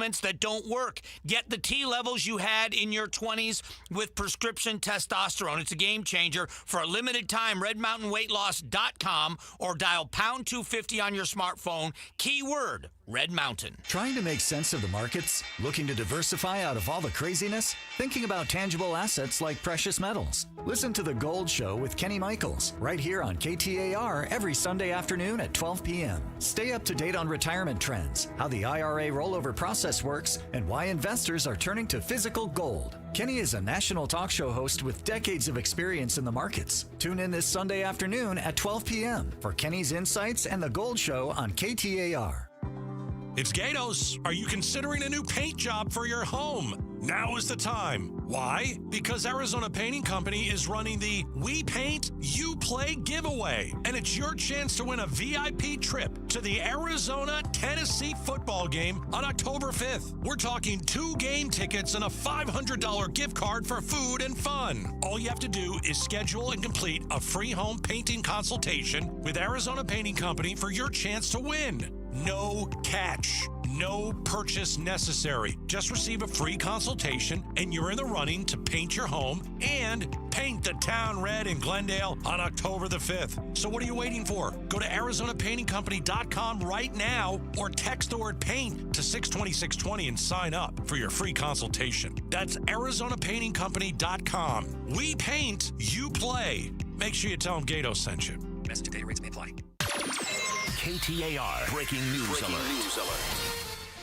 supplements that don't work. Get the T levels you had in your 20s with prescription testosterone. It's a game changer. For a limited time, redmountainweightloss.com or dial pound 250 on your smartphone. Keyword Red Mountain. Trying to make sense of the markets? Looking to diversify out of all the craziness? Thinking about tangible assets like precious metals? Listen to The Gold Show with Kenny Michaels right here on KTAR every Sunday afternoon at 12 p.m. Stay up to date on retirement trends, how the IRA rollover process works, and why investors are turning to physical gold. Kenny is a national talk show host with decades of experience in the markets. Tune in this Sunday afternoon at 12 p.m. for Kenny's Insights and The Gold Show on KTAR. It's Gatos. Are you considering a new paint job for your home? Now is the time. Why? Because Arizona Painting Company is running the We Paint, You Play giveaway. And it's your chance to win a VIP trip to the Arizona-Tennessee football game on October 5th. We're talking 2 game tickets and a $500 gift card for food and fun. All you have to do is schedule and complete a free home painting consultation with Arizona Painting Company for your chance to win. No catch. No purchase necessary. Just receive a free consultation and you're in the running to paint your home and paint the town red in Glendale on October the 5th. So what are you waiting for? Go to ArizonaPaintingCompany.com right now or text the word paint to 620-620 and sign up for your free consultation. That's ArizonaPaintingCompany.com. We paint, you play. Make sure you tell them Gato sent you. Message and data rates may apply. KTAR Breaking News Alert.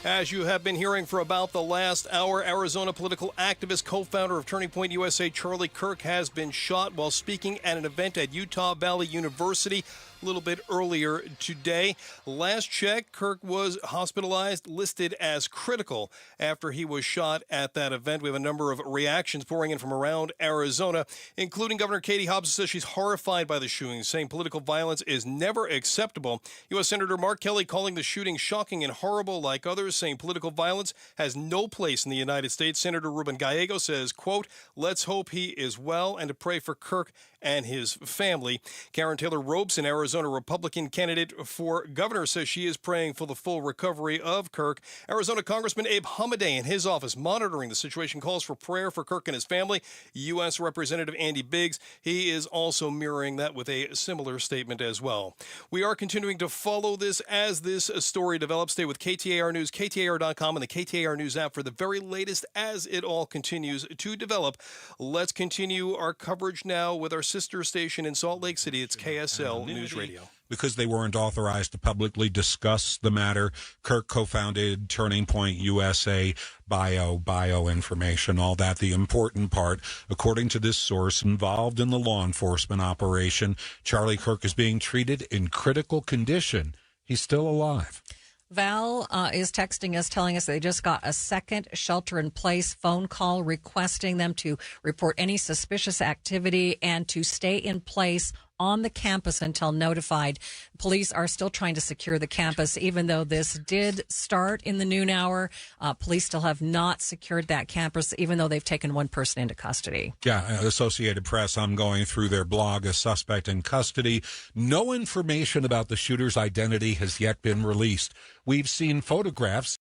As you have been hearing for about the last hour, Arizona political activist, co-founder of Turning Point USA, Charlie Kirk, has been shot while speaking at an event at Utah Valley University a little bit earlier today. Last check, Kirk was hospitalized, listed as critical after he was shot at that event. We have a number of reactions pouring in from around Arizona, including Governor Katie Hobbs, says she's horrified by the shooting, saying political violence is never acceptable. U.S. Senator Mark Kelly calling the shooting shocking and horrible like others, saying political violence has no place in the United States. Senator Ruben Gallego says, quote, let's hope he is well and to pray for Kirk and his family. Karen Taylor Robeson, Arizona Republican candidate for governor, says she is praying for the full recovery of Kirk. Arizona Congressman Abe Hamadeh in his office monitoring the situation, calls for prayer for Kirk and his family. U.S. Representative Andy Biggs, he is also mirroring that with a similar statement as well. We are continuing to follow this as this story develops. Stay with KTAR News, KTAR.com, and the KTAR News app for the very latest as it all continues to develop. Let's continue our coverage now with our sister station in Salt Lake City. It's KSL News Radio. Because they weren't authorized to publicly discuss the matter, Kirk co-founded Turning Point USA, bio information, all that. The important part, according to this source involved in the law enforcement operation, Charlie Kirk is being treated in critical condition. He's still alive. Val is texting us, telling us they just got a second shelter-in-place phone call requesting them to report any suspicious activity and to stay in place on the campus until notified. Police are still trying to secure the campus, even though this did start in the noon hour. Police still have not secured that campus, even though they've taken one person into custody. Yeah, Associated Press, I'm going through their blog, a suspect in custody. No information about the shooter's identity has yet been released. We've seen photographs,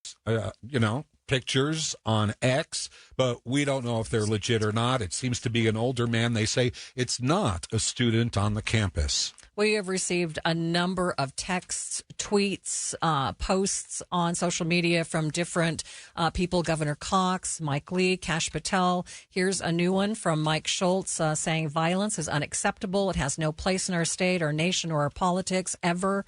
pictures on X, but we don't know if they're legit or not. It seems to be an older man. They say it's not a student on the campus. We have received a number of texts, tweets, posts on social media from different people. Governor Cox, Mike Lee, Kash Patel. Here's a new one from Mike Schultz saying violence is unacceptable. It has no place in our state, our nation, or our politics ever.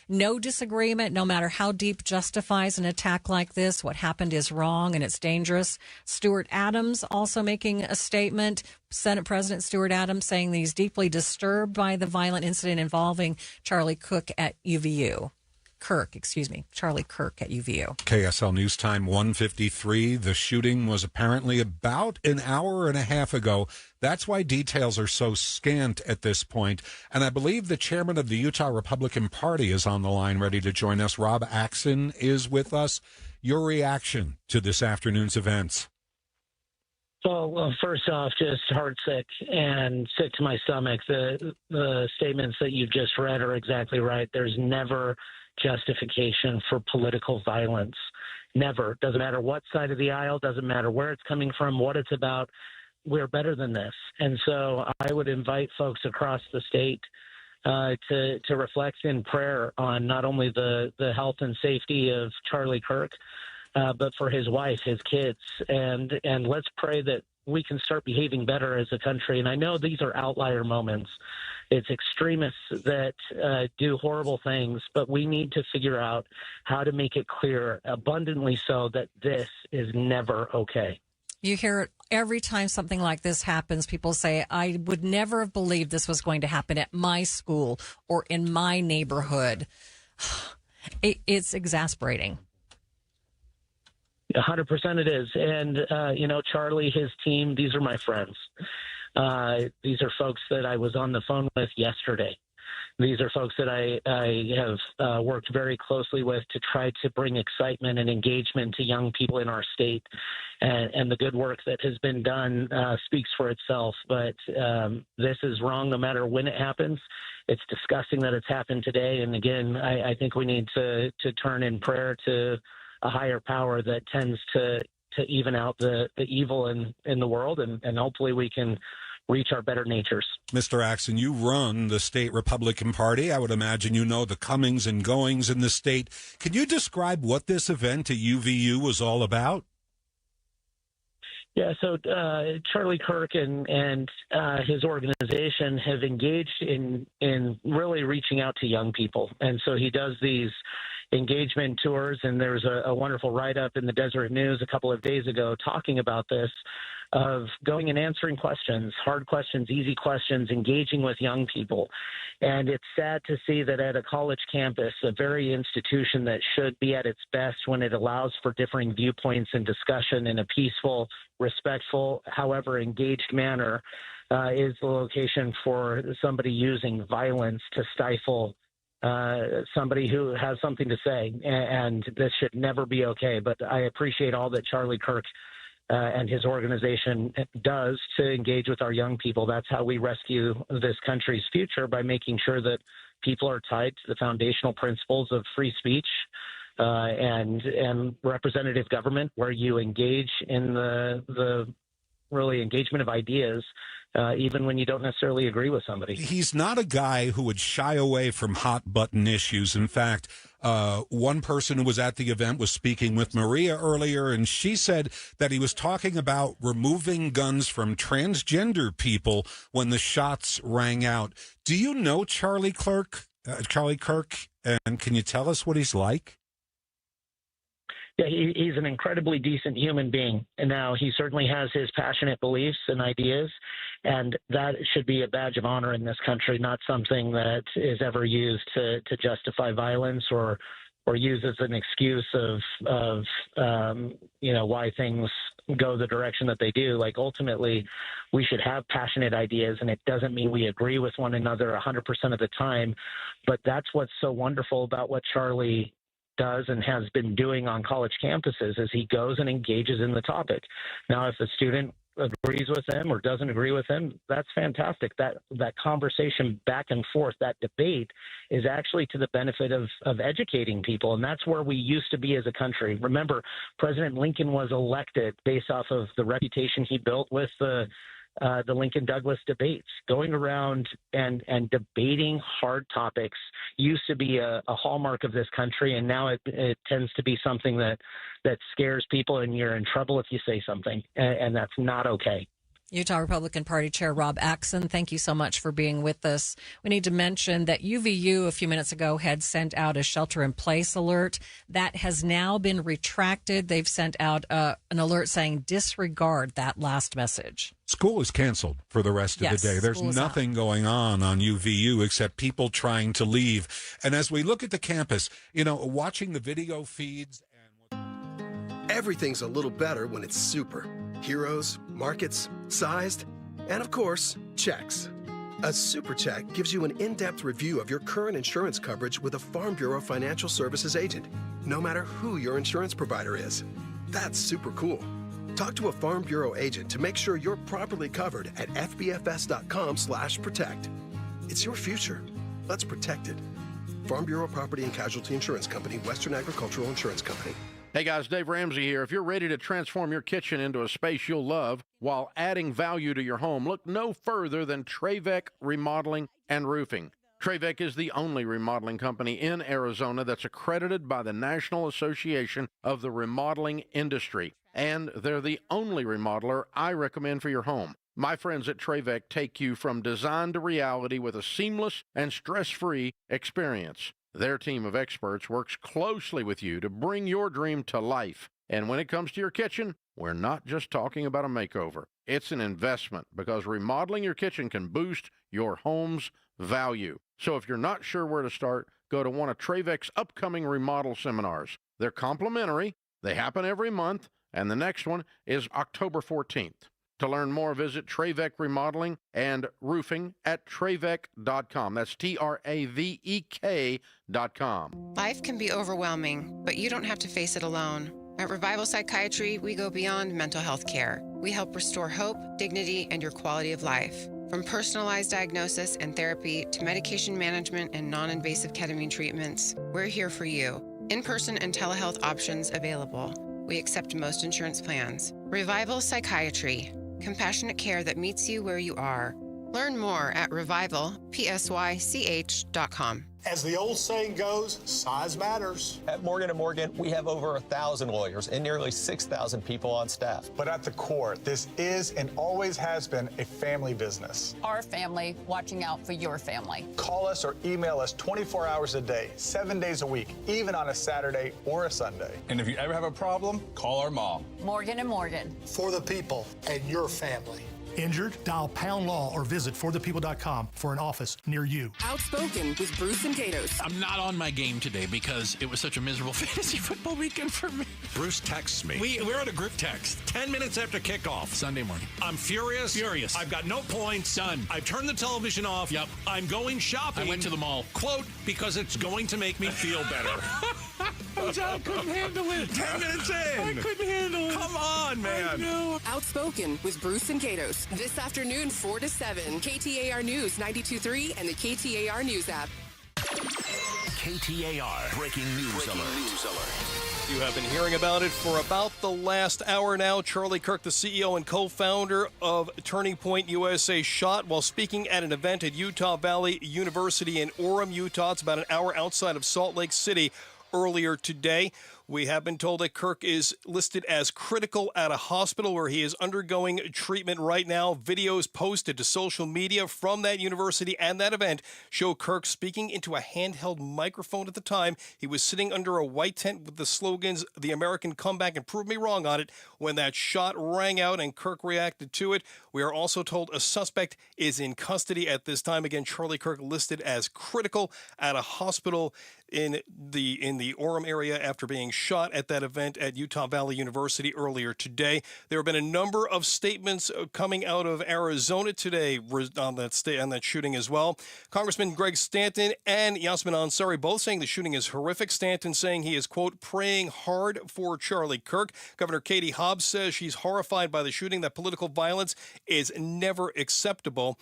No disagreement, no matter how deep, justifies an attack like this. What happened is wrong and it's dangerous. Stuart Adams also making a statement. Senate President Stuart Adams saying that he's deeply disturbed by the violent incident involving Charlie Kirk at UVU. Charlie Kirk at UVU. KSL News Time 1:53. The shooting was apparently about an hour and a half ago. That's why details are so scant at this point. And I believe the chairman of the Utah Republican Party is on the line, ready to join us. Rob Axon is with us. Your reaction to this afternoon's events? Well, first off, just heartsick and sick to my stomach. The statements that you've just read are exactly right. There's never justification for political violence. Never. Doesn't matter what side of the aisle, doesn't matter where it's coming from, what it's about. We're better than this. And so I would invite folks across the state to reflect in prayer on not only the health and safety of Charlie Kirk, but for his wife, his kids. And let's pray that we can start behaving better as a country. And I know these are outlier moments. It's extremists that do horrible things, but we need to figure out how to make it clear, abundantly so, that this is never okay. You hear it every time something like this happens. People say, I would never have believed this was going to happen at my school or in my neighborhood. It's exasperating. 100% it is. And, Charlie, his team, these are my friends. These are folks that I was on the phone with yesterday. These are folks that I have worked very closely with to try to bring excitement and engagement to young people in our state. And the good work that has been done speaks for itself. But this is wrong no matter when it happens. It's disgusting that it's happened today. And again, I think we need to turn in prayer to a higher power that tends to even out the evil in the world. And hopefully we can reach our better natures. Mr. Axon, you run the state Republican Party. I would imagine you know the comings and goings in the state. Can you describe what this event at UVU was all about? Yeah, so Charlie Kirk and his organization have engaged in really reaching out to young people. And so he does these engagement tours, and there was a wonderful write-up in the Deseret News a couple of days ago talking about this, of going and answering questions, hard questions, easy questions, engaging with young people. And it's sad to see that at a college campus, a very institution that should be at its best when it allows for differing viewpoints and discussion in a peaceful, respectful, however engaged manner, is the location for somebody using violence to stifle somebody who has something to say. And this should never be okay. But I appreciate all that Charlie Kirk and his organization does to engage with our young people. That's how we rescue this country's future, by making sure that people are tied to the foundational principles of free speech and representative government, where you engage in the really engagement of ideas, even when you don't necessarily agree with somebody. He's not a guy who would shy away from hot-button issues. In fact, one person who was at the event was speaking with Maria earlier, and she said that he was talking about removing guns from transgender people when the shots rang out. Do you know Charlie Kirk? And can you tell us what he's like? Yeah, he's an incredibly decent human being. And now he certainly has his passionate beliefs and ideas, and that should be a badge of honor in this country, not something that is ever used to justify violence or used as an excuse of why things go the direction that they do. Like, ultimately, we should have passionate ideas, and it doesn't mean we agree with one another 100% of the time. But that's what's so wonderful about what Charlie does and has been doing on college campuses, is he goes and engages in the topic. Now, if the student agrees with him or doesn't agree with him, that's fantastic. That conversation back and forth, that debate, is actually to the benefit of educating people. And that's where we used to be as a country. Remember, President Lincoln was elected based off of the reputation he built with the Lincoln-Douglas debates. Going around and debating hard topics used to be a hallmark of this country, and now it tends to be something that scares people, and you're in trouble if you say something, and that's not okay. Utah Republican Party Chair Rob Axon, thank you so much for being with us. We need to mention that UVU a few minutes ago had sent out a shelter-in-place alert. That has now been retracted. They've sent out an alert saying disregard that last message. School is canceled for the rest of the day. There's nothing going on UVU except people trying to leave. And as we look at the campus, watching the video feeds. Everything's a little better when it's super. Heroes, markets, sized, and of course, checks. A super check gives you an in-depth review of your current insurance coverage with a Farm Bureau Financial Services agent, no matter who your insurance provider is. That's super cool. Talk to a Farm Bureau agent to make sure you're properly covered at fbfs.com/protect. It's your future. Let's protect it. Farm Bureau Property and Casualty Insurance Company, Western Agricultural Insurance Company. Hey guys, Dave Ramsey here. If you're ready to transform your kitchen into a space you'll love while adding value to your home, look no further than Trevec Remodeling and Roofing. Trevec is the only remodeling company in Arizona that's accredited by the National Association of the Remodeling Industry, and they're the only remodeler I recommend for your home. My friends at Trevec take you from design to reality with a seamless and stress-free experience. Their team of experts works closely with you to bring your dream to life. And when it comes to your kitchen, we're not just talking about a makeover. It's an investment because remodeling your kitchen can boost your home's value. So if you're not sure where to start, go to one of Trevec's upcoming remodel seminars. They're complimentary, they happen every month, and the next one is October 14th. To learn more, visit Trevec Remodeling and Roofing at Trevec.com. That's Travek.com. Life can be overwhelming, but you don't have to face it alone. At Revival Psychiatry, we go beyond mental health care. We help restore hope, dignity, and your quality of life. From personalized diagnosis and therapy to medication management and non-invasive ketamine treatments, we're here for you. In-person and telehealth options available. We accept most insurance plans. Revival Psychiatry. Compassionate care that meets you where you are. Learn more at revivalpsych.com. As the old saying goes, size matters. At Morgan & Morgan, we have over 1,000 lawyers and nearly 6,000 people on staff. But at the core, this is and always has been a family business. Our family watching out for your family. Call us or email us 24 hours a day, 7 days a week, even on a Saturday or a Sunday. And if you ever have a problem, call our mom. Morgan & Morgan. For the people and your family. Injured? Dial Pound Law or visit forthepeople.com for an office near you. Outspoken with Bruce and Gatos. I'm not on my game today because it was such a miserable fantasy football weekend for me. Bruce texts me. We're on a group text 10 minutes after kickoff. Sunday morning. I'm furious. Furious. I've got no points. Done. I've turned the television off. Yep. I'm going shopping. I went to the mall. Quote, because it's going to make me feel better. I couldn't handle it. 10 minutes in. I couldn't handle it. Come on, man. Outspoken with Bruce and Gatos. This afternoon, 4 to 7. KTAR News 92.3 and the KTAR News app. KTAR Breaking News Alert. You have been hearing about it for about the last hour now. Charlie Kirk, the CEO and co-founder of Turning Point USA, shot while speaking at an event at Utah Valley University in Orem, Utah. It's about an hour outside of Salt Lake City. Earlier today, we have been told that Kirk is listed as critical at a hospital where he is undergoing treatment right now. Videos posted to social media from that university and that event show Kirk speaking into a handheld microphone at the time. He was sitting under a white tent with the slogans, "The American Comeback," and "Prove Me Wrong" on it when that shot rang out and Kirk reacted to it. We are also told a suspect is in custody at this time. Again, Charlie Kirk listed as critical at a hospital in the Orem area after being shot at that event at Utah Valley University earlier today. There have been a number of statements coming out of Arizona today on that shooting as well. Congressman Greg Stanton and Yasmin Ansari both saying the shooting is horrific. Stanton saying he is, quote, praying hard for Charlie Kirk. Governor Katie Hobbs says she's horrified by the shooting, that political violence is never acceptable.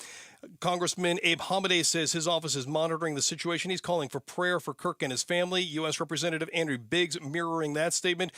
Congressman Abe Hamadeh says his office is monitoring the situation. He's calling for prayer for Kirk and his family. U.S. Representative Andrew Biggs mirroring that statement.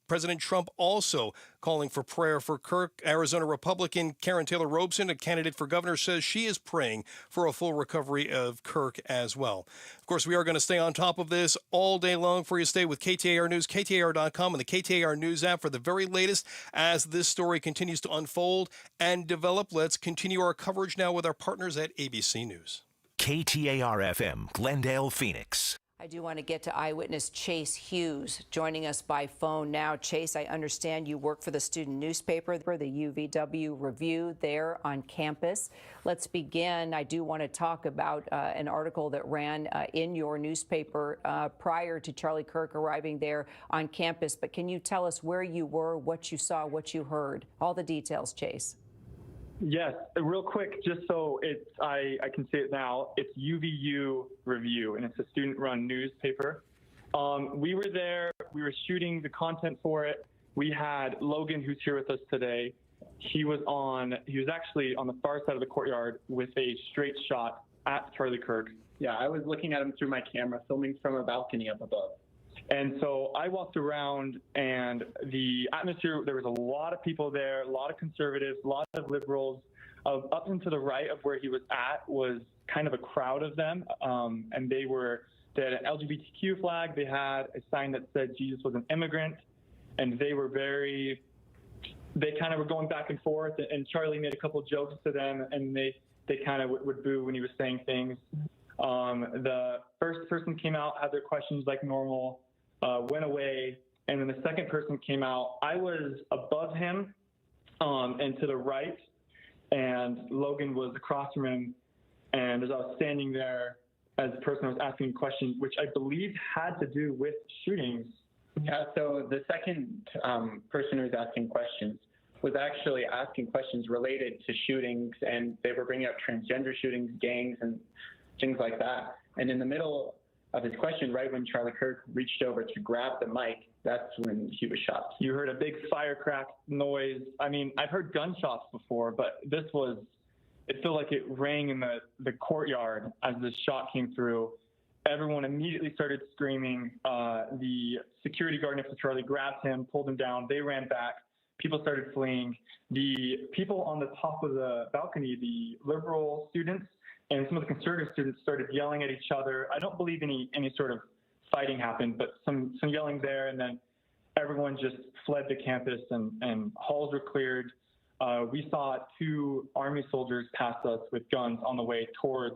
President Trump also calling for prayer for Kirk. Arizona Republican Karen Taylor Robeson, a candidate for governor, says she is praying for a full recovery of Kirk as well. Of course, we are going to stay on top of this all day long for you. Stay with KTAR News, KTAR.com, and the KTAR News app for the very latest as this story continues to unfold and develop. Let's continue our coverage now with our partners at ABC News. KTAR-FM, Glendale, Phoenix. I do want to get to Eyewitness Chase Hughes joining us by phone now. Chase, I understand you work for the student newspaper, for the UVW Review there on campus. Let's begin. I do want to talk about an article that ran in your newspaper prior to Charlie Kirk arriving there on campus. But can you tell us where you were, what you saw, what you heard? All the details, Chase. Yes, real quick, just so I can say it now, it's UVU Review, and it's a student-run newspaper. We were there, we were shooting the content for it. We had Logan, who's here with us today. He was actually on the far side of the courtyard with a straight shot at Charlie Kirk. Yeah, I was looking at him through my camera, filming from a balcony up above. And so I walked around, and the atmosphere, there was a lot of people there, a lot of conservatives, a lot of liberals. Up and to the right of where he was at was kind of a crowd of them, and they had an LGBTQ flag. They had a sign that said Jesus was an immigrant, and they kind of were going back and forth, and Charlie made a couple jokes to them, and they kind of would boo when he was saying things. The first person came out, had their questions like normal, went away, and then the second person came out. I was above him and to the right, and Logan was across from him, and as I was standing there, as the person was asking questions, which I believe had to do with shootings. Yeah, so the second person who was asking questions was actually asking questions related to shootings, and they were bringing up transgender shootings, gangs, and things like that. And in the middle of his question, right when Charlie Kirk reached over to grab the mic, that's when he was shot. You heard a big firecrack noise. I mean, I've heard gunshots before, but it felt like it rang in the courtyard as the shot came through. Everyone immediately started screaming. The security guard next to Charlie grabbed him, pulled him down. They ran back. People started fleeing. The people on the top of the balcony, the liberal students and some of the conservative students, started yelling at each other. I don't believe any sort of fighting happened, but some yelling there, and then everyone just fled the campus, and halls were cleared. We saw 2 Army soldiers pass us with guns on the way towards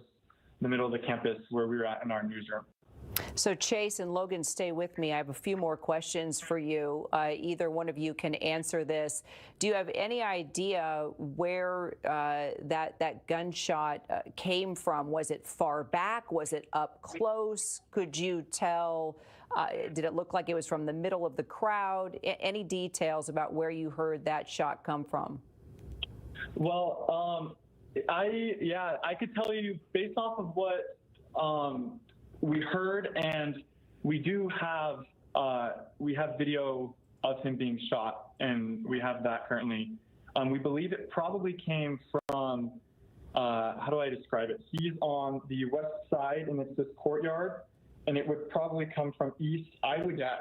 the middle of the campus where we were at in our newsroom. So Chase and Logan, stay with me. I have a few more questions for you. Either one of you can answer this. Do you have any idea where that gunshot came from? Was it far back? Was it up close? Could you tell? Did it look like it was from the middle of the crowd? Any details about where you heard that shot come from? Well, I could tell you based off of what we heard, and we do have video of him being shot, and we have that currently. We believe it probably came from how do I describe it? He's on the west side, and it's this courtyard, and it would probably come from east.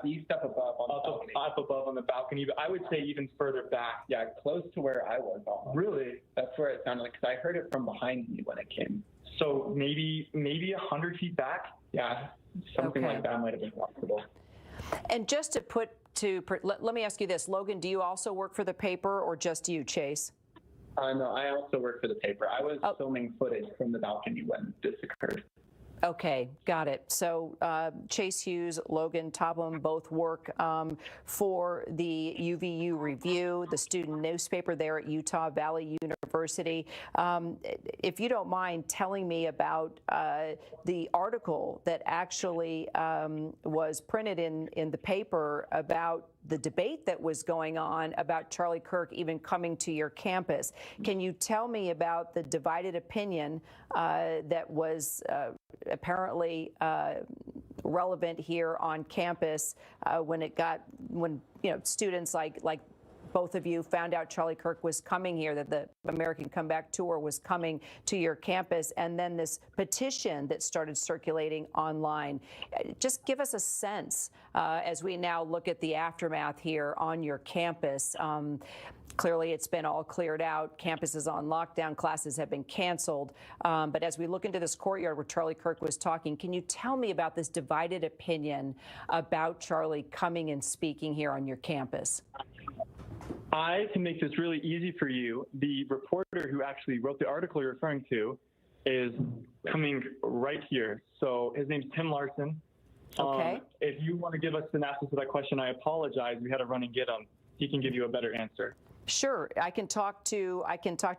East up above on the balcony. Up above on the balcony, but I would say even further back. Yeah, close to where I was. Almost. Really? That's where it sounded like, because I heard it from behind me when it came. So maybe 100 feet back? Yeah, something like that might have been possible. And just let me ask you this, Logan, do you also work for the paper, or just you, Chase? No, I also work for the paper. I was filming footage from the balcony when this occurred. Okay, got it. So Chase Hughes, Logan Topham both work for the UVU Review, the student newspaper there at Utah Valley University. If you don't mind telling me about the article that actually was printed in the paper about the debate that was going on about Charlie Kirk even coming to your campus. Can you tell me about the divided opinion that was apparently relevant here on campus when students like both of you found out Charlie Kirk was coming here, that the American Comeback Tour was coming to your campus, and then this petition that started circulating online. Just give us a sense as we now look at the aftermath here on your campus. Clearly, it's been all cleared out. Campus is on lockdown. Classes have been canceled. But as we look into this courtyard where Charlie Kirk was talking, can you tell me about this divided opinion about Charlie coming and speaking here on your campus? I can make this really easy for you. The reporter who actually wrote the article you're referring to is coming right here. So his name's Tim Larson. Okay. If you want to give us an answer to that question, I apologize. We had to run and get him. He can give you a better answer. Sure, I can talk to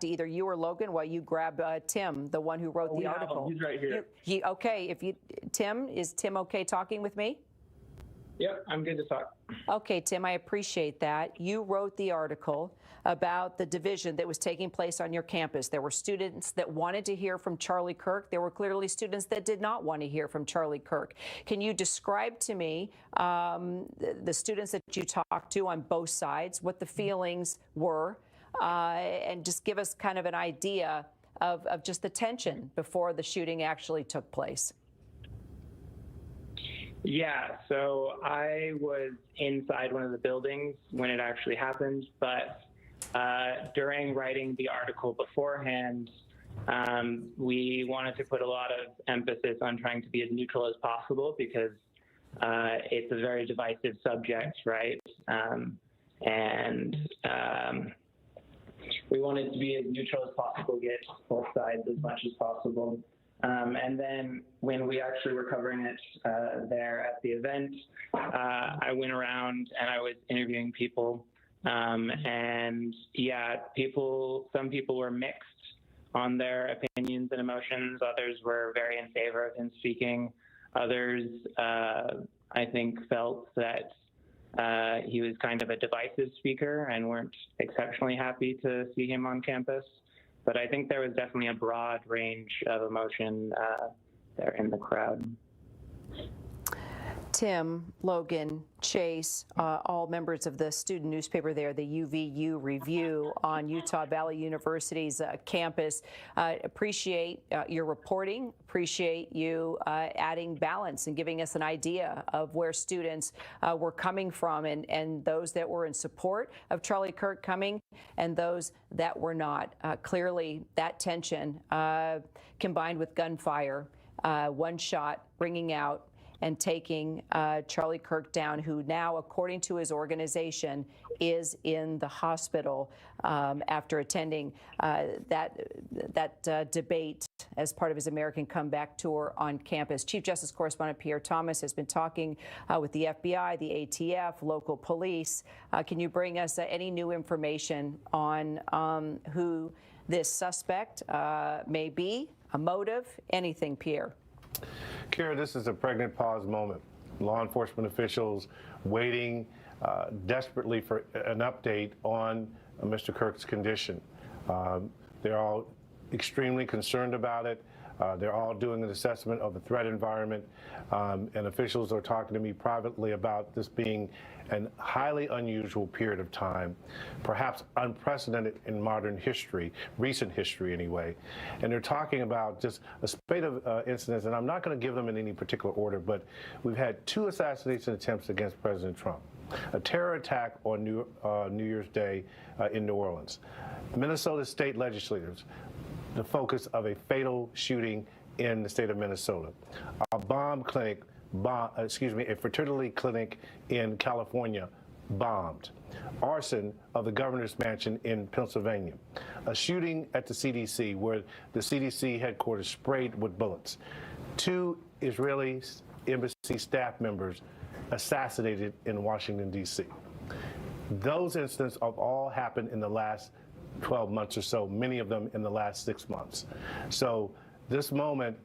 either you or Logan while you grab Tim, the one who wrote the article. He's right here. Okay, is Tim okay talking with me? Yep, I'm good to talk. Okay, Tim, I appreciate that. You wrote the article about the division that was taking place on your campus. There were students that wanted to hear from Charlie Kirk. There were clearly students that did not want to hear from Charlie Kirk. Can you describe to me the students that you talked to on both sides, what the feelings were, and just give us kind of an idea of just the tension before the shooting actually took place? Yeah, so I was inside one of the buildings when it actually happened, but during writing the article beforehand, we wanted to put a lot of emphasis on trying to be as neutral as possible because it's a very divisive subject, right? We wanted to be as neutral as possible, get both sides as much as possible. And then when we actually were covering it there at the event, I went around and I was interviewing people. And yeah, some people were mixed on their opinions and emotions. Others were very in favor of him speaking. Others, I think, felt that he was kind of a divisive speaker and weren't exceptionally happy to see him on campus. But I think there was definitely a broad range of emotion there in the crowd. Tim, Logan, Chase, all members of the student newspaper there, the UVU Review on Utah Valley University's campus. Appreciate your reporting, appreciate you adding balance and giving us an idea of where students were coming from and those that were in support of Charlie Kirk coming and those that were not. Clearly, that tension combined with gunfire, one shot bringing out and taking Charlie Kirk down, who now, according to his organization, is in the hospital after attending that debate as part of his American Comeback tour on campus. Chief Justice Correspondent Pierre Thomas has been talking with the FBI, the ATF, local police. Can you bring us any new information on who this suspect may be, a motive, anything, Pierre? Kara, this is a pregnant pause moment. Law enforcement officials waiting desperately for an update on Mr. Kirk's condition. They're all extremely concerned about it. They're all doing an assessment of the threat environment, and officials are talking to me privately about this being a highly unusual period of time, perhaps unprecedented in modern history, recent history anyway. And they're talking about just a spate of incidents, and I'm not going to give them in any particular order, but we've had 2 assassination attempts against President Trump, a terror attack on New Year's Day in New Orleans, Minnesota state legislators, the focus of a fatal shooting in the state of Minnesota, a a fertility clinic in California bombed, arson of the governor's mansion in Pennsylvania, a shooting at the CDC where the CDC headquarters sprayed with bullets, 2 Israeli embassy staff members assassinated in Washington, D.C. Those incidents have all happened in the last 12 months or so, many of them in the last 6 months. So this moment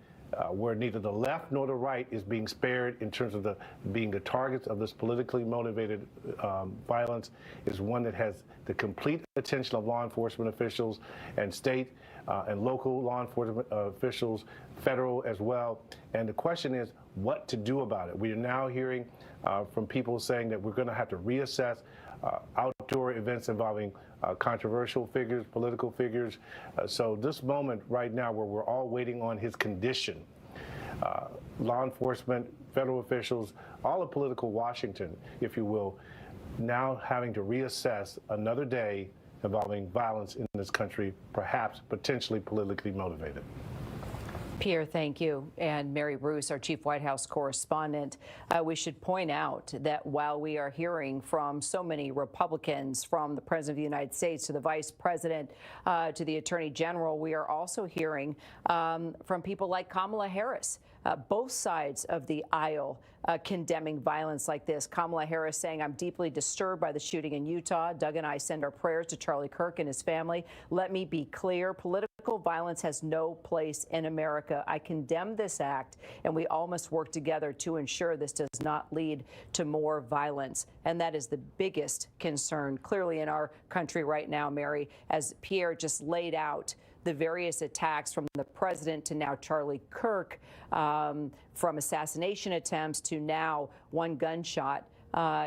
where neither the left nor the right is being spared in terms of being the targets of this politically motivated violence is one that has the complete attention of law enforcement officials and state and local law enforcement officials, federal as well. And the question is what to do about it. We are now hearing from people saying that we're going to have to reassess outdoor events involving controversial figures, political figures. So this moment right now where we're all waiting on his condition, law enforcement, federal officials, all of political Washington, if you will, now having to reassess another day involving violence in this country, perhaps potentially politically motivated. Pierre, thank you. And Mary Bruce, our chief White House correspondent. We should point out that while we are hearing from so many Republicans, from the President of the United States to the Vice President to the Attorney General, we are also hearing from people like Kamala Harris, both sides of the aisle condemning violence like this. Kamala Harris saying, I'm deeply disturbed by the shooting in Utah. Doug and I send our prayers to Charlie Kirk and his family. Let me be clear. Political violence has no place in America. I condemn this act, and we all must work together to ensure this does not lead to more violence. And that is the biggest concern clearly in our country right now, Mary, as Pierre just laid out the various attacks from the president to now Charlie Kirk, from assassination attempts to now one gunshot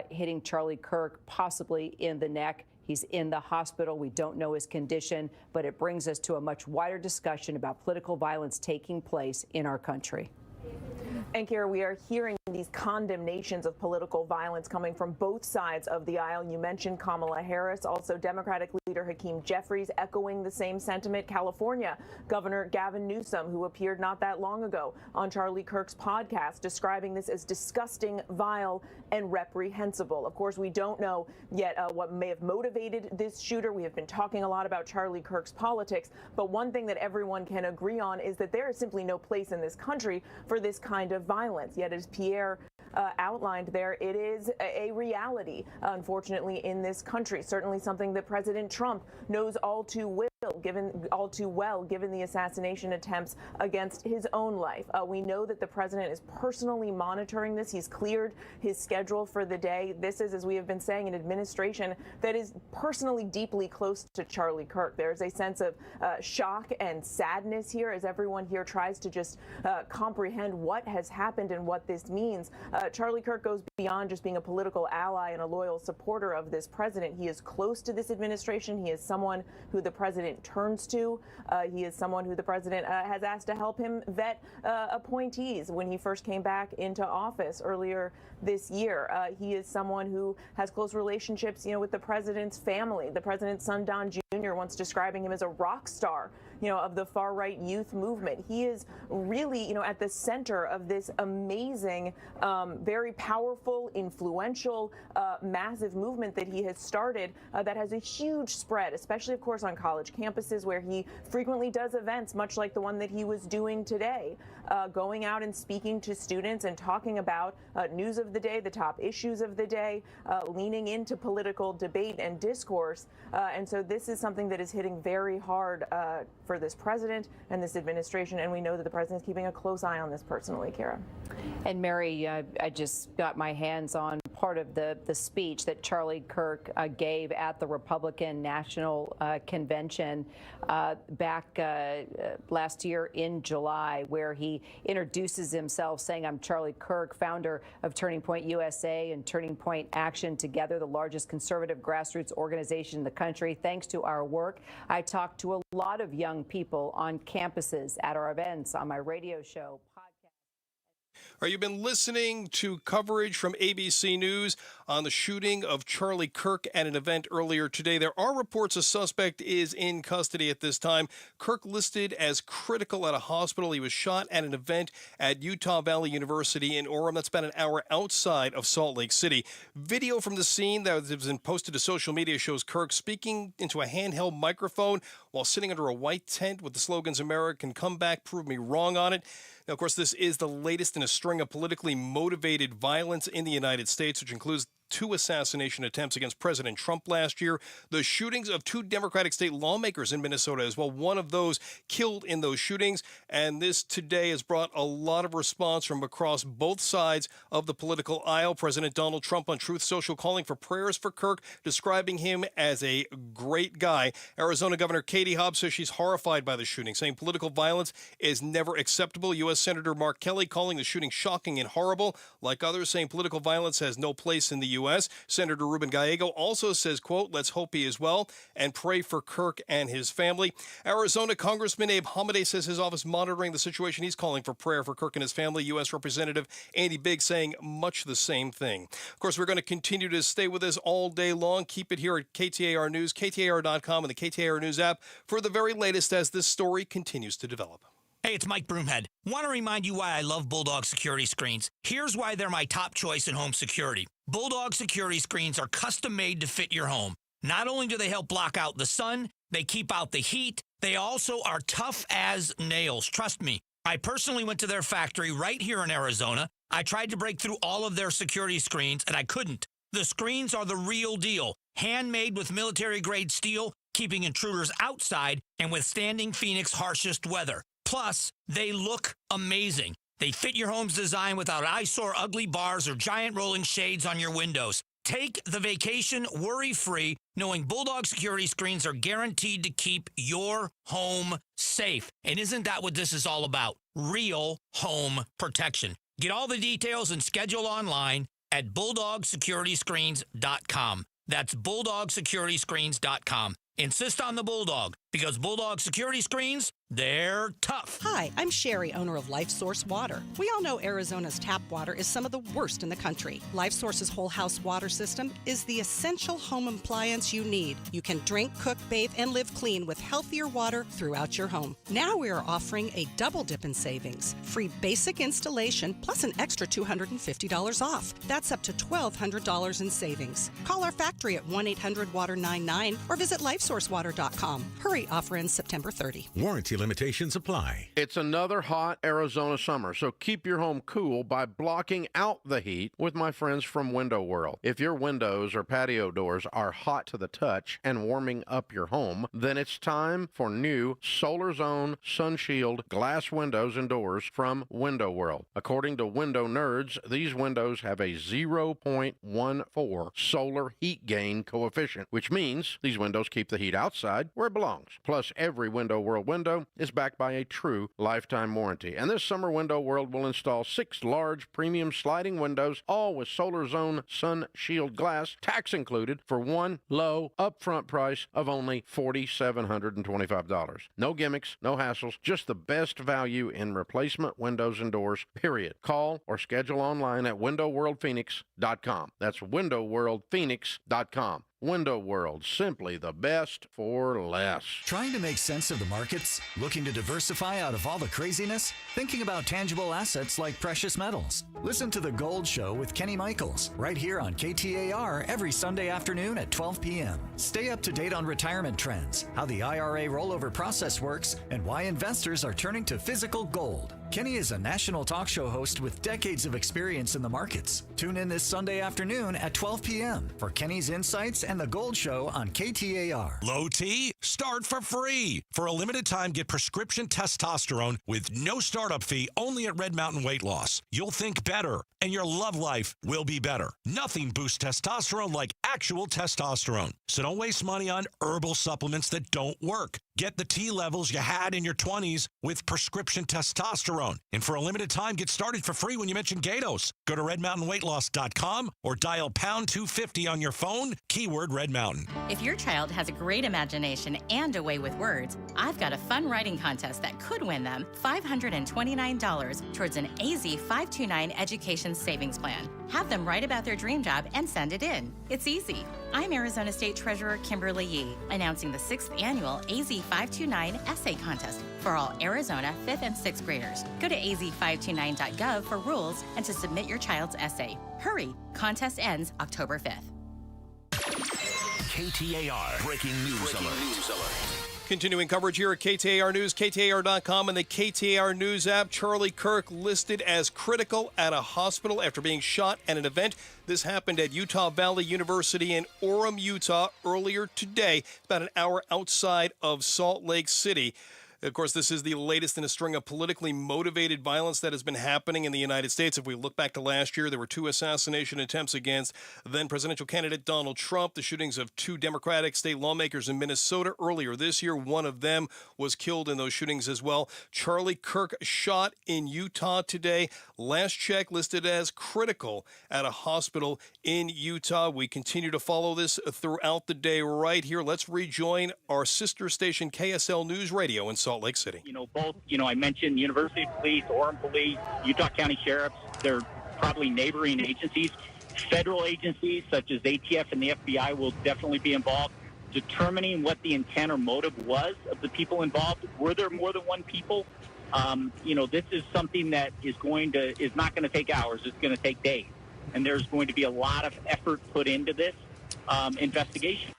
hitting Charlie Kirk, possibly in the neck. He's in the hospital. We don't know his condition, but it brings us to a much wider discussion about political violence taking place in our country. And Kara, we are hearing these condemnations of political violence coming from both sides of the aisle. You mentioned Kamala Harris, also Democratic leader Hakeem Jeffries echoing the same sentiment. California Governor Gavin Newsom, who appeared not that long ago on Charlie Kirk's podcast, describing this as disgusting, vile, and reprehensible. Of course, we don't know yet what may have motivated this shooter. We have been talking a lot about Charlie Kirk's politics, but one thing that everyone can agree on is that there is simply no place in this country for this kind of violence. Yet, as Pierre outlined there, it is a reality, unfortunately, in this country. Certainly something that President Trump knows all too well, given the assassination attempts against his own life. We know that the president is personally monitoring this. He's cleared his schedule for the day. This is, as we have been saying, an administration that is personally deeply close to Charlie Kirk. There's a sense of shock and sadness here as everyone here tries to just comprehend what has happened and what this means. Charlie Kirk goes beyond just being a political ally and a loyal supporter of this president. He is close to this administration. He is someone who the president turns to. He is someone who the president has asked to help him vet appointees when he first came back into office earlier this year. He is someone who has close relationships, with the president's family. The president's son, Don Jr., once describing him as a rock star, of the far-right youth movement. He is really, at the center of this amazing, very powerful, influential, massive movement that he has started that has a huge spread, especially, of course, on college campuses where he frequently does events, much like the one that he was doing today, going out and speaking to students and talking about news of the day, the top issues of the day, leaning into political debate and discourse. And so this is something that is hitting very hard for this president and this administration, and we know that the president is keeping a close eye on this personally, Kara. And Mary, I just got my hands on part of the speech that Charlie Kirk gave at the Republican National Convention back last year in July, where he introduces himself saying, "I'm Charlie Kirk, founder of Turning Point USA and Turning Point Action, together the largest conservative grassroots organization in the country. Thanks to our work, I talk to a lot of young people on campuses, at our events, on my radio show, podcast." You've been listening to coverage from ABC News on the shooting of Charlie Kirk at an event earlier today. There are reports a suspect is in custody at this time. Kirk listed as critical at a hospital. He was shot at an event at Utah Valley University in Orem. That's about an hour outside of Salt Lake City. Video from the scene that has been posted to social media shows Kirk speaking into a handheld microphone while sitting under a white tent with the slogans "America can come back, prove me wrong" on it. Now, of course, this is the latest in a string of politically motivated violence in the United States, which includes 2 assassination attempts against President Trump last year, the shootings of 2 Democratic state lawmakers in Minnesota as well, one of those killed in those shootings. And this today has brought a lot of response from across both sides of the political aisle. President Donald Trump on Truth Social calling for prayers for Kirk, describing him as a great guy. Arizona Governor Katie Hobbs says she's horrified by the shooting, saying political violence is never acceptable. U.S. Senator Mark Kelly calling the shooting shocking and horrible, like others, saying political violence has no place in the U.S. Senator Ruben Gallego also says, quote, "Let's hope he is well and pray for Kirk and his family." Arizona Congressman Abe Hamadeh says his office monitoring the situation. He's calling for prayer for Kirk and his family. U.S. Representative Andy Biggs saying much the same thing. Of course, we're going to continue to stay with us all day long. Keep it here at KTAR News, KTAR.com, and the KTAR News app for the very latest as this story continues to develop. Hey, it's Mike Broomhead. Want to remind you why I love Bulldog security screens. Here's why they're my top choice in home security. Bulldog security screens are custom made to fit your home. Not only do they help block out the sun, they keep out the heat, they also are tough as nails. Trust me, I personally went to their factory right here in Arizona. I tried to break through all of their security screens, and I couldn't. The screens are the real deal. Handmade with military-grade steel, keeping intruders outside and withstanding Phoenix's harshest weather. Plus, they look amazing. They fit your home's design without eyesore, ugly bars, or giant rolling shades on your windows. Take the vacation worry-free, knowing Bulldog security screens are guaranteed to keep your home safe. And isn't that what this is all about? Real home protection. Get all the details and schedule online at BulldogSecurityScreens.com. That's BulldogSecurityScreens.com. Insist on the Bulldog, because Bulldog Security Screens, they're tough. Hi, I'm Sherry, owner of Life Source Water. We all know Arizona's tap water is some of the worst in the country. Life Source's whole house water system is the essential home appliance you need. You can drink, cook, bathe, and live clean with healthier water throughout your home. Now we are offering a double dip in savings. Free basic installation plus an extra $250 off. That's up to $1,200 in savings. Call our factory at 1-800-WATER-99 or visit LifeSourceWater.com. Hurry, offer ends September 30. Warranty limitations apply. It's another hot Arizona summer, so keep your home cool by blocking out the heat with my friends from Window World. If your windows or patio doors are hot to the touch and warming up your home, then it's time for new Solar Zone Sunshield glass windows and doors from Window World. According to Window Nerds, these windows have a 0.14 solar heat gain coefficient, which means these windows keep the heat outside where it belongs. Plus, every Window World window is backed by a true lifetime warranty. And this summer, Window World will install 6 large premium sliding windows, all with Solar Zone Sun Shield glass, tax included, for one low upfront price of only $4,725. No gimmicks, no hassles, just the best value in replacement windows and doors, period. Call or schedule online at windowworldphoenix.com. That's windowworldphoenix.com. Window World, simply the best for less. Trying to make sense of the markets? Looking to diversify out of all the craziness? Thinking about tangible assets like precious metals? Listen to The Gold Show with Kenny Michaels, right here on KTAR every Sunday afternoon at 12 p.m. Stay up to date on retirement trends, how the IRA rollover process works, and why investors are turning to physical gold. Kenny is a national talk show host with decades of experience in the markets. Tune in this Sunday afternoon at 12 p.m. for Kenny's insights and The Gold Show on KTAR. Low T? Start for free. For a limited time, get prescription testosterone with no startup fee only at Red Mountain Weight Loss. You'll think better, and your love life will be better. Nothing boosts testosterone like actual testosterone. So don't waste money on herbal supplements that don't work. Get the T levels you had in your 20s with prescription testosterone. And for a limited time, get started for free when you mention Gatos. Go to redmountainweightloss.com or dial pound 250 on your phone, keyword Red Mountain. If your child has a great imagination and a way with words, I've got a fun writing contest that could win them $529 towards an AZ 529 education savings plan. Have them write about their dream job and send it in. It's easy. I'm Arizona State Treasurer Kimberly Yee, announcing the 6th annual AZ 529 essay contest for all Arizona 5th and 6th graders. Go to az529.gov for rules and to submit your child's essay. Hurry, contest ends October 5th. KTAR Breaking News Alert. Continuing coverage here at KTAR News, KTAR.com, and the KTAR News app. Charlie Kirk listed as critical at a hospital after being shot at an event. This happened at Utah Valley University in Orem, Utah, earlier today, about an hour outside of Salt Lake City. Of course, this is the latest in a string of politically motivated violence that has been happening in the United States. If we look back to last year, there were 2 assassination attempts against then presidential candidate Donald Trump, the shootings of 2 Democratic state lawmakers in Minnesota earlier this year. One of them was killed in those shootings as well. Charlie Kirk shot in Utah today. Last check listed as critical at a hospital in Utah. We continue to follow this throughout the day right here. Let's rejoin our sister station, KSL News Radio in Salt Lake City. Both, I mentioned University Police, Orem Police, Utah County Sheriffs. They're probably neighboring agencies. Federal agencies such as ATF and the FBI will definitely be involved, determining what the intent or motive was of the people involved. Were there more than one people? This is something that is not going to take hours. It's going to take days. And there's going to be a lot of effort put into this investigation.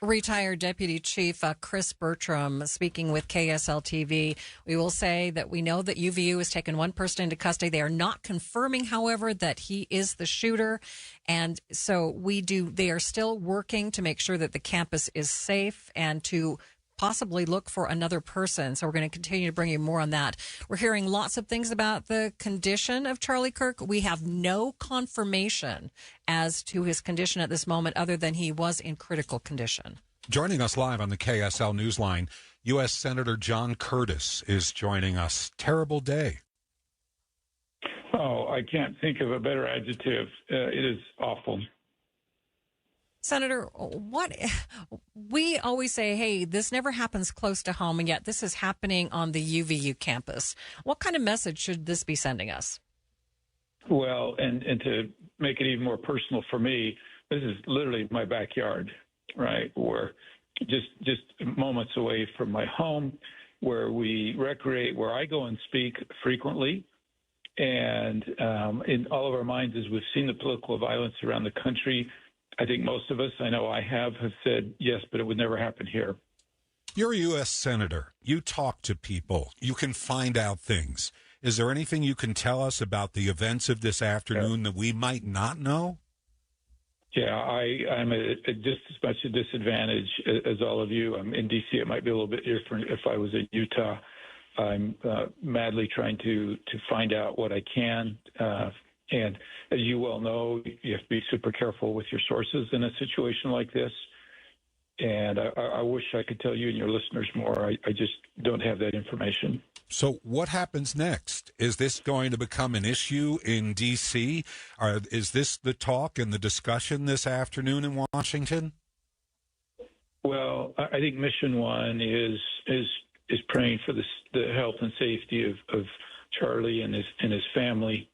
Retired Deputy Chief Chris Bertram speaking with KSLTV. We will say that we know that UVU has taken one person into custody. They are not confirming, however, that he is the shooter. And so they are still working to make sure that the campus is safe and to possibly look for another person. So we're going to continue to bring you more on that. We're hearing lots of things about the condition of Charlie Kirk. We have no confirmation as to his condition at this moment other than he was in critical condition. Joining us live on the KSL Newsline, U.S. Senator John Curtis is joining us. Terrible day. Oh, I can't think of a better adjective. It is awful. Senator, what we always say, hey, this never happens close to home, and yet this is happening on the UVU campus. What kind of message should this be sending us? Well, and to make it even more personal for me, this is literally my backyard, right? We're just moments away from my home, where we recreate, where I go and speak frequently. And in all of our minds, as we've seen the political violence around the country, I think most of us, I know I have said, yes, but it would never happen here. You're a U.S. Senator. You talk to people. You can find out things. Is there anything you can tell us about the events of this afternoon that we might not know? Yeah, I'm at just as much a disadvantage as all of you. I'm in D.C. It might be a little bit different if I was in Utah. I'm madly trying to find out what I can. And as you well know, you have to be super careful with your sources in a situation like this. And I wish I could tell you and your listeners more. I just don't have that information. So what happens next? Is this going to become an issue in D.C.? Is this the talk and the discussion this afternoon in Washington? Well, I think mission one is praying for the health and safety of Charlie and his family.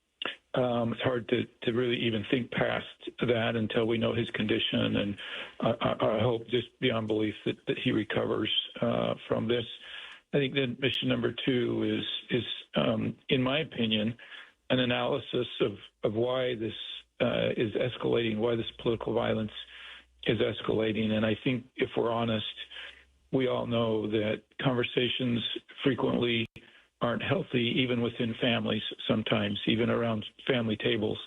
It's hard to really even think past that until we know his condition, and I hope just beyond belief that he recovers from this. I think then mission number two is in my opinion, an analysis of why this is escalating, why this political violence is escalating. And I think if we're honest, we all know that conversations frequently aren't healthy, even within families sometimes, even around family tables.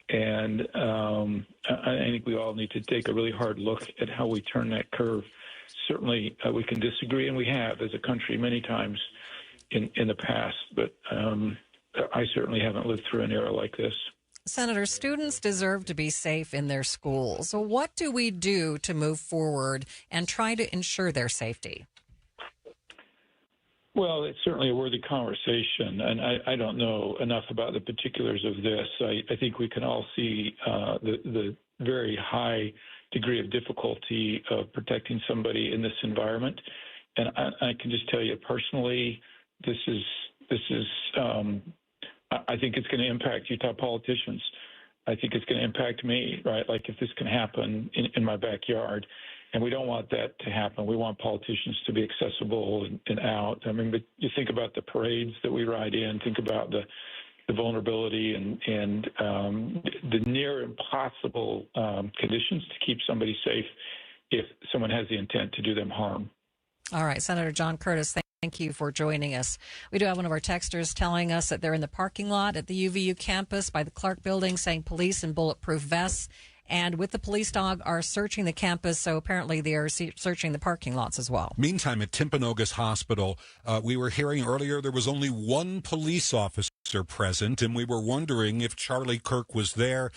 And I think we all need to take a really hard look at how we turn that curve. Certainly, we can disagree, and we have as a country many times in the past, but I certainly haven't lived through an era like this. Senator, students deserve to be safe in their schools. So what do we do to move forward and try to ensure their safety? Well, it's certainly a worthy conversation, and I don't know enough about the particulars of this. I think we can all see the very high degree of difficulty of protecting somebody in this environment. And I can just tell you personally, this is I think it's going to impact Utah politicians. I think it's going to impact me, right? Like if this can happen in my backyard. And we don't want that to happen. We want politicians to be accessible and out. I mean, but you think about the parades that we ride in, think about the vulnerability and the near impossible conditions to keep somebody safe if someone has the intent to do them harm. All right, Senator John Curtis, thank you for joining us. We do have one of our texters telling us that they're in the parking lot at the UVU campus by the Clark building saying police in bulletproof vests and with the police dog are searching the campus, so apparently they are searching the parking lots as well. Meantime, at Timpanogos Hospital, we were hearing earlier there was only one police officer present, and we were wondering if Charlie Kirk was there.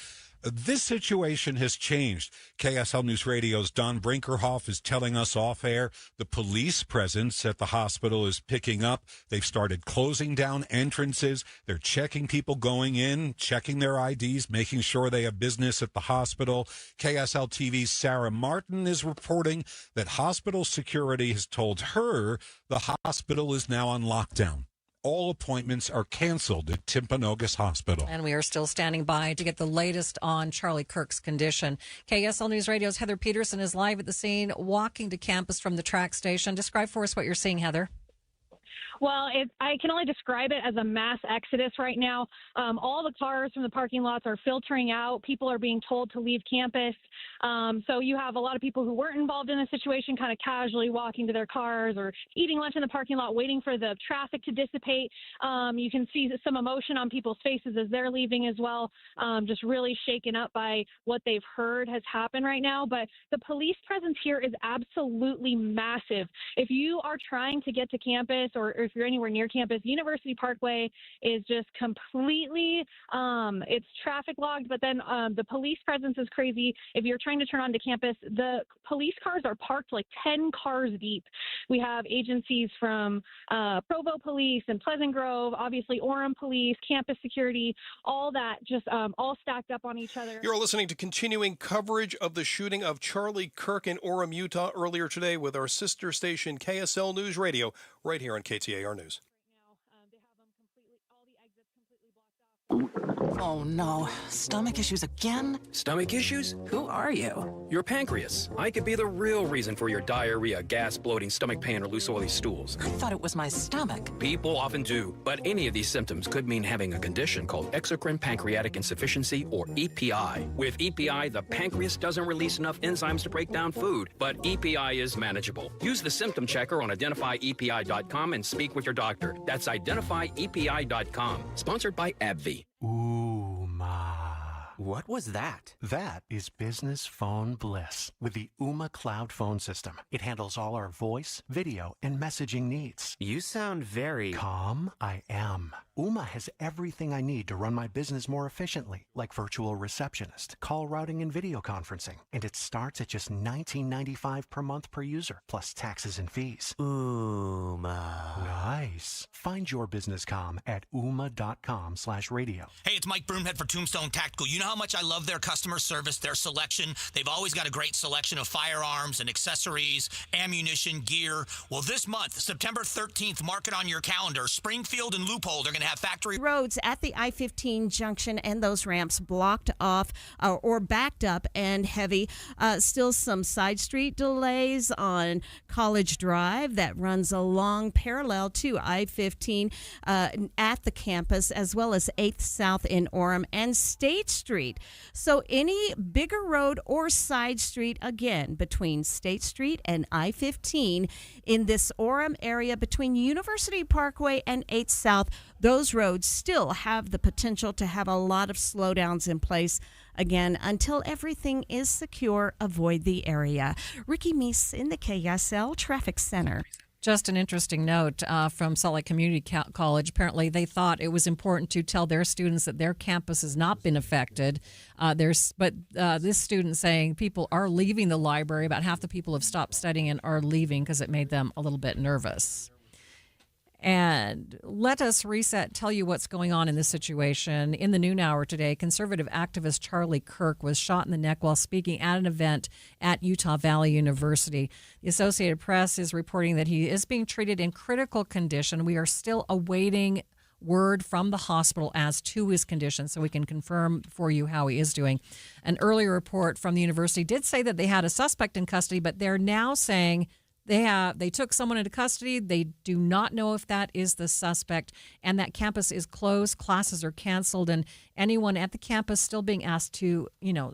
This situation has changed. KSL News Radio's Don Brinkerhoff is telling us off air the police presence at the hospital is picking up. They've started closing down entrances. They're checking people going in, checking their IDs, making sure they have business at the hospital. KSL TV's Sarah Martin is reporting that hospital security has told her the hospital is now on lockdown. All appointments are canceled at Timpanogos Hospital. And we are still standing by to get the latest on Charlie Kirk's condition. KSL News Radio's Heather Peterson is live at the scene, walking to campus from the track station. Describe for us what you're seeing, Heather. Well, I can only describe it as a mass exodus right now. All the cars from the parking lots are filtering out. People are being told to leave campus. So you have a lot of people who weren't involved in the situation kind of casually walking to their cars or eating lunch in the parking lot, waiting for the traffic to dissipate. You can see some emotion on people's faces as they're leaving as well, just really shaken up by what they've heard has happened right now. But the police presence here is absolutely massive. If you are trying to get to campus or or if you're anywhere near campus, University Parkway is just completely, it's traffic logged, but then the police presence is crazy. If you're trying to turn onto campus, the police cars are parked like 10 cars deep. We have agencies from Provo Police and Pleasant Grove, obviously Orem Police, campus security, all that just all stacked up on each other. You're listening to continuing coverage of the shooting of Charlie Kirk in Orem, Utah earlier today with our sister station KSL News Radio right here on KTAR News. Oh no, stomach issues again? Stomach issues? Who are you? Your pancreas. I could be the real reason for your diarrhea, gas, bloating, stomach pain, or loose oily stools. I thought it was my stomach. People often do, but any of these symptoms could mean having a condition called exocrine pancreatic insufficiency, or EPI. With EPI, the pancreas doesn't release enough enzymes to break down food, but EPI is manageable. Use the symptom checker on identifyepi.com and speak with your doctor. That's identifyepi.com. Sponsored by AbbVie. What was that? That is business phone bliss with the Ooma Cloud Phone System. It handles all our voice, video, and messaging needs. You sound very... Calm? I am. Ooma has everything I need to run my business more efficiently, like virtual receptionist, call routing, and video conferencing. And it starts at just $19.95 per month per user, plus taxes and fees. Ooma. Nice. Find your business calm at ooma.com/radio. Hey, it's Mike Broomhead for Tombstone Tactical. You know how much I love their customer service, their selection. They've always got a great selection of firearms and accessories, ammunition, gear. Well, this month, September 13th, mark it on your calendar. Springfield and Loophole, they're going to have factory roads at the I-15 junction and those ramps blocked off or backed up and heavy. Still some side street delays on College Drive that runs along parallel to I-15 at the campus, as well as 8th South in Orem and State Street. So any bigger road or side street, again, between State Street and I-15 in this Orem area between University Parkway and 8th South, those roads still have the potential to have a lot of slowdowns in place. Again, until everything is secure, avoid the area. Ricky Meese in the KSL Traffic Center. Just an interesting note from Salt Lake Community College. Apparently, they thought it was important to tell their students that their campus has not been affected. This student saying people are leaving the library. About half the people have stopped studying and are leaving because it made them a little bit nervous. And let us tell you what's going on in this situation. In the noon hour today, conservative activist Charlie Kirk was shot in the neck while speaking at an event at Utah Valley University. The Associated Press is reporting that he is being treated in critical condition. We are still awaiting word from the hospital as to his condition, so we can confirm for you how he is doing. An earlier report from the university did say that they had a suspect in custody, but they're now saying they took someone into custody. They do not know if that is the suspect, and that campus is closed. Classes are canceled, and anyone at the campus still being asked to,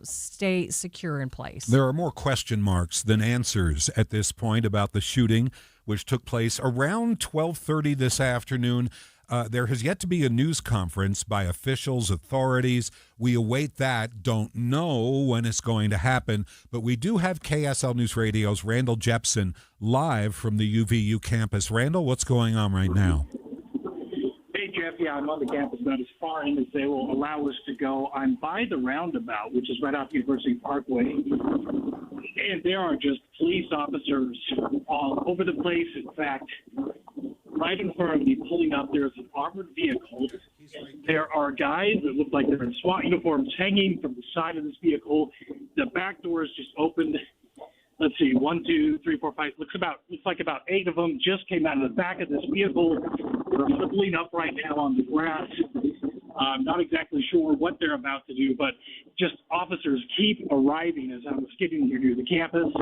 stay secure in place. There are more question marks than answers at this point about the shooting, which took place around 12:30 this afternoon. There has yet to be a news conference by officials, authorities. We await that. Don't know when it's going to happen. But we do have KSL News Radio's Randall Jepson live from the UVU campus. Randall, what's going on right now? Hey, Jeff. Yeah, I'm on the campus, not as far in as they will allow us to go. I'm by the roundabout, which is right off University Parkway. And there are just police officers all over the place. In fact, right in front of me, pulling up, there's an armored vehicle. There are guys that look like they're in SWAT uniforms hanging from the side of this vehicle. The back door is just opened. Let's see, 1, 2, 3, 4, 5. Looks like about 8 of them just came out of the back of this vehicle. They're huddling up right now on the grass. I'm not exactly sure what they're about to do, but just officers keep arriving as I'm getting here to the campus.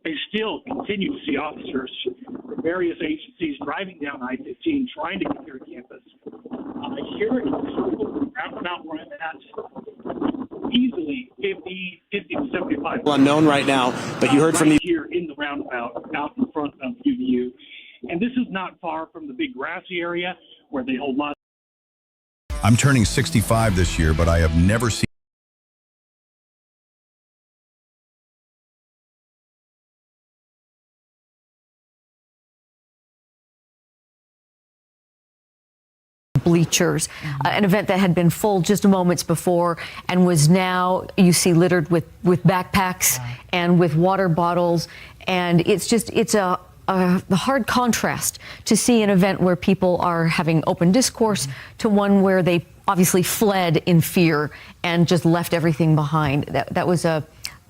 I still continue to see officers from various agencies driving down I-15 trying to get here to campus. Here in the circle, roundabout where I'm at, easily 50 to 75. Unknown right now, but you heard from me here in the roundabout out in front of UVU. And this is not far from the big grassy area where they hold lots. I'm turning 65 this year, but I have never seen bleachers, an event that had been full just moments before and was now, you see, littered with backpacks and with water bottles. And it's a hard contrast to see an event where people are having open discourse to one where they obviously fled in fear and just left everything behind. That was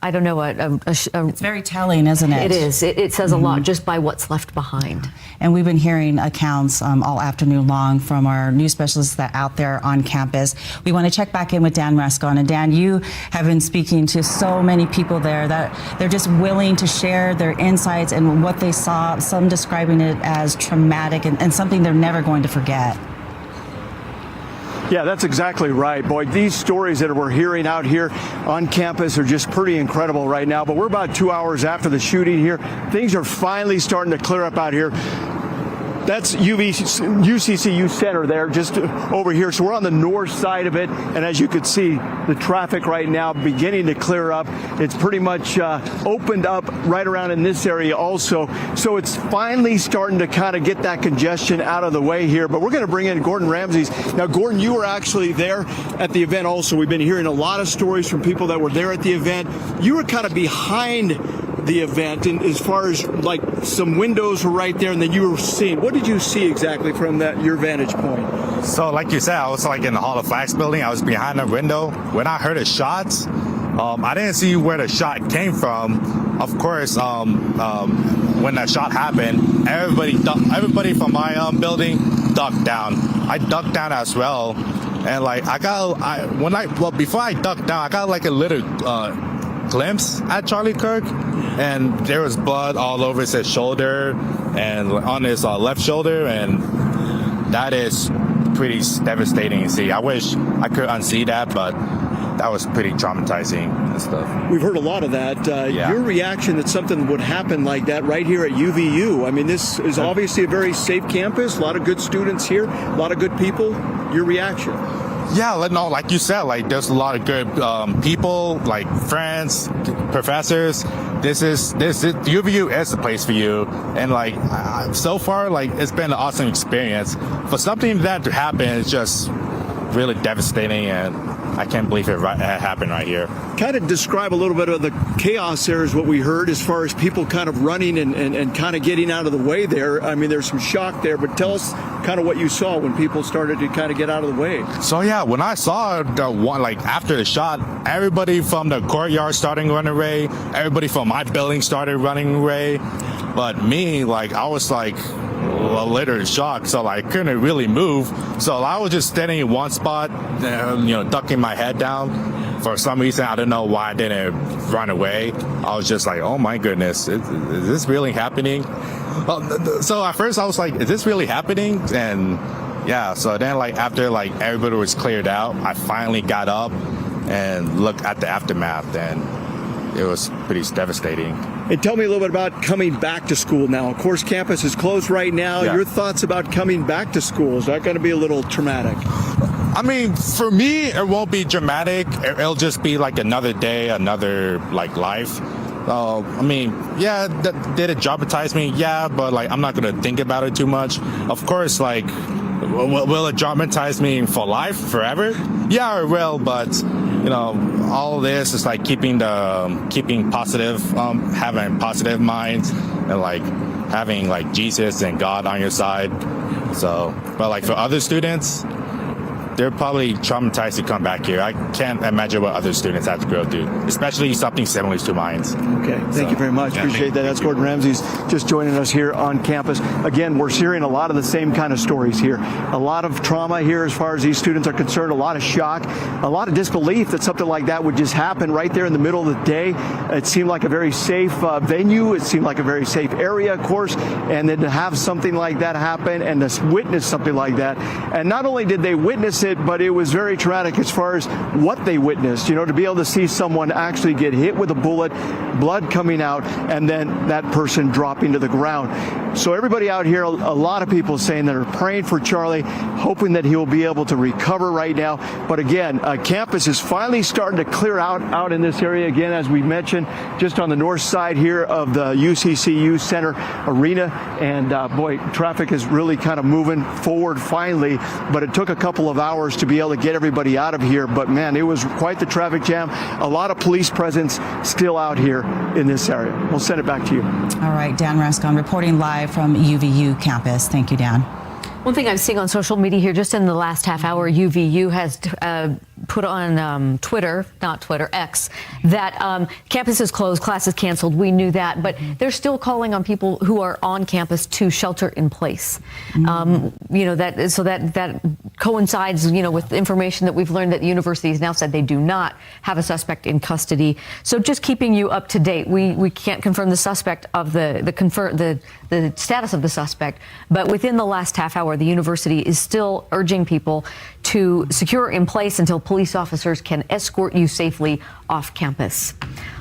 it's very telling, isn't it? It is. It says a lot just by what's left behind. And we've been hearing accounts all afternoon long from our news specialists that out there on campus. We want to check back in with Dan Rascon. And Dan, you have been speaking to so many people there that they're just willing to share their insights and what they saw, some describing it as traumatic and something they're never going to forget. Yeah, that's exactly right. Boy, these stories that we're hearing out here on campus are just pretty incredible right now. But we're about 2 hours after the shooting here. Things are finally starting to clear up out here. That's UCCU Center there, just over here. So we're on the north side of it. And as you can see, the traffic right now beginning to clear up. It's pretty much opened up right around in this area also. So it's finally starting to kind of get that congestion out of the way here. But we're going to bring in Gordon Ramses. Now, Gordon, you were actually there at the event also. We've been hearing a lot of stories from people that were there at the event. You were kind of behind the event, and as far as like some windows were right there, and then you were seeing. What did you see exactly from your vantage point? So, like you said, I was like in the Hall of Flags building. I was behind the window. When I heard the shots, I didn't see where the shot came from. Of course, when that shot happened, everybody from my building ducked down. I ducked down as well, and like before I ducked down, I got like a little glimpse at Charlie Kirk, and there was blood all over his shoulder and on his left shoulder, and that is pretty devastating to see. I wish I could unsee that, but that was pretty traumatizing and stuff. We've heard a lot of that. Your reaction that something would happen like that right here at UVU. I mean, this is obviously a very safe campus, a lot of good students here, a lot of good people. Your reaction? Yeah, no, like you said, like there's a lot of good people, like friends, professors. This is UVU is the place for you, and like so far, like it's been an awesome experience. For something that to happen is just really devastating, and I can't believe it happened right here. Kind of describe a little bit of the chaos there is what we heard as far as people kind of running and kind of getting out of the way there. I mean, there's some shock there, but tell us kind of what you saw when people started to kind of get out of the way. So yeah, when I saw the one, like after the shot, everybody from the courtyard started running away. Everybody from my building started running away. But me, like I was like a little shocked, so like, I couldn't really move. So I was just standing in one spot, ducking my head down. For some reason, I don't know why I didn't run away. I was just like, oh my goodness, is this really happening? So at first I was like, is this really happening? And yeah, so then like after like everybody was cleared out, I finally got up and looked at the aftermath, and it was pretty devastating. And tell me a little bit about coming back to school now. Of course, campus is closed right now. Yeah. Your thoughts about coming back to school? Is that going to be a little traumatic? I mean, for me, it won't be dramatic. It'll just be like another day, another like life. I mean, yeah, did it traumatize me? Yeah, but like I'm not going to think about it too much. Of course, like, will it traumatize me for life, forever? Yeah, it will, but all of this is like keeping positive, having positive minds, and like having like Jesus and God on your side. So, but like for other students, they're probably traumatized to come back here. I can't imagine what other students have to go through, especially something similar to mine. Okay, thank you very much. Appreciate that. That's Gordon Ramses just joining us here on campus. Again, we're hearing a lot of the same kind of stories here. A lot of trauma here as far as these students are concerned, a lot of shock, a lot of disbelief that something like that would just happen right there in the middle of the day. It seemed like a very safe venue. It seemed like a very safe area, of course, and then to have something like that happen and to witness something like that. And not only did they witness it, but it was very traumatic as far as what they witnessed, to be able to see someone actually get hit with a bullet, blood coming out, and then that person dropping to the ground. So everybody out here, a lot of people saying that are praying for Charlie, hoping that he will be able to recover right now. But again, campus is finally starting to clear out in this area again, as we mentioned, just on the north side here of the UCCU Center Arena. And boy, traffic is really kind of moving forward finally, but it took a couple of hours to be able to get everybody out of here. But man, it was quite the traffic jam. A lot of police presence still out here in this area. We'll send it back to you. All right, Dan Rascon reporting live from UVU campus. Thank you, Dan. One thing I'm seeing on social media here, just in the last half hour, UVU has put on X, that campus is closed, classes canceled. We knew that, but they're still calling on people who are on campus to shelter in place. That coincides, with information that we've learned that the university has now said they do not have a suspect in custody. So just keeping you up to date. We can't confirm the suspect of the status of the suspect, but within the last half hour, the university is still urging people to secure in place until police officers can escort you safely off campus.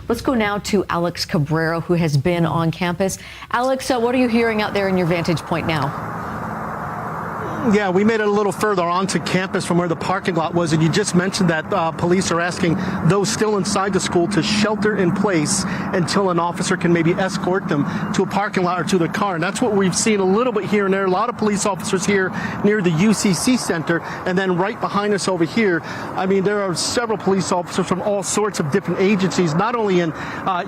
Let's go now to Alex Cabrera, who has been on campus. Alex, what are you hearing out there in your vantage point now? Yeah, we made it a little further onto campus from where the parking lot was, and you just mentioned that police are asking those still inside the school to shelter in place until an officer can maybe escort them to a parking lot or to their car. And that's what we've seen a little bit here and there. A lot of police officers here near the UCC Center, and then right behind us over here, I mean, there are several police officers from all sorts of different agencies, not only in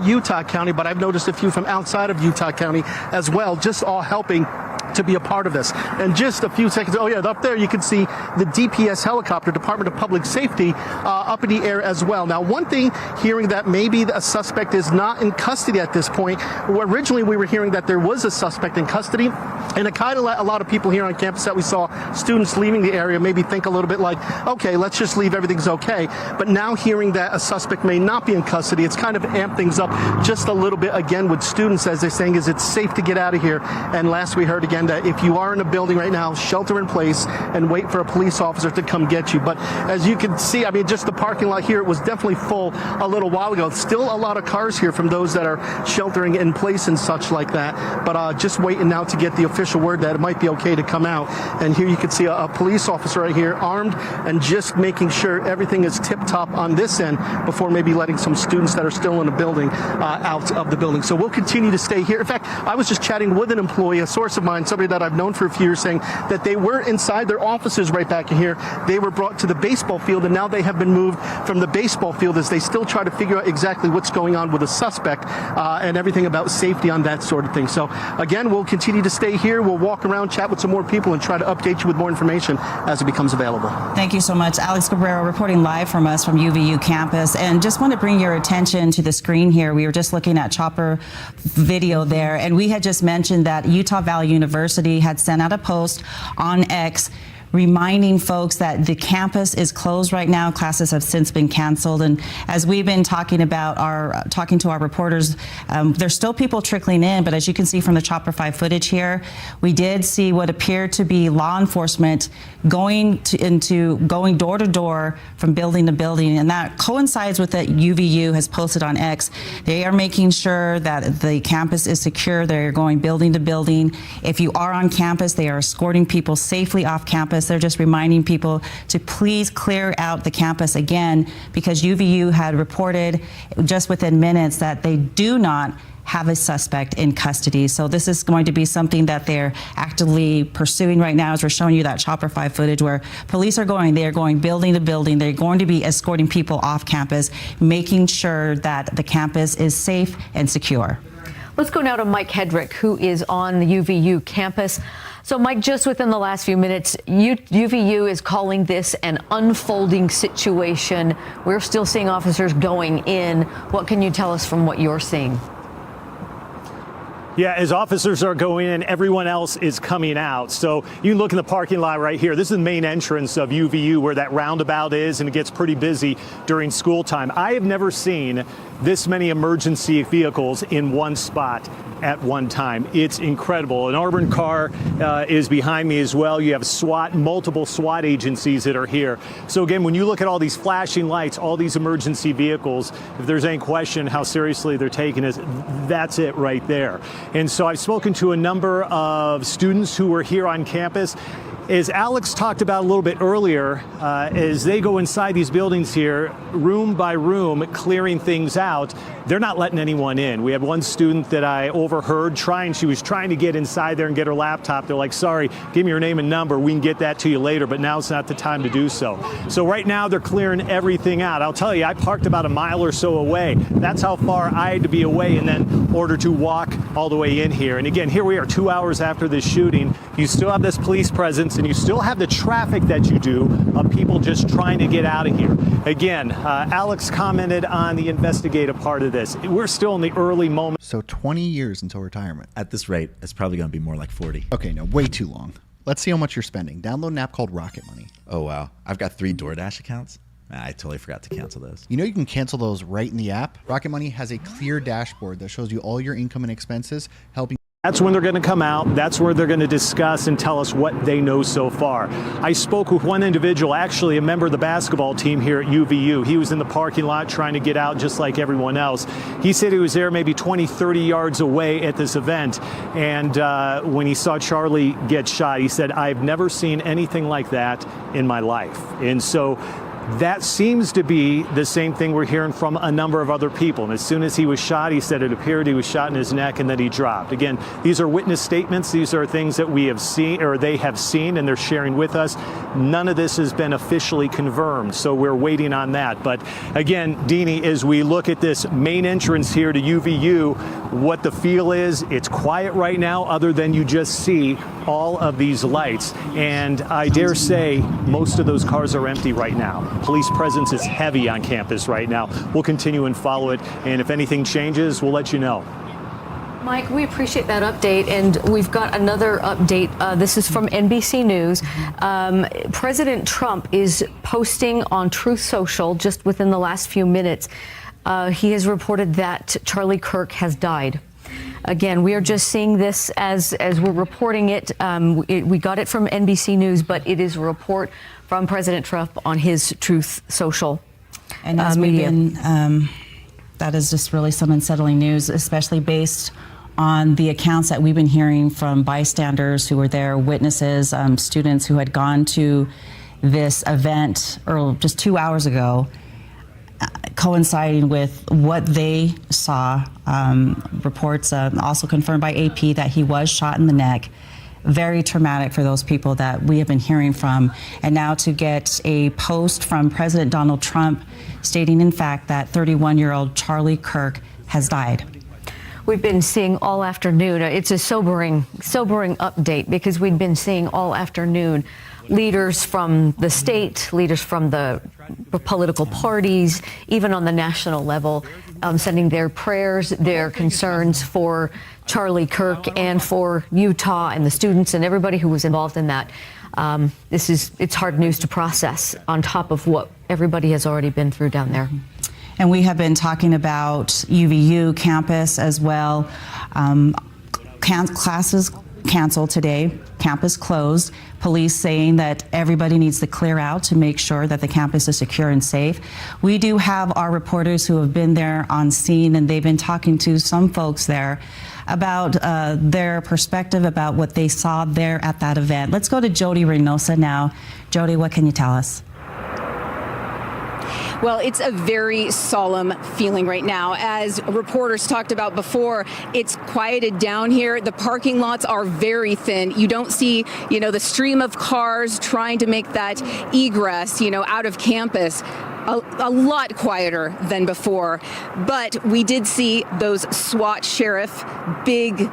Utah County, but I've noticed a few from outside of Utah County as well, just all helping to be a part of this. And just a few seconds, up there you can see the DPS helicopter, Department of Public Safety, up in the air as well. Now, one thing, hearing that maybe a suspect is not in custody at this point. Originally, we were hearing that there was a suspect in custody, and it kind of let a lot of people here on campus that we saw students leaving the area maybe think a little bit like, okay, let's just leave, everything's okay. But now hearing that a suspect may not be in custody, it's kind of amped things up just a little bit again with students, as they're saying, is it's safe to get out of here. And last we heard again that if you are in a building right now, shelter in place and wait for a police officer to come get you. But as you can see, I mean, just the parking lot here, it was definitely full a little while ago. Still a lot of cars here from those that are sheltering in place and such like that. But just waiting now to get the official word that it might be okay to come out. And here you can see a police officer right here armed and just making sure everything is tip-top on this end before maybe letting some students that are still in the building out of the building. So we'll continue to stay here. In fact, I was just chatting with an employee, a source of mine, somebody that I've known for a few years, saying that they were inside their offices right back in here. They were brought to the baseball field, and now they have been moved from the baseball field as they still try to figure out exactly what's going on with the suspect and everything about safety on that sort of thing. So again, we'll continue to stay here. We'll walk around, chat with some more people, and try to update you with more information as it becomes available. Thank you so much. Alex Cabrera reporting live from us from UVU campus. And just want to bring your attention to the screen here. We were just looking at chopper video there, and we had just mentioned that Utah Valley University had sent out a post on X reminding folks that the campus is closed right now. Classes have since been canceled. And as we've been talking to our reporters, there's still people trickling in, but as you can see from the Chopper 5 footage here, we did see what appeared to be law enforcement going door to door from building to building. And that coincides with what UVU has posted on X. They are making sure that the campus is secure. They're going building to building. If you are on campus, they are escorting people safely off campus. They're just reminding people to please clear out the campus again, because UVU had reported just within minutes that they do not have a suspect in custody. So this is going to be something that they're actively pursuing right now, as we're showing you that Chopper 5 footage where police are going building to building. They're going to be escorting people off campus, making sure that the campus is safe and secure. Let's go now to Mike Hedrick, who is on the UVU campus. So, Mike, just within the last few minutes, UVU is calling this an unfolding situation. We're still seeing officers going in. What can you tell us from what you're seeing? Yeah, as officers are going in, everyone else is coming out. So you can look in the parking lot right here. This is the main entrance of UVU where that roundabout is, and it gets pretty busy during school time. I have never seen this many emergency vehicles in one spot at one time. It's incredible. An armored car is behind me as well. You have multiple SWAT agencies that are here. So again, when you look at all these flashing lights, all these emergency vehicles, if there's any question how seriously they're taking it, that's it right there. And so I've spoken to a number of students who were here on campus. As Alex talked about a little bit earlier, as they go inside these buildings here, room by room, clearing things out, they're not letting anyone in. We had one student that I overheard she was trying to get inside there and get her laptop. They're like, sorry, give me your name and number. We can get that to you later, but now's not the time to do so. So right now they're clearing everything out. I'll tell you, I parked about a mile or so away. That's how far I had to be away and then in order to walk all the way in here. And again, here we are 2 hours after this shooting. You still have this police presence and you still have the traffic that you do of people just trying to get out of here. Again, Alex commented on the investigative part of this. We're still in the early moments. So 20 years until retirement. At this rate, it's probably going to be more like 40. Okay, no, way too long. Let's see how much you're spending. Download an app called Rocket Money. Oh, wow. I've got 3 DoorDash accounts. I totally forgot to cancel those. You know you can cancel those right in the app? Rocket Money has a clear dashboard that shows you all your income and expenses, helping. That's when they're going to come out. That's where they're going to discuss and tell us what they know so far. I spoke with one individual, actually a member of the basketball team here at UVU. He was in the parking lot trying to get out just like everyone else. He said he was there maybe 20, 30 yards away at this event. And when he saw Charlie get shot, he said, I've never seen anything like that in my life. And so that seems to be the same thing we're hearing from a number of other people. And as soon as he was shot, he said it appeared he was shot in his neck and then he dropped. Again, these are witness statements. These are things that we have seen, or they have seen, and they're sharing with us. None of this has been officially confirmed, so we're waiting on that. But again, Deanie, as we look at this main entrance here to UVU, what the feel is, it's quiet right now other than you just see all of these lights. And I dare say most of those cars are empty right now. Police presence is heavy on campus right now. We'll continue and follow it, and if anything changes, we'll let you know. Mike, we appreciate that update, and we've got another update. This is from NBC News. President Trump is posting on Truth Social just within the last few minutes. He has reported that Charlie Kirk has died. Again, we are just seeing this as we're reporting it. We got it from NBC News, but it is a report from President Trump on his Truth Social and as media. That is just really some unsettling news, especially based on the accounts that we've been hearing from bystanders who were there, witnesses, students who had gone to this event just 2 hours ago, coinciding with what they saw. Reports also confirmed by AP that he was shot in the neck. Very traumatic for those people that we have been hearing from. And now to get a post from President Donald Trump stating, in fact, that 31-year-old Charlie Kirk has died. We've been seeing all afternoon. It's a sobering update because we've been seeing all afternoon leaders from the state, leaders from the political parties, even on the national level, sending their prayers, their concerns for Charlie Kirk and for Utah and the students and everybody who was involved in that. It's hard news to process on top of what everybody has already been through down there. And we have been talking about UVU campus as well. Classes canceled today, campus closed. Police saying that everybody needs to clear out to make sure that the campus is secure and safe. We do have our reporters who have been there on scene, and they've been talking to some folks there about their perspective about what they saw there at that event. Let's go to Jody Reynosa now. Jody, what can you tell us? Well, it's a very solemn feeling right now. As reporters talked about before, it's quieted down here. The parking lots are very thin. You don't see, the stream of cars trying to make that egress, out of campus. A lot quieter than before, but we did see those SWAT sheriff, big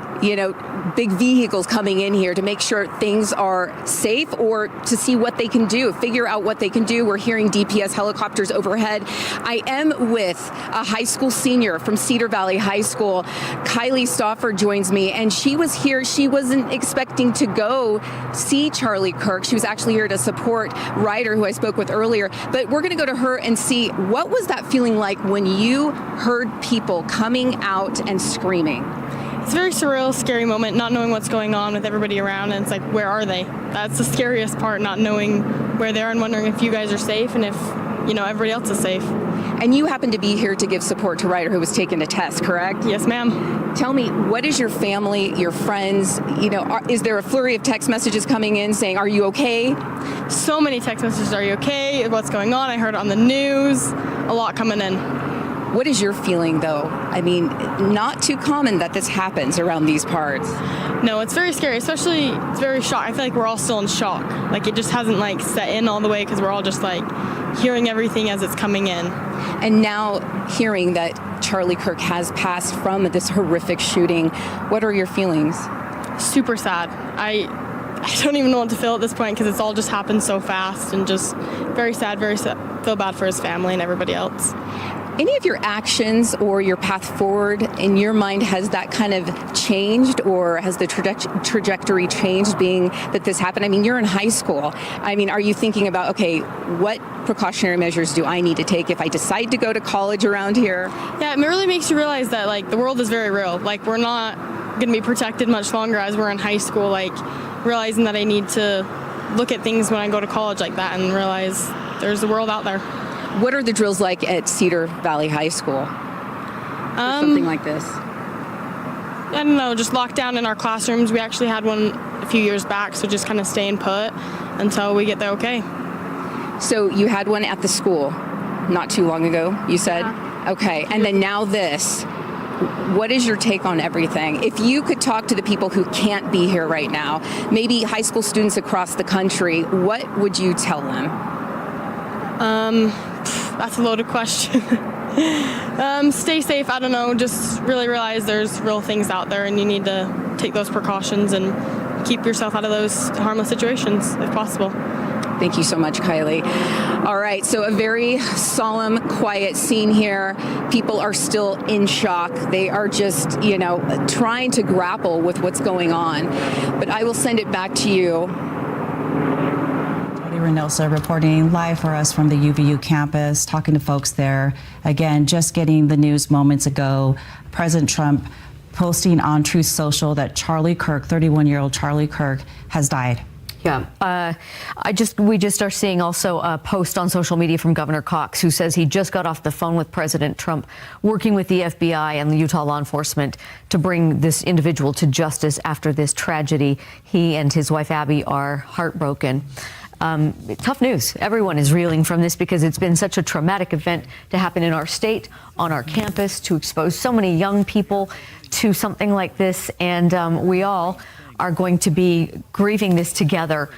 vehicles coming in here to make sure things are safe or to see what they can do, figure out what they can do. We're hearing DPS helicopters overhead. I am with a high school senior from Cedar Valley High School. Kylie Stauffer joins me, and she was here. She wasn't expecting to go see Charlie Kirk. She was actually here to support Ryder, who I spoke with earlier, but we're going to go to her and see what was that feeling like when you heard people coming out and screaming. It's a very surreal, scary moment, not knowing what's going on with everybody around, and it's like, where are they? That's the scariest part, not knowing where they are and wondering if you guys are safe and if, everybody else is safe. And you happen to be here to give support to Ryder, who was taking a test, correct? Yes, ma'am. Tell me, what is your family, your friends, is there a flurry of text messages coming in saying, are you okay? So many text messages, are you okay? What's going on? I heard it on the news. A lot coming in. What is your feeling, though? I mean, not too common that this happens around these parts. No, it's very scary, especially it's very shock. I feel like we're all still in shock. Like it just hasn't set in all the way because we're all just hearing everything as it's coming in. And now hearing that Charlie Kirk has passed from this horrific shooting, what are your feelings? Super sad. I don't even know what to feel at this point because it's all just happened so fast and just very sad, feel bad for his family and everybody else. Any of your actions or your path forward in your mind, has that kind of changed, or has the trajectory changed being that this happened? I mean, you're in high school. I mean, are you thinking about, okay, what precautionary measures do I need to take if I decide to go to college around here? Yeah, it really makes you realize that the world is very real. We're not going to be protected much longer as we're in high school. Realizing that I need to look at things when I go to college like that and realize there's a world out there. What are the drills like at Cedar Valley High School? Something like this? I don't know, just locked down in our classrooms. We actually had one a few years back, so just kind of staying put until we get the okay. So you had one at the school not too long ago, you said? Yeah. Okay, and then now this. What is your take on everything? If you could talk to the people who can't be here right now, maybe high school students across the country, what would you tell them? That's a loaded question. Stay safe. I don't know. Just really realize there's real things out there and you need to take those precautions and keep yourself out of those harmless situations if possible. Thank you so much, Kylie. All right, so a very solemn, quiet scene here. People are still in shock. They are just, trying to grapple with what's going on. But I will send it back to you. Reynosa reporting live for us from the UVU campus, talking to folks there. Again, just getting the news moments ago. President Trump posting on Truth Social that Charlie Kirk, 31-year-old Charlie Kirk, has died. Yeah, we just are seeing also a post on social media from Governor Cox, who says he just got off the phone with President Trump, working with the FBI and the Utah law enforcement to bring this individual to justice after this tragedy. He and his wife Abby are heartbroken. Tough news. Everyone is reeling from this because it's been such a traumatic event to happen in our state, on our campus, to expose so many young people to something like this. And we all are going to be grieving this together.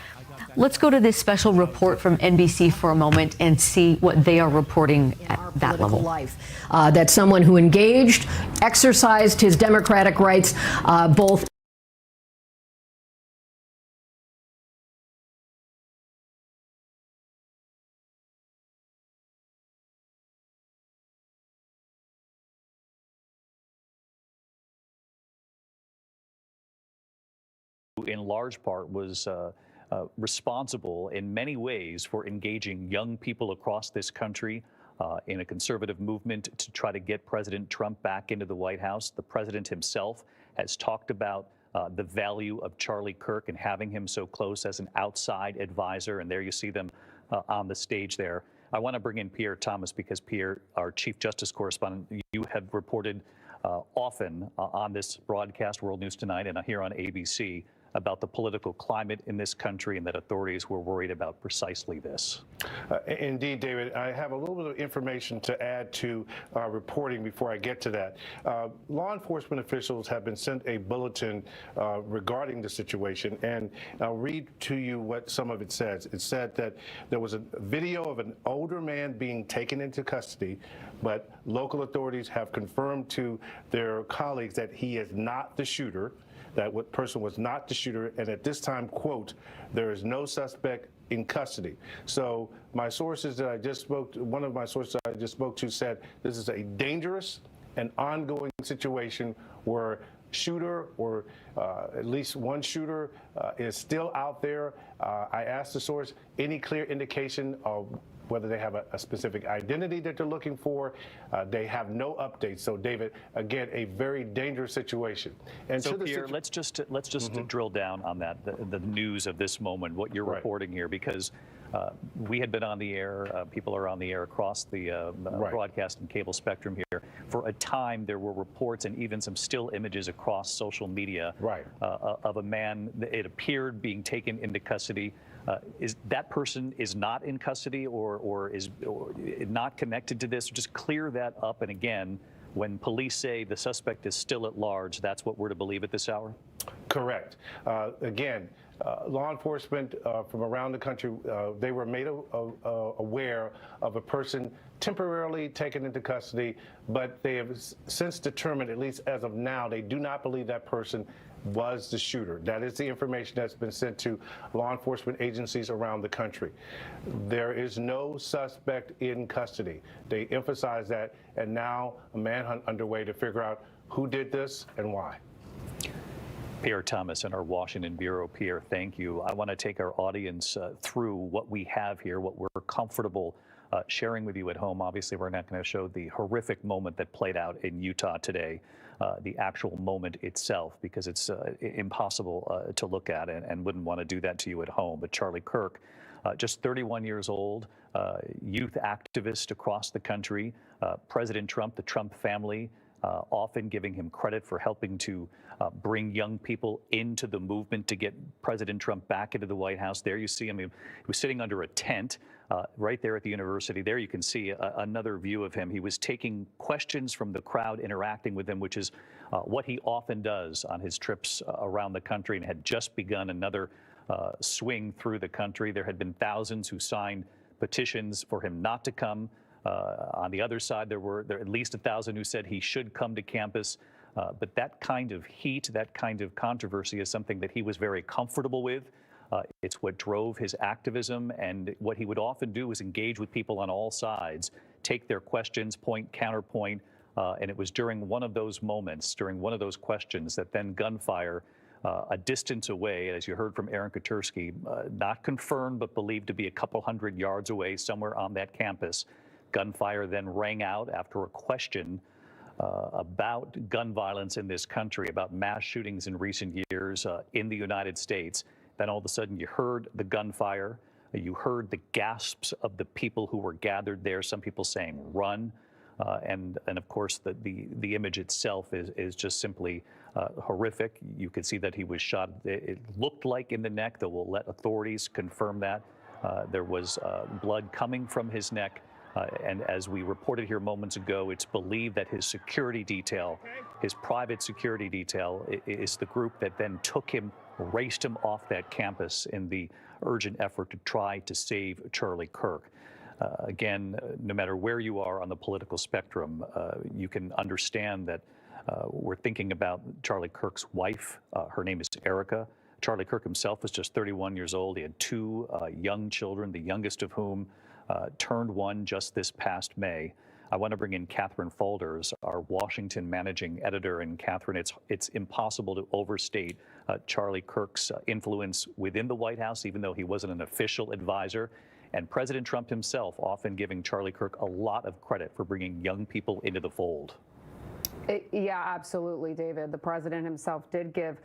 Let's go to this special report from NBC for a moment and see what they are reporting at that level. Life. That someone who engaged, exercised his democratic rights, both in large part was responsible in many ways for engaging young people across this country in a conservative movement to try to get President Trump back into the White House. The president himself has talked about the value of Charlie Kirk and having him so close as an outside advisor. And there you see them on the stage there. I want to bring in Pierre Thomas because, Pierre, our Chief Justice Correspondent, you have reported often on this broadcast, World News Tonight, and here on ABC, about the political climate in this country and that authorities were worried about precisely this. Indeed, David. I have a little bit of information to add to our reporting before I get to that. Law enforcement officials have been sent a bulletin regarding the situation, and I'll read to you what some of it says. It said that there was a video of an older man being taken into custody, but local authorities have confirmed to their colleagues that he is not the shooter. That person was not the shooter, and at this time, quote, there is no suspect in custody. So my sources that I just spoke to, one of my sources I just spoke to said this is a dangerous and ongoing situation where shooter or at least one shooter is still out there. I asked the source any clear indication of whether they have a specific identity that they're looking for. They have no updates. So, David, again, a very dangerous situation. And so, Pierre, let's just drill down on that, the news of this moment, what you're reporting here, because we had been on the air, people are on the air across the broadcast and cable spectrum here. For a time, there were reports and even some still images across social media of a man, it appeared, being taken into custody. Is that person is not in custody or is not connected to this? Just clear that up. And again, when police say the suspect is still at large, that's what we're to believe at this hour? Correct. Again, law enforcement from around the country, they were made aware of a person temporarily taken into custody, but they have since determined, at least as of now, they do not believe that person was the shooter. That is the information that's been sent to law enforcement agencies around the country. There is no suspect in custody. They emphasize that, and now a manhunt underway to figure out who did this and why. Pierre Thomas in our Washington Bureau. Pierre, thank you. I want to take our audience through what we have here, what we're comfortable sharing with you at home. Obviously, we're not going to show the horrific moment that played out in Utah today, the actual moment itself, because it's impossible to look at and wouldn't want to do that to you at home. But Charlie Kirk, just 31 years old, youth activist across the country, President Trump, the Trump family, often giving him credit for helping to bring young people into the movement to get President Trump back into the White House. There you see him. He was sitting under a tent right there at the university. There you can see another view of him. He was taking questions from the crowd, interacting with them, which is what he often does on his trips around the country, and had just begun another swing through the country. There had been thousands who signed petitions for him not to come. On the other side, there were at least 1,000 who said he should come to campus. But that kind of heat, that kind of controversy is something that he was very comfortable with. It's what drove his activism, and what he would often do is engage with people on all sides, take their questions, point, counterpoint, and it was during one of those moments, during one of those questions, that then gunfire a distance away, as you heard from Aaron Katursky, not confirmed but believed to be a couple hundred yards away somewhere on that campus. Gunfire then rang out after a question about gun violence in this country, about mass shootings in recent years in the United States. Then all of a sudden you heard the gunfire, you heard the gasps of the people who were gathered there, some people saying run, and of course the image itself is just simply horrific. You could see that he was shot, it looked like in the neck, though we'll let authorities confirm that. There was blood coming from his neck. And as we reported here moments ago, it's believed that his security detail, his private security detail, is the group that then took him, raced him off that campus in the urgent effort to try to save Charlie Kirk. Again, no matter where you are on the political spectrum, you can understand that we're thinking about Charlie Kirk's wife. Her name is Erica. Charlie Kirk himself was just 31 years old. He had two young children, the youngest of whom turned one just this past May. I want to bring in Catherine Faulders, our Washington managing editor. And Catherine, it's impossible to overstate Charlie Kirk's influence within the White House, even though he wasn't an official advisor. And President Trump himself often giving Charlie Kirk a lot of credit for bringing young people into the fold. Yeah, absolutely, David. The president himself did give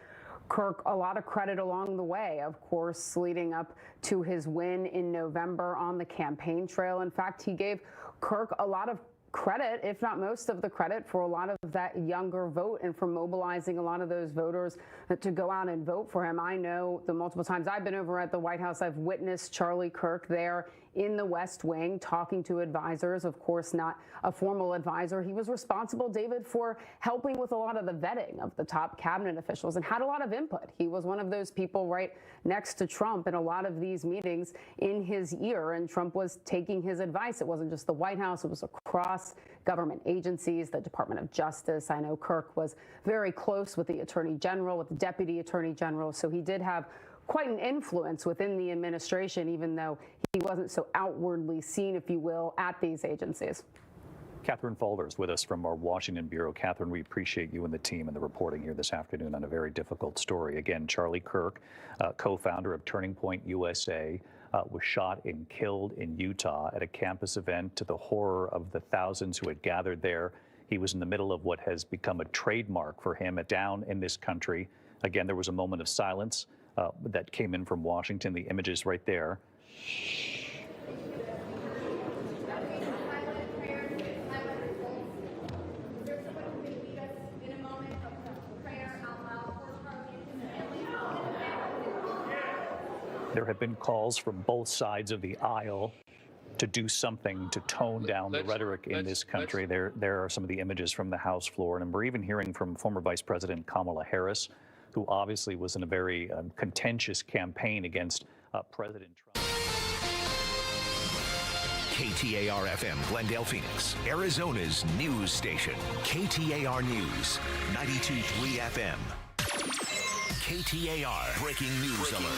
Kirk a lot of credit along the way, of course, leading up to his win in November on the campaign trail. In fact, he gave Kirk a lot of credit, if not most of the credit, for a lot of that younger vote and for mobilizing a lot of those voters to go out and vote for him. I know the multiple times I've been over at the White House, I've witnessed Charlie Kirk there in the West Wing talking to advisors, of course, not a formal advisor. He was responsible, David, for helping with a lot of the vetting of the top cabinet officials and had a lot of input. He was one of those people right next to Trump in a lot of these meetings in his ear, and Trump was taking his advice. It wasn't just the White House, it was across government agencies, the Department of Justice. I know Kirk was very close with the Attorney General, with the Deputy Attorney General, so he did have quite an influence within the administration, even though he wasn't so outwardly seen, if you will, at these agencies. Catherine Faulders with us from our Washington Bureau. Catherine, we appreciate you and the team and the reporting here this afternoon on a very difficult story. Again, Charlie Kirk, co-founder of Turning Point USA, was shot and killed in Utah at a campus event, to the horror of the thousands who had gathered there. He was in the middle of what has become a trademark for him down in this country. Again, there was a moment of silence that came in from Washington. The images right there. There have been calls from both sides of the aisle to do something to tone down the rhetoric in this country. There are some of the images from the House floor, and we're even hearing from former Vice President Kamala Harris, who obviously was in a very contentious campaign against President Trump. KTAR-FM, Glendale, Phoenix, Arizona's news station. KTAR News, 92.3 FM. KTAR, breaking news alert.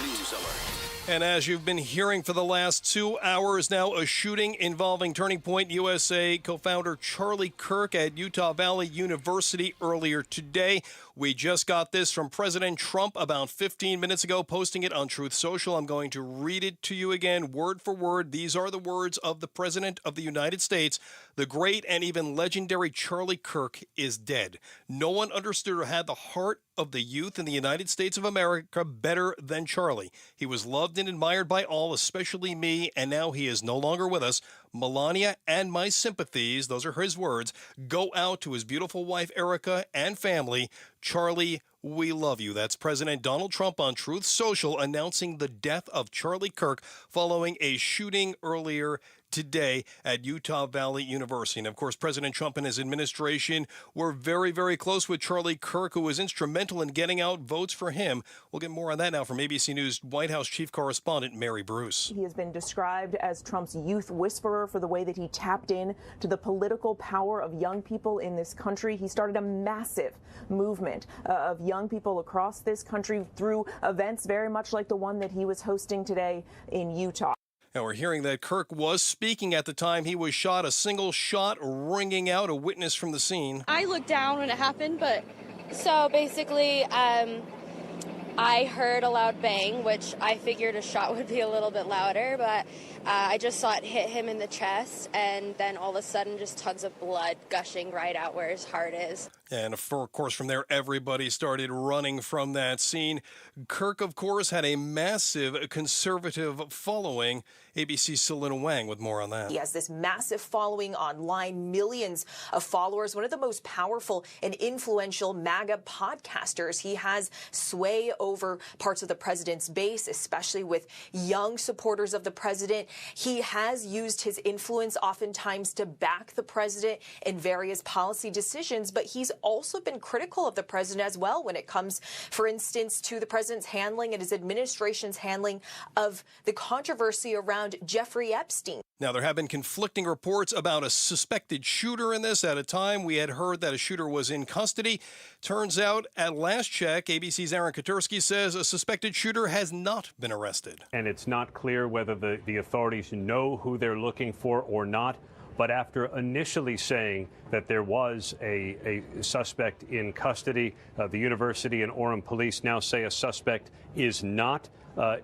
And as you've been hearing for the last 2 hours now, a shooting involving Turning Point USA co-founder Charlie Kirk at Utah Valley University earlier today. We just got this from President Trump about 15 minutes ago, posting it on Truth Social. I'm going to read it to you again, word for word. These are the words of the President of the United States. The great and even legendary Charlie Kirk is dead. No one understood or had the heart of the youth in the United States of America better than Charlie. He was loved and admired by all, especially me, and now he is no longer with us. Melania and my sympathies, those are his words, go out to his beautiful wife, Erica, and family. Charlie, we love you. That's President Donald Trump on Truth Social announcing the death of Charlie Kirk following a shooting earlier today at Utah Valley University. And of course, President Trump and his administration were very, very close with Charlie Kirk, who was instrumental in getting out votes for him. We'll get more on that now from ABC News White House chief correspondent Mary Bruce. He has been described as Trump's youth whisperer for the way that he tapped in to the political power of young people in this country. He started a massive movement of young people across this country through events very much like the one that he was hosting today in Utah. Now we're hearing that Kirk was speaking at the time he was shot, a single shot ringing out, a witness from the scene. I looked down when it happened, but so basically I heard a loud bang, which I figured a shot would be a little bit louder, but I just saw it hit him in the chest, and then all of a sudden just tons of blood gushing right out where his heart is. And of course, from there, everybody started running from that scene. Kirk, of course, had a massive conservative following. ABC's Selena Wang with more on that. He has this massive following online, millions of followers, one of the most powerful and influential MAGA podcasters. He has sway over parts of the president's base, especially with young supporters of the president. He has used his influence oftentimes to back the president in various policy decisions, but he's also been critical of the president as well when it comes, for instance, to the president's handling and his administration's handling of the controversy around Jeffrey Epstein. Now, there have been conflicting reports about a suspected shooter in this. At a time, we had heard that a shooter was in custody. Turns out, at last check, ABC's Aaron Katursky says a suspected shooter has not been arrested. And it's not clear whether the authorities know who they're looking for or not. But after initially saying that there was a suspect in custody, the university and Orem police now say a suspect is not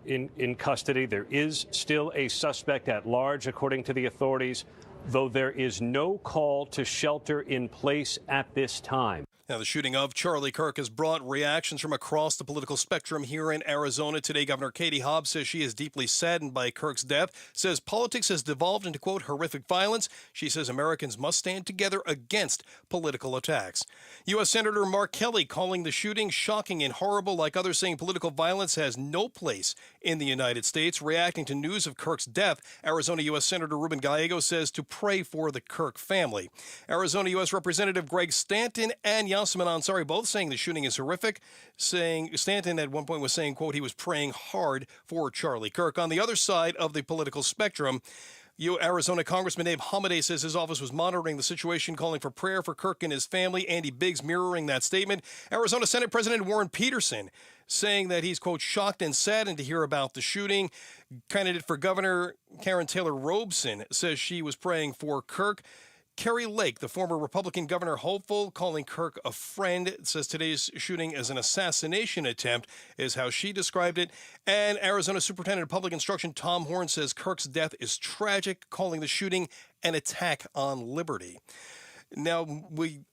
in custody. There is still a suspect at large, according to the authorities, though there is no call to shelter in place at this time. Now, the shooting of Charlie Kirk has brought reactions from across the political spectrum here in Arizona. Today, Governor Katie Hobbs says she is deeply saddened by Kirk's death, says politics has devolved into, quote, horrific violence. She says Americans must stand together against political attacks. U.S. Senator Mark Kelly calling the shooting shocking and horrible, like others saying political violence has no place in the United States. Reacting to news of Kirk's death, Arizona U.S. Senator Ruben Gallego says to pray for the Kirk family. Arizona U.S. Representative Greg Stanton and Yasemin Ansari both saying the shooting is horrific, saying Stanton at one point was saying, quote, he was praying hard for Charlie Kirk. On the other side of the political spectrum, Arizona Congressman Abe Hamadeh says his office was monitoring the situation, calling for prayer for Kirk and his family. Andy Biggs mirroring that statement. Arizona Senate President Warren Peterson saying that he's, quote, shocked and saddened to hear about the shooting. Candidate for governor Karen Taylor Robeson says she was praying for Kirk. Carrie Lake, the former Republican governor, hopeful, calling Kirk a friend, says today's shooting as an assassination attempt is how she described it. And Arizona Superintendent of Public Instruction Tom Horn says Kirk's death is tragic, calling the shooting an attack on liberty. Now,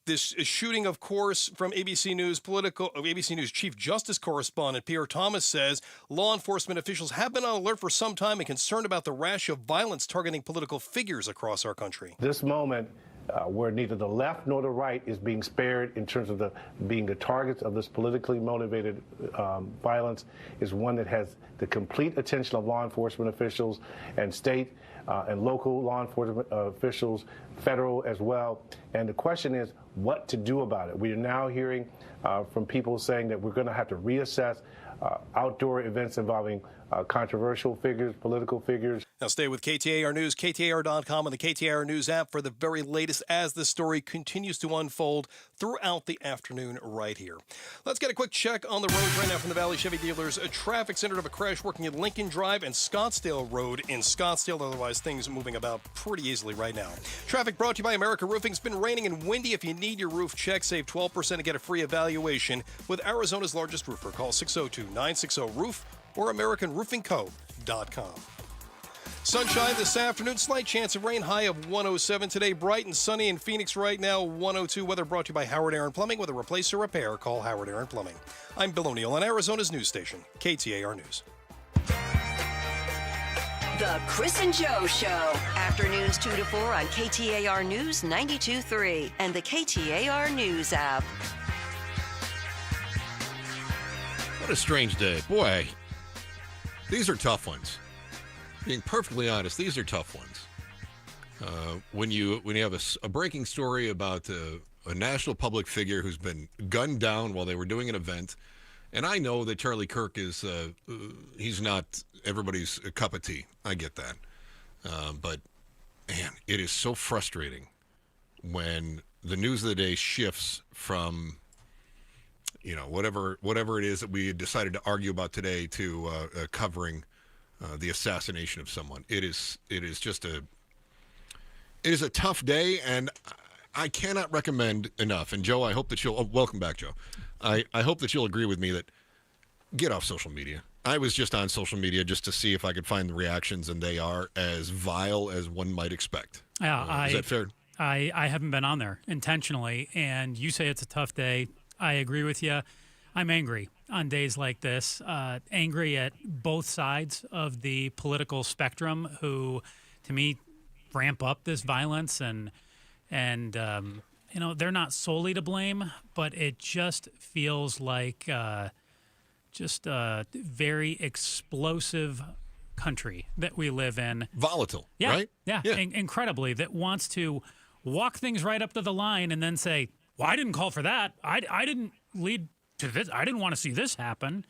this shooting, of course, from ABC News Chief Justice Correspondent Pierre Thomas says law enforcement officials have been on alert for some time and concerned about the rash of violence targeting political figures across our country. This moment where neither the left nor the right is being spared in terms of being the targets of this politically motivated violence is one that has the complete attention of law enforcement officials and state and local law enforcement officials, federal as well. And the question is what to do about it. We are now hearing from people saying that we're going to have to reassess outdoor events involving controversial figures, political figures. Now stay with KTAR News, KTAR.com, and the KTAR News app for the very latest as the story continues to unfold throughout the afternoon right here. Let's get a quick check on the roads right now from the Valley Chevy dealers. A traffic center of a crash working at Lincoln Drive and Scottsdale Road in Scottsdale. Otherwise, things moving about pretty easily right now. Traffic brought to you by America Roofing. It's been raining and windy. If you need your roof checked, save 12% and get a free evaluation with Arizona's largest roofer. Call 602-960-ROOF or AmericanRoofingCo.com. Sunshine this afternoon, slight chance of rain, high of 107 today. Bright and sunny in Phoenix right now, 102. Weather brought to you by Howard Aaron Plumbing. With a replace or repair, call Howard Aaron Plumbing. I'm Bill O'Neill on Arizona's news station, KTAR News. The Chris and Joe Show. Afternoons 2 to 4 on KTAR News 92.3 and the KTAR News app. What a strange day. Boy, these are tough ones. Being perfectly honest, these are tough ones. When you have a breaking story about a national public figure who's been gunned down while they were doing an event, and I know that Charlie Kirk is he's not everybody's cup of tea. I get that, but man, it is so frustrating when the news of the day shifts from whatever it is that we decided to argue about today to covering the assassination of someone. It is a tough day, and I cannot recommend enough. And Joe, I hope that you'll welcome back, Joe. I hope that you'll agree with me that get off social media. I was just on social media just to see if I could find the reactions, and they are as vile as one might expect. Yeah, is that fair? I haven't been on there intentionally, and you say it's a tough day. I agree with you. I'm angry on days like this, angry at both sides of the political spectrum who, to me, ramp up this violence. And they're not solely to blame, but it just feels like just a very explosive country that we live in. Volatile, yeah, right? Yeah, incredibly, that wants to walk things right up to the line and then say, well, I didn't call for that. I didn't lead to this. I didn't want to see this happen.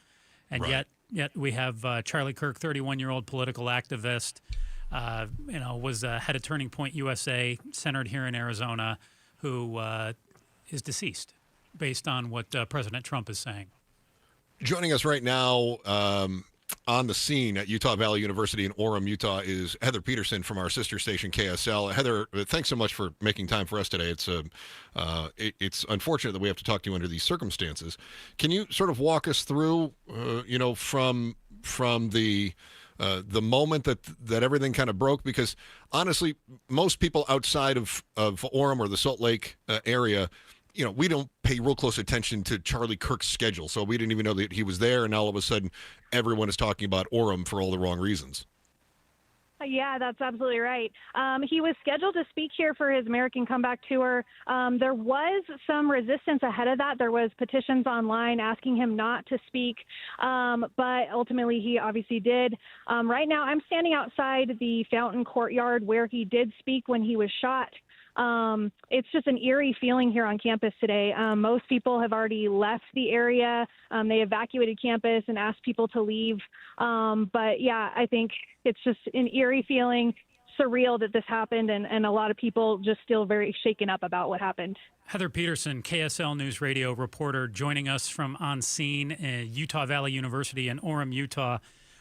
And right. yet we have Charlie Kirk, 31-year-old political activist, was head of Turning Point USA, centered here in Arizona, who is deceased based on what President Trump is saying. Joining us right now on the scene at Utah Valley University in Orem, Utah, is Heather Peterson from our sister station KSL. Heather, thanks so much for making time for us today. It's unfortunate that we have to talk to you under these circumstances. Can you sort of walk us through, from the moment that everything kind of broke? Because honestly, most people outside of Orem or the Salt Lake area, we don't pay real close attention to Charlie Kirk's schedule, so we didn't even know that he was there, and all of a sudden, everyone is talking about Orem for all the wrong reasons. Yeah, that's absolutely right. He was scheduled to speak here for his American Comeback Tour. There was some resistance ahead of that. There was petitions online asking him not to speak, but ultimately he obviously did. Right now, I'm standing outside the Fountain Courtyard where he did speak when he was shot. It's just an eerie feeling here on campus today. Most people have already left the area. They evacuated campus and asked people to leave. But yeah, I think it's just an eerie feeling, surreal that this happened, and a lot of people just still very shaken up about what happened. Heather Peterson, KSL News Radio reporter, joining us from on scene at Utah Valley University in Orem, Utah,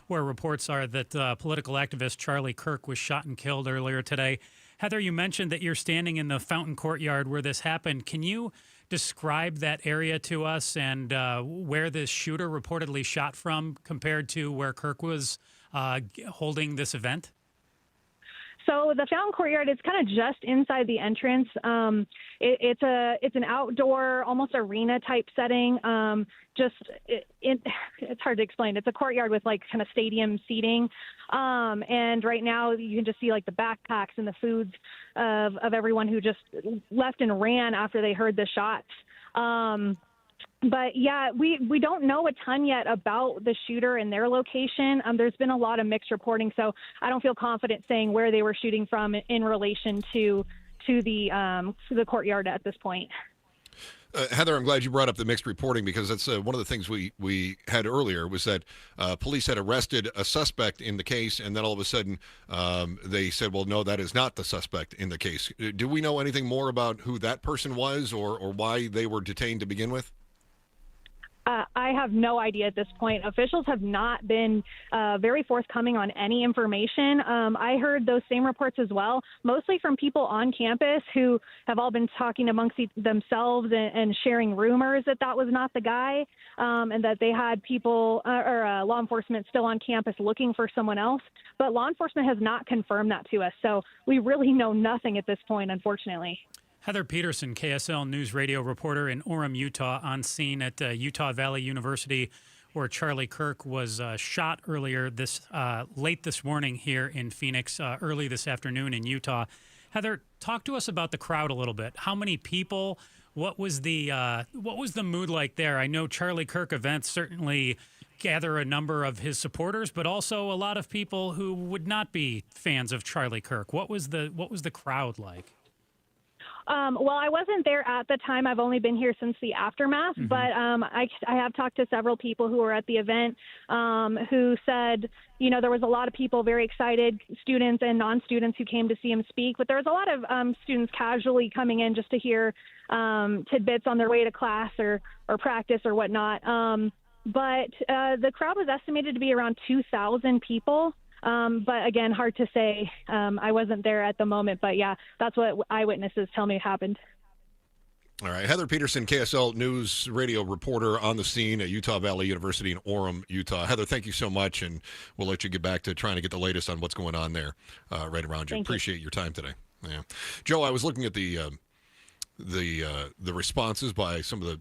where reports are that political activist Charlie Kirk was shot and killed earlier today. Heather, you mentioned that you're standing in the fountain courtyard where this happened. Can you describe that area to us and where this shooter reportedly shot from compared to where Kirk was holding this event? So the fountain courtyard is kind of just inside the entrance. It's an outdoor, almost arena type setting. It's hard to explain. It's a courtyard with like kind of stadium seating. And right now you can just see like the backpacks and the foods of everyone who just left and ran after they heard the shots. But yeah, we don't know a ton yet about the shooter and their location. There's been a lot of mixed reporting, so I don't feel confident saying where they were shooting from in relation to the courtyard at this point. Heather, I'm glad you brought up the mixed reporting because that's one of the things we had earlier was that police had arrested a suspect in the case, and then all of a sudden they said, well, no, that is not the suspect in the case. Do we know anything more about who that person was or why they were detained to begin with? I have no idea at this point. Officials have not been very forthcoming on any information. I heard those same reports as well, mostly from people on campus who have all been talking amongst themselves and sharing rumors that was not the guy, and that they had people or law enforcement still on campus looking for someone else. But law enforcement has not confirmed that to us, so we really know nothing at this point, unfortunately. Heather Peterson, KSL News radio reporter in Orem, Utah, on scene at Utah Valley University, where Charlie Kirk was shot earlier late this morning here in Phoenix, early this afternoon in Utah. Heather, talk to us about the crowd a little bit. How many people? What was the mood like there? I know Charlie Kirk events certainly gather a number of his supporters, but also a lot of people who would not be fans of Charlie Kirk. What was the crowd like? Well, I wasn't there at the time. I've only been here since the aftermath, but I have talked to several people who were at the event who said, there was a lot of people very excited, students and non-students who came to see him speak, but there was a lot of students casually coming in just to hear tidbits on their way to class or practice or whatnot. But the crowd was estimated to be around 2,000 people. But again, hard to say. I wasn't there at the moment, but yeah, that's what eyewitnesses tell me happened. All right. Heather Peterson, KSL News radio reporter on the scene at Utah Valley University in Orem, Utah. Heather, thank you so much, and we'll let you get back to trying to get the latest on what's going on there right around you. Appreciate your time today. Yeah. Joe, I was looking at the responses by some of the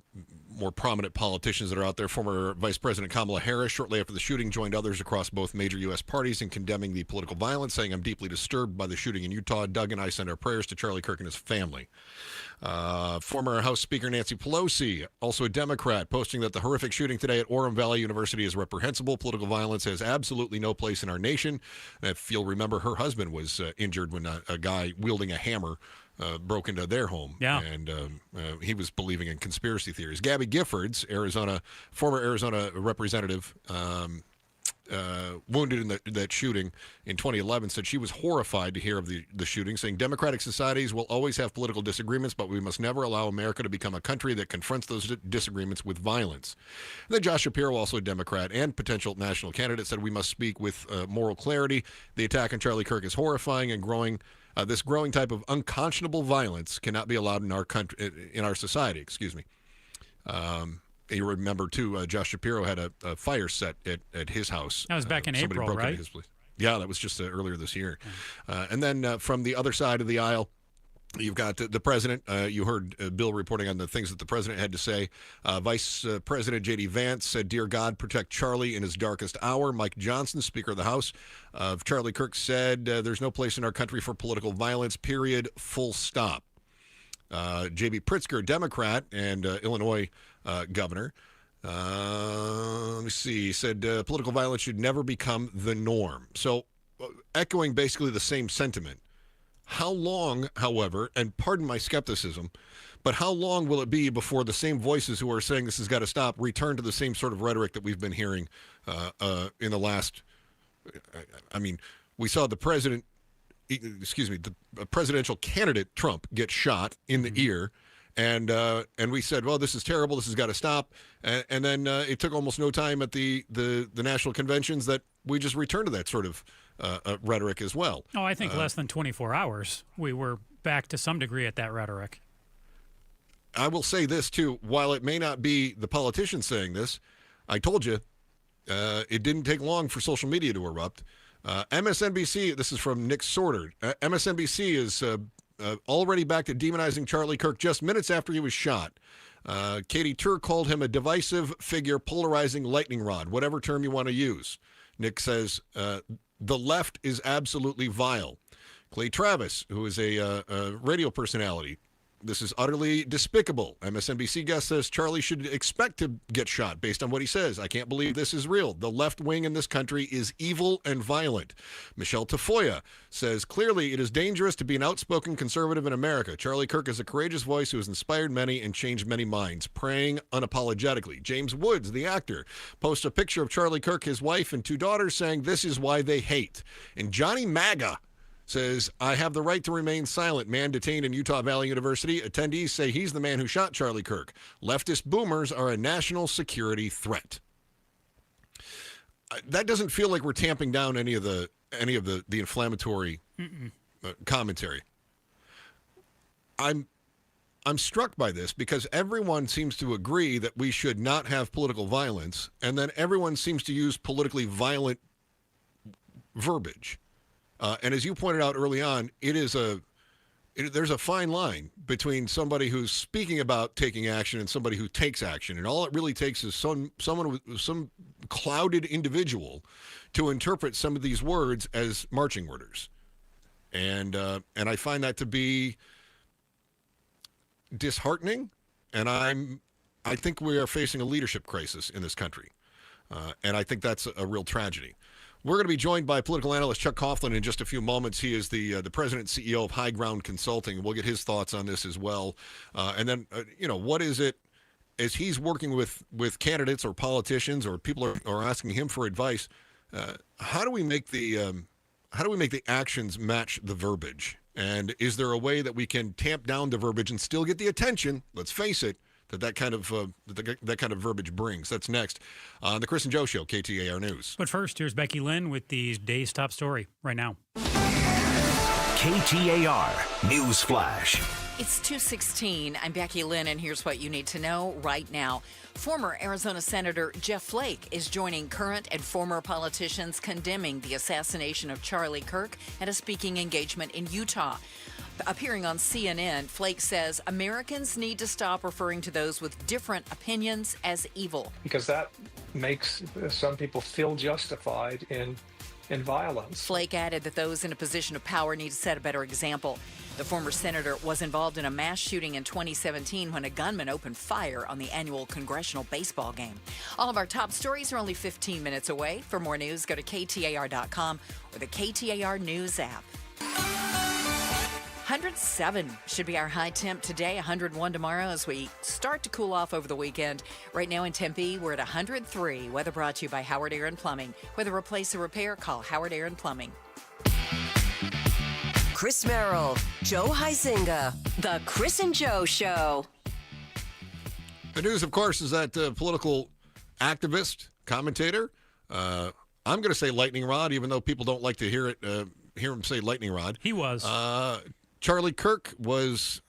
more prominent politicians that are out there. Former Vice President Kamala Harris, shortly after the shooting, joined others across both major U.S. parties in condemning the political violence, saying, "I'm deeply disturbed by the shooting in Utah. Doug and I send our prayers to Charlie Kirk and his family." Former House Speaker Nancy Pelosi, also a Democrat, posting that the horrific shooting today at Orem Valley University is reprehensible. Political violence has absolutely no place in our nation. And if you'll remember, her husband was injured when a guy wielding a hammer broke into their home. Yeah. And he was believing in conspiracy theories. Gabby Giffords, former Arizona representative, wounded in that shooting in 2011, said she was horrified to hear of the shooting, saying democratic societies will always have political disagreements, but we must never allow America to become a country that confronts those disagreements with violence. And then Josh Shapiro, also a Democrat and potential national candidate, said we must speak with moral clarity. The attack on Charlie Kirk is horrifying and growing. This growing type of unconscionable violence cannot be allowed in our country, in our society. Excuse me. You remember too, Josh Shapiro had a fire set at his house. That was back in April, broke right? Into his place. Yeah, that was just earlier this year. And then from the other side of the aisle, you've got the president. You heard Bill reporting on the things that the president had to say. Vice President J.D. Vance said, "Dear God, protect Charlie in his darkest hour." Mike Johnson, Speaker of the House of Charlie Kirk, said, "There's no place in our country for political violence, period, full stop." J.B. Pritzker, Democrat and Illinois governor, let me see, said political violence should never become the norm. So echoing basically the same sentiment. How long, however, and pardon my skepticism, but how long will it be before the same voices who are saying this has got to stop return to the same sort of rhetoric that we've been hearing in the last, I mean, we saw the president, the presidential candidate Trump get shot in the ear, and we said, well, this is terrible, this has got to stop, and then it took almost no time at the national conventions that we just returned to that sort of rhetoric as well. Oh, I think less than 24 hours, we were back to some degree at that rhetoric. I will say this, too. While it may not be the politicians saying this, I told you it didn't take long for social media to erupt. MSNBC, this is from Nick Sorter, MSNBC is already back to demonizing Charlie Kirk just minutes after he was shot. KTAR called him a divisive figure, polarizing lightning rod, whatever term you want to use. Nick says, the left is absolutely vile. Clay Travis, who is a radio personality, this is utterly despicable. MSNBC guest says Charlie should expect to get shot based on what he says. I can't believe this is real. The left wing in this country is evil and violent. Michelle Tafoya says, clearly it is dangerous to be an outspoken conservative in America. Charlie Kirk is a courageous voice who has inspired many and changed many minds, praying unapologetically. James Woods, the actor, posts a picture of Charlie Kirk, his wife, and 2 daughters saying this is why they hate. And Johnny MAGA says, I have the right to remain silent. Man detained in Utah Valley University. Attendees say he's the man who shot Charlie Kirk. Leftist boomers are a national security threat. That doesn't feel like we're tamping down any of the inflammatory commentary. I'm struck by this because everyone seems to agree that we should not have political violence, and then everyone seems to use politically violent verbiage. And as you pointed out early on, there's a fine line between somebody who's speaking about taking action and somebody who takes action. And all it really takes is some clouded individual to interpret some of these words as marching orders. And I find that to be disheartening. And I think we are facing a leadership crisis in this country. And I think that's a real tragedy. We're going to be joined by political analyst Chuck Coughlin in just a few moments. He is the president and CEO of High Ground Consulting. We'll get his thoughts on this as well. And then, what is it, as he's working with candidates or politicians or people are asking him for advice, how do we make the actions match the verbiage? And is there a way that we can tamp down the verbiage and still get the attention, let's face it, that kind of verbiage brings? That's next on the Chris and Joe Show, KTAR News. But first, here's Becky Lynn with the day's top story right now. KTAR News Flash. It's 2:16. I'm Becky Lynn, and here's what you need to know right now. Former Arizona Senator Jeff Flake is joining current and former politicians condemning the assassination of Charlie Kirk at a speaking engagement in Utah. Appearing on CNN, Flake says Americans need to stop referring to those with different opinions as evil. Because that makes some people feel justified in violence. Flake added that those in a position of power need to set a better example. The former senator was involved in a mass shooting in 2017 when a gunman opened fire on the annual congressional baseball game. All of our top stories are only 15 minutes away. For more news, go to KTAR.com or the KTAR News app. 107 should be our high temp today, 101 tomorrow as we start to cool off over the weekend. Right now in Tempe, we're at 103. Weather brought to you by Howard Air and Plumbing. Whether replace or repair, call Howard Air and Plumbing. Chris Merrill, Joe Huizinga, The Chris and Joe Show. The news, of course, is that political activist, commentator, I'm going to say lightning rod, even though people don't like to hear him say lightning rod. He was. Charlie Kirk was,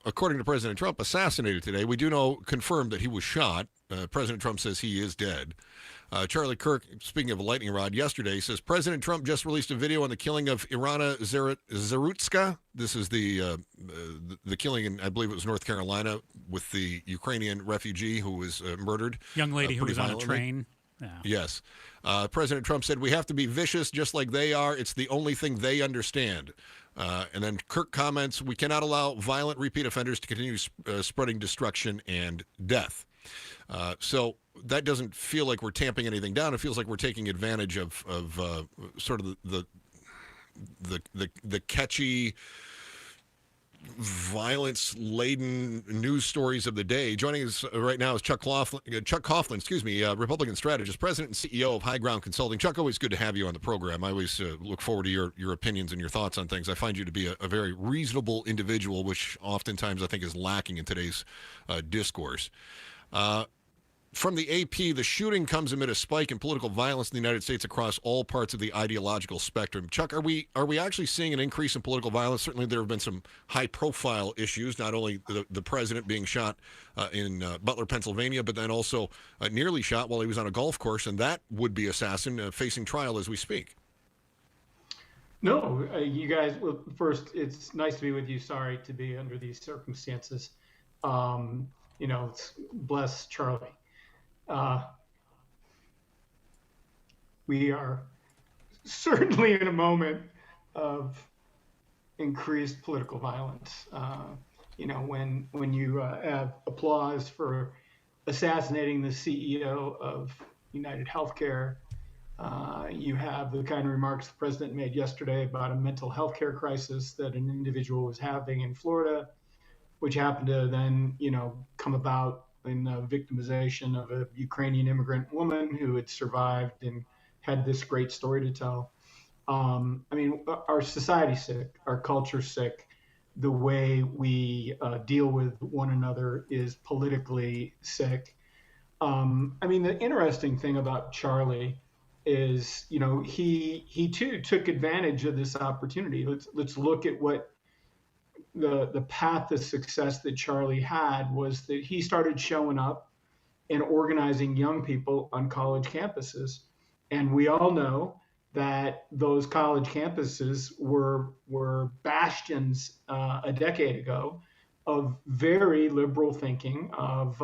according to President Trump, assassinated today. We do know, confirmed, that he was shot. President Trump says he is dead. Charlie Kirk, speaking of a lightning rod, yesterday says President Trump just released a video on the killing of Irina Zarutska. This is the killing in, I believe it was North Carolina, with the Ukrainian refugee who was murdered. Young lady who was on a train. Yeah. Yes. President Trump said, we have to be vicious just like they are. It's the only thing they understand. And then Kirk comments, we cannot allow violent repeat offenders to continue spreading destruction and death. So that doesn't feel like we're tamping anything down. It feels like we're taking advantage of sort of the catchy, violence-laden news stories of the day. Joining us right now is Chuck Coughlin, Republican strategist, president and CEO of High Ground Consulting. Chuck, always good to have you on the program. I always look forward to your opinions and your thoughts on things. I find you to be a very reasonable individual, which oftentimes I think is lacking in today's discourse. from the AP, the shooting comes amid a spike in political violence in the United States across all parts of the ideological spectrum. Chuck, are we actually seeing an increase in political violence? Certainly there have been some high-profile issues, not only the president being shot in Butler, Pennsylvania, but then also nearly shot while he was on a golf course, and that would-be assassin facing trial as we speak. No, you guys, well, first, it's nice to be with you. Sorry to be under these circumstances. Bless Charlie. We are certainly in a moment of increased political violence. When you have applause for assassinating the CEO of United Healthcare, you have the kind of remarks the president made yesterday about a mental health care crisis that an individual was having in Florida, which happened to then, come about in the victimization of a Ukrainian immigrant woman who had survived and had this great story to tell. Our society's sick, our culture's sick. The way we deal with one another is politically sick. The interesting thing about Charlie is, he too took advantage of this opportunity. Let's look at what the path of success that Charlie had was that he started showing up and organizing young people on college campuses. And we all know that those college campuses were bastions a decade ago of very liberal thinking, of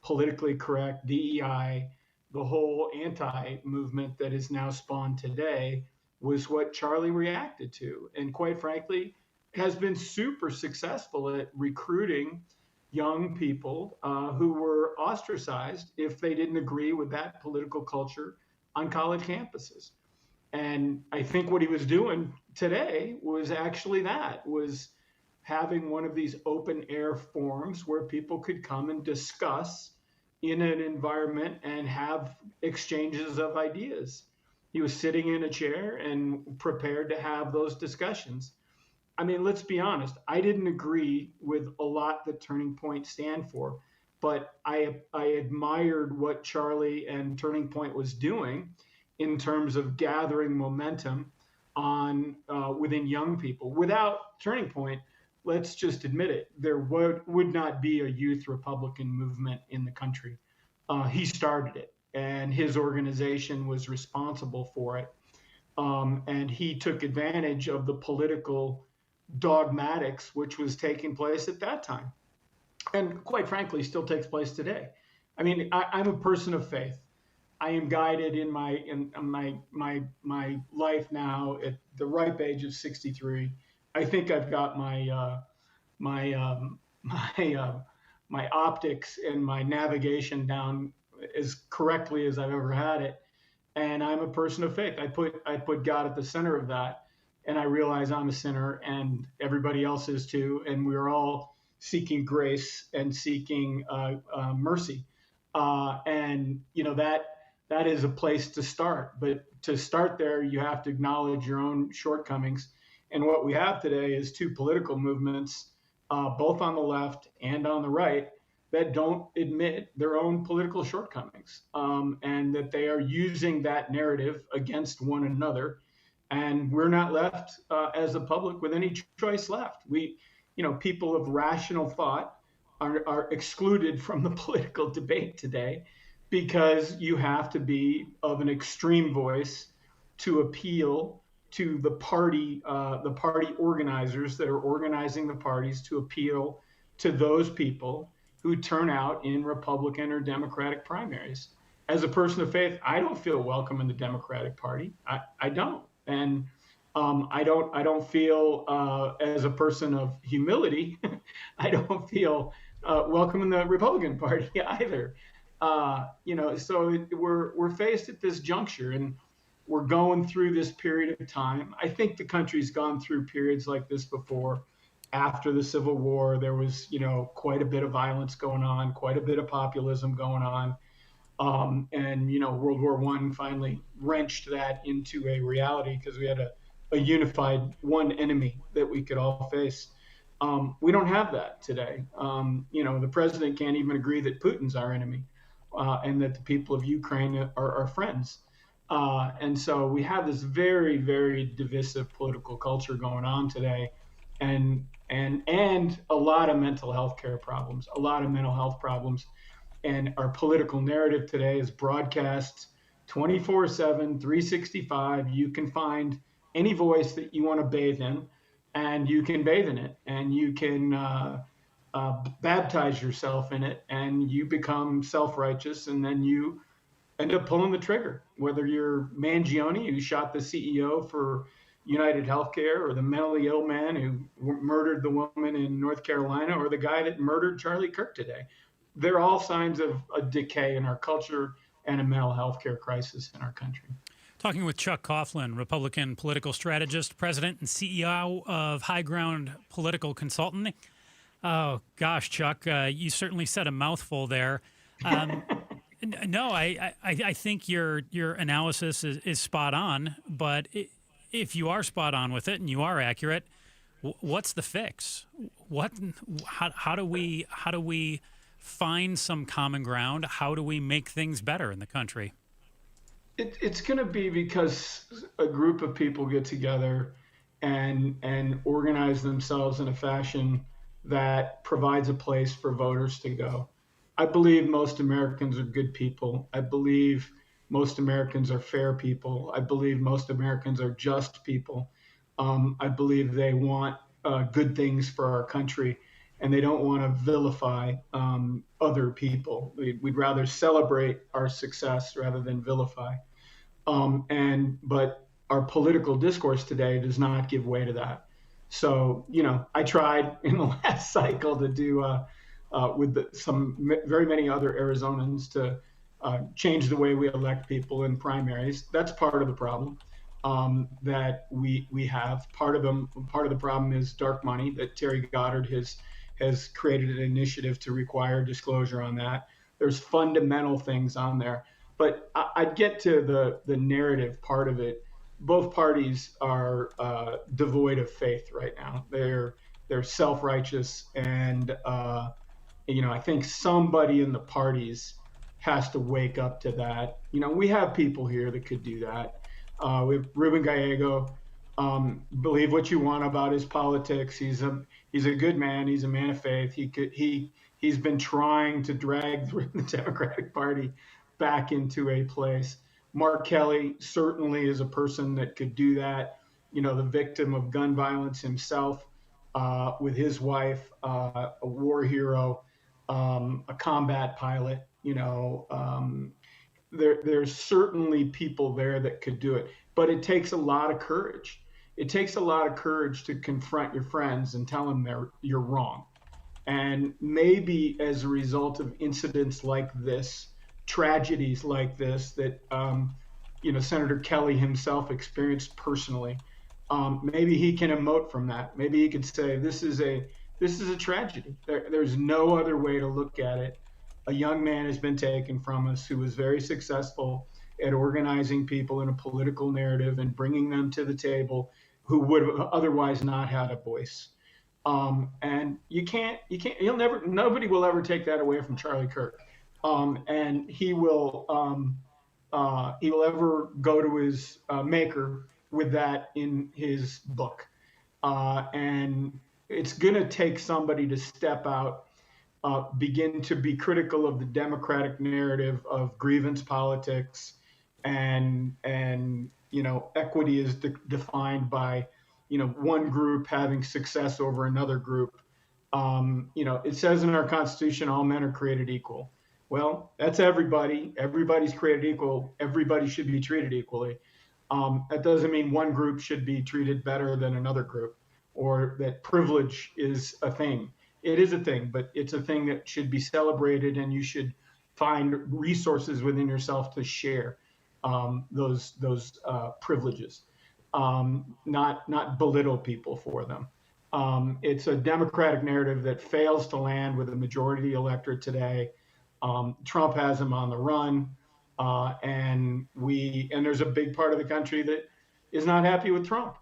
politically correct DEI. The whole anti-movement that is now spawned today was what Charlie reacted to. And quite frankly, has been super successful at recruiting young people who were ostracized if they didn't agree with that political culture on college campuses. And I think what he was doing today was actually was having one of these open air forums where people could come and discuss in an environment and have exchanges of ideas. He was sitting in a chair and prepared to have those discussions. Let's be honest. I didn't agree with a lot that Turning Point stand for, but I admired what Charlie and Turning Point was doing in terms of gathering momentum on within young people. Without Turning Point, let's just admit it, there would not be a youth Republican movement in the country. He started it, and his organization was responsible for it. And he took advantage of the political dogmatics which was taking place at that time, and quite frankly still takes place today. I'm a person of faith. I am guided in my life now at the ripe age of 63. I think I've got my optics and my navigation down as correctly as I've ever had it, and I'm a person of faith. I put God at the center of that. And I realize I'm a sinner and everybody else is too. And we're all seeking grace and seeking mercy. That is a place to start. But to start there, you have to acknowledge your own shortcomings. And what we have today is two political movements, both on the left and on the right, that don't admit their own political shortcomings, and that they are using that narrative against one another. And we're not left as a public with any choice left. People of rational thought are excluded from the political debate today because you have to be of an extreme voice to appeal to the party organizers that are organizing the parties, to appeal to those people who turn out in Republican or Democratic primaries. As a person of faith, I don't feel welcome in the Democratic Party. I don't. And I don't feel, as a person of humility, I don't feel welcome in the Republican Party either. So we're faced at this juncture, and we're going through this period of time. I think the country's gone through periods like this before. After the Civil War, there was, quite a bit of violence going on, quite a bit of populism going on. World War I finally wrenched that into a reality because we had a unified one enemy that we could all face. We don't have that today. The president can't even agree that Putin's our enemy. and that the people of Ukraine are friends. And so we have this very, very divisive political culture going on today, and a lot of mental health care problems, a lot of mental health problems. And our political narrative today is broadcast 24/7, 365. You can find any voice that you want to bathe in, and you can bathe in it, and you can baptize yourself in it, and you become self-righteous, and then you end up pulling the trigger. Whether you're Mangione, who shot the CEO for United Healthcare, or the mentally ill man who murdered the woman in North Carolina, or the guy that murdered Charlie Kirk today. They're all signs of a decay in our culture and a mental health care crisis in our country. Talking with Chuck Coughlin, Republican political strategist, president and CEO of High Ground Political Consulting. Oh, gosh, Chuck, you certainly said a mouthful there. No, I think your analysis is spot on, but if you are spot on with it and you are accurate, what's the fix? How do we find some common ground? How do we make things better in the country? It's going to be because a group of people get together and organize themselves in a fashion that provides a place for voters to go. I believe most Americans are good people. I believe most Americans are fair people. I believe most Americans are just people. I believe they want good things for our country, and they don't want to vilify other people. We'd rather celebrate our success rather than vilify. But our political discourse today does not give way to that. So, I tried in the last cycle to do with some very many other Arizonans to change the way we elect people in primaries. That's part of the problem that we have. Part of the problem is dark money that Terry Goddard has created an initiative to require disclosure on that. There's fundamental things on there. But I'd get to the narrative part of it. Both parties are devoid of faith right now. They're self-righteous, and I think somebody in the parties has to wake up to that. We have people here that could do that. We have Ruben Gallego. Believe what you want about his politics. He's a good man. He's a man of faith. He's been trying to drag the Democratic Party back into a place. Mark Kelly certainly is a person that could do that. The victim of gun violence himself, with his wife, a war hero, a combat pilot. There's certainly people there that could do it, but it takes a lot of courage. It takes a lot of courage to confront your friends and tell them you're wrong. And maybe as a result of incidents like this, tragedies like this that Senator Kelly himself experienced personally, maybe he can emote from that. Maybe he could say, this is a tragedy. There's no other way to look at it. A young man has been taken from us who was very successful at organizing people in a political narrative and bringing them to the table who would have otherwise not had a voice. And nobody will ever take that away from Charlie Kirk. And he will ever go to his maker with that in his book. And it's going to take somebody to step out, begin to be critical of the Democratic narrative of grievance politics, and equity is defined by one group having success over another group. It says in our Constitution, all men are created equal. Well, that's everybody. Everybody's created equal. Everybody should be treated equally. That doesn't mean one group should be treated better than another group, or that privilege is a thing. It is a thing, but it's a thing that should be celebrated, and you should find resources within yourself to share those privileges, not belittle people for them. It's a Democratic narrative that fails to land with the majority of the electorate today. Trump has him on the run, and there's a big part of the country that is not happy with Trump.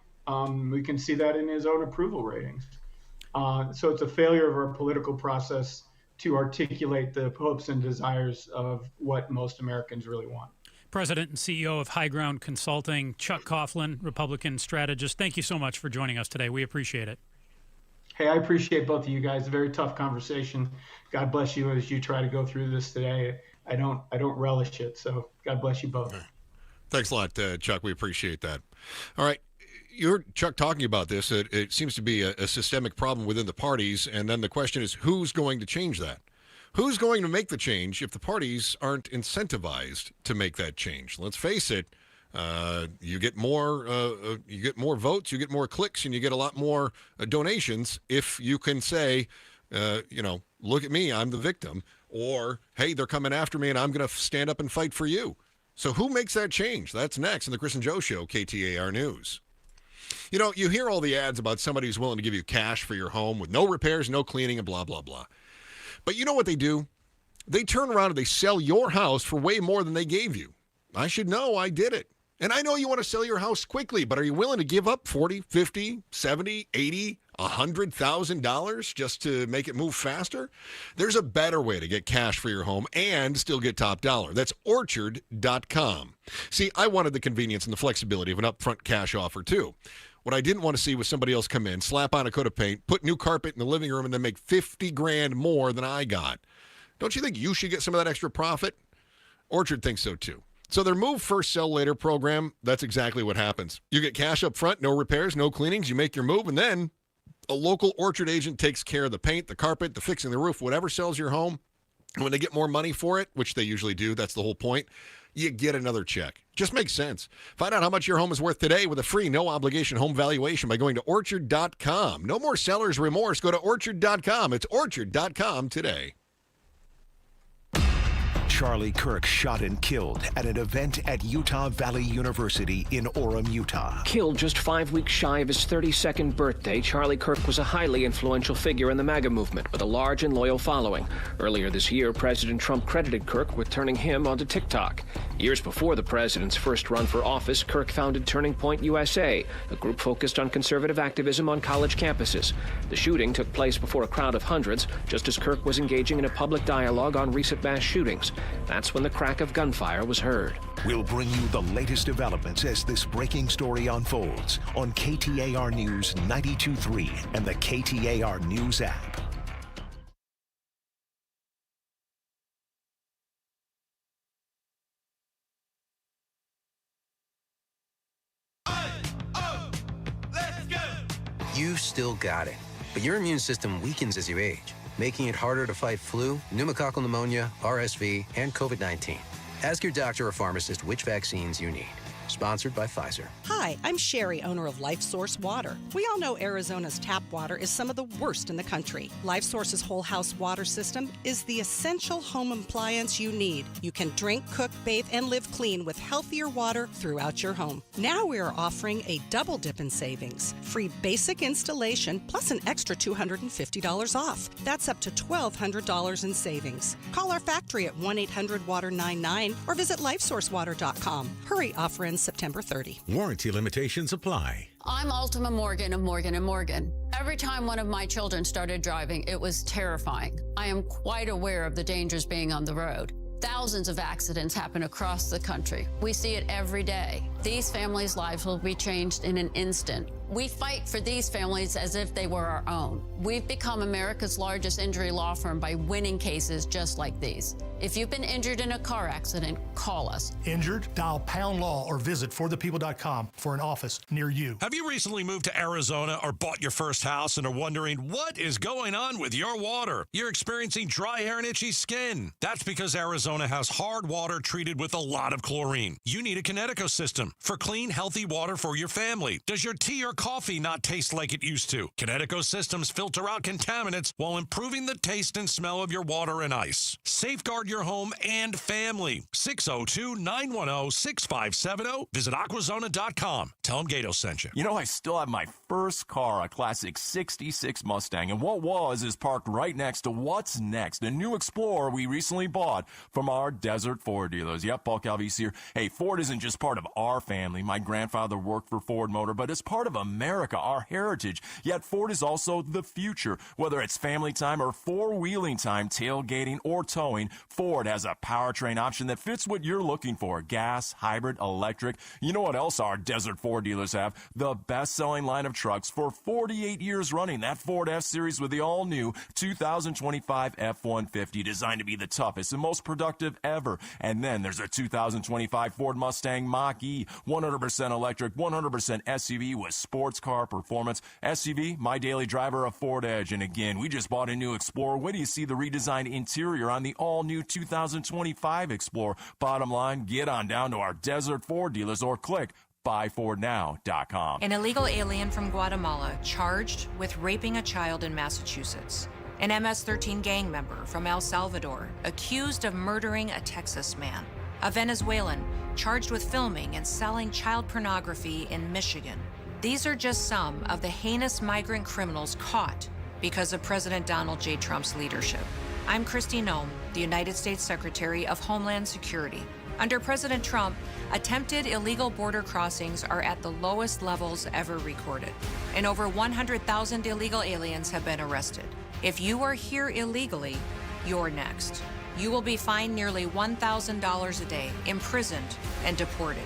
We can see that in his own approval ratings. So it's a failure of our political process to articulate the hopes and desires of what most Americans really want. President and CEO of High Ground Consulting, Chuck Coughlin, Republican strategist. Thank you so much for joining us today. We appreciate it. Hey, I appreciate both of you guys. A very tough conversation. God bless you as you try to go through this today. I don't relish it, so God bless you both. Thanks a lot, Chuck. We appreciate that. All right. You heard Chuck talking about this. It seems to be a systemic problem within the parties, and then the question is, who's going to change that? Who's going to make the change if the parties aren't incentivized to make that change? Let's face it, you get more votes, you get more clicks, and you get a lot more donations if you can say, look at me, I'm the victim, or hey, they're coming after me, and I'm going to stand up and fight for you. So who makes that change? That's next in the Chris and Joe Show, KTAR News. You hear all the ads about somebody who's willing to give you cash for your home with no repairs, no cleaning, and blah, blah, blah. But you know what they do? They turn around and they sell your house for way more than they gave you. I should know. I did it. And I know you want to sell your house quickly, but are you willing to give up $40,000, $50,000, $70,000, $80,000, $100,000 just to make it move faster? There's a better way to get cash for your home and still get top dollar. That's Orchard.com. See, I wanted the convenience and the flexibility of an upfront cash offer too. What I didn't want to see was somebody else come in, slap on a coat of paint, put new carpet in the living room, and then make $50,000 more than I got. Don't you think you should get some of that extra profit? Orchard thinks so too. So their Move First, Sell Later program, that's exactly what happens. You get cash up front, no repairs, no cleanings, you make your move, and then a local Orchard agent takes care of the paint, the carpet, the fixing the roof, whatever sells your home. And when they get more money for it, which they usually do, that's the whole point, you get another check. Just makes sense. Find out how much your home is worth today with a free no-obligation home valuation by going to Orchard.com. No more seller's remorse. Go to Orchard.com. It's Orchard.com today. Charlie Kirk shot and killed at an event at Utah Valley University in Orem, Utah. Killed just 5 weeks shy of his 32nd birthday, Charlie Kirk was a highly influential figure in the MAGA movement with a large and loyal following. Earlier this year, President Trump credited Kirk with turning him onto TikTok. Years before the president's first run for office, Kirk founded Turning Point USA, a group focused on conservative activism on college campuses. The shooting took place before a crowd of hundreds, just as Kirk was engaging in a public dialogue on recent mass shootings. That's when the crack of gunfire was heard. We'll bring you the latest developments as this breaking story unfolds on KTAR News 92.3 and the KTAR News app. You still got it, but your immune system weakens as you age, making it harder to fight flu, pneumococcal pneumonia, RSV, and COVID-19. Ask your doctor or pharmacist which vaccines you need. Sponsored by Pfizer. Hi, I'm Sherry, owner of LifeSource Water. We all know Arizona's tap water is some of the worst in the country. LifeSource's whole house water system is the essential home appliance you need. You can drink, cook, bathe, and live clean with healthier water throughout your home. Now we are offering a double dip in savings. Free basic installation plus an extra $250 off. That's up to $1,200 in savings. Call our factory at 1-800-WATER-99 or visit LifeSourceWater.com. Hurry, offer ends September 30. Warranty limitations apply. I'm Ultima Morgan of Morgan & Morgan. Every time one of my children started driving, it was terrifying. I am quite aware of the dangers being on the road. Thousands of accidents happen across the country. We see it every day. These families' lives will be changed in an instant. We fight for these families as if they were our own. We've become America's largest injury law firm by winning cases just like these. If you've been injured in a car accident, call us. Injured? Dial pound law or visit forthepeople.com for an office near you. Have you recently moved to Arizona or bought your first house and are wondering what is going on with your water? You're experiencing dry hair and itchy skin. That's because Arizona has hard water treated with a lot of chlorine. You need a Connecticut system for clean, healthy water for your family. Does your tea or coffee not taste like it used to? Connecticut systems filter out contaminants while improving the taste and smell of your water and ice. Safeguard your home and family. 602-910-6570. Visit aquazona.com. Tell them Gato sent you. You know, I still have my first car, a classic 66 Mustang, and what was is parked right next to What's Next, a new Explorer we recently bought from our Desert Ford dealers. Yep, Paul Calvisi here. Hey, Ford isn't just part of our family. My grandfather worked for Ford Motor, but it's part of a America, our heritage. Yet Ford is also the future. Whether it's family time or four-wheeling time, tailgating or towing, Ford has a powertrain option that fits what you're looking for. Gas, hybrid, electric. You know what else our Desert Ford dealers have? The best-selling line of trucks for 48 years running. That Ford F-Series with the all-new 2025 F-150, designed to be the toughest and most productive ever. And then there's a 2025 Ford Mustang Mach-E, 100% electric, 100% SUV with sports car performance. SUV, my daily driver, a Ford Edge. And again, we just bought a new Explorer. Wait till you see the redesigned interior on the all-new 2025 Explorer. Bottom line, get on down to our Desert Ford dealers or click buyfordnow.com. An illegal alien from Guatemala charged with raping a child in Massachusetts. An MS-13 gang member from El Salvador accused of murdering a Texas man. A Venezuelan charged with filming and selling child pornography in Michigan. These are just some of the heinous migrant criminals caught because of President Donald J. Trump's leadership. I'm Kristi Noem, the United States Secretary of Homeland Security. Under President Trump, attempted illegal border crossings are at the lowest levels ever recorded, and over 100,000 illegal aliens have been arrested. If you are here illegally, you're next. You will be fined nearly $1,000 a day, imprisoned, and deported.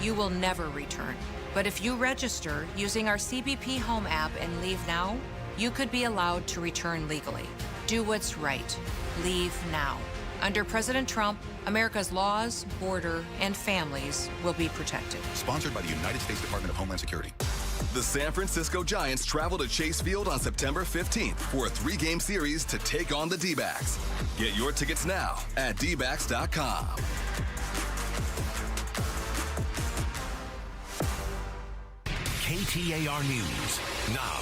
You will never return. But if you register using our CBP Home app and leave now, you could be allowed to return legally. Do what's right. Leave now. Under President Trump, America's laws, border, and families will be protected. Sponsored by the United States Department of Homeland Security. The San Francisco Giants travel to Chase Field on September 15th for a 3-game series to take on the D-backs. Get your tickets now at dbacks.com. KTAR News now.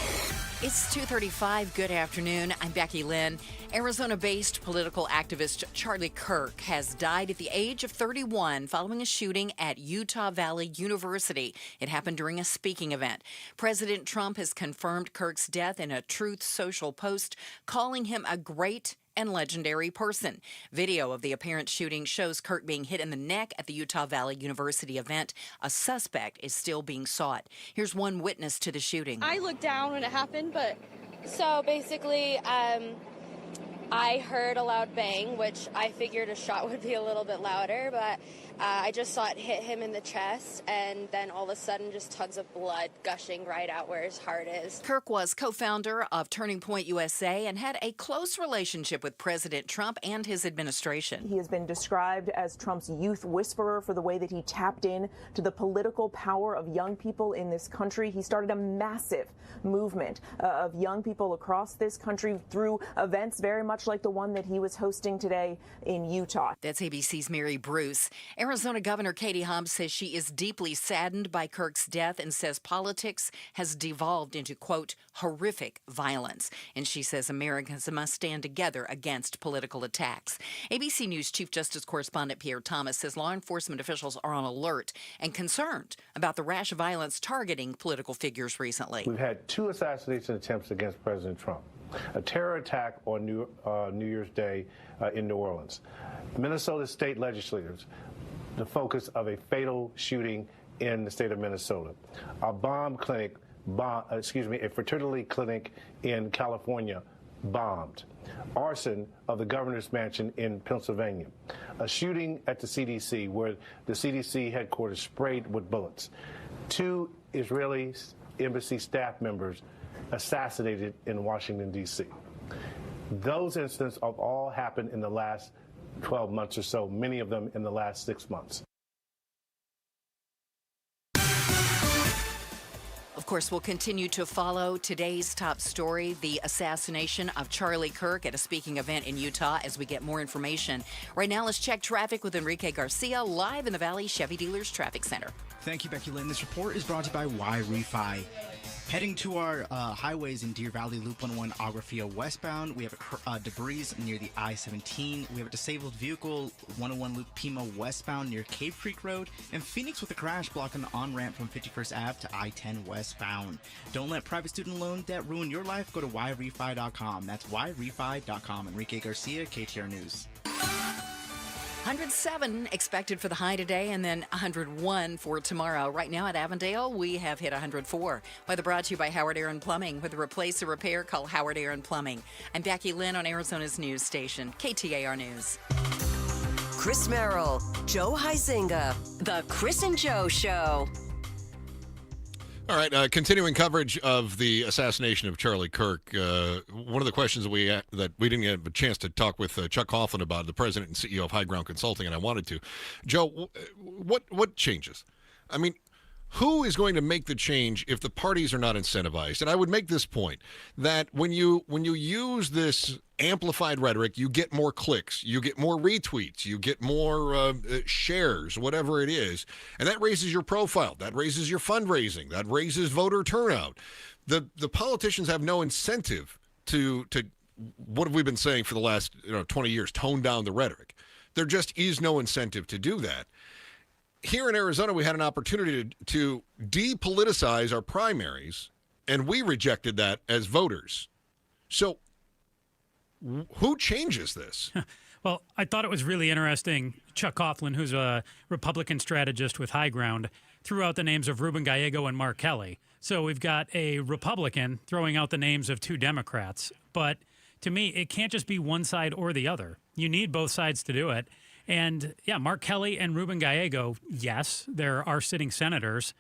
It's 2:35. Good afternoon. I'm Becky Lynn. Arizona-based political activist Charlie Kirk has died at the age of 31 following a shooting at Utah Valley University. It happened during a speaking event. President Trump has confirmed Kirk's death in a Truth Social post, calling him a great and legendary person. Video of the apparent shooting shows Kirk being hit in the neck at the Utah Valley University event. A suspect is still being sought. Here's one witness to the shooting. I looked down when it happened, but so basically, I heard a loud bang, which I figured a shot would be a little bit louder, but I just saw it hit him in the chest, and then all of a sudden just tons of blood gushing right out where his heart is. Kirk was co-founder of Turning Point USA and had a close relationship with President Trump and his administration. He has been described as Trump's youth whisperer for the way that he tapped in to the political power of young people in this country. He started a massive movement of young people across this country through events very much like the one that he was hosting today in Utah. That's ABC's Mary Bruce. Arizona Governor Katie Hobbs says she is deeply saddened by Kirk's death and says politics has devolved into, quote, horrific violence. And she says Americans must stand together against political attacks. ABC News Chief Justice Correspondent Pierre Thomas says law enforcement officials are on alert and concerned about the rash of violence targeting political figures recently. We've had 2 assassination attempts against President Trump. A terror attack on New Year's Day in New Orleans. Minnesota state legislators, the focus of a fatal shooting in the state of Minnesota. A fertility clinic in California bombed. Arson of the governor's mansion in Pennsylvania. A shooting at the CDC where the CDC headquarters sprayed with bullets. 2 Israeli embassy staff members assassinated in Washington, D.C. Those incidents have all happened in the last 12 months or so, many of them in the last 6 months. Of course, we'll continue to follow today's top story, the assassination of Charlie Kirk at a speaking event in Utah, as we get more information. Right now, let's check traffic with Enrique Garcia, live in the Valley Chevy Dealers Traffic Center. Thank you, Becky Lynn. This report is brought to you by Y-Refi. Heading to our highways in Deer Valley, Loop 101, Agrafia westbound. We have debris near the I-17. We have a disabled vehicle, 101 Loop Pima westbound near Cave Creek Road. And Phoenix with a crash blocking the on-ramp from 51st Ave to I-10 westbound. Don't let private student loan debt ruin your life. Go to yrefi.com. That's yrefi.com. Enrique Garcia, KTAR News. 107 expected for the high today, and then 101 for tomorrow. Right now at Avondale, we have hit 104. Weather brought to you by Howard Aaron Plumbing. With a replace or repair, call Howard Aaron Plumbing. I'm Becky Lynn on Arizona's news station, KTAR News. Chris Merrill, Joe Huizinga, The Chris and Joe Show. All right, continuing coverage of the assassination of Charlie Kirk. One of the questions that we didn't get a chance to talk with Chuck Coughlin about, the president and CEO of High Ground Consulting, and I wanted to. Joe, what changes? I mean, who is going to make the change if the parties are not incentivized? And I would make this point that when you use this amplified rhetoric, you get more clicks, you get more retweets, you get more shares, whatever it is, and that raises your profile, that raises your fundraising, that raises voter turnout. The politicians have no incentive to what have we been saying for the last 20 years? Tone down the rhetoric. There just is no incentive to do that. Here in Arizona, we had an opportunity to depoliticize our primaries, and we rejected that as voters. So who changes this? Well, I thought it was really interesting. Chuck Coughlin, who's a Republican strategist with High Ground, threw out the names of Ruben Gallego and Mark Kelly. So we've got a Republican throwing out the names of two Democrats. But to me, it can't just be one side or the other. You need both sides to do it. And, yeah, Mark Kelly and Ruben Gallego, yes, there are sitting senators.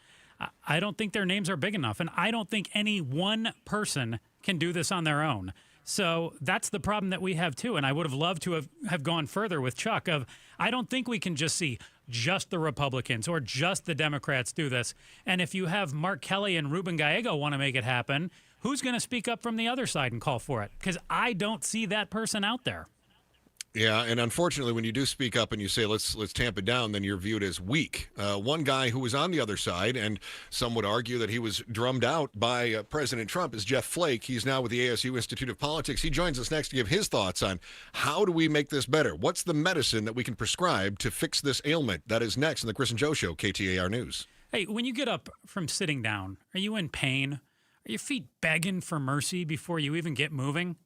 I don't think their names are big enough, and I don't think any one person can do this on their own. So that's the problem that we have, too, and I would have loved to have gone further with Chuck of I don't think we can just see just the Republicans or just the Democrats do this. And if you have Mark Kelly and Ruben Gallego want to make it happen, who's going to speak up from the other side and call for it? Because I don't see that person out there. Yeah, and unfortunately, when you do speak up and you say, let's tamp it down, then you're viewed as weak. One guy who was on the other side, and some would argue that he was drummed out by President Trump, is Jeff Flake. He's now with the ASU Institute of Politics. He joins us next to give his thoughts on how do we make this better? What's the medicine that we can prescribe to fix this ailment? That is next in the Chris and Joe Show, KTAR News. Hey, when you get up from sitting down, are you in pain? Are your feet begging for mercy before you even get moving?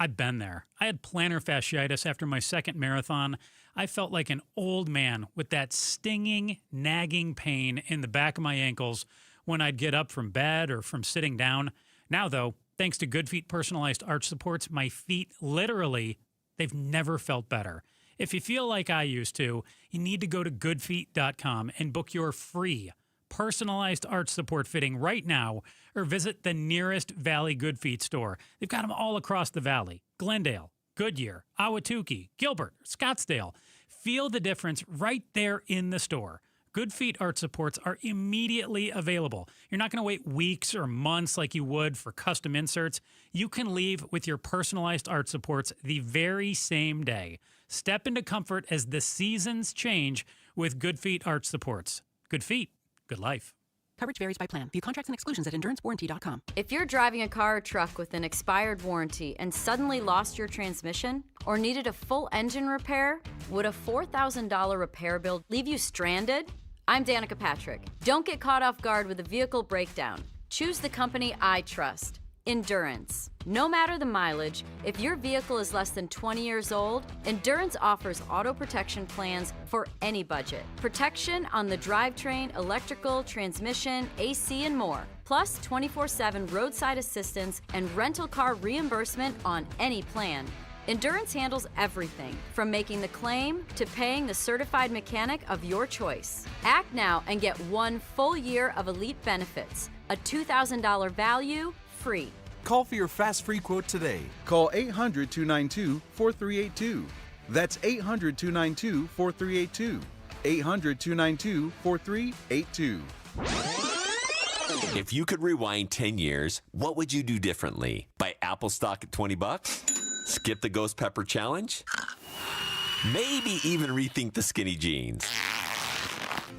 I've been there. I had plantar fasciitis after my second marathon. I felt like an old man with that stinging, nagging pain in the back of my ankles when I'd get up from bed or from sitting down. Now, though, thanks to Good Feet personalized arch supports, my feet literally, they've never felt better. If you feel like I used to, you need to go to goodfeet.com and book your free personalized arch support fitting right now, or visit the nearest Valley Good Feet store. They've got them all across the valley. Glendale, Goodyear, Ahwatukee, Gilbert, Scottsdale. Feel the difference right there in the store. Good Feet arch supports are immediately available. You're not going to wait weeks or months like you would for custom inserts. You can leave with your personalized arch supports the very same day. Step into comfort as the seasons change with Good Feet arch supports. Good Feet. Good life. Coverage varies by plan. View contracts and exclusions at endurancewarranty.com. If you're driving a car or truck with an expired warranty and suddenly lost your transmission or needed a full engine repair, would a $4,000 repair bill leave you stranded? I'm Danica Patrick. Don't get caught off guard with a vehicle breakdown. Choose the company I trust. Endurance. No matter the mileage, if your vehicle is less than 20 years old, Endurance offers auto protection plans for any budget. Protection on the drivetrain, electrical, transmission, AC, and more. Plus 24/7 roadside assistance and rental car reimbursement on any plan. Endurance handles everything, from making the claim to paying the certified mechanic of your choice. Act now and get 1 full year of elite benefits, a $2,000 value, free. Call for your fast free quote today. Call 800-292-4382. That's 800-292-4382. 800-292-4382. If you could rewind 10 years, what would you do differently? Buy Apple stock at $20? Skip the Ghost Pepper Challenge? Maybe even rethink the skinny jeans.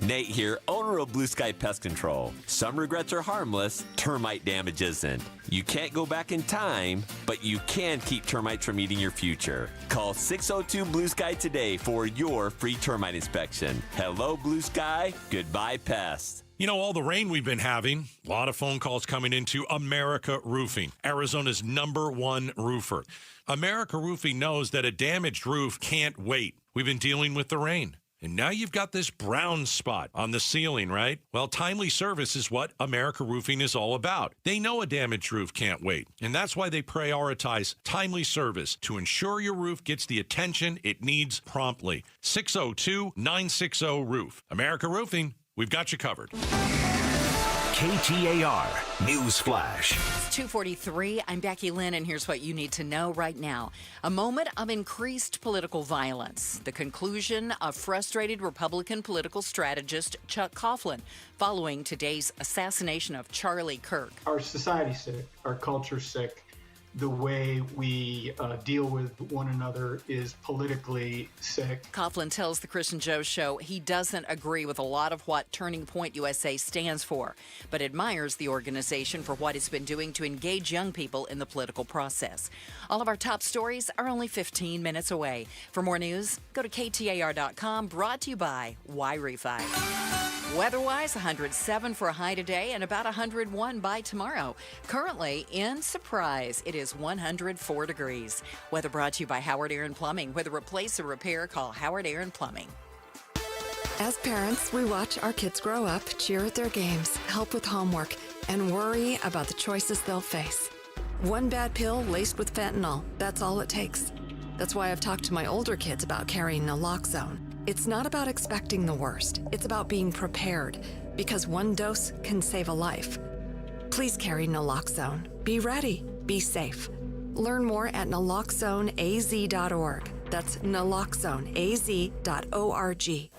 Nate here, owner of Blue Sky Pest Control. Some regrets are harmless, termite damage isn't. You can't go back in time, but you can keep termites from eating your future. Call 602 Blue Sky today for your free termite inspection. Hello, Blue Sky. Goodbye, pests. You know, all the rain we've been having, a lot of phone calls coming into America Roofing, Arizona's #1 roofer. America Roofing knows that a damaged roof can't wait. We've been dealing with the rain. And now you've got this brown spot on the ceiling, right? Well, timely service is what America Roofing is all about. They know a damaged roof can't wait, and that's why they prioritize timely service to ensure your roof gets the attention it needs promptly. 602-960-ROOF. America Roofing, we've got you covered. KTAR News Flash. It's 2:43. I'm Becky Lynn, and here's what you need to know right now. A moment of increased political violence. The conclusion of frustrated Republican political strategist Chuck Coughlin following today's assassination of Charlie Kirk. Our society's sick. Our culture's sick. The way we deal with one another is politically sick. Coughlin tells the Chris and Joe Show he doesn't agree with a lot of what Turning Point USA stands for, but admires the organization for what it's been doing to engage young people in the political process. All of our top stories are only 15 minutes away. For more news, go to KTAR.com, brought to you by Y-Refi. Weather-wise, 107 for a high today and about 101 by tomorrow. Currently in Surprise, it is 104 degrees. Weather brought to you by Howard Aaron Plumbing. Whether replace or repair, call Howard Aaron Plumbing. As parents, we watch our kids grow up, cheer at their games, help with homework, and worry about the choices they'll face. One bad pill laced with fentanyl, that's all it takes. That's why I've talked to my older kids about carrying naloxone. It's not about expecting the worst. It's about being prepared, because one dose can save a life. Please carry naloxone. Be ready. Be safe. Learn more at naloxoneaz.org. That's naloxoneaz.org.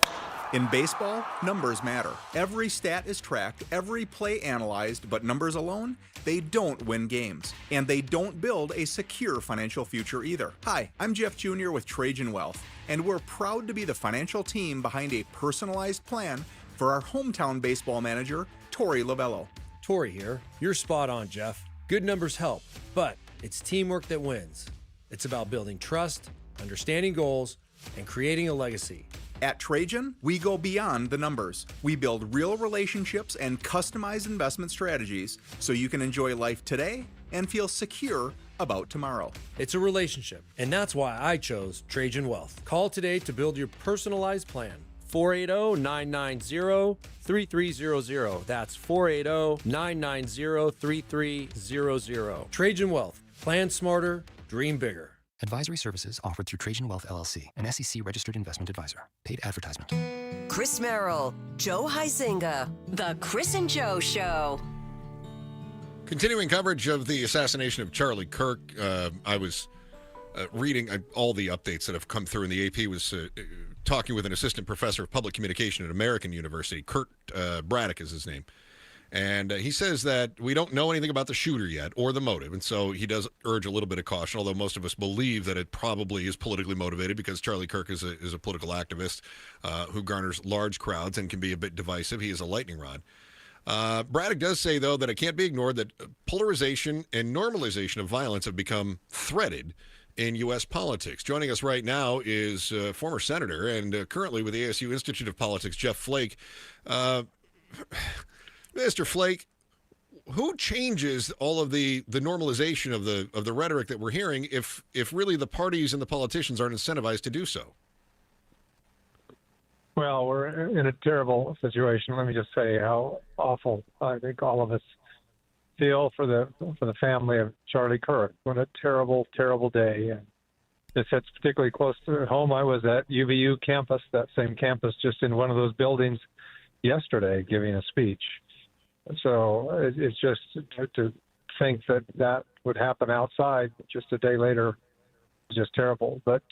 In baseball, numbers matter. Every stat is tracked, every play analyzed, but numbers alone, they don't win games. And they don't build a secure financial future either. Hi, I'm Jeff Jr. with Trajan Wealth, and we're proud to be the financial team behind a personalized plan for our hometown baseball manager, Tori Lovello. Tori here. You're spot on, Jeff. Good numbers help, but it's teamwork that wins. It's about building trust, understanding goals, and creating a legacy. At Trajan, we go beyond the numbers. We build real relationships and customized investment strategies so you can enjoy life today and feel secure about tomorrow. It's a relationship, and that's why I chose Trajan Wealth. Call today to build your personalized plan. 480-990-3300. That's 480-990-3300. Trajan Wealth. Plan smarter, dream bigger. Advisory services offered through Trajan Wealth LLC, an SEC-registered investment advisor. Paid advertisement. Chris Merrill, Joe Huizinga, The Chris and Joe Show. Continuing coverage of the assassination of Charlie Kirk, I was reading all the updates that have come through, and the AP was talking with an assistant professor of public communication at American University. Kirk Braddock is his name. And he says that we don't know anything about the shooter yet or the motive. And so he does urge a little bit of caution, although most of us believe that it probably is politically motivated because Charlie Kirk is a political activist who garners large crowds and can be a bit divisive. He is a lightning rod. Braddock does say, though, that it can't be ignored that polarization and normalization of violence have become threaded in U.S. politics. Joining us right now is former senator and currently with the ASU Institute of Politics, Jeff Flake. Mr. Flake, who changes all of the normalization of the rhetoric that we're hearing if really the parties and the politicians aren't incentivized to do so? Well, we're in a terrible situation. Let me just say how awful I think all of us feel for the family of Charlie Kirk. What a terrible, terrible day. And this hits particularly close to home. I was at UVU campus, that same campus, just in one of those buildings yesterday, giving a speech. So it's just to think that would happen outside just a day later is just terrible. But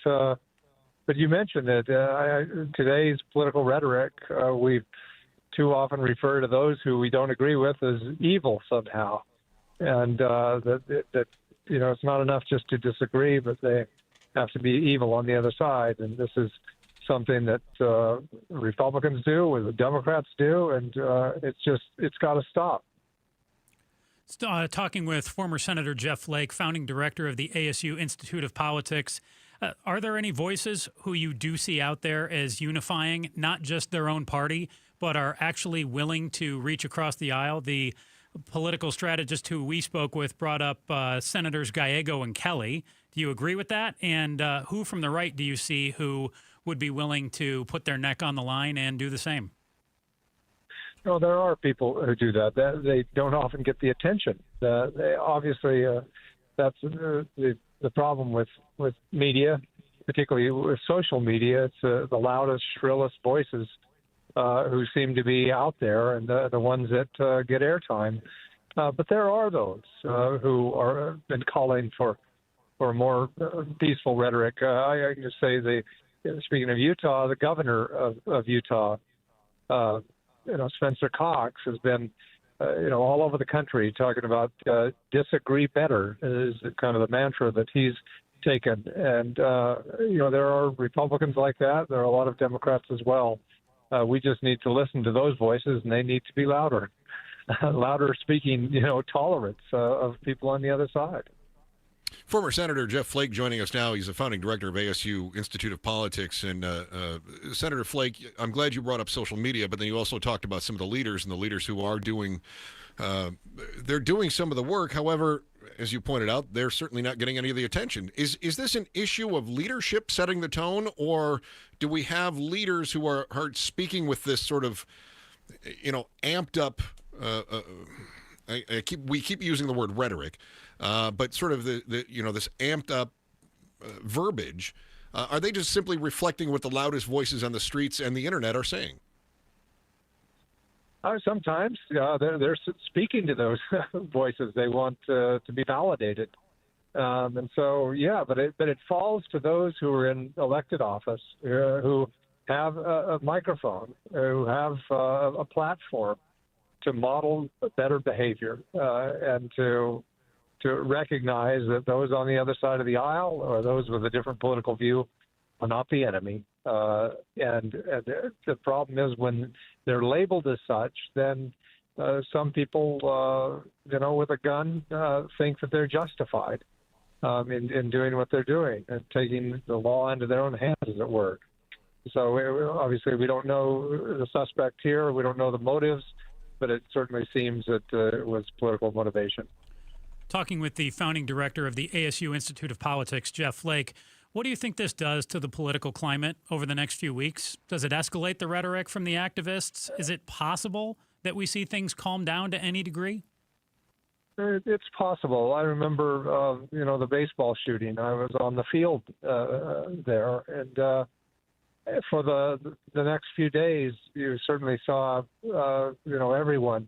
you mentioned that today's political rhetoric, we too often refer to those who we don't agree with as evil somehow, and that it's not enough just to disagree, but they have to be evil on the other side. And this is something that Republicans do, or the Democrats do, and it's got to stop. Talking with former Senator Jeff Flake, founding director of the ASU Institute of Politics, are there any voices who you do see out there as unifying not just their own party, but are actually willing to reach across the aisle? The political strategist who we spoke with brought up Senators Gallego and Kelly. Do you agree with that? And who from the right do you see who would be willing to put their neck on the line and do the same? No, there are people who do that. They don't often get the attention. Obviously, that's the problem with media, particularly with social media. It's the loudest, shrillest voices who seem to be out there, and the ones that get airtime. But there are those who are been calling for more peaceful rhetoric. I can just say, speaking of Utah, the governor of Utah, Spencer Cox, has been, all over the country talking about disagree better is kind of the mantra that he's taken. And, there are Republicans like that. There are a lot of Democrats as well. We just need to listen to those voices, and they need to be louder, speaking, tolerance of people on the other side. Former Senator Jeff Flake joining us now. He's a founding director of ASU Institute of Politics. And Senator Flake, I'm glad you brought up social media, but then you also talked about some of the leaders and the leaders who are doing they're doing some of the work. However, as you pointed out, they're certainly not getting any of the attention. Is this an issue of leadership setting the tone, or do we have leaders who are speaking with this sort of, amped up? We keep using the word rhetoric, but sort of the this amped up verbiage. Are they just simply reflecting what the loudest voices on the streets and the internet are saying? Sometimes they're speaking to those voices. They want to be validated, and so but it falls to those who are in elected office, who have a microphone, who have a platform to model better behavior, and to recognize that those on the other side of the aisle or those with a different political view are not the enemy. And the problem is when they're labeled as such, then some people, with a gun, think that they're justified in doing what they're doing and taking the law into their own hands, as it were. So obviously we don't know the suspect here. We don't know the motives, but it certainly seems that it was political motivation. Talking with the founding director of the ASU Institute of Politics, Jeff Flake, what do you think this does to the political climate over the next few weeks? Does it escalate the rhetoric from the activists? Is it possible that we see things calm down to any degree? It's possible. I remember, the baseball shooting. I was on the field there, and for the next few days, you certainly saw, everyone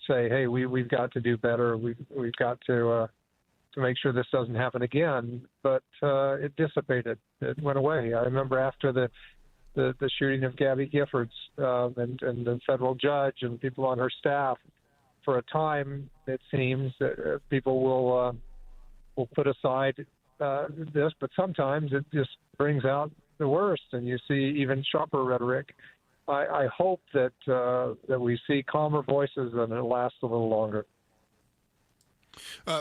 say, "Hey, we've got to do better. We've got to make sure this doesn't happen again." But it dissipated. It went away. I remember after the shooting of Gabby Giffords and the federal judge and people on her staff, for a time it seems that people will put aside this, but sometimes it just brings out the worst, and you see even sharper rhetoric. I hope that we see calmer voices and it lasts a little longer.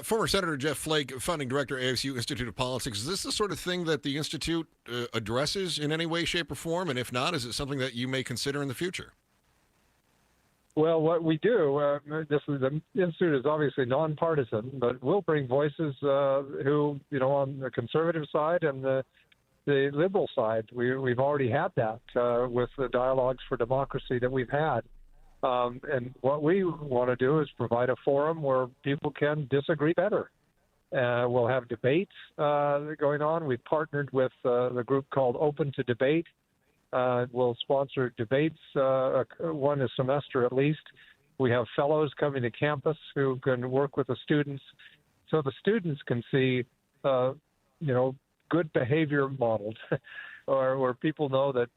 Former Senator Jeff Flake, founding director, ASU Institute of Politics. Is this the sort of thing that the Institute addresses in any way, shape, or form? And if not, is it something that you may consider in the future? Well, what we do, the Institute is obviously nonpartisan, but we'll bring voices who, on the conservative side and the liberal side. We've already had that with the dialogues for democracy that we've had. And what we want to do is provide a forum where people can disagree better. We'll have debates going on. We've partnered with the group called Open to Debate. We'll sponsor debates, one a semester at least. We have fellows coming to campus who can work with the students so the students can see, good behavior modeled, or where people know that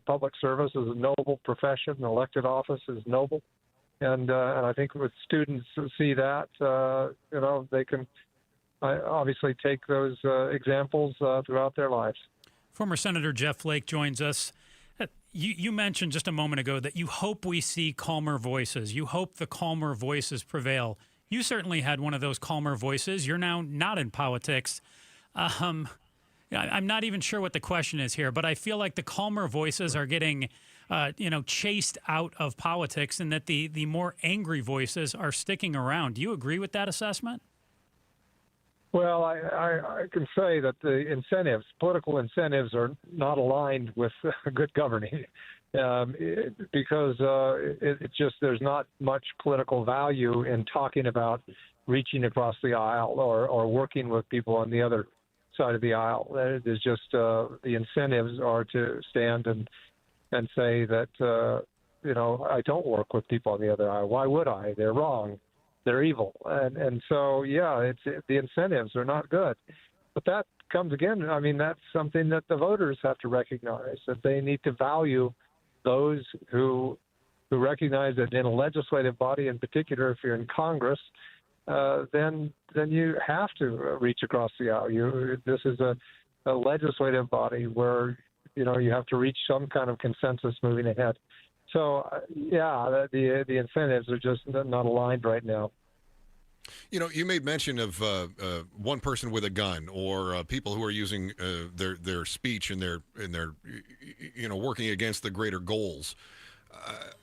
public service is a noble profession, elected office is noble, and I think with students see that, they can obviously take those examples throughout their lives. Former Senator Jeff Flake joins us. You mentioned just a moment ago that you hope we see calmer voices. You hope the calmer voices prevail. You certainly had one of those calmer voices. You're now not in politics. I'm not even sure what the question is here, but I feel like the calmer voices are getting, chased out of politics, and that the more angry voices are sticking around. Do you agree with that assessment? Well, I can say that the political incentives are not aligned with good governing because it's just there's not much political value in talking about reaching across the aisle or working with people on the other side of the aisle. There's just the incentives are to stand and say that, I don't work with people on the other aisle. Why would I? They're wrong. They're evil. And so, the incentives are not good. But that comes again, that's something that the voters have to recognize, that they need to value those who recognize that in a legislative body in particular, if you're in Congress, then you have to reach across the aisle. This is a legislative body where, you have to reach some kind of consensus moving ahead. So, the incentives are just not aligned right now. You made mention of one person with a gun, or people who are using their speech and their working against the greater goals.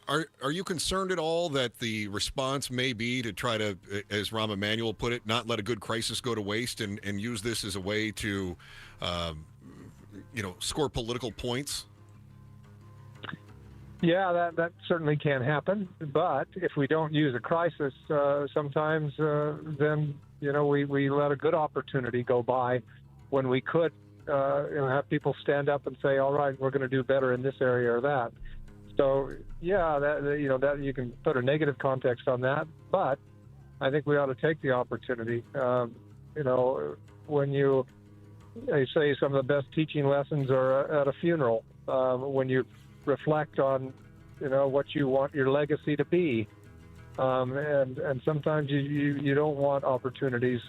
Are you concerned at all that the response may be to try to, as Rahm Emanuel put it, not let a good crisis go to waste and use this as a way to, score political points? Yeah, that certainly can happen. But if we don't use a crisis, sometimes then, we let a good opportunity go by when we could have people stand up and say, all right, we're going to do better in this area or that. So, that you can put a negative context on that. But I think we ought to take the opportunity. When you say some of the best teaching lessons are at a funeral, when you reflect on, what you want your legacy to be. And sometimes you don't want opportunities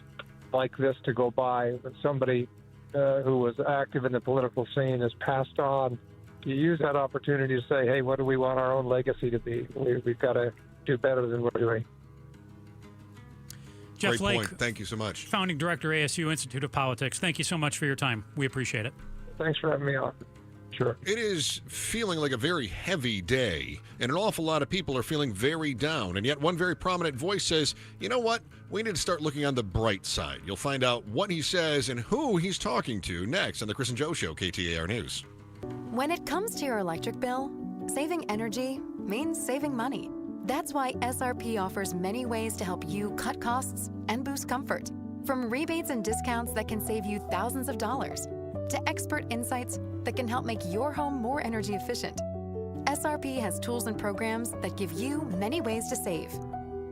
like this to go by. When somebody who was active in the political scene has passed on, you use that opportunity to say, hey, what do we want our own legacy to be? We've got to do better than we're doing. Jeff Great Flake, point. Thank you so much. Founding Director, ASU Institute of Politics. Thank you so much for your time. We appreciate it. Thanks for having me on. Sure. It is feeling like a very heavy day, and an awful lot of people are feeling very down. And yet one very prominent voice says, you know what? We need to start looking on the bright side. You'll find out what he says and who he's talking to next on the Chris and Joe Show, KTAR News. When it comes to your electric bill, saving energy means saving money. That's why SRP offers many ways to help you cut costs and boost comfort. From rebates and discounts that can save you thousands of dollars, to expert insights that can help make your home more energy efficient. SRP has tools and programs that give you many ways to save.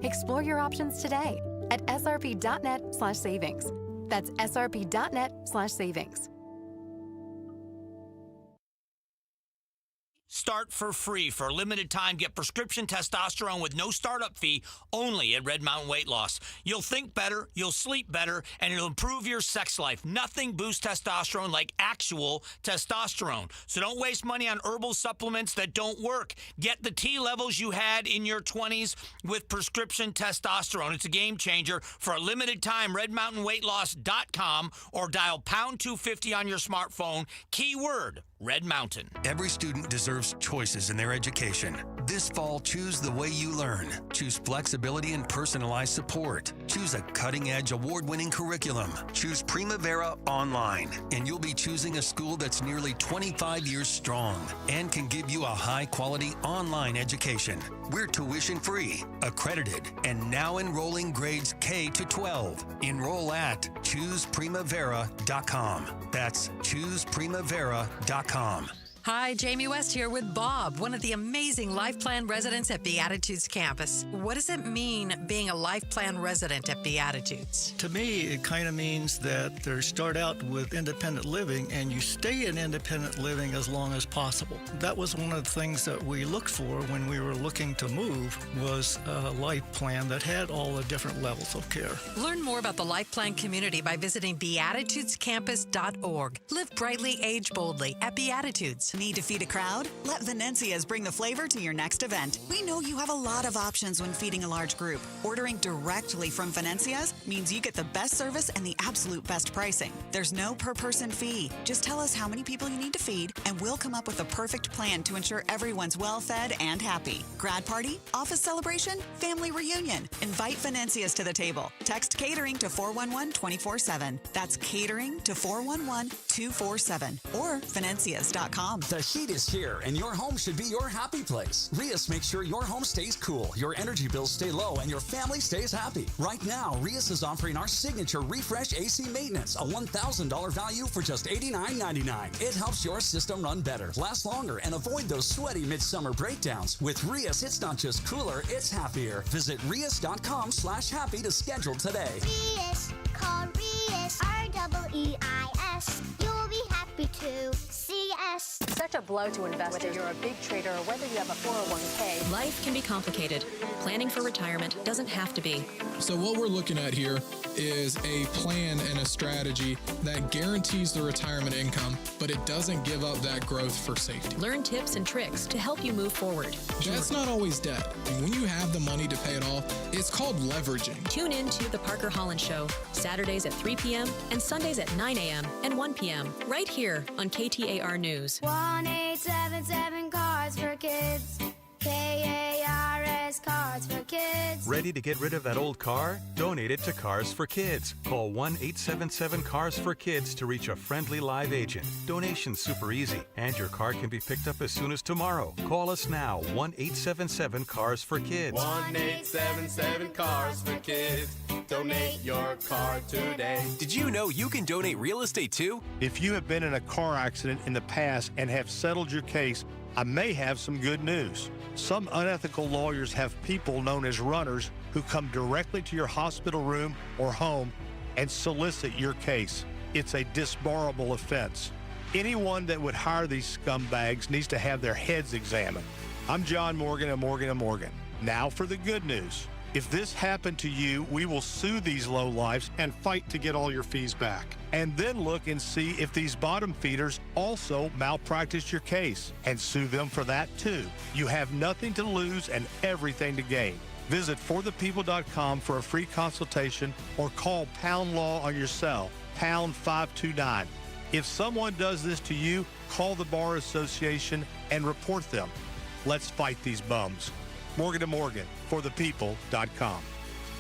Explore your options today at srp.net/savings. That's srp.net/savings. Start for free. For a limited time, get prescription testosterone with no startup fee only at Red Mountain Weight Loss. You'll think better, you'll sleep better, and it'll improve your sex life. Nothing boosts testosterone like actual testosterone. So don't waste money on herbal supplements that don't work. Get the T levels you had in your 20s with prescription testosterone. It's a game changer. For a limited time, redmountainweightloss.com or dial pound 250 on your smartphone. Keyword Red Mountain. Every student deserves choices in their education. This fall, choose the way you learn. Choose flexibility and personalized support. Choose a cutting-edge, award-winning curriculum. Choose Primavera Online, and you'll be choosing a school that's nearly 25 years strong and can give you a high-quality online education. We're tuition-free, accredited, and now enrolling grades K to 12. Enroll at ChoosePrimavera.com. That's ChoosePrimavera.com. Hi, Jamie West here with Bob, one of the amazing Life Plan residents at Beatitudes campus. What does it mean being a Life Plan resident at Beatitudes? To me, it kind of means that they start out with independent living and you stay in independent living as long as possible. That was one of the things that we looked for when we were looking to move, was a Life Plan that had all the different levels of care. Learn more about the Life Plan community by visiting beatitudescampus.org. Live brightly, age boldly at Beatitudes. Need to feed a crowd? Let Venencia's bring the flavor to your next event. We know you have a lot of options when feeding a large group. Ordering directly from Venencia's means you get the best service and the absolute best pricing. There's no per-person fee. Just tell us how many people you need to feed, and we'll come up with the perfect plan to ensure everyone's well-fed and happy. Grad party? Office celebration? Family reunion? Invite Venencia's to the table. Text catering to 411-24/7. That's catering to 411-247 or Venencias.com. The heat is here, and your home should be your happy place. Rias makes sure your home stays cool, your energy bills stay low, and your family stays happy. Right now, Rias is offering our signature Refresh AC Maintenance, a $1,000 value for just $89.99. It helps your system run better, last longer, and avoid those sweaty midsummer breakdowns. With Rias, it's not just cooler, it's happier. Visit Rias.com/happy to schedule today. Rias, call Rias, REEIS. You'll be happy too. CS. Such a blow to invest. Whether you're a big trader or whether you have a 401k. Life can be complicated. Planning for retirement doesn't have to be. So what we're looking at here is a plan and a strategy that guarantees the retirement income, but it doesn't give up that growth for safety. Learn tips and tricks to help you move forward. That's not always debt. When you have the money to pay it off, it's called leveraging. Tune in to The Parker Holland Show, Saturdays at 3 p.m. and Sundays at 9 a.m. and 1 p.m. right here on KTAR News. 1877 Cards for Kids. KARS Cards for Kids. Ready to get rid of that old car? Donate it to Cars for Kids. Call 1-877-CARS-FOR-KIDS to reach a friendly live agent. Donation's super easy, and your car can be picked up as soon as tomorrow. Call us now, 1-877-CARS-FOR-KIDS. 1-877-CARS-FOR-KIDS. Donate your car today. Did you know you can donate real estate too? If you have been in a car accident in the past and have settled your case, I may have some good news. Some unethical lawyers have people known as runners who come directly to your hospital room or home and solicit your case. It's a disbarable offense. Anyone that would hire these scumbags needs to have their heads examined. I'm John Morgan of Morgan & Morgan. Now for the good news. If this happened to you, we will sue these lowlifes and fight to get all your fees back. And then look and see if these bottom feeders also malpracticed your case and sue them for that too. You have nothing to lose and everything to gain. Visit forthepeople.com for a free consultation or call Pound Law on your cell, pound 529. If someone does this to you, call the Bar Association and report them. Let's fight these bums. Morgan & Morgan, forthepeople.com.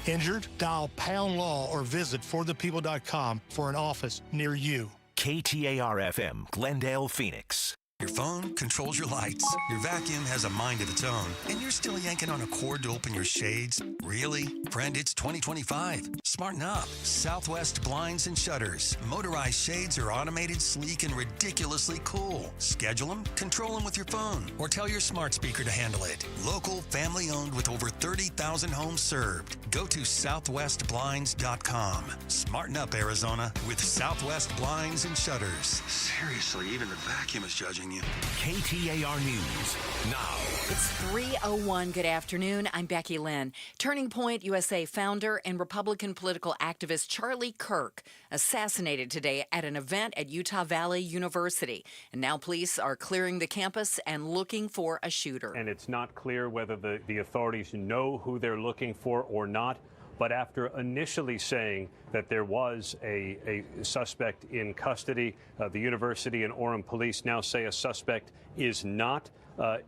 Injured? Dial Pound Law or visit forthepeople.com for an office near you. KTAR-FM, Glendale, Phoenix. Your phone controls your lights. Your vacuum has a mind of its own. And you're still yanking on a cord to open your shades? Really? Friend, it's 2025. Smarten up. Southwest Blinds and Shutters. Motorized shades are automated, sleek, and ridiculously cool. Schedule them, control them with your phone, or tell your smart speaker to handle it. Local, family-owned with over 30,000 homes served. Go to southwestblinds.com. Smarten up, Arizona, with Southwest Blinds and Shutters. Seriously, even the vacuum is judging you. KTAR News now. It's 3:01. Good afternoon. I'm Becky Lynn. Turning Point USA founder and Republican political activist Charlie Kirk assassinated today at an event at Utah Valley University. And now police are clearing the campus and looking for a shooter. And it's not clear whether the authorities know who they're looking for or not. But after initially saying that there was a suspect in custody, the university and Orem police now say a suspect is not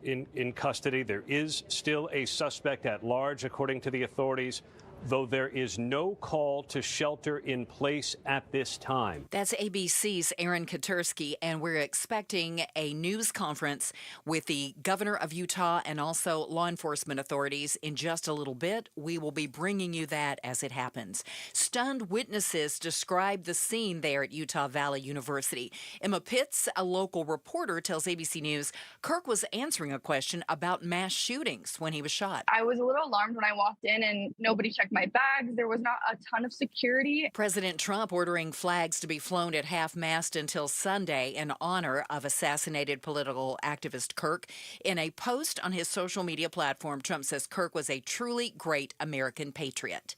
in custody. There is still a suspect at large, according to the authorities. though there is no call to shelter in place at this time. That's ABC's Aaron Katursky, and we're expecting a news conference with the governor of Utah and also law enforcement authorities in just a little bit. We will be bringing you that as it happens. Stunned witnesses describe the scene there at Utah Valley University. Emma Pitts, a local reporter, tells ABC News Kirk was answering a question about mass shootings when he was shot. I was a little alarmed when I walked in and nobody checked my bags. There was not a ton of security. President Trump ordering flags to be flown at half-mast until Sunday in honor of assassinated political activist Kirk. In a post on his social media platform, Trump says Kirk was a truly great American patriot.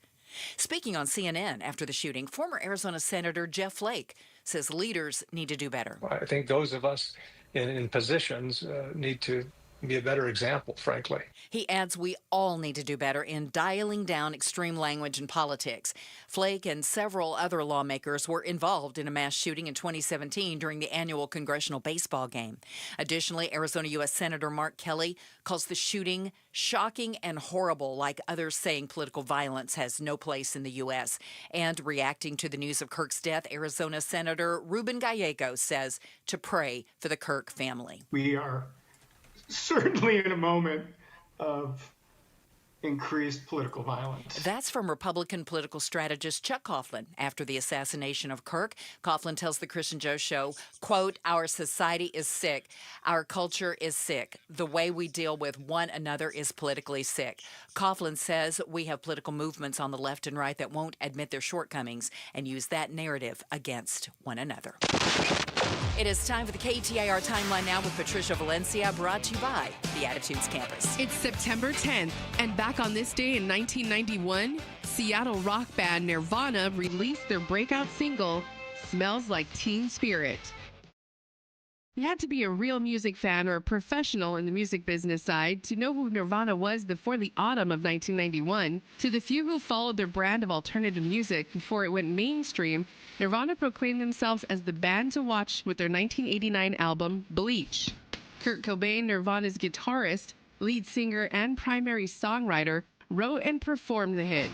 Speaking on CNN after the shooting, former Arizona Senator Jeff Flake says leaders need to do better. I think those of us in positions need to be a better example, frankly. He adds we all need to do better in dialing down extreme language in politics. Flake and several other lawmakers were involved in a mass shooting in 2017 during the annual congressional baseball game. Additionally, Arizona U.S. Senator Mark Kelly calls the shooting shocking and horrible, like others saying political violence has no place in the U.S. And reacting to the news of Kirk's death, Arizona Senator Ruben Gallegos says to pray for the Kirk family. We are certainly in a moment of increased political violence. That's from Republican political strategist Chuck Coughlin after the assassination of Kirk. Coughlin tells the Christian Joe Show, quote, "Our society is sick. Our culture is sick. The way we deal with one another is politically sick." Coughlin says we have political movements on the left and right that won't admit their shortcomings and use that narrative against one another. It is time for the KTAR Timeline now with Patricia Valencia, brought to you by the Attitudes Campus. It's September 10th, and back on this day in 1991, Seattle rock band Nirvana released their breakout single, Smells Like Teen Spirit. You had to be a real music fan or a professional in the music business side to know who Nirvana was before the autumn of 1991. To the few who followed their brand of alternative music before it went mainstream, Nirvana proclaimed themselves as the band to watch with their 1989 album, Bleach. Kurt Cobain, Nirvana's guitarist, lead singer, and primary songwriter, wrote and performed the hit.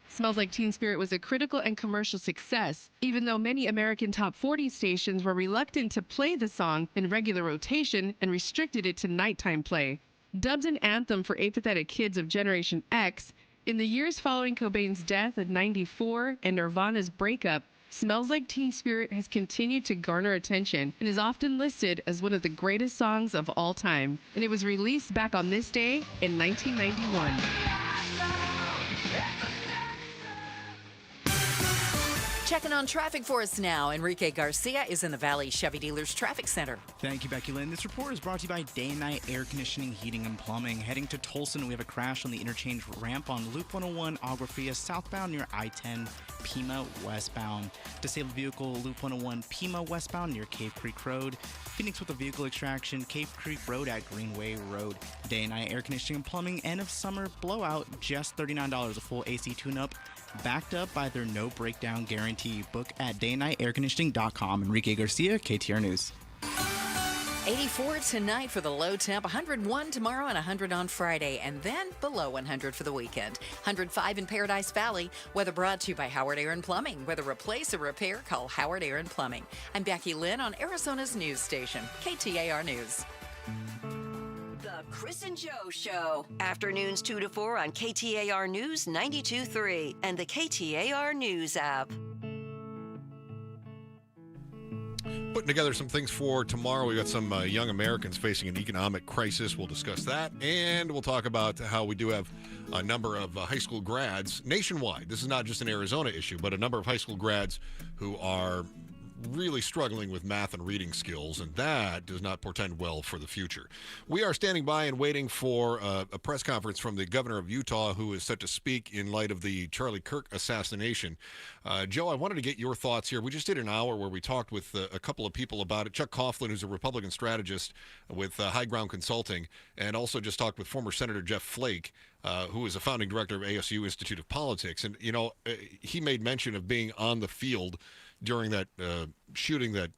Smells Like Teen Spirit was a critical and commercial success, even though many American top 40 stations were reluctant to play the song in regular rotation and restricted it to nighttime play. Dubbed an anthem for apathetic kids of Generation X, in the years following Cobain's death in '94 and Nirvana's breakup, Smells Like Teen Spirit has continued to garner attention and is often listed as one of the greatest songs of all time. And it was released back on this day in 1991. Checking on traffic for us now, Enrique Garcia is in the Valley Chevy Dealers Traffic Center. Thank you, Becky Lynn. This report is brought to you by Day and Night Air Conditioning, Heating, and Plumbing. Heading to Tolson, we have a crash on the interchange ramp on Loop 101, Agua Fria, southbound near I-10, Pima, westbound. Disabled vehicle, Loop 101, Pima, westbound near Cave Creek Road. Phoenix with a vehicle extraction, Cave Creek Road at Greenway Road. Day and Night Air Conditioning and Plumbing, end of summer blowout, just $39 a full AC tune-up. Backed up by their no breakdown guarantee. Book at dayandnightairconditioning.com. Enrique Garcia, KTAR News. 84 tonight for the low temp, 101 tomorrow, and 100 on Friday, and then below 100 for the weekend. 105 in Paradise Valley. Weather brought to you by Howard Aaron Plumbing. Whether replace or repair, call Howard Aaron Plumbing. I'm Becky Lynn on Arizona's news station, KTAR News. The Chris and Joe Show. Afternoons 2 to 4 on KTAR News 92.3 and the KTAR News app. Putting together some things for tomorrow. We got some young Americans facing an economic crisis. We'll discuss that, and we'll talk about how we do have a number of high school grads nationwide. This is not just an Arizona issue, but a number of high school grads who are really struggling with math and reading skills, and that does not portend well for the future. We are standing by and waiting for a press conference from the governor of Utah, who is set to speak in light of the Charlie Kirk assassination. Joe, I wanted to get your thoughts here. We just did an hour where we talked with a couple of people about it. Chuck Coughlin, who's a Republican strategist with High Ground Consulting, and also just talked with former Senator Jeff Flake, who is a founding director of ASU Institute of Politics. And, you know, he made mention of being on the field during that shooting that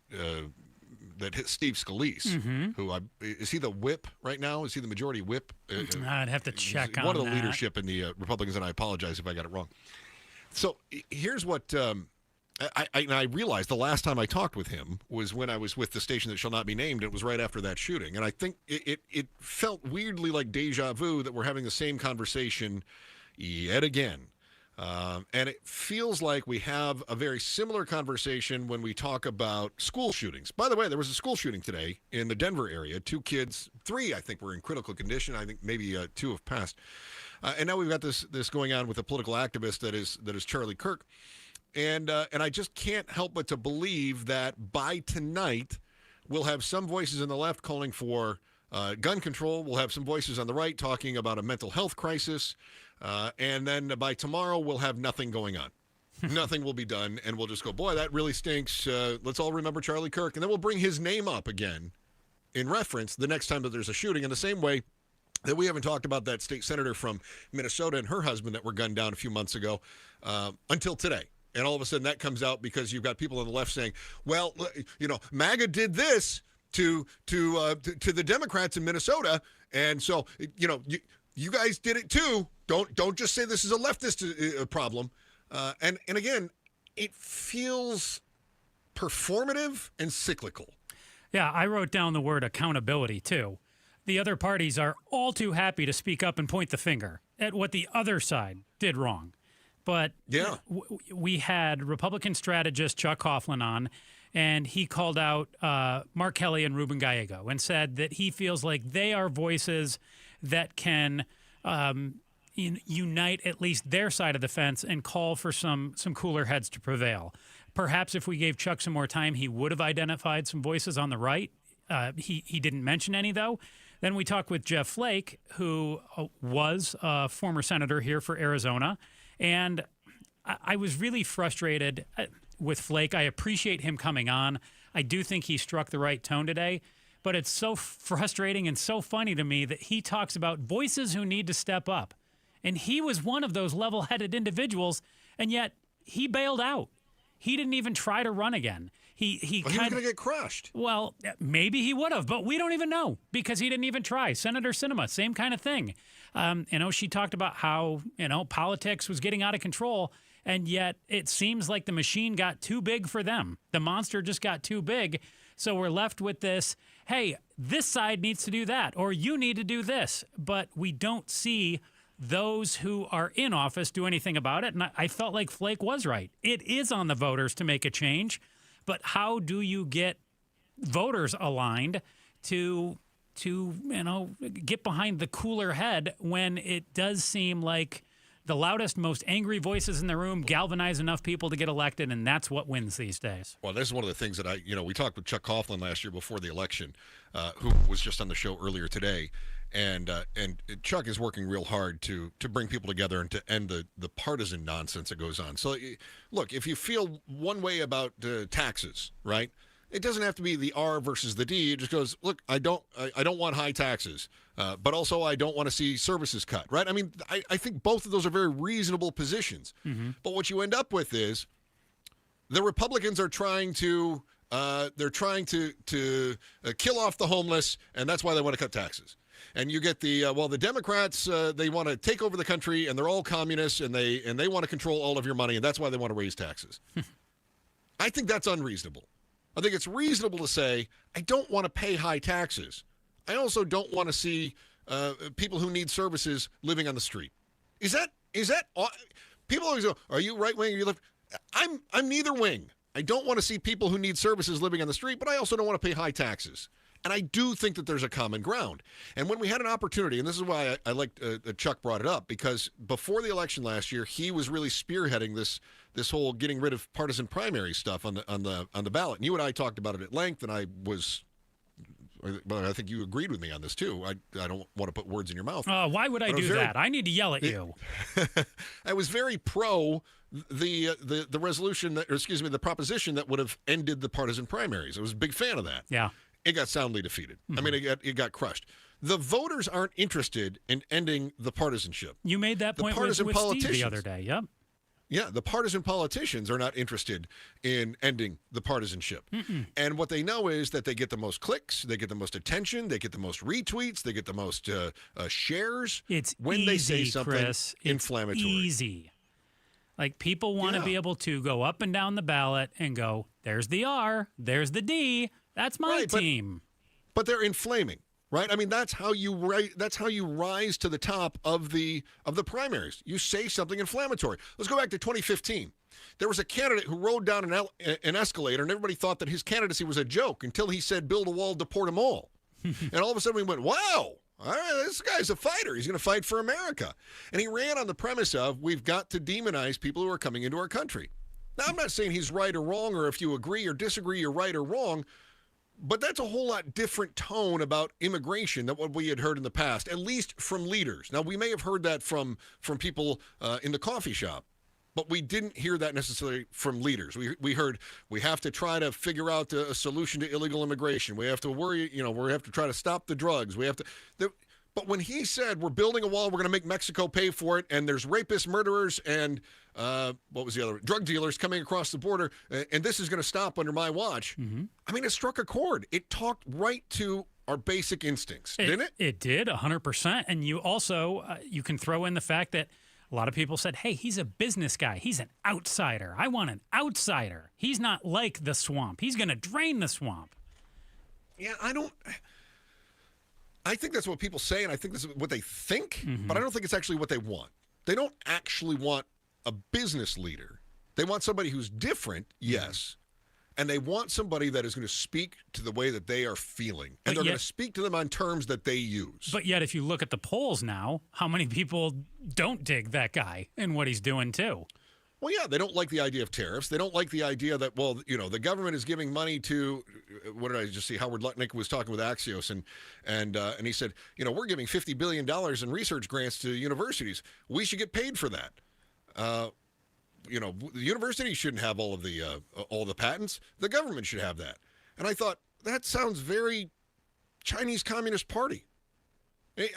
that Steve Scalise, who is he the whip right now? Is he the majority whip? I'd have to check on one of the that. leadership in the Republicans, and I apologize if I got it wrong. So here's what I realized the last time I talked with him was when I was with the station that shall not be named. It was right after that shooting, and I think it felt weirdly like deja vu that we're having the same conversation yet again. And it feels like we have a very similar conversation when we talk about school shootings. By the way, there was a school shooting today in the Denver area. 2 kids, 3 I think were in critical condition. I think maybe 2 have passed. And now we've got this going on with a political activist that is Charlie Kirk. And I just can't help but to believe that by tonight we'll have some voices on the left calling for gun control. We'll have some voices on the right talking about a mental health crisis. And then by tomorrow, we'll have nothing going on. Nothing will be done, and we'll just go, boy, that really stinks. Let's all remember Charlie Kirk. And then we'll bring his name up again in reference the next time that there's a shooting, in the same way that we haven't talked about that state senator from Minnesota and her husband that were gunned down a few months ago until today. And all of a sudden that comes out because you've got people on the left saying, well, MAGA did this to the Democrats in Minnesota, and so, you guys did it too. Don't just say this is a leftist problem. And again, it feels performative and cyclical. Yeah, I wrote down the word accountability too. The other parties are all too happy to speak up and point the finger at what the other side did wrong. But yeah, we had Republican strategist Chuck Coughlin on, and he called out Mark Kelly and Ruben Gallego and said that he feels like they are voices that can unite at least their side of the fence and call for some cooler heads to prevail. Perhaps if we gave Chuck some more time, he would have identified some voices on the right. He didn't mention any, though. Then we talked with Jeff Flake, who was a former senator here for Arizona. And I was really frustrated with Flake. I appreciate him coming on. I do think he struck the right tone today. But it's so frustrating and so funny to me that he talks about voices who need to step up. And he was one of those level-headed individuals, and yet he bailed out. He didn't even try to run again. He was going to get crushed. Well, maybe he would have, but we don't even know because he didn't even try. Senator Sinema, same kind of thing. She talked about how, politics was getting out of control, and yet it seems like the machine got too big for them. The monster just got too big. So we're left with this, hey, this side needs to do that, or you need to do this. But we don't see those who are in office do anything about it. And I felt like Flake was right. It is on the voters to make a change. But how do you get voters aligned to get behind the cooler head when it does seem like the loudest, most angry voices in the room galvanize enough people to get elected, and that's what wins these days? Well, this is one of the things that we talked with Chuck Coughlin last year before the election, who was just on the show earlier today, and Chuck is working real hard to bring people together and to end the partisan nonsense that goes on. So, look, if you feel one way about taxes, right? It doesn't have to be the R versus the D. It just goes, look, I don't want high taxes, but also I don't want to see services cut, right? I mean, I think both of those are very reasonable positions. Mm-hmm. But what you end up with is the Republicans are trying to kill off the homeless, and that's why they want to cut taxes. And you get the Democrats, they want to take over the country, and they're all communists, and they want to control all of your money, and that's why they want to raise taxes. I think that's unreasonable. I think it's reasonable to say, I don't want to pay high taxes. I also don't want to see people who need services living on the street. Is that people always go, are you right wing or you left? I'm neither wing. I don't want to see people who need services living on the street, but I also don't want to pay high taxes. And I do think that there's a common ground. And when we had an opportunity, and this is why I liked that Chuck brought it up, because before the election last year, he was really spearheading this whole getting rid of partisan primary stuff on the ballot. And you and I talked about it at length, and I think you agreed with me on this too. I don't want to put words in your mouth. Why would I do that? I need to yell at you. I was very pro the resolution the proposition that would have ended the partisan primaries. I was a big fan of that. Yeah. It got soundly defeated. Mm-hmm. I mean, it got crushed. The voters aren't interested in ending the partisanship. You made that point with Steve the other day. Yep. Yeah, the partisan politicians are not interested in ending the partisanship. And what they know is that they get the most clicks, they get the most attention, they get the most retweets, they get the most shares. It's when easy, they say something Chris. inflammatory. It's easy. Like, people want to be able to go up and down the ballot and go, there's the R, there's the D, that's my team. But they're inflaming. Right, I mean that's how you rise to the top of the primaries. You say something inflammatory. Let's go back to 2015. There was a candidate who rode down an escalator, and everybody thought that his candidacy was a joke until he said, "Build a wall, deport them all." And all of a sudden we went, "Wow, all right, this guy's a fighter. He's going to fight for America." And he ran on the premise of we've got to demonize people who are coming into our country. Now, I'm not saying he's right or wrong, or if you agree or disagree, you're right or wrong. But that's a whole lot different tone about immigration than what we had heard in the past, at least from leaders. Now, we may have heard that from people in the coffee shop, but we didn't hear that necessarily from leaders. We heard we have to try to figure out a solution to illegal immigration. We have to worry, we have to try to stop the drugs. We have to. But when he said we're building a wall, we're going to make Mexico pay for it, and there's rapists, murderers, and what was the other? Drug dealers coming across the border, and this is going to stop under my watch. I mean, it struck a chord. It talked right to our basic instincts, didn't it? It did, 100%. And you also, you can throw in the fact that a lot of people said, hey, he's a business guy. He's an outsider. I want an outsider. He's not like the swamp. He's going to drain the swamp. Yeah, I think that's what people say, and I think this is what they think, but I don't think it's actually what they want. They don't actually want a business leader. They want somebody who's different, yes, and they want somebody that is going to speak to the way that they are feeling, and they're going to speak to them on terms that they use. But yet, if you look at the polls now, how many people don't dig that guy and what he's doing, too? Well, yeah, they don't like the idea of tariffs. They don't like the idea that, the government is giving money to, what did I just see? Howard Lutnick was talking with Axios, and he said, we're giving $50 billion in research grants to universities. We should get paid for that. The university shouldn't have all the patents. The government should have that. And I thought, that sounds very Chinese Communist Party.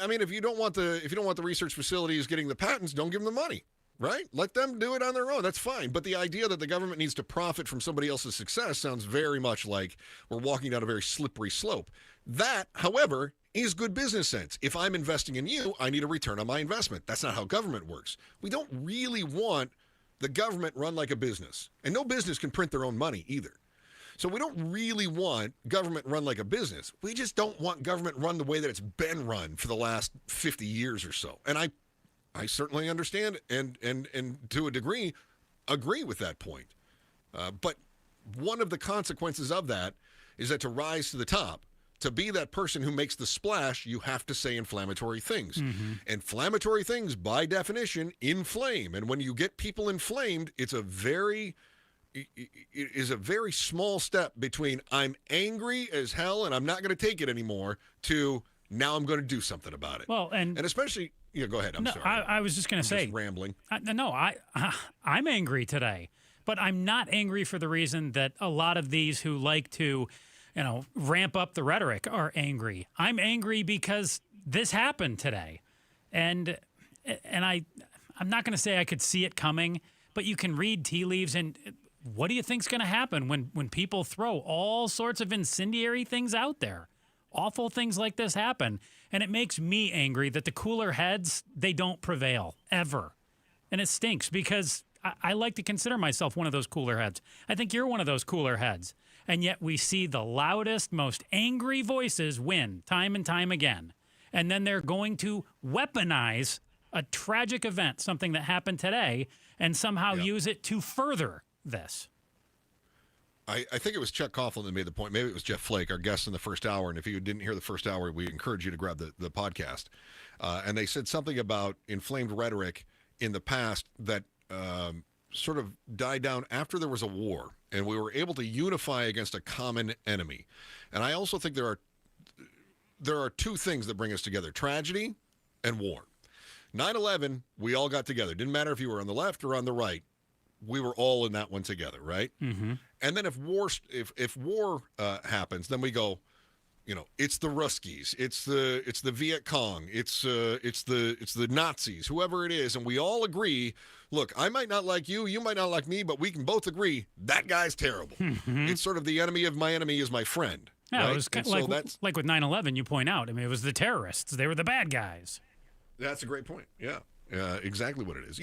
I mean, if you don't want the research facilities getting the patents, don't give them the money. Right? Let them do it on their own. That's fine. But the idea that the government needs to profit from somebody else's success sounds very much like we're walking down a very slippery slope. That, however, is good business sense. If I'm investing in you, I need a return on my investment. That's not how government works. We don't really want the government run like a business. And no business can print their own money either. So we don't really want government run like a business. We just don't want government run the way that it's been run for the last 50 years or so. And I certainly understand and to a degree agree with that point. But one of the consequences of that is that to rise to the top, to be that person who makes the splash, you have to say inflammatory things. Inflammatory things, by definition, inflame. And when you get people inflamed, it is a very small step between I'm angry as hell and I'm not going to take it anymore to now I'm going to do something about it. Well, and especially... Yeah, go ahead. I'm sorry. I was just going to say, just rambling. I'm angry today, but I'm not angry for the reason that a lot of these who like to, ramp up the rhetoric are angry. I'm angry because this happened today, and I'm not going to say I could see it coming, but you can read tea leaves. And what do you think's going to happen when people throw all sorts of incendiary things out there? Awful things like this happen. And it makes me angry that the cooler heads, they don't prevail, ever. And it stinks because I like to consider myself one of those cooler heads. I think you're one of those cooler heads. And yet we see the loudest, most angry voices win time and time again. And then they're going to weaponize a tragic event, something that happened today, and somehow use it to further this. I think it was Chuck Coughlin that made the point. Maybe it was Jeff Flake, our guest in the first hour. And if you didn't hear the first hour, we encourage you to grab the podcast. And they said something about inflamed rhetoric in the past that sort of died down after there was a war. And we were able to unify against a common enemy. And I also think there are two things that bring us together, tragedy and war. 9/11, we all got together. Didn't matter if you were on the left or on the right. We were all in that one together, right? And then if war happens, then we go, it's the Ruskies, it's the Viet Cong, it's the Nazis, whoever it is, and we all agree. Look, I might not like you, you might not like me, but we can both agree that guy's terrible. It's sort of the enemy of my enemy is my friend. Yeah, right? it was kind of like with 9/11. You point out. I mean, it was the terrorists; they were the bad guys. That's a great point. Yeah, exactly what it is.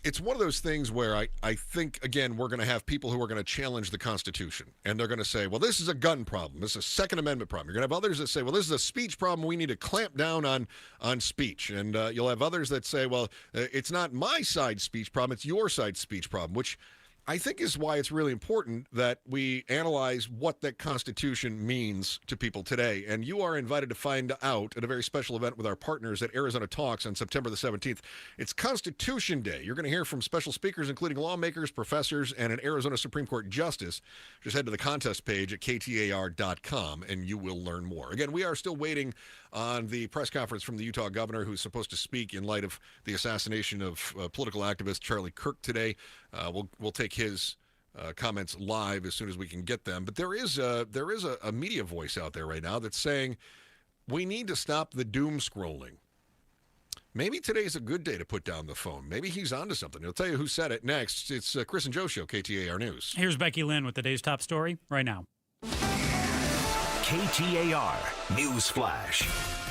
It's one of those things where I think, again, we're going to have people who are going to challenge the Constitution. And they're going to say, well, this is a gun problem. This is a Second Amendment problem. You're going to have others that say, well, this is a speech problem. We need to clamp down on speech. And you'll have others that say, well, it's not my side speech problem. It's your side speech problem, which I think is why it's really important that we analyze what that Constitution means to people today. And you are invited to find out at a very special event with our partners at Arizona Talks on September the 17th. It's Constitution Day. You're going to hear from special speakers, including lawmakers, professors, and an Arizona Supreme Court justice. Just head to the contest page at KTAR.com, and you will learn more. Again, we are still waiting on the press conference from the Utah governor, who's supposed to speak in light of the assassination of political activist Charlie Kirk today. We'll take his comments live as soon as we can get them. But there is a media voice out there right now that's saying we need to stop the doom scrolling. Maybe today's a good day to put down the phone. Maybe he's onto something. He'll tell you who said it next. It's Chris and Joe Show, KTAR News. Here's Becky Lynn with the day's top story right now. KTAR News Flash.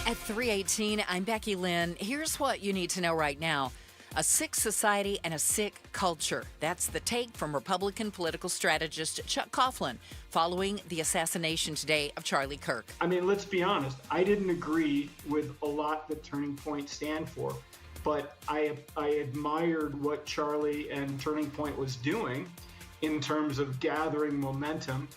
At 3:18, I'm Becky Lynn. Here's what you need to know right now. A sick society and a sick culture. That's the take from Republican political strategist Chuck Coughlin following the assassination today of Charlie Kirk. I mean, let's be honest. I didn't agree with a lot that Turning Point stand for, but I admired what Charlie and Turning Point was doing in terms of gathering momentum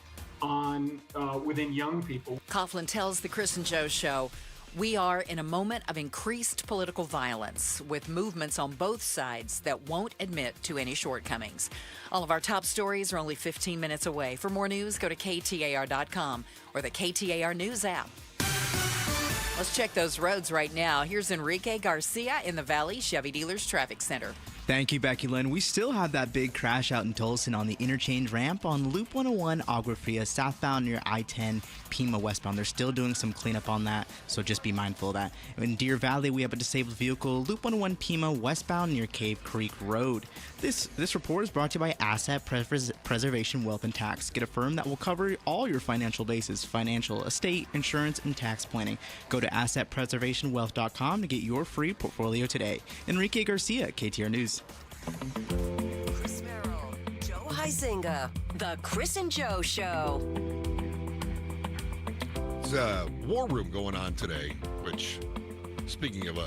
on within young people. Coughlin tells the Chris and Joe Show, we are in a moment of increased political violence with movements on both sides that won't admit to any shortcomings. All of our top stories are only 15 minutes away. For more news, go to KTAR.com or the KTAR News app. Let's check those roads right now. Here's Enrique Garcia in the Valley Chevy Dealers Traffic Center. Thank you, Becky Lynn. We still have that big crash out in Tulsa on the interchange ramp on Loop 101 Agua Fria southbound near I-10 Pima westbound. They're still doing some cleanup on that, so just be mindful of that. In Deer Valley, we have a disabled vehicle, Loop 101 Pima westbound near Cave Creek Road. This report is brought to you by Asset Preservation Wealth and Tax. Get a firm that will cover all your financial bases, financial, estate, insurance, and tax planning. Go to assetpreservationwealth.com to get your free portfolio today. Enrique Garcia, KTAR News. Chris Merrill, Joe Huizinga, The Chris and Joe Show. There's a war room going on today, which, speaking of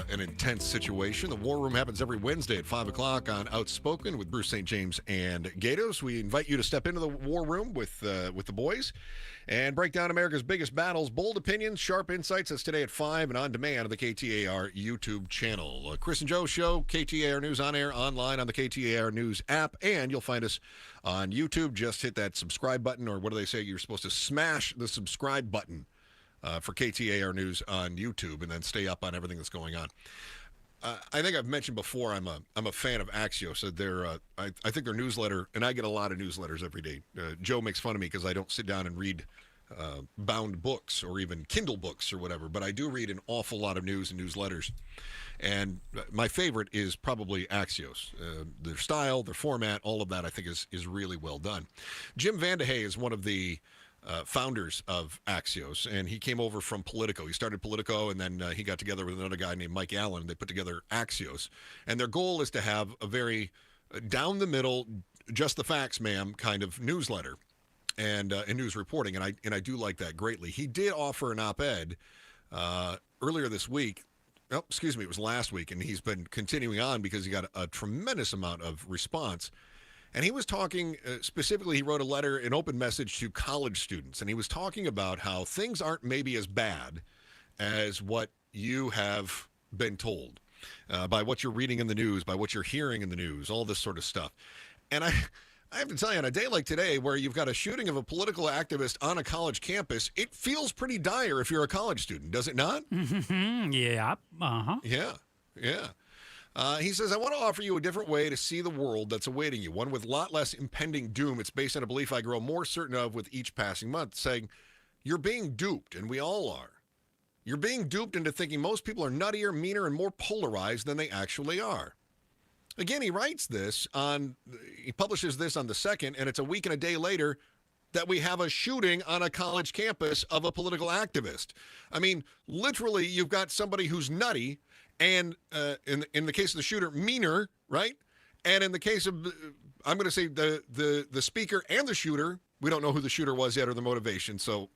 an intense situation, the war room happens every Wednesday at 5 o'clock on Outspoken with Bruce St. James and Gatos. We invite you to step into the war room with the boys and break down America's biggest battles, bold opinions, sharp insights. That's today at 5 and on demand on the KTAR YouTube channel. Chris and Joe Show, KTAR News on air, online on the KTAR News app, and you'll find us on YouTube. Just hit that subscribe button, or what do they say? You're supposed to smash the subscribe button for KTAR News on YouTube, and then stay up on everything that's going on. I think I've mentioned before, I'm a fan of Axios. I think their newsletter, and I get a lot of newsletters every day. Joe makes fun of me because I don't sit down and read bound books or even Kindle books or whatever, but I do read an awful lot of news and newsletters. And my favorite is probably Axios. Their style, their format, all of that I think is really well done. Jim Vandehey is one of the founders of Axios, and he came over from Politico. He started Politico, and then he got together with another guy named Mike Allen, and they put together Axios. And their goal is to have a very down-the-middle, just the facts, ma'am, kind of newsletter and news reporting, and I do like that greatly. He did offer an op-ed earlier this week. Oh, excuse me, it was last week, and he's been continuing on because he got a tremendous amount of response. And he was talking, specifically, he wrote a letter, an open message to college students, and he was talking about how things aren't maybe as bad as what you have been told by what you're reading in the news, by what you're hearing in the news, all this sort of stuff. And I have to tell you, on a day like today where you've got a shooting of a political activist on a college campus, it feels pretty dire if you're a college student, does it not? Yeah. Uh-huh. Yeah. He says, I want to offer you a different way to see the world that's awaiting you, one with a lot less impending doom. It's based on a belief I grow more certain of with each passing month, saying, you're being duped, and we all are. You're being duped into thinking most people are nuttier, meaner, and more polarized than they actually are. Again, he publishes this on the 2nd, and it's a week and a day later that we have a shooting on a college campus of a political activist. I mean, literally, you've got somebody who's nutty, and in the case of the shooter, meaner, right? And in the case of, I'm going to say the speaker and the shooter, we don't know who the shooter was yet or the motivation, so,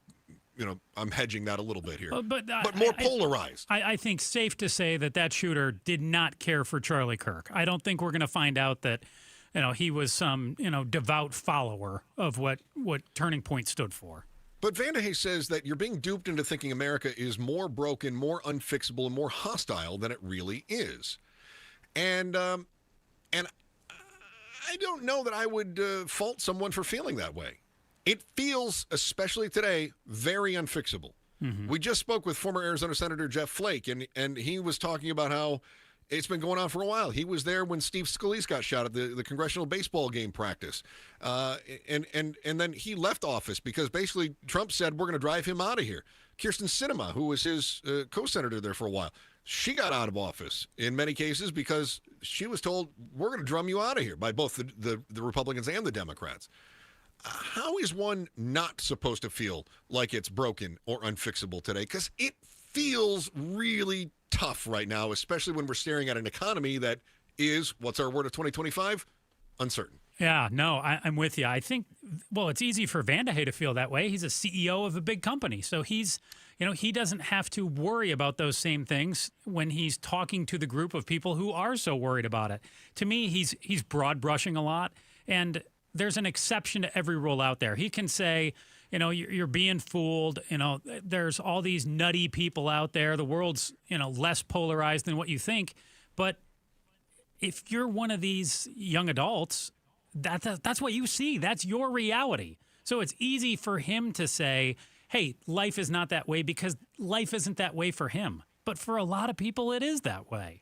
I'm hedging that a little bit here. But more polarized. I think safe to say that shooter did not care for Charlie Kirk. I don't think we're going to find out that, he was some, devout follower of what Turning Point stood for. But Vanderhay says that you're being duped into thinking America is more broken, more unfixable, and more hostile than it really is. And I don't know that I would fault someone for feeling that way. It feels, especially today, very unfixable. Mm-hmm. We just spoke with former Arizona Senator Jeff Flake, and he was talking about how it's been going on for a while. He was there when Steve Scalise got shot at the congressional baseball game practice. And then he left office because basically Trump said, we're going to drive him out of here. Kirsten Sinema, who was his co-senator there for a while, she got out of office in many cases because she was told, we're going to drum you out of here by both the Republicans and the Democrats. How is one not supposed to feel like it's broken or unfixable today? Because it feels really tough right now, especially when we're staring at an economy that is, what's our word of 2025? Uncertain. Yeah, no, I'm with you. I think, it's easy for Vanderhay to feel that way. He's a CEO of a big company. So he doesn't have to worry about those same things when he's talking to the group of people who are so worried about it. To me, he's broad brushing a lot, and there's an exception to every rule out there. He can say, you're being fooled. There's all these nutty people out there. The world's, less polarized than what you think. But if you're one of these young adults, that's what you see. That's your reality. So it's easy for him to say, hey, life is not that way because life isn't that way for him. But for a lot of people, it is that way.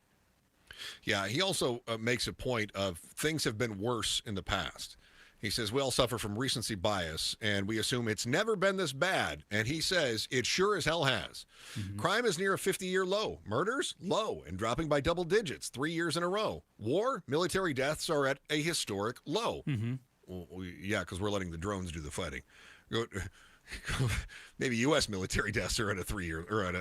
Yeah, he also makes a point of things have been worse in the past. He says, we all suffer from recency bias, and we assume it's never been this bad. And he says, it sure as hell has. Mm-hmm. Crime is near a 50-year low. Murders, low, and dropping by double digits, 3 years in a row. War, military deaths are at a historic low. Mm-hmm. Well, yeah, because we're letting the drones do the fighting. Maybe U.S. military deaths are at a 3-year or at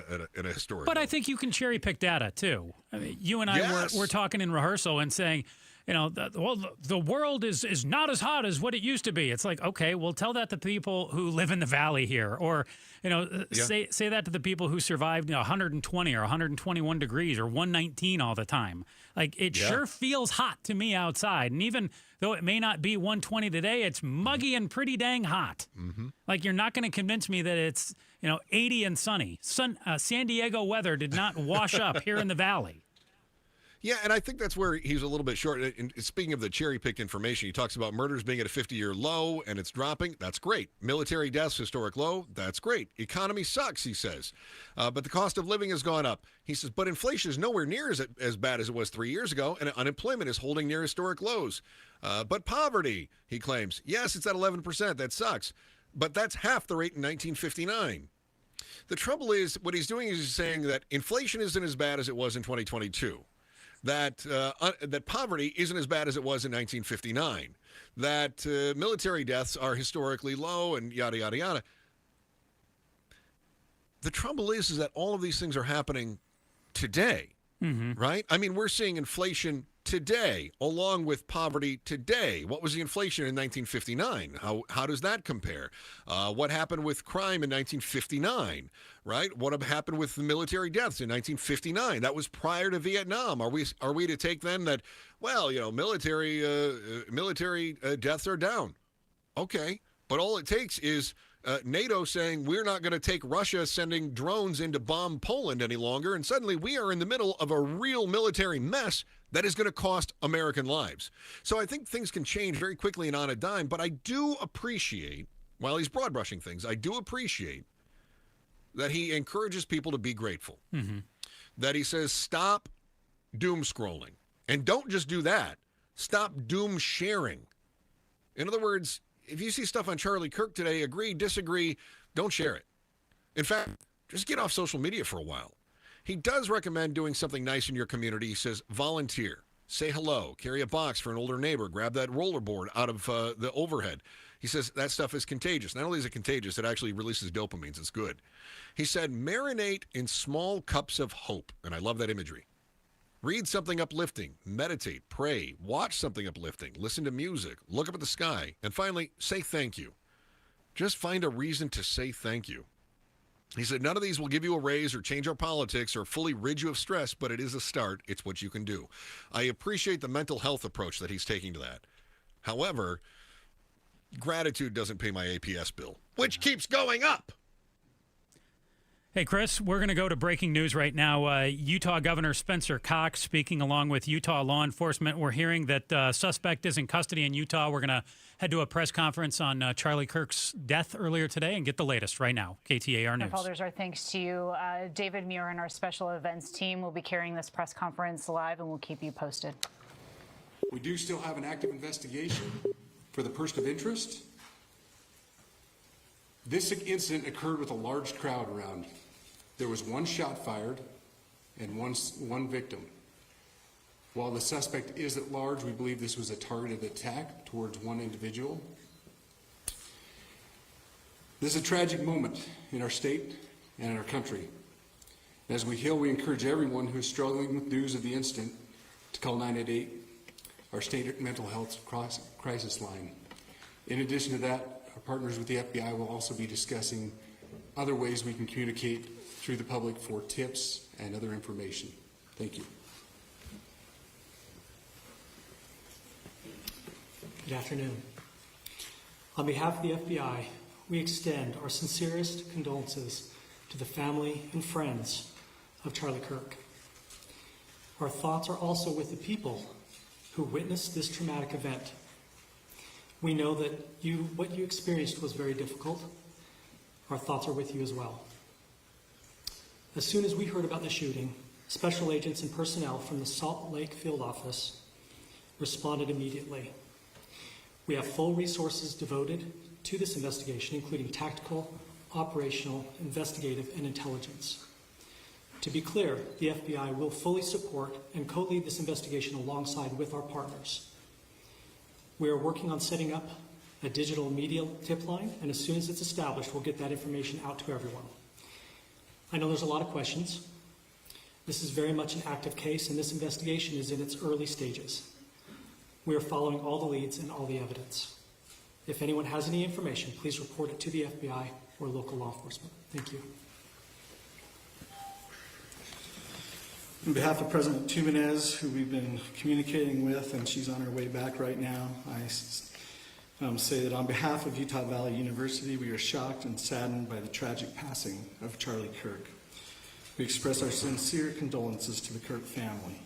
a historic But low. I think you can cherry pick data, too. I mean, you and I were talking in rehearsal and saying, the world is not as hot as what it used to be. It's like, okay, well, tell that to people who live in the valley here, or say that to the people who survived 120 or 121 degrees or 119 all the time. Like it sure feels hot to me outside, and even though it may not be 120 today, it's muggy and pretty dang hot. Mm-hmm. Like you're not going to convince me that it's 80 and sunny. San Diego weather did not wash up here in the valley. Yeah, and I think that's where he's a little bit short. And speaking of the cherry-picked information, he talks about murders being at a 50-year low, and it's dropping. That's great. Military deaths, historic low. That's great. Economy sucks, he says. But the cost of living has gone up. He says, but inflation is nowhere near as bad as it was 3 years ago, and unemployment is holding near historic lows. But poverty, he claims, yes, it's at 11%. That sucks. But that's half the rate in 1959. The trouble is, what he's doing is he's saying that inflation isn't as bad as it was in 2022. That poverty isn't as bad as it was in 1959, that military deaths are historically low, and yada, yada, yada. The trouble is that all of these things are happening today, right? I mean, we're seeing inflation today, along with poverty today. What was the inflation in 1959? How does that compare? What happened with crime in 1959, right? What happened with the military deaths in 1959? That was prior to Vietnam. Are we to take then that, well, military deaths are down? Okay, but all it takes is NATO saying we're not going to take Russia sending drones in to bomb Poland any longer, and suddenly we are in the middle of a real military mess that is going to cost American lives. So I think things can change very quickly and on a dime, but I do appreciate, while he's broad brushing things, I do appreciate that he encourages people to be grateful. Mm-hmm. That he says, stop doom scrolling. And don't just do that. Stop doom sharing. In other words, if you see stuff on Charlie Kirk today, agree, disagree, don't share it. In fact, just get off social media for a while. He does recommend doing something nice in your community. He says volunteer, say hello, carry a box for an older neighbor, grab that rollerboard out of the overhead. He says that stuff is contagious. Not only is it contagious, it actually releases dopamines. It's good. He said marinate in small cups of hope, and I love that imagery. Read something uplifting, meditate, pray, watch something uplifting, listen to music, look up at the sky, and finally, say thank you. Just find a reason to say thank you. He said, none of these will give you a raise or change our politics or fully rid you of stress, but it is a start. It's what you can do. I appreciate the mental health approach that he's taking to that. However, gratitude doesn't pay my APS bill, which keeps going up. Hey, Chris, we're going to go to breaking news right now. Utah Governor Spencer Cox speaking along with Utah law enforcement. We're hearing that suspect is in custody in Utah. We're going to head to a press conference on Charlie Kirk's death earlier today and get the latest right now. KTAR News. Folders, our thanks to you. David Muir and our special events team will be carrying this press conference live, and we'll keep you posted. We do still have an active investigation for the person of interest. This incident occurred with a large crowd around. There was one shot fired and one victim. While the suspect is at large, we believe this was a targeted attack towards one individual. This is a tragic moment in our state and in our country. As we heal, we encourage everyone who is struggling with news of the incident to call 988, our state mental health crisis line. In addition to that, our partners with the FBI will also be discussing other ways we can communicate through the public for tips and other information. Thank you. Good afternoon. On behalf of the FBI, we extend our sincerest condolences to the family and friends of Charlie Kirk. Our thoughts are also with the people who witnessed this traumatic event. We know that what you experienced was very difficult. Our thoughts are with you as well. As soon as we heard about the shooting, special agents and personnel from the Salt Lake field office responded immediately. We have full resources devoted to this investigation, including tactical, operational, investigative, and intelligence. To be clear, the FBI will fully support and co-lead this investigation alongside with our partners. We are working on setting up a digital media tip line, and as soon as it's established, we'll get that information out to everyone. I know there's a lot of questions. This is very much an active case, and this investigation is in its early stages. We are following all the leads and all the evidence. If anyone has any information, please report it to the FBI or local law enforcement. Thank you. On behalf of President Tumenez, who we've been communicating with, and she's on her way back right now, I say that on behalf of Utah Valley University, we are shocked and saddened by the tragic passing of Charlie Kirk. We express our sincere condolences to the Kirk family.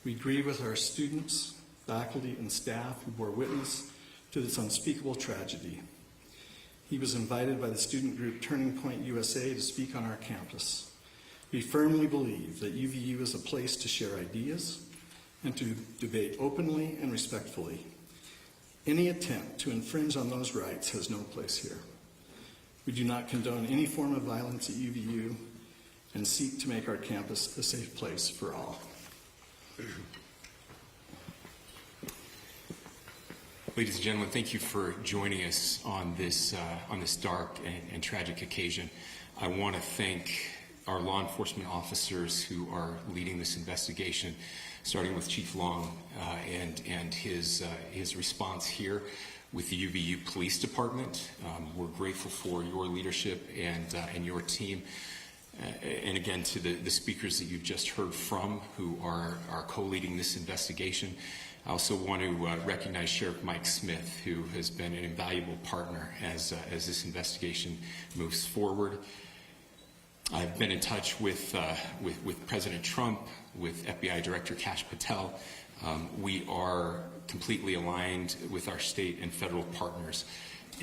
We grieve with our students, faculty, and staff who bore witness to this unspeakable tragedy. He was invited by the student group Turning Point USA to speak on our campus. We firmly believe that UVU is a place to share ideas and to debate openly and respectfully. Any attempt to infringe on those rights has no place here. We do not condone any form of violence at UVU and seek to make our campus a safe place for all. Ladies and gentlemen, thank you for joining us on this dark and tragic occasion. I want to thank our law enforcement officers who are leading this investigation, starting with Chief Long and his response here with the UVU Police Department. We're grateful for your leadership and your team. And again, to the speakers that you've just heard from who are co-leading this investigation. I also want to recognize Sheriff Mike Smith, who has been an invaluable partner as this investigation moves forward. I've been in touch with President Trump, with FBI Director Kash Patel. We are completely aligned with our state and federal partners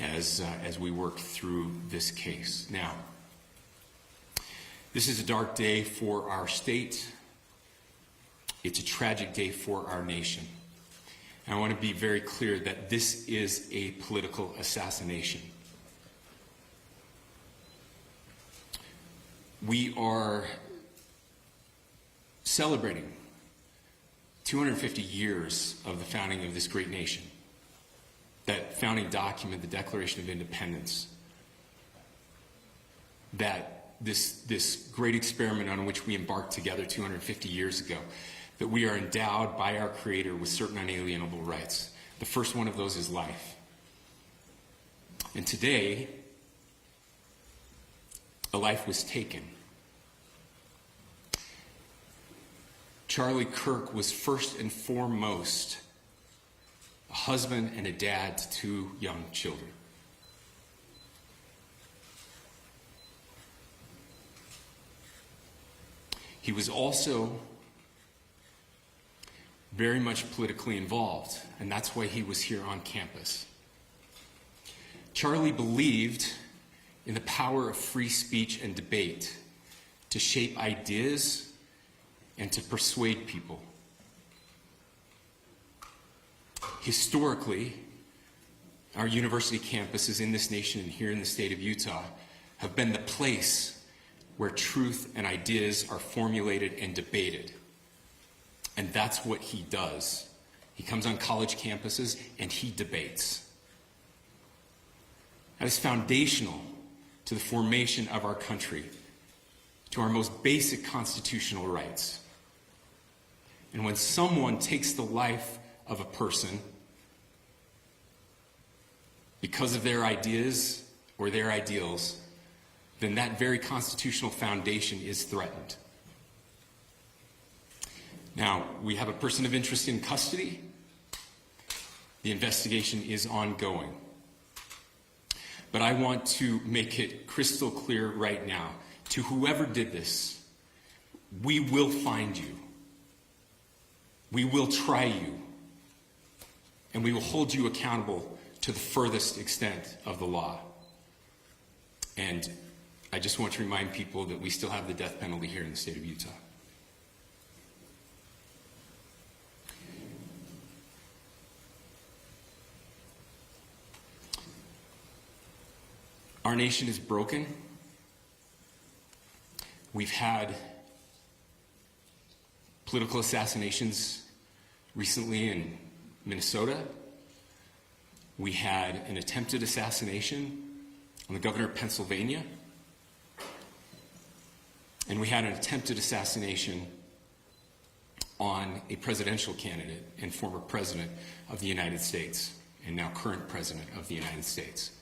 as we work through this case. Now, this is a dark day for our state. It's a tragic day for our nation. And I want to be very clear that this is a political assassination. We are celebrating 250 years of the founding of this great nation. That founding document, the Declaration of Independence, that this great experiment on which we embarked together 250 years ago, that we are endowed by our Creator with certain unalienable rights. The first one of those is life. And today, a life was taken. Charlie Kirk was first and foremost a husband and a dad to two young children. He was also very much politically involved, and that's why he was here on campus. Charlie believed in the power of free speech and debate to shape ideas and to persuade people. Historically, our university campuses in this nation and here in the state of Utah have been the place where truth and ideas are formulated and debated. And that's what he does. He comes on college campuses and he debates. That is foundational to the formation of our country, to our most basic constitutional rights. And when someone takes the life of a person because of their ideas or their ideals, then that very constitutional foundation is threatened. Now, we have a person of interest in custody. The investigation is ongoing. But I want to make it crystal clear right now, to whoever did this, we will find you. We will try you. And we will hold you accountable to the furthest extent of the law. And I just want to remind people that we still have the death penalty here in the state of Utah. Our nation is broken. We've had political assassinations recently in Minnesota. We had an attempted assassination on the governor of Pennsylvania. And we had an attempted assassination on a presidential candidate and former president of the United States, and now current president of the United States.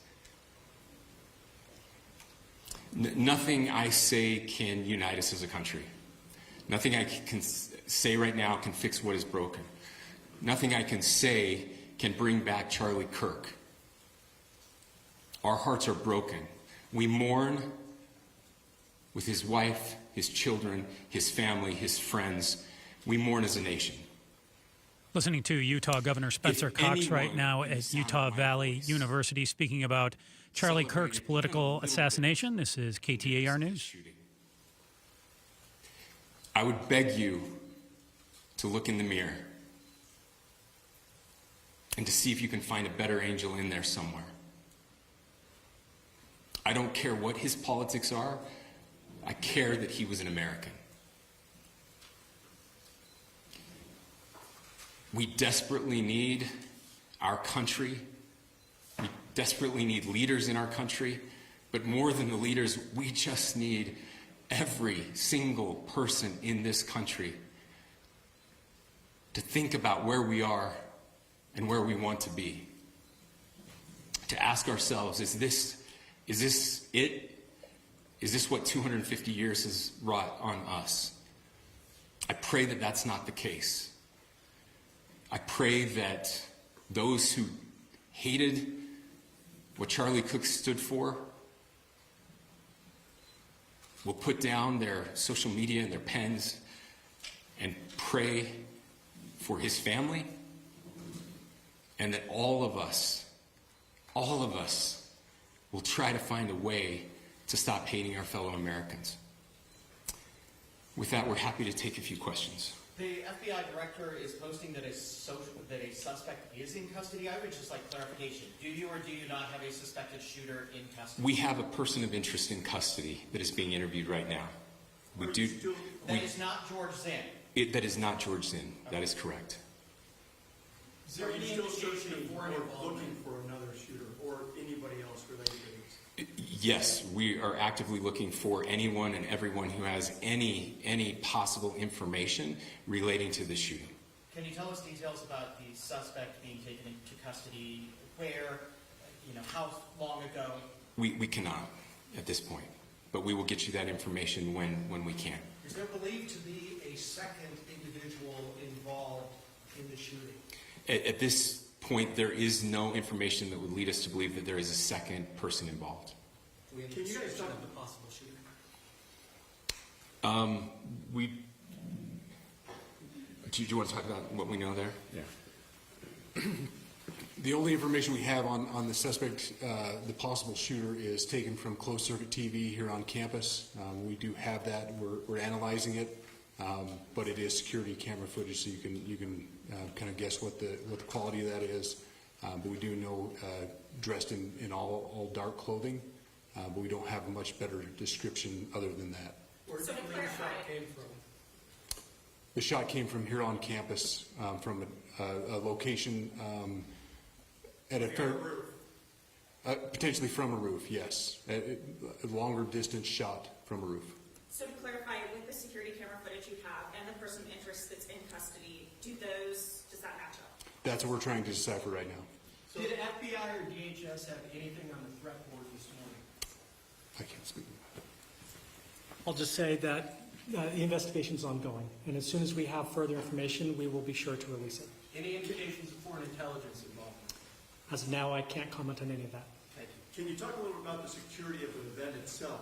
Nothing I say can unite us as a country. Nothing I can say right now can fix what is broken. Nothing I can say can bring back Charlie Kirk. Our hearts are broken. We mourn with his wife, his children, his family, his friends. We mourn as a nation. Listening to Utah Governor Spencer Cox right now at Utah Valley University speaking about Charlie Kirk's political assassination. This is KTAR News. I would beg you to look in the mirror and to see if you can find a better angel in there somewhere. I don't care what his politics are. I care that he was an American. We desperately need our country. We desperately need leaders in our country. But more than the leaders, we just need every single person in this country to think about where we are and where we want to be. To ask ourselves, is this it? Is this what 250 years has wrought on us? I pray that that's not the case. I pray that those who hated what Charlie Kirk stood for will put down their social media and their pens and pray for his family, and that all of us will try to find a way to stop hating our fellow Americans. With that, we're happy to take a few questions. The FBI director is posting that a suspect is in custody. I would just like clarification. Do you or do you not have a suspected shooter in custody? We have a person of interest in custody that is being interviewed right now. We do. That is not George Zinn. That is not George Zinn. That is correct. Is there any indication or looking for another shooter or anybody else related to this? Yes, we are actively looking for anyone and everyone who has any possible information relating to this shooting. Can you tell us details about the suspect being taken into custody? Where? How long ago? We cannot at this point, but we will get you that information when we can. Is there believed to be a second individual involved in the shooting? At this point, there is no information that would lead us to believe that there is a second person involved. Can you guys talk about the possible shooter? Do you want to talk about what we know there? Yeah. The only information we have on the suspect, the possible shooter, is taken from closed-circuit TV here on campus. We do have that. We're analyzing it, but it is security camera footage, so you can kind of guess what the quality of that is. But we do know dressed in all dark clothing, but we don't have a much better description other than that. Where do you think the shot came from? The shot came from here on campus, from a location at a fair, potentially from a roof, yes. A longer distance shot from a roof. So to clarify, with the security camera footage you have and the person of interest that's in custody, does that match up? That's what we're trying to decipher right now. So did FBI or DHS have anything on the threat board this morning? I can't speak. I'll just say that the investigation is ongoing, and as soon as we have further information, we will be sure to release it. Any indications of foreign intelligence involvement? As of now, I can't comment on any of that. Thank you. Can you talk a little about the security of the event itself?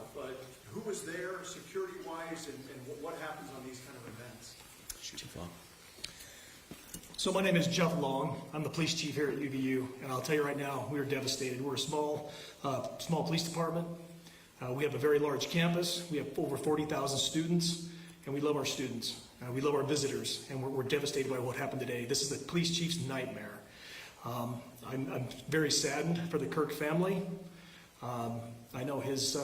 Who was there security-wise, and what happens on these kind of events? So my name is Jeff Long. I'm the police chief here at UVU, and I'll tell you right now, we are devastated. We're a small police department. We have a very large campus. We have over 40,000 students, and we love our students. We love our visitors, and we're devastated by what happened today. This is the police chief's nightmare. I'm very saddened for the Kirk family. I know his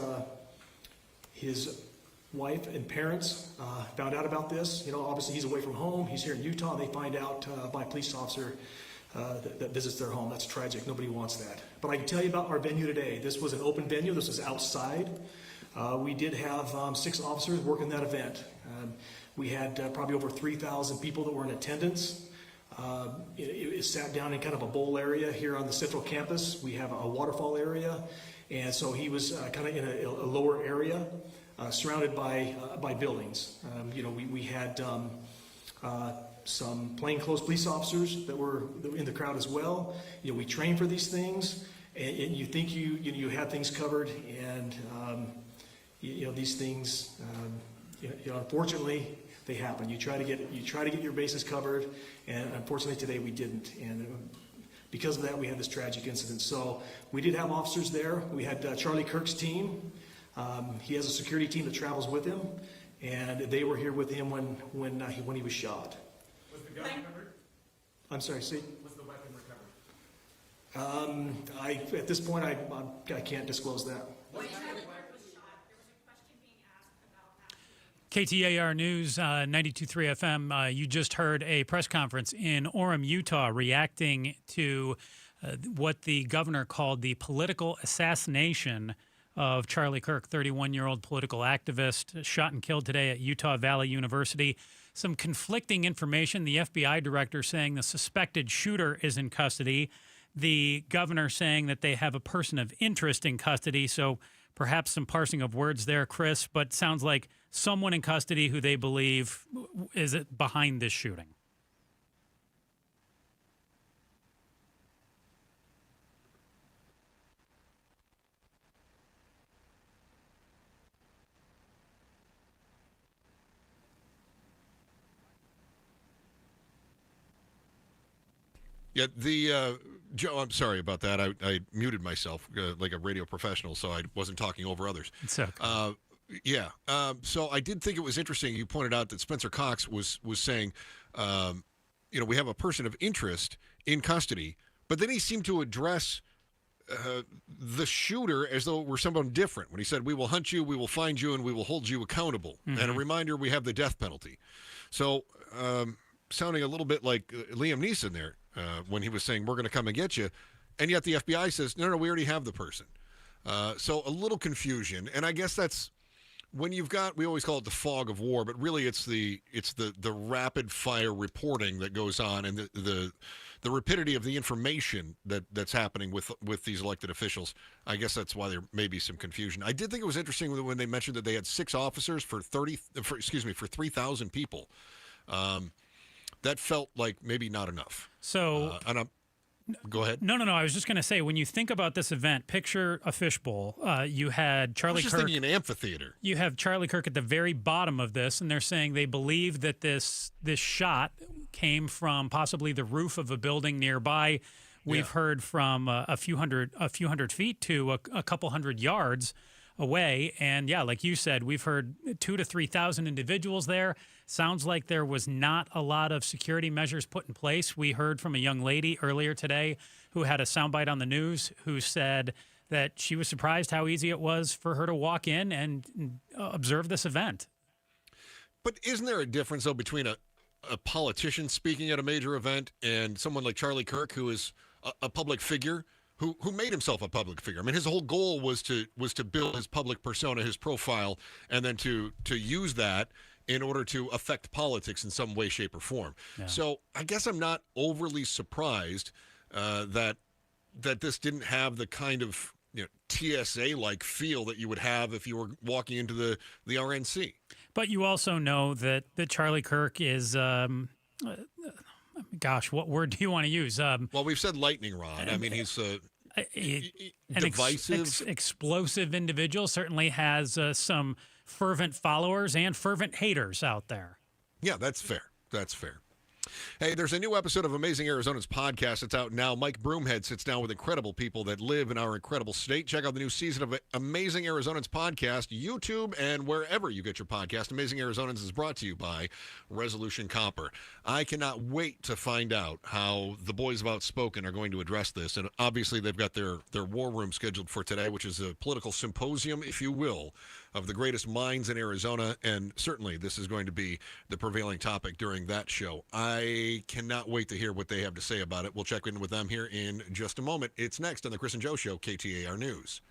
wife and parents found out about this. Obviously he's away from home. He's here in Utah. They find out by a police officer that visits their home. That's tragic. Nobody wants that. But I can tell you about our venue today. This was an open venue. This was outside. We did have 6 officers working that event. We had probably over 3,000 people that were in attendance. It sat down in kind of a bowl area here on the central campus. We have a waterfall area. And so he was kind of in a lower area, surrounded by buildings. We had some plainclothes police officers that were in the crowd as well. We train for these things, and you think you have things covered, and these things, unfortunately, they happen. You try to get your bases covered, and unfortunately today we didn't. And because of that, we had this tragic incident. So we did have officers there. We had Charlie Kirk's team. He has a security team that travels with him, and they were here with him when he was shot. Was the gun recovered? I'm sorry, see? Was the weapon recovered? At this point, I can't disclose that. KTAR News 92.3 FM. You just heard a press conference in Orem, Utah, reacting to what the governor called the political assassination of Charlie Kirk, 31-year-old political activist, shot and killed today at Utah Valley University. Some conflicting information. The FBI director saying the suspected shooter is in custody. The governor saying that they have a person of interest in custody. So perhaps some parsing of words there, Chris, but sounds like someone in custody who they believe is behind this shooting. Yeah, Joe, I'm sorry about that. I muted myself like a radio professional, so I wasn't talking over others. It's okay. Yeah. So I did think it was interesting. You pointed out that Spencer Cox was saying, we have a person of interest in custody, but then he seemed to address the shooter as though it were someone different when he said, we will hunt you, we will find you, and we will hold you accountable. And a reminder, we have the death penalty. So sounding a little bit like Liam Neeson there when he was saying, we're going to come and get you. And yet the FBI says, no, we already have the person. So a little confusion. And I guess that's when you've got, we always call it the fog of war, but really it's the rapid fire reporting that goes on and the rapidity of the information that's happening with these elected officials. I guess that's why there may be some confusion. I did think it was interesting when they mentioned that they had 6 officers for 3,000 people. That felt like maybe not enough. So, go ahead. No. I was just going to say, when you think about this event, picture a fishbowl. You had Charlie I was just Kirk. thinking an amphitheater. You have Charlie Kirk at the very bottom of this, and they're saying they believe that this shot came from possibly the roof of a building nearby. We've heard from a few hundred feet to a couple hundred yards away, and like you said, we've heard 2,000 to 3,000 individuals there. Sounds like there was not a lot of security measures put in place. We heard from a young lady earlier today who had a soundbite on the news who said that she was surprised how easy it was for her to walk in and observe this event. But isn't there a difference, though, between a politician speaking at a major event and someone like Charlie Kirk, who is a public figure, who made himself a public figure? I mean, his whole goal was to build his public persona, his profile, and then to use that in order to affect politics in some way, shape, or form. Yeah. So I guess I'm not overly surprised that this didn't have the kind of TSA-like feel that you would have if you were walking into the RNC. But you also know that Charlie Kirk is, what word do you want to use? Well, we've said lightning rod. I mean, he's divisive. Explosive individual, certainly has some fervent followers and fervent haters out there. Yeah, that's fair. Hey, there's a new episode of Amazing Arizona's podcast. It's out now. Mike Broomhead sits down with incredible people that live in our incredible state. Check out the new season of Amazing Arizonans podcast, YouTube, and wherever you get your podcast. Amazing Arizonans is brought to you by Resolution Copper. I cannot wait to find out how the boys of Outspoken are going to address this. And obviously, they've got their war room scheduled for today, which is a political symposium, if you will, of the greatest minds in Arizona, and certainly this is going to be the prevailing topic during that show. I cannot wait to hear what they have to say about it. We'll check in with them here in just a moment. It's next on the Chris and Joe Show, KTAR News.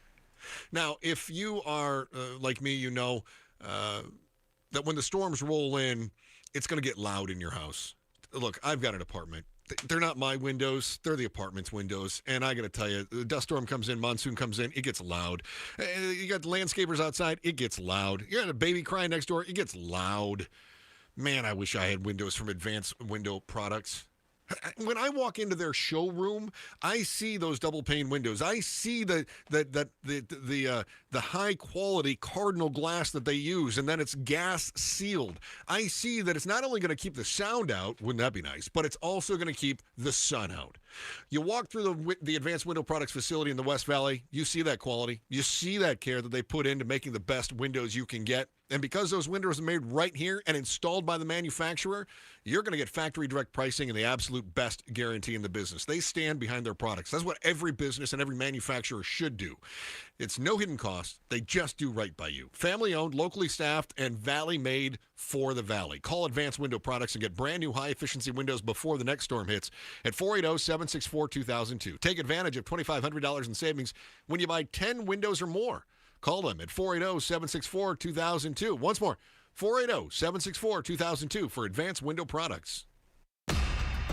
Now, if you are like me, you know that when the storms roll in, it's going to get loud in your house. Look, I've got an apartment. They're not my windows. They're the apartment's windows. And I got to tell you, the dust storm comes in, monsoon comes in, it gets loud. You got landscapers outside, it gets loud. You got a baby crying next door, it gets loud. Man, I wish I had windows from Advanced Window Products. When I walk into their showroom, I see those double pane windows. I see the high quality Cardinal glass that they use, and then it's gas sealed. I see that it's not only going to keep the sound out, wouldn't that be nice, but it's also going to keep the sun out. You walk through the Advanced Window Products facility in the West Valley, you see that quality. You see that care that they put into making the best windows you can get. And because those windows are made right here and installed by the manufacturer, you're going to get factory direct pricing and the absolute best guarantee in the business. They stand behind their products. That's what every business and every manufacturer should do. It's no hidden cost. They just do right by you. Family owned, locally staffed, and Valley made for the Valley. Call Advanced Window Products and get brand new high efficiency windows before the next storm hits at 480-764-2002. Take advantage of $2,500 in savings when you buy 10 windows or more. Call them at 480-764-2002. Once more, 480-764-2002 for Advanced Window Products.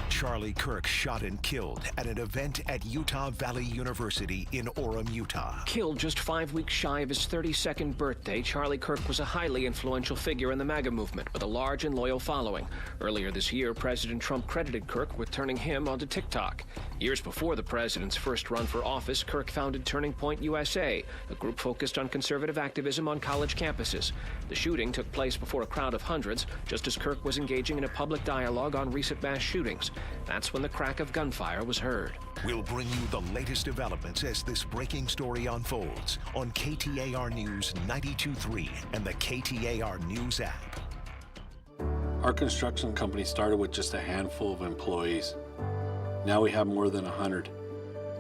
Charlie Kirk shot and killed at an event at Utah Valley University in Orem, Utah. Killed just 5 weeks shy of his 32nd birthday, Charlie Kirk was a highly influential figure in the MAGA movement with a large and loyal following. Earlier this year, President Trump credited Kirk with turning him onto TikTok. Years before the president's first run for office, Kirk founded Turning Point USA, a group focused on conservative activism on college campuses. The shooting took place before a crowd of hundreds, just as Kirk was engaging in a public dialogue on recent mass shootings. That's when the crack of gunfire was heard. We'll bring you the latest developments as this breaking story unfolds on KTAR News 92.3 and the KTAR News app. Our construction company started with just a handful of employees. Now we have more than 100.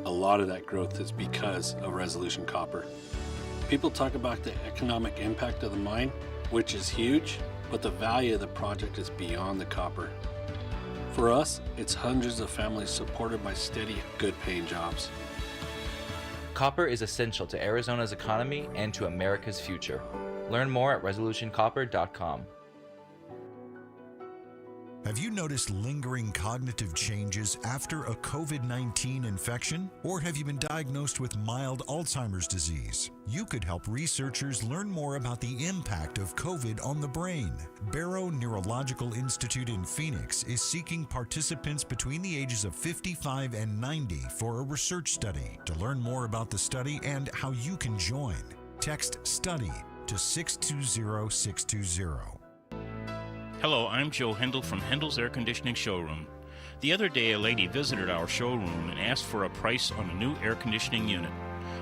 A lot of that growth is because of Resolution Copper. People talk about the economic impact of the mine, which is huge, but the value of the project is beyond the copper. For us, it's hundreds of families supported by steady, good-paying jobs. Copper is essential to Arizona's economy and to America's future. Learn more at resolutioncopper.com. Have you noticed lingering cognitive changes after a COVID-19 infection? Or have you been diagnosed with mild Alzheimer's disease? You could help researchers learn more about the impact of COVID on the brain. Barrow Neurological Institute in Phoenix is seeking participants between the ages of 55 and 90 for a research study. To learn more about the study and how you can join, text STUDY to 620-620. Hello, I'm Joe Hendel from Hendel's Air Conditioning Showroom. The other day, a lady visited our showroom and asked for a price on a new air conditioning unit.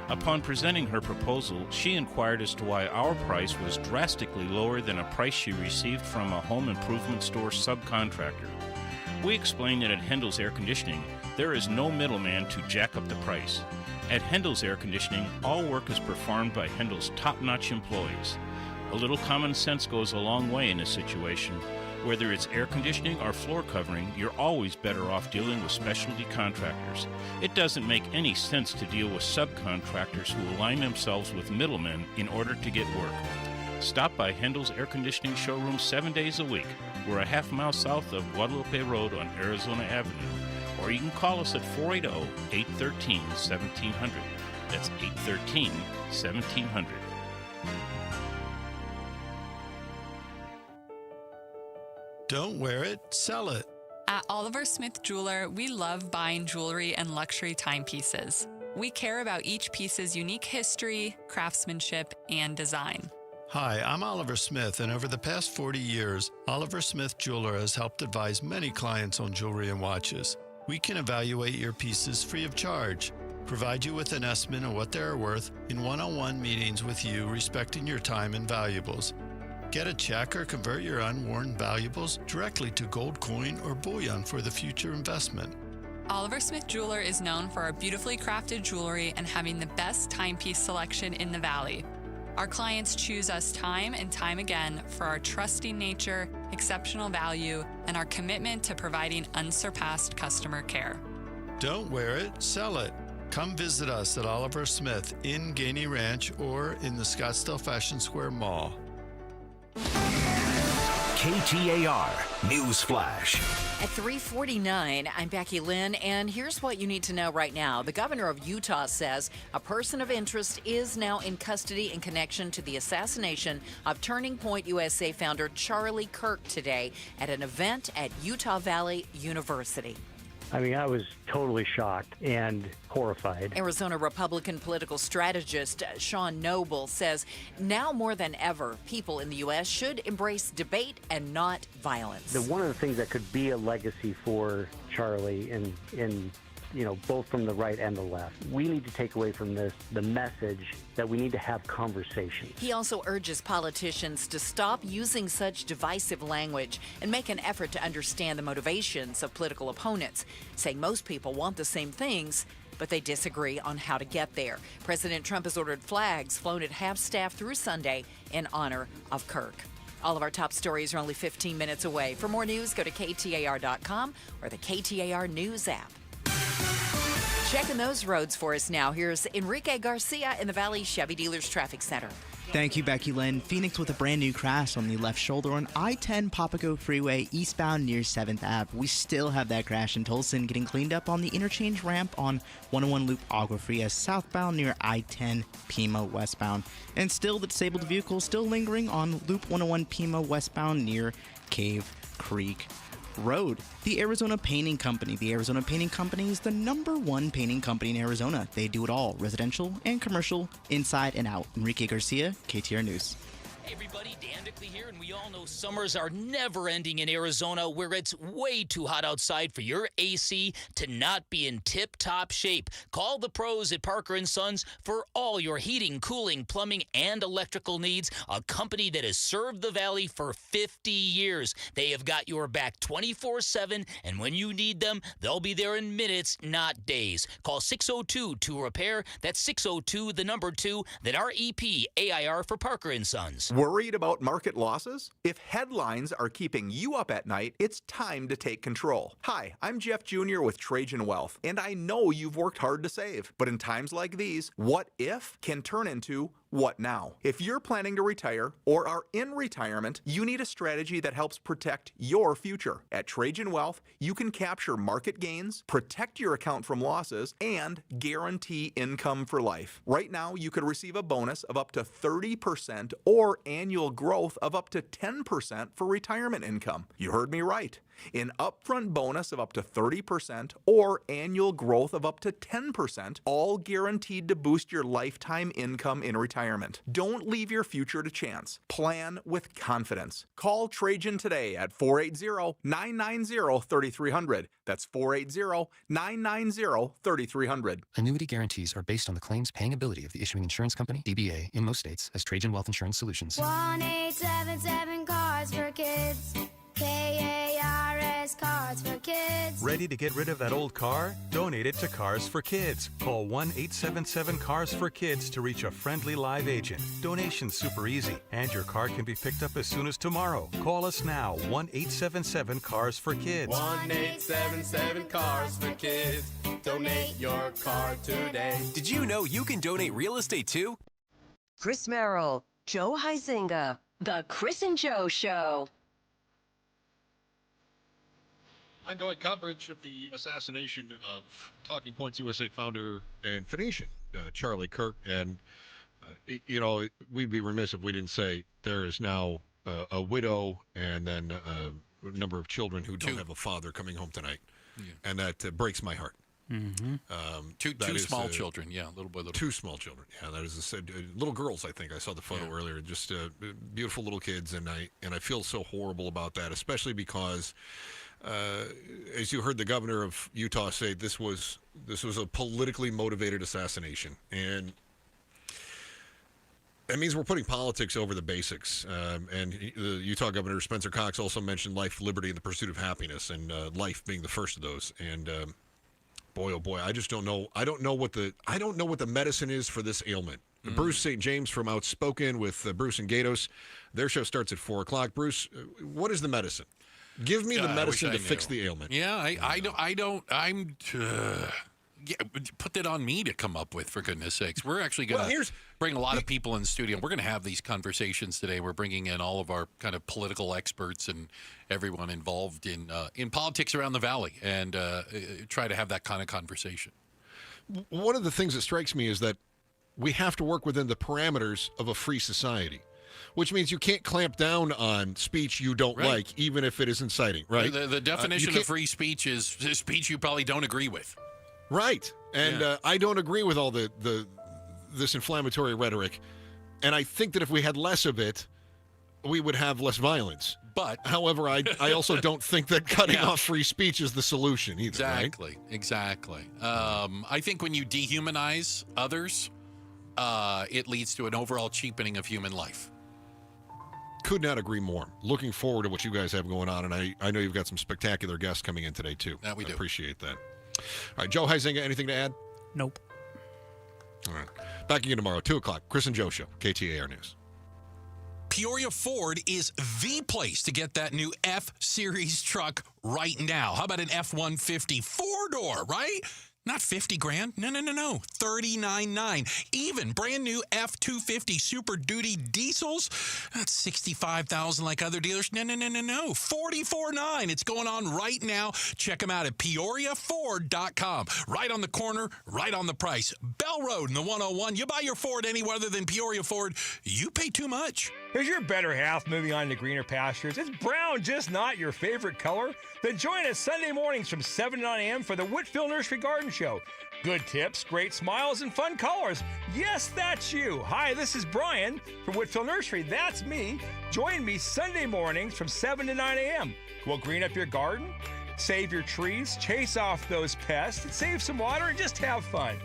Upon presenting her proposal, she inquired as to why our price was drastically lower than a price she received from a home improvement store subcontractor. We explained that at Hendel's Air Conditioning, there is no middleman to jack up the price. At Hendel's Air Conditioning, all work is performed by Hendel's top-notch employees. A little common sense goes a long way in this situation. Whether it's air conditioning or floor covering, you're always better off dealing with specialty contractors. It doesn't make any sense to deal with subcontractors who align themselves with middlemen in order to get work. Stop by Hendel's Air Conditioning Showroom 7 days a week. We're a half-mile south of Guadalupe Road on Arizona Avenue. Or you can call us at 480-813-1700. That's 813-1700. Don't wear it, sell it. At Oliver Smith Jeweler, we love buying jewelry and luxury timepieces. We care about each piece's unique history, craftsmanship, and design. Hi, I'm Oliver Smith, and over the past 40 years, Oliver Smith Jeweler has helped advise many clients on jewelry and watches. We can evaluate your pieces free of charge, provide you with an estimate of what they are worth in one-on-one meetings with you, respecting your time and valuables. Get a check or convert your unworn valuables directly to gold coin or bullion for the future investment. Oliver Smith Jeweler is known for our beautifully crafted jewelry and having the best timepiece selection in the Valley. Our clients choose us time and time again for our trusting nature, exceptional value, and our commitment to providing unsurpassed customer care. Don't wear it, sell it. Come visit us at Oliver Smith in Gainey Ranch or in the Scottsdale Fashion Square Mall. KTAR News Flash. At 3:49, I'm Becky Lynn, and here's what you need to know right now. The governor of Utah says a person of interest is now in custody in connection to the assassination of Turning Point USA founder Charlie Kirk today at an event at Utah Valley University. I mean, I was totally shocked and horrified. Arizona Republican political strategist Sean Noble says now more than ever, people in the U.S. should embrace debate and not violence. One of the things that could be a legacy for Charlie in both from the right and the left, we need to take away from this the message that we need to have conversations. He also urges politicians to stop using such divisive language and make an effort to understand the motivations of political opponents, saying most people want the same things, but they disagree on how to get there. President Trump has ordered flags flown at half-staff through Sunday in honor of Kirk. All of our top stories are only 15 minutes away. For more news, go to KTAR.com or the KTAR News app. Checking those roads for us now. Here's Enrique Garcia in the Valley Chevy Dealers Traffic Center. Thank you, Becky Lynn. Phoenix with a brand new crash on the left shoulder on I-10 Papago Freeway eastbound near 7th Ave. We still have that crash in Tulsa getting cleaned up on the interchange ramp on 101 Loop Agua Fria southbound near I-10 Pima westbound. And still the disabled vehicle still lingering on Loop 101 Pima westbound near Cave Creek. Road, the Arizona Painting Company. The Arizona Painting Company is the #1 painting company in Arizona. They do it all, residential and commercial, inside and out. Enrique Garcia, KTAR News. Hey everybody, Dan Dickley here, and we all know summers are never ending in Arizona, where it's way too hot outside for your AC to not be in tip-top shape. Call the pros at Parker & Sons for all your heating, cooling, plumbing, and electrical needs, a company that has served the Valley for 50 years. They have got your back 24/7, and when you need them, they'll be there in minutes, not days. Call 602-2-REPAIR. That's 602-2, then REPAIR for Parker & Sons. Worried about market losses? If headlines are keeping you up at night, it's time to take control. Hi, I'm Jeff Jr. with Trajan Wealth, and I know you've worked hard to save. But in times like these, what if can turn into what now? If you're planning to retire or are in retirement, you need a strategy that helps protect your future. At Trajan Wealth, you can capture market gains, protect your account from losses, and guarantee income for life. Right now, you could receive a bonus of up to 30% or annual growth of up to 10% for retirement income. You heard me right. An upfront bonus of up to 30% or annual growth of up to 10%, all guaranteed to boost your lifetime income in retirement. Don't leave your future to chance. Plan with confidence. Call Trajan today at 480-990-3300. That's 480-990-3300. Annuity guarantees are based on the claims paying ability of the issuing insurance company, DBA, in most states as Trajan Wealth Insurance Solutions. 1-877 Cars for Kids. KARS Cars for Kids. Ready to get rid of that old car? Donate it to Cars for Kids. Call 1-877-CARS-FOR-KIDS to reach a friendly live agent. Donation's super easy, and your car can be picked up as soon as tomorrow. Call us now, 1-877-CARS-FOR-KIDS. 1-877-CARS-FOR-KIDS. Donate your car today. Did you know you can donate real estate too? Chris Merrill, Joe Huizinga, The Chris and Joe Show. Ongoing coverage of the assassination of Talking Points USA founder and Phoenician Charlie Kirk. And, we'd be remiss if we didn't say there is now a widow and then a number of children who don't have a father coming home tonight. Yeah. And that breaks my heart. Mm-hmm. Two small children, little boy, little. Two small children, that is little girls. I think I saw the photo earlier. Just beautiful little kids, and I feel so horrible about that, especially because, as you heard the governor of Utah say, this was a politically motivated assassination, and that means we're putting politics over the basics. And the Utah Governor Spencer Cox also mentioned life, liberty, and the pursuit of happiness, and life being the first of those. And boy, oh boy, I just don't know. I don't know what the medicine is for this ailment. Bruce St. James from Outspoken with Bruce and Gatos. Their show starts at 4:00. Bruce, what is the medicine? Give me the medicine to fix the ailment. Yeah, I don't. Put that on me to come up with, for goodness sakes. We're actually going to bring a lot of people in the studio. We're going to have these conversations today. We're bringing in all of our kind of political experts and everyone involved in politics around the Valley, and try to have that kind of conversation. One of the things that strikes me is that we have to work within the parameters of a free society, which means you can't clamp down on speech you don't like, even if it is inciting, right? The definition of free speech is speech you probably don't agree with. Right. And I don't agree with all this inflammatory rhetoric. And I think that if we had less of it, we would have less violence. But, however, I also don't think that cutting off free speech is the solution either. Exactly. Right? Exactly. I think when you dehumanize others, it leads to an overall cheapening of human life. Could not agree more. Looking forward to what you guys have going on, and I know you've got some spectacular guests coming in today, too. That we do. I appreciate that. All right, Joe Huizinga, anything to add? Nope. All right. Back again tomorrow, 2:00. Chris and Joe Show, KTAR News. Peoria Ford is the place to get that new F-Series truck right now. How about an F-150 four-door, right? Not $50,000. No. $39,900. Even brand new F-250 Super Duty diesels. That's $65,000 like other dealers. No. $44,900. It's going on right now. Check them out at PeoriaFord.com. Right on the corner, right on the price. Bell Road in the 101. You buy your Ford anywhere other than Peoria Ford, you pay too much. Is your better half moving on to greener pastures? Is brown just not your favorite color? Then join us Sunday mornings from 7 to 9 a.m. for the Whitfield Nursery Garden Show. Good tips, great smiles, and fun colors. Yes, that's you. Hi, this is Brian from Whitfield Nursery. That's me. Join me Sunday mornings from 7 to 9 a.m. We'll green up your garden, save your trees, chase off those pests, save some water, and just have fun.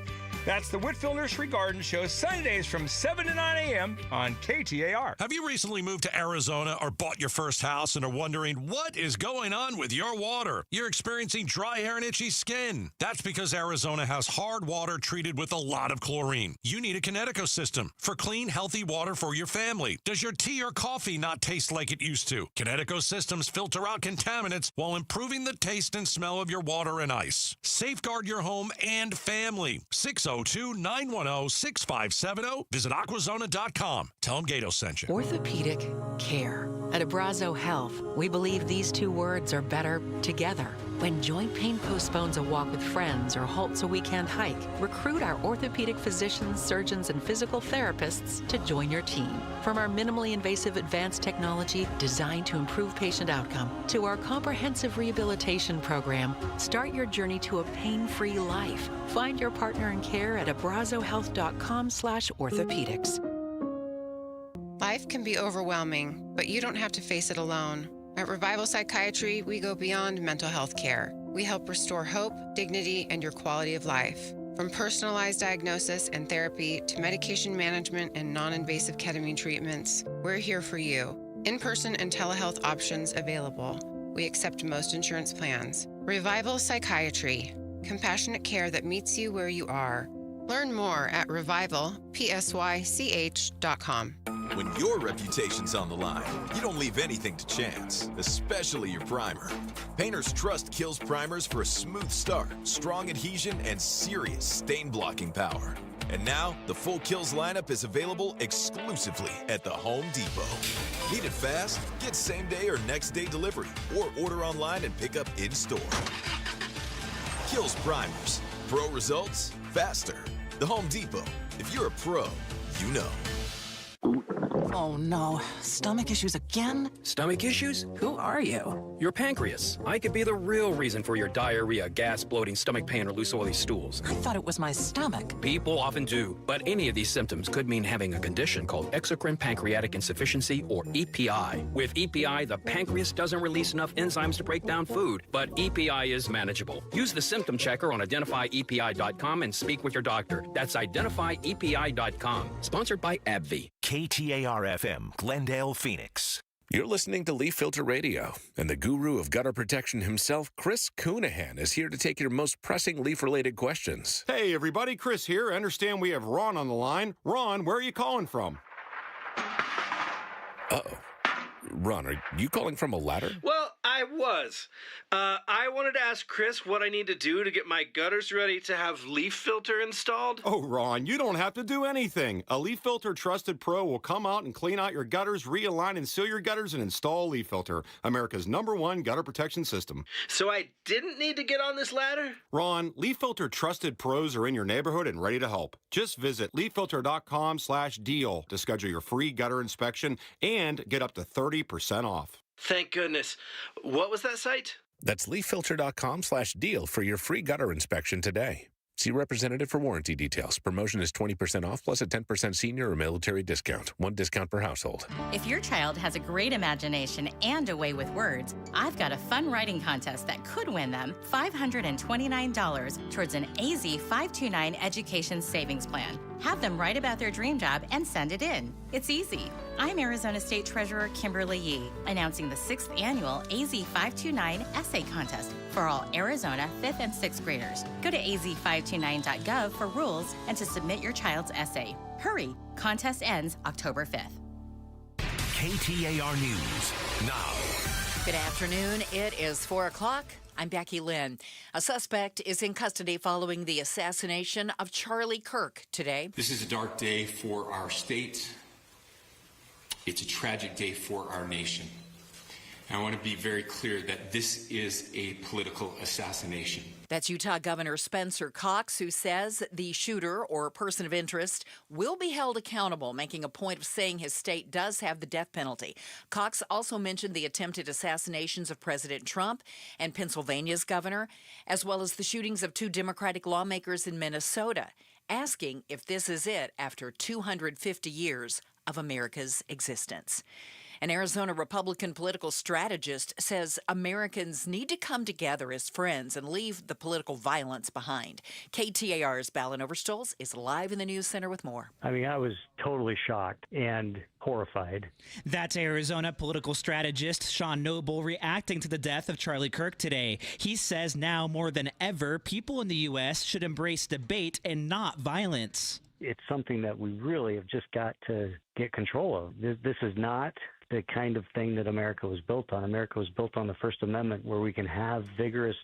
That's the Whitfield Nursery Garden Show, Sundays from 7 to 9 a.m. on KTAR. Have you recently moved to Arizona or bought your first house and are wondering what is going on with your water? You're experiencing dry hair and itchy skin. That's because Arizona has hard water treated with a lot of chlorine. You need a Connecticut system for clean, healthy water for your family. Does your tea or coffee not taste like it used to? Connecticut systems filter out contaminants while improving the taste and smell of your water and ice. Safeguard your home and family. 602-910-6570. Visit aquazona.com. Tell them Gato sent you. Orthopedic care. At Abrazo Health, we believe these two words are better together. When joint pain postpones a walk with friends or halts a weekend hike, recruit our orthopedic physicians, surgeons, and physical therapists to join your team. From our minimally invasive advanced technology designed to improve patient outcome to our comprehensive rehabilitation program, start your journey to a pain-free life. Find your partner in care at abrazohealth.com/orthopedics. Life can be overwhelming, but you don't have to face it alone. At Revival Psychiatry, we go beyond mental health care. We help restore hope, dignity, and your quality of life. From personalized diagnosis and therapy to medication management and non-invasive ketamine treatments, we're here for you. In-person and telehealth options available. We accept most insurance plans. Revival Psychiatry. Compassionate care that meets you where you are. Learn more at revivalpsych.com. When your reputation's on the line, you don't leave anything to chance, especially your primer. Painters trust Kills primers for a smooth start, strong adhesion, and serious stain-blocking power. And now, the full Kills lineup is available exclusively at the Home Depot. Need it fast? Get same-day or next-day delivery, or order online and pick up in-store. Kills primers. Pro results, faster. The Home Depot. If you're a pro, you know. Oh no, stomach issues again? Stomach issues? Who are you? Your pancreas. I could be the real reason for your diarrhea, gas, bloating, stomach pain, or loose oily stools. I thought it was my stomach. People often do, but any of these symptoms could mean having a condition called exocrine pancreatic insufficiency, or EPI. With EPI, the pancreas doesn't release enough enzymes to break down food, but EPI is manageable. Use the symptom checker on identifyepi.com and speak with your doctor. That's identifyepi.com. Sponsored by AbbVie. KTAR-FM, Glendale, Phoenix. You're listening to Leaf Filter Radio, and the guru of gutter protection himself, Chris Coonahan, is here to take your most pressing leaf-related questions. Hey, everybody, Chris here. I understand we have Ron on the line. Ron, where are you calling from? Uh-oh. Ron, are you calling from a ladder? Well, I was. I wanted to ask Chris what I need to do to get my gutters ready to have leaf filter installed. Oh, Ron, you don't have to do anything. A Leaf Filter Trusted Pro will come out and clean out your gutters, realign and seal your gutters, and install Leaf Filter, America's #1 gutter protection system. So I didn't need to get on this ladder? Ron, Leaf Filter Trusted Pros are in your neighborhood and ready to help. Just visit leaffilter.com/deal to schedule your free gutter inspection and get up to 30% off. Thank goodness. What was that site? That's leaffilter.com/deal for your free gutter inspection today. See representative for warranty details. Promotion is 20% off plus a 10% senior or military discount. One discount per household. If your child has a great imagination and a way with words, I've got a fun writing contest that could win them $529 towards an AZ 529 education savings plan. Have them write about their dream job and send it in. It's easy. I'm Arizona State Treasurer Kimberly Yee, announcing the 6th annual AZ 529 essay contest for all Arizona 5th and 6th graders. Go to az529.gov for rules and to submit your child's essay. Hurry! Contest ends October 5th. KTAR News now. Good afternoon. It is 4 o'clock. I'm Becky Lynn. A suspect is in custody following the assassination of Charlie Kirk today. This is a dark day for our state. It's a tragic day for our nation. And I want to be very clear that this is a political assassination. That's Utah Governor Spencer Cox, who says the shooter or person of interest will be held accountable, making a point of saying his state does have the death penalty. Cox also mentioned the attempted assassinations of President Trump and Pennsylvania's governor, as well as the shootings of 2 Democratic lawmakers in Minnesota, asking if this is it after 250 years of America's existence. An Arizona Republican political strategist says Americans need to come together as friends and leave the political violence behind. KTAR's Balin Overstolz is live in the news center with more. I mean, I was totally shocked and horrified. That's Arizona political strategist Sean Noble reacting to the death of Charlie Kirk today. He says now more than ever, people in the U.S. should embrace debate and not violence. It's something that we really have just got to get control of. This is not the kind of thing that America was built on. America was built on the First Amendment, where we can have vigorous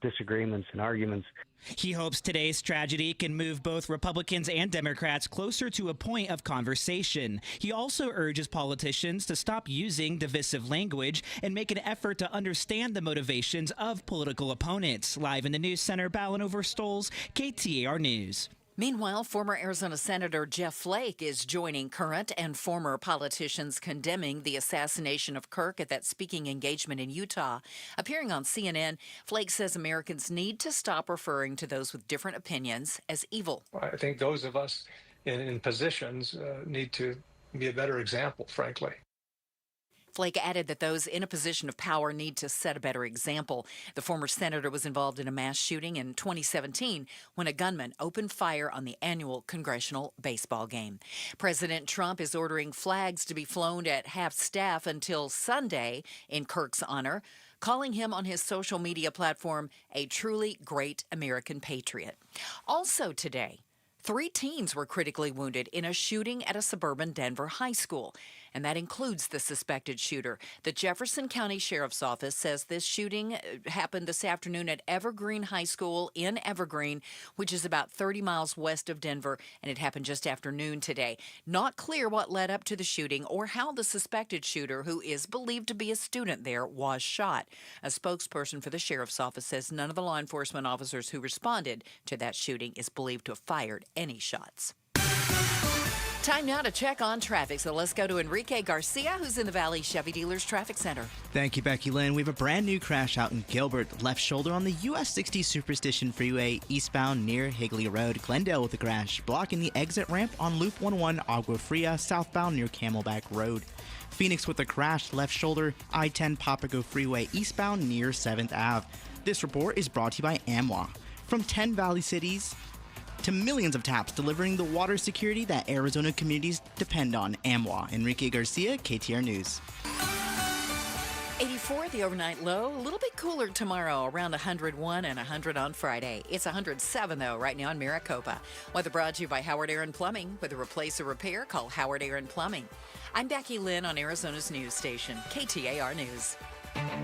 disagreements and arguments. He hopes today's tragedy can move both Republicans and Democrats closer to a point of conversation. He also urges politicians to stop using divisive language and make an effort to understand the motivations of political opponents. Live in the news center, Balin Overstolz, KTAR News. Meanwhile, former Arizona Senator Jeff Flake is joining current and former politicians condemning the assassination of Kirk at that speaking engagement in Utah. Appearing on CNN, Flake says Americans need to stop referring to those with different opinions as evil. I think those of us in positions need to be a better example, frankly. Flake added that those in a position of power need to set a better example. The former senator was involved in a mass shooting in 2017 when a gunman opened fire on the annual congressional baseball game. President Trump is ordering flags to be flown at half-staff until Sunday in Kirk's honor, calling him on his social media platform a truly great American patriot. Also today, 3 teens were critically wounded in a shooting at a suburban Denver high school, and that includes the suspected shooter. The Jefferson County Sheriff's Office says this shooting happened this afternoon at Evergreen High School in Evergreen, which is about 30 miles west of Denver, and it happened just after noon today. Not clear what led up to the shooting or how the suspected shooter, who is believed to be a student there, was shot. A spokesperson for the Sheriff's Office says none of the law enforcement officers who responded to that shooting is believed to have fired any shots. Time now to check on traffic. So let's go to Enrique Garcia, who's in the Valley Chevy Dealers Traffic Center. Thank you, Becky Lynn. We have a brand new crash out in Gilbert. Left shoulder on the US 60 Superstition Freeway, eastbound near Higley Road. Glendale with a crash, blocking the exit ramp on Loop 11 Agua Fria, southbound near Camelback Road. Phoenix with a crash, left shoulder, I-10 Papago Freeway, eastbound near 7th Ave. This report is brought to you by AMWA. From 10 Valley cities to millions of taps delivering the water security that Arizona communities depend on. AMWA. Enrique Garcia, KTAR News. 84, the overnight low. A little bit cooler tomorrow, around 101 and 100 on Friday. It's 107, though, right now in Maricopa. Weather brought to you by Howard Aaron Plumbing. With a replace or repair, call Howard Aaron Plumbing. I'm Becky Lynn on Arizona's news station, KTAR News.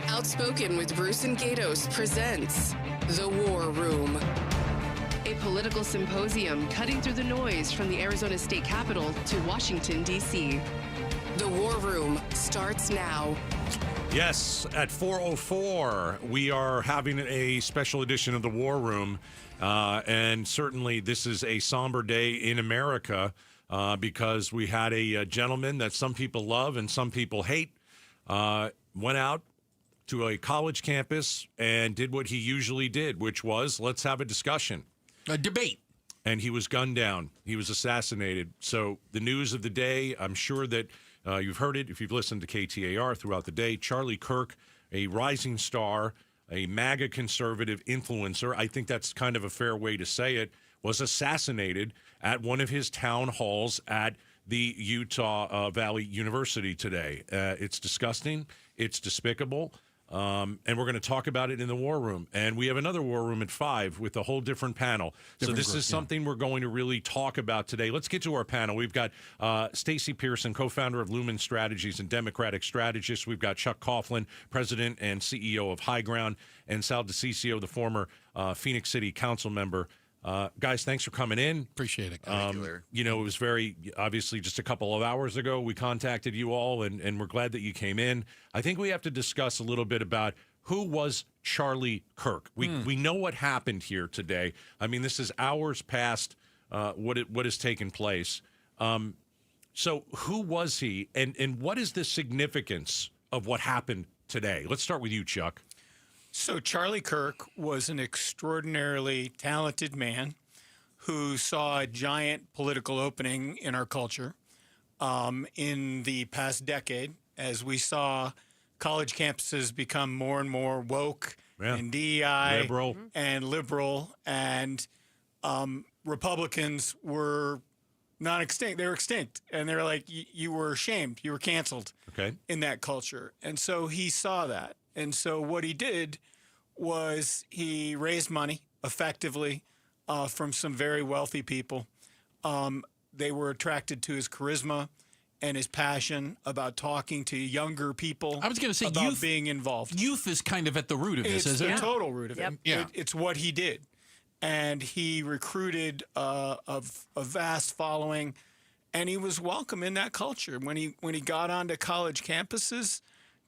Outspoken with Bruce and Gatos presents The War Room. A political symposium cutting through the noise from the Arizona State Capitol to Washington, D.C. The War Room starts now. Yes, at 4:04, we are having a special edition of the War Room. And certainly this is a somber day in America because we had a gentleman that some people love and some people hate, went out to a college campus and did what he usually did, which was, let's have a discussion. A debate. And he was gunned down. He was assassinated. So the news of the day, I'm sure that you've heard it if you've listened to KTAR throughout the day. Charlie Kirk, a rising star, a MAGA conservative influencer, I think that's kind of a fair way to say it, was assassinated at one of his town halls at the Utah Valley University today. It's disgusting. It's despicable. And we're going to talk about it in the War Room. And we have another War Room at 5 with a whole different panel. So this is something we're going to really talk about today. Let's get to our panel. We've got Stacey Pearson, co-founder of Lumen Strategies and Democratic Strategist. We've got Chuck Coughlin, president and CEO of High Ground, and Sal DeCiccio, the former Phoenix City Council member. Guys, thanks for coming in. Appreciate it. You know, it was very, obviously, just a couple of hours ago, we contacted you all, and we're glad that you came in. I think we have to discuss a little bit about who was Charlie Kirk? We know what happened here today. I mean, this is hours past what has taken place. So who was he, and what is the significance of what happened today? Let's start with you, Chuck. So Charlie Kirk was an extraordinarily talented man who saw a giant political opening in our culture in the past decade, as we saw college campuses become more and more woke and DEI and liberal, and Republicans were not extinct. They were extinct, and they were like, you were shamed. You were canceled in that culture. And so he saw that. And so what he did was he raised money effectively from some very wealthy people. They were attracted to his charisma and his passion about talking to younger people. I was going to say, about being involved. Youth is kind of at the root of this, isn't it? It's the total root of Yep. it. Yeah. It's what he did. And he recruited a vast following, and he was welcome in that culture. When he got onto college campuses,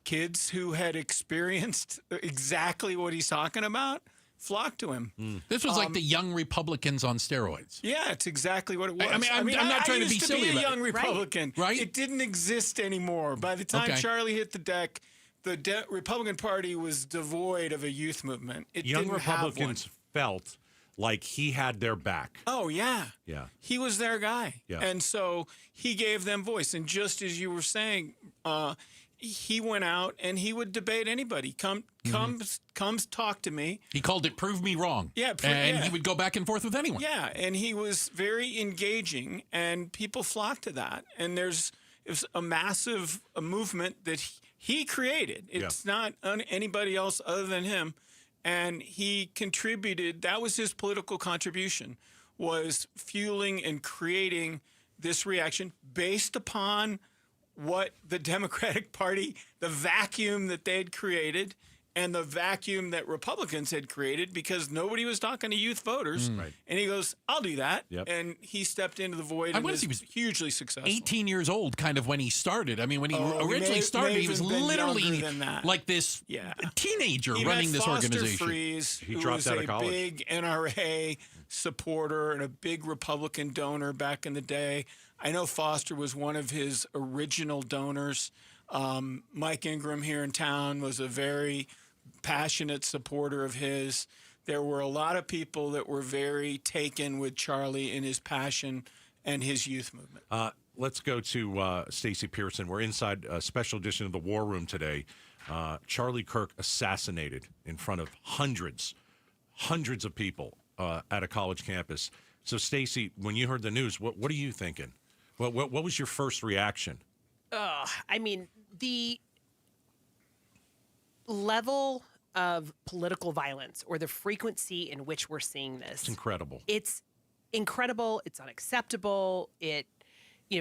kids who had experienced exactly what he's talking about flocked to him. This was like the young Republicans on steroids. Yeah, it's exactly what it was. I mean, I'm not trying to be silly I used to be a about young it. Republican. Right. It didn't exist anymore. By the time Okay. Charlie hit the deck, the Republican Party was devoid of a youth movement. It Young didn't Republicans have one. felt like he had their back. Oh, yeah. Yeah. He was their guy. Yeah. And so he gave them voice. And just as you were saying, he went out and he would debate anybody. Comes talk to me. He called it "Prove Me Wrong." Yeah, and he would go back and forth with anyone. Yeah, and he was very engaging, and people flocked to that. And it was a massive movement that he created. It's not anybody else other than him. And he contributed. That was his political contribution, was fueling and creating this reaction based upon what the Democratic Party, the vacuum that they had created, and the vacuum that Republicans had created, because nobody was talking to youth voters. Right. And he goes, I'll do that. Yep. And he stepped into the void I and was he was hugely successful. 18 years old, kind of when he started. I mean, when he Oh, originally may started, he have was been literally younger than that. like this teenager He running met this Foster organization. Freeze, He who dropped was out of a college. big NRA supporter and a big Republican donor back in the day. I know Foster was one of his original donors. Mike Ingram here in town was a very passionate supporter of his. There were a lot of people that were very taken with Charlie in his passion and his youth movement. Let's go to Stacey Pearson. We're inside a special edition of the War Room today. Charlie Kirk assassinated in front of hundreds of people at a college campus. So, Stacey, when you heard the news, what are you thinking? What was your first reaction? I mean, the level of political violence or the frequency in which we're seeing this. It's incredible. It's incredible. It's unacceptable. It,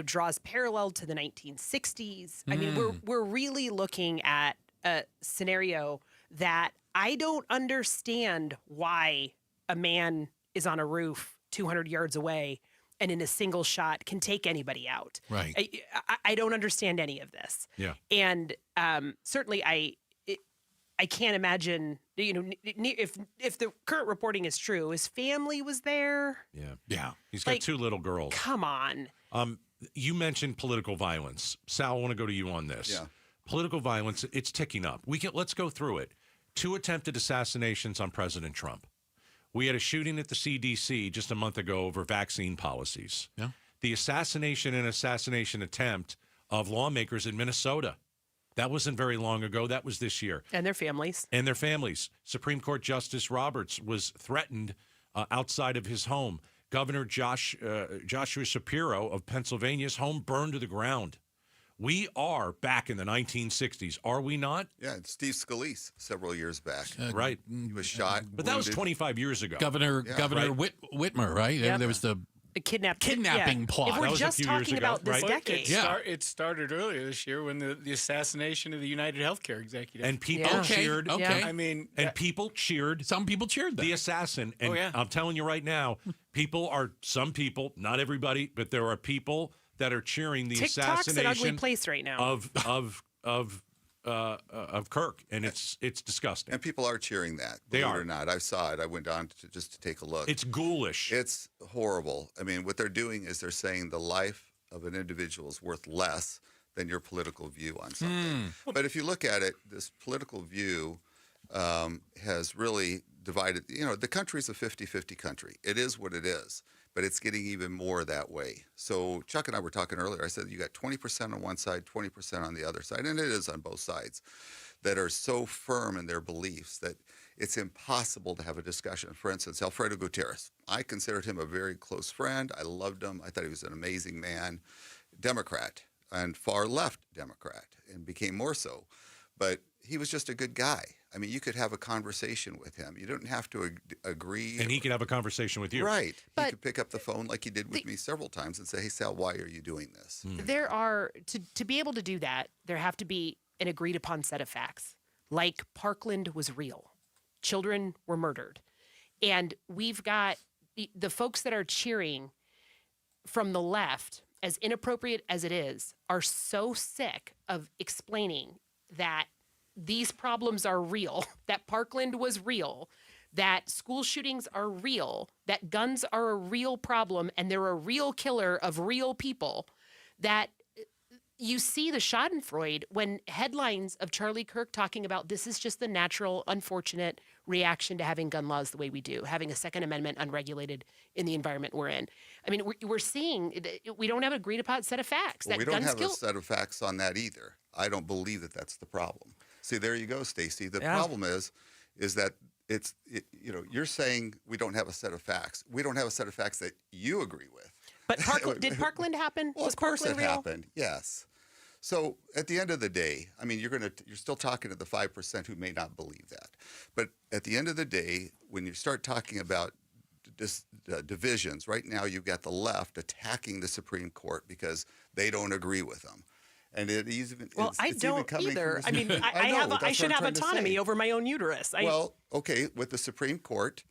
draws parallel to the 1960s. I mean, we're really looking at a scenario that I don't understand why a man is on a roof 200 yards away and in a single shot can take anybody out. Right. I don't understand any of this. Yeah. And certainly I can't imagine, if the current reporting is true, his family was there. Yeah. He's got two little girls. Come on. You mentioned political violence. Sal, I want to go to you on this. Yeah. Political violence, it's ticking up. Let's go through it. 2 attempted assassinations on President Trump. We had a shooting at the CDC just a month ago over vaccine policies. Yeah. The assassination attempt of lawmakers in Minnesota. That wasn't very long ago. That was this year. And their families. Supreme Court Justice Roberts was threatened outside of his home. Governor Joshua Shapiro of Pennsylvania's home burned to the ground. We are back in the 1960s, are we not? Yeah, and Steve Scalise several years back. Right. He was shot. But that was 25 years ago. Governor Whitmer, right? Yep. There was the kidnapping plot. If we're just talking about this decade. It started earlier this year when the assassination of the United Healthcare executive. And people cheered. Okay. I mean, people cheered. Some people cheered the assassin. And I'm telling you right now, some people, not everybody, but there are people that are cheering the TikTok's assassination an ugly place right now. of of Kirk, and it's disgusting. And people are cheering that. They believe are. it or not. I saw it. I went on just to take a look. It's ghoulish. It's horrible. I mean, what they're doing is they're saying the life of an individual is worth less than your political view on something. But if you look at it, this political view has really divided. You know, the country's a 50-50 country. It is what it is. But it's getting even more that way. So Chuck and I were talking earlier. I said you got 20% on one side, 20% on the other side, and it is on both sides, that are so firm in their beliefs that it's impossible to have a discussion. For instance, Alfredo Gutierrez. I considered him a very close friend. I loved him. I thought he was an amazing man. Democrat and far left Democrat, and became more so. But he was just a good guy. I mean, you could have a conversation with him. You don't have to agree. And he could have a conversation with you. Right. He could pick up the phone like he did with me several times and say, hey, Sal, why are you doing this? There are, to be able to do that, there have to be an agreed upon set of facts. Like Parkland was real. Children were murdered. And we've got the folks that are cheering from the left, as inappropriate as it is, are so sick of explaining that these problems are real, that Parkland was real, that school shootings are real, that guns are a real problem, and they're a real killer of real people, that you see the schadenfreude when headlines of Charlie Kirk talking about this is just the natural, unfortunate reaction to having gun laws the way we do, having a Second Amendment unregulated in the environment we're in. I mean, we're seeing, we don't have an agreed upon set of facts. Well, we don't have a set of facts on that either. I don't believe that that's the problem. See, there you go, Stacey. The problem is that you're saying we don't have a set of facts. We don't have a set of facts that you agree with. But did Parkland happen? Well, was of course Parkland it real? happened. Yes. So at the end of the day, I mean, you're still talking to the 5% who may not believe that. But at the end of the day, when you start talking about divisions, right now you've got the left attacking the Supreme Court because they don't agree with them. And it even I don't either. I mean, I should have autonomy over my own uterus. Well, okay, with the Supreme Court,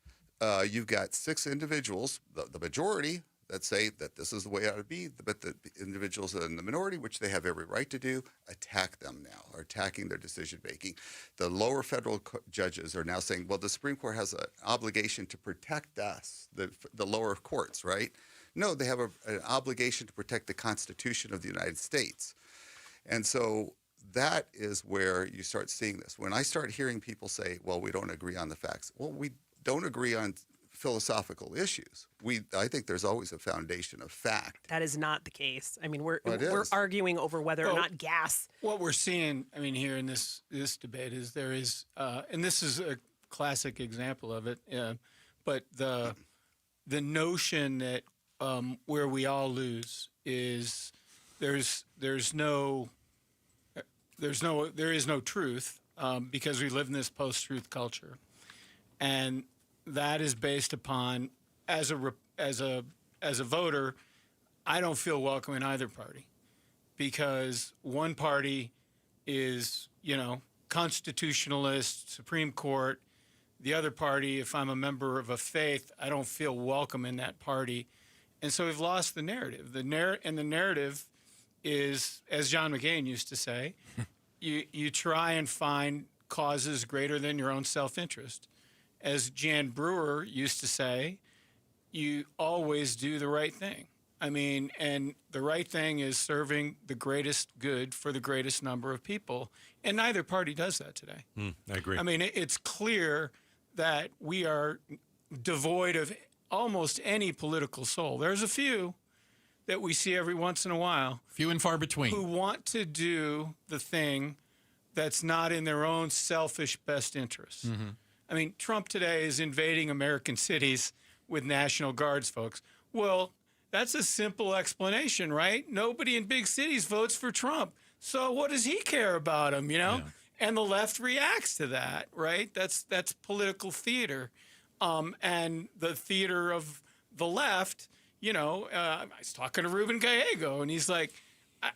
you've got 6 individuals, the majority, that say that this is the way it ought to be, but the individuals in the minority, which they have every right to do, attack them now, are attacking their decision making. The lower federal judges are now saying, well, the Supreme Court has an obligation to protect us, the lower courts, right? No, they have an obligation to protect the Constitution of the United States. And so that is where you start seeing this. When I start hearing people say, well, we don't agree on the facts. Well, we don't agree on philosophical issues. I think there's always a foundation of fact. That is not the case. I mean, we're arguing over whether or not gas. What we're seeing, I mean, here in this debate is there is, and this is a classic example of it, but the notion that where we all lose is there is no truth because we live in this post-truth culture, and that is based upon as a voter, I don't feel welcome in either party because one party is constitutionalist, Supreme Court. The other party, if I'm a member of a faith, I don't feel welcome in that party, and so we've lost the narrative. The narrative is, as John McCain used to say, you try and find causes greater than your own self-interest. As Jan Brewer used to say, you always do the right thing. I mean, and the right thing is serving the greatest good for the greatest number of people. And neither party does that today. I agree. I mean, it's clear that we are devoid of almost any political soul. There's a few that we see every once in a while. Few and far between. Who want to do the thing that's not in their own selfish best interests. Mm-hmm. I mean, Trump today is invading American cities with National Guards folks. Well, that's a simple explanation, right? Nobody in big cities votes for Trump. So what does he care about him, Yeah. And the left reacts to that, right? That's political theater. And the theater of the left, I was talking to Ruben Gallego, and he's like,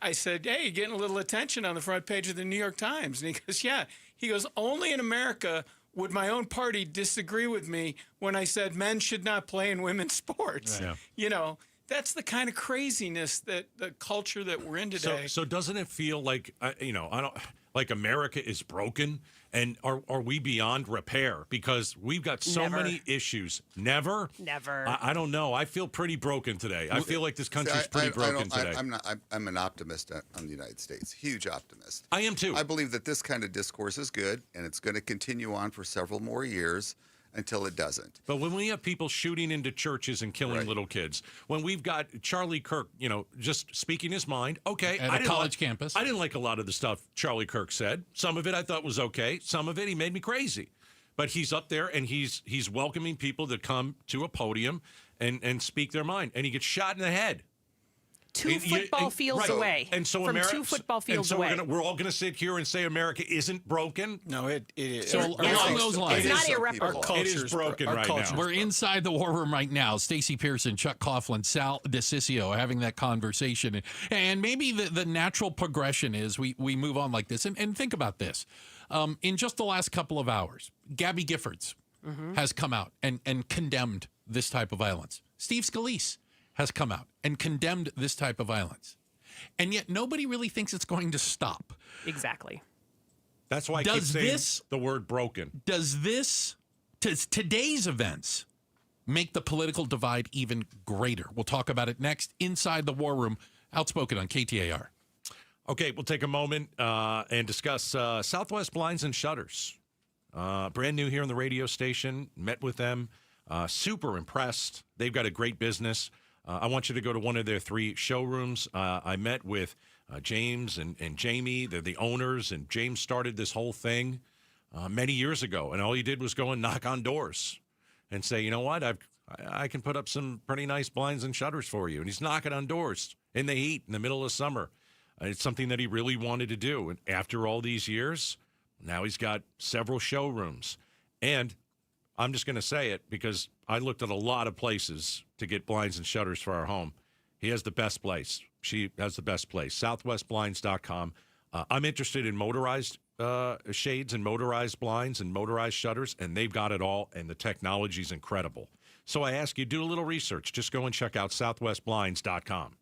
I said, hey, you're getting a little attention on the front page of the New York Times. And he goes, yeah. He goes, only in America would my own party disagree with me when I said men should not play in women's sports. Right. Yeah. That's the kind of craziness that the culture that we're in today. So doesn't it feel like, Like America is broken? And are we beyond repair? Because we've got so many issues. Never? Never. I don't know. I feel pretty broken today. I feel like this country's pretty broken today. I'm an optimist on the United States. Huge optimist. I am too. I believe that this kind of discourse is good, and it's going to continue on for several more years until it doesn't. But when we have people shooting into churches and killing little kids, when we've got Charlie Kirk, just speaking his mind, okay. At a college campus. I didn't like a lot of the stuff Charlie Kirk said. Some of it I thought was okay. Some of it he made me crazy. But he's up there and he's welcoming people that come to a podium and speak their mind. And he gets shot in the head. Two football fields away. And so from 2 football fields away. We're all going to sit here and say America isn't broken. No, it is. So along those lines, it's not irreparable. It is broken right now. We're inside the war room right now. Stacey Pearson, Chuck Coughlin, Sal DiCiccio having that conversation. And maybe the natural progression is we move on like this. And think about this. In just the last couple of hours, Gabby Giffords has come out and condemned this type of violence. Steve Scalise has come out and condemned this type of violence. And yet nobody really thinks it's going to stop. Exactly. That's why I keep saying the word broken. Does today's events make the political divide even greater? We'll talk about it next inside the war room, outspoken on KTAR. Okay, we'll take a moment and discuss Southwest Blinds and Shutters. Brand new here on the radio station. Met with them. Super impressed. They've got a great business. I want you to go to one of their 3 showrooms. I met with James and Jamie. They're the owners, and James started this whole thing many years ago. And all he did was go and knock on doors and say, you know what, I can put up some pretty nice blinds and shutters for you. And he's knocking on doors in the heat in the middle of summer. It's something that he really wanted to do. And after all these years, now he's got several showrooms. And I'm just going to say it because I looked at a lot of places to get blinds and shutters for our home. He has the best place. She has the best place. SouthwestBlinds.com. I'm interested in motorized shades and motorized blinds and motorized shutters, and they've got it all, and the technology's incredible. So I ask you, do a little research. Just go and check out SouthwestBlinds.com.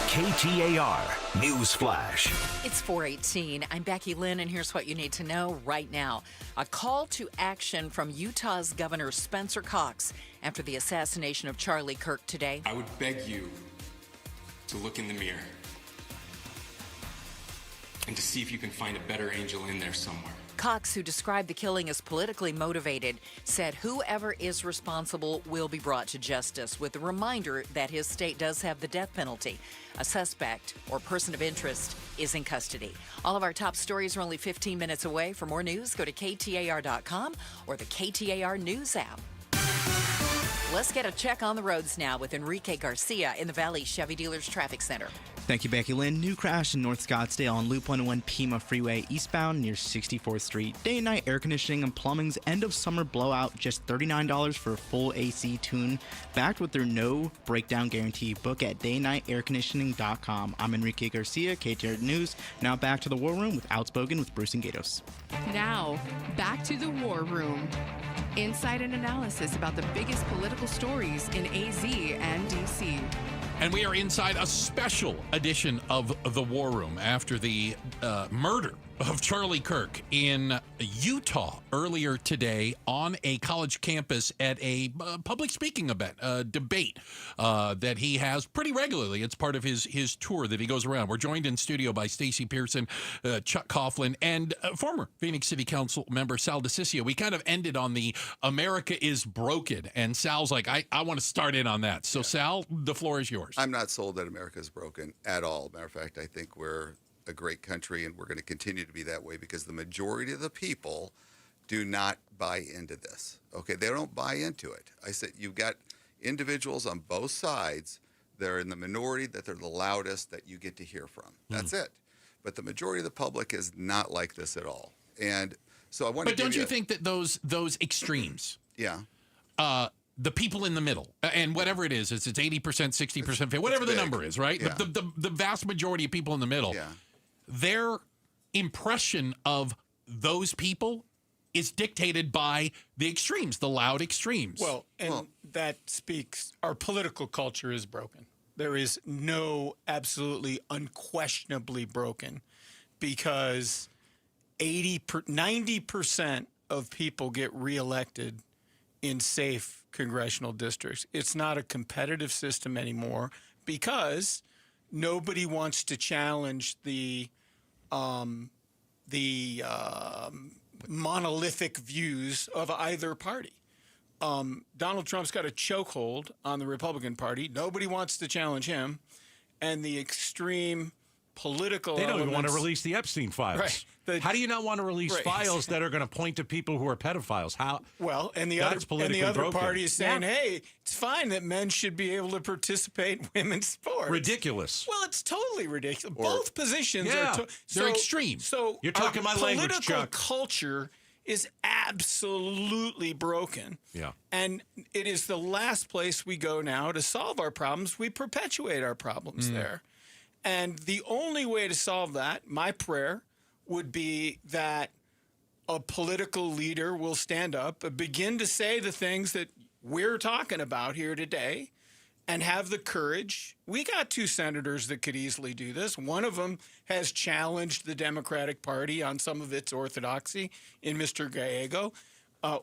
KTAR News Flash. It's 4:18. I'm Becky Lynn, and here's what you need to know right now. A call to action from Utah's Governor Spencer Cox after the assassination of Charlie Kirk today. I would beg you to look in the mirror and to see if you can find a better angel in there somewhere. Cox, who described the killing as politically motivated, said whoever is responsible will be brought to justice, with a reminder that his state does have the death penalty. A suspect or person of interest is in custody. All of our top stories are only 15 minutes away. For more news, go to KTAR.com or the KTAR News app. Let's get a check on the roads now with Enrique Garcia in the Valley Chevy Dealers Traffic Center. Thank you, Becky Lynn. New crash in North Scottsdale on Loop 101 Pima Freeway eastbound near 64th Street. Day and night air conditioning and plumbing's end of summer blowout. Just $39 for a full AC tune. Backed with their no breakdown guarantee. Book at daynightairconditioning.com. I'm Enrique Garcia, KTAR News. Now back to the War Room with Outspoken with Bruce and Gatos. Now, back to the War Room. Insight and analysis about the biggest political stories in AZ and DC. And we are inside a special edition of the War Room after the murder of Charlie Kirk in Utah earlier today on a college campus at a public speaking event, debate that he has pretty regularly. It's part of his tour that he goes around. We're joined in studio by Stacey Pearson, Chuck Coughlin, and former Phoenix City Council member Sal DiCiccio. We kind of ended on the America is broken, and Sal's like, I want to start in on that. So, Sal, the floor is yours. I'm not sold that America is broken at all. Matter of fact, I think we're a great country, and we're going to continue to be that way because the majority of the people do not buy into this. Okay, they don't buy into it. I said you've got individuals on both sides that are in the minority, that they're the loudest, that you get to hear from. That's it. But the majority of the public is not like this at all. And so I want to. But don't you think that those extremes? Yeah. The people in the middle, and whatever it is, it's 80%, 60%, whatever the number is, right? Yeah. The vast majority of people in the middle, their impression of those people is dictated by the extremes, the loud extremes. Well, that speaks, our political culture is broken. There is no absolutely unquestionably broken. because 90% of people get reelected in safe congressional districts. It's not a competitive system anymore because nobody wants to challenge the monolithic views of either party. Donald Trump's got a chokehold on the Republican Party. Nobody wants to challenge him. And the extreme political They don't even want to elements- release the Epstein files. Right. How do you not want to release Right. files that are going to point to people who are pedophiles? How? Well, and the That's politically other broken. party is saying, hey, it's fine that men should be able to participate in women's sports. Ridiculous. Well, it's totally ridiculous. Both positions Yeah, are they're extreme. So You're talking our my language, political Chuck. culture is absolutely broken. Yeah. And it is the last place we go now to solve our problems. We perpetuate our problems there. And the only way to solve that, my prayer, would be that a political leader will stand up and begin to say the things that we're talking about here today and have the courage. We got 2 senators that could easily do this. One of them has challenged the Democratic Party on some of its orthodoxy in Mr. Gallego.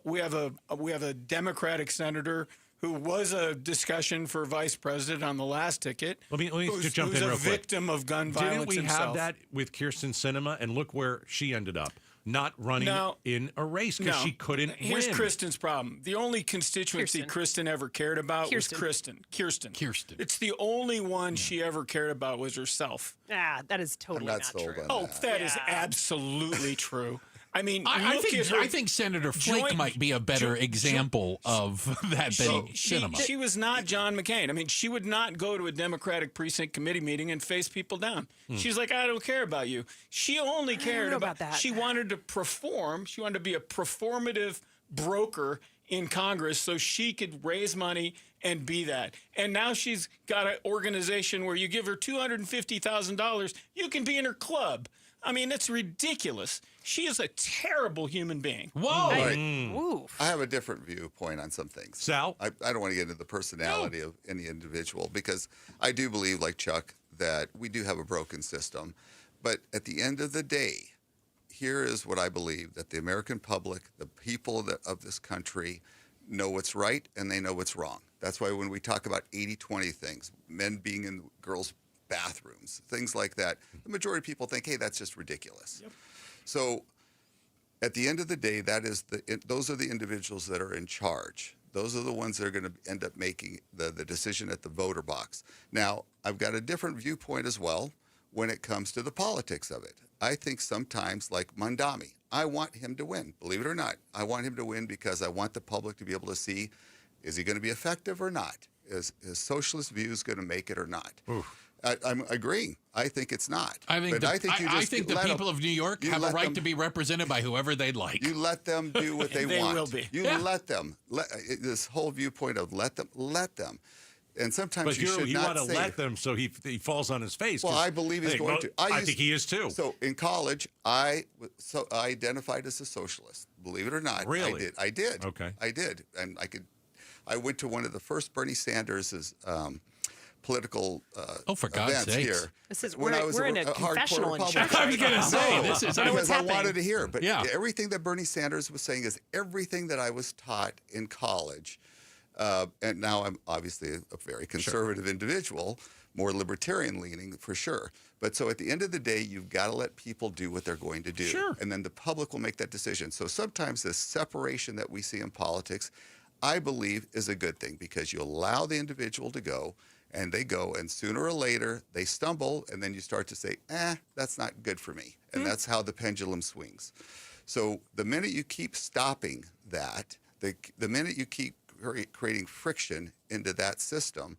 We have a Democratic senator who was a discussion for vice president on the last ticket. Let me who's, just jump who's in a real quick. victim of gun violence Didn't we himself. have that with Kirsten Sinema? And look where she ended up. Not running in a race because she couldn't Here's win. Kristen's problem. The only constituency Kristen ever cared about was Kirsten. It's the only one she ever cared about was herself. That is totally I'm not not sold true. on Oh, that is absolutely true. I mean, I look at her think Senator Flake joint- might be a better example of that than Sinema. She was not John McCain. I mean, she would not go to a Democratic precinct committee meeting and face people down. She's like, I don't care about you. She only cared know about that. She wanted to perform. She wanted to be a performative broker in Congress so she could raise money and be that. And now she's got an organization where you give her $250,000, you can be in her club. I mean, it's ridiculous. She is a terrible human being. Whoa! I have a different viewpoint on some things. Sal? I don't want to get into the personality of any individual because I do believe, like Chuck, that we do have a broken system. But at the end of the day, here is what I believe, that the American public, the people of this country, know what's right and they know what's wrong. That's why when we talk about 80-20 things, men being in girls' bathrooms, things like that, the majority of people think, hey, that's just ridiculous. Yep. So at the end of the day, those are the individuals that are in charge. Those are the ones that are going to end up making the decision at the voter box. Now, I've got a different viewpoint as well when it comes to the politics of it. I think sometimes, like Mandami, I want him to win. Believe it or not, I want him to win because I want the public to be able to see, is he going to be effective or not? Is his socialist views going to make it or not? I'm agreeing. I think it's not. I think the people of New York have a right to be represented by whoever they'd like. You let them do what they want. They will be. You let them. This whole viewpoint of let them. And sometimes But you should you not want to say, let them so he falls on his face. well, I believe he's going to. I think he is too. So in college, I identified as a socialist. Believe it or not, Really? I did. Okay. I did, and I went to one of the first Bernie Sanders' political for God's events sakes. here. This is when I was we're in a hardcore confessional in Republican. church. I was going to say, No, this is because I happening. wanted to hear it. But Yeah. everything that Bernie Sanders was saying is everything that I was taught in college. And now I'm obviously a very conservative individual, more libertarian leaning for sure. But so at the end of the day, you've got to let people do what they're going to do. Sure. And then the public will make that decision. So sometimes this separation that we see in politics, I believe is a good thing because you allow the individual to go and they go and sooner or later they stumble and then you start to say, that's not good for me. And that's how the pendulum swings. So the minute you keep stopping that, the minute you keep creating friction into that system,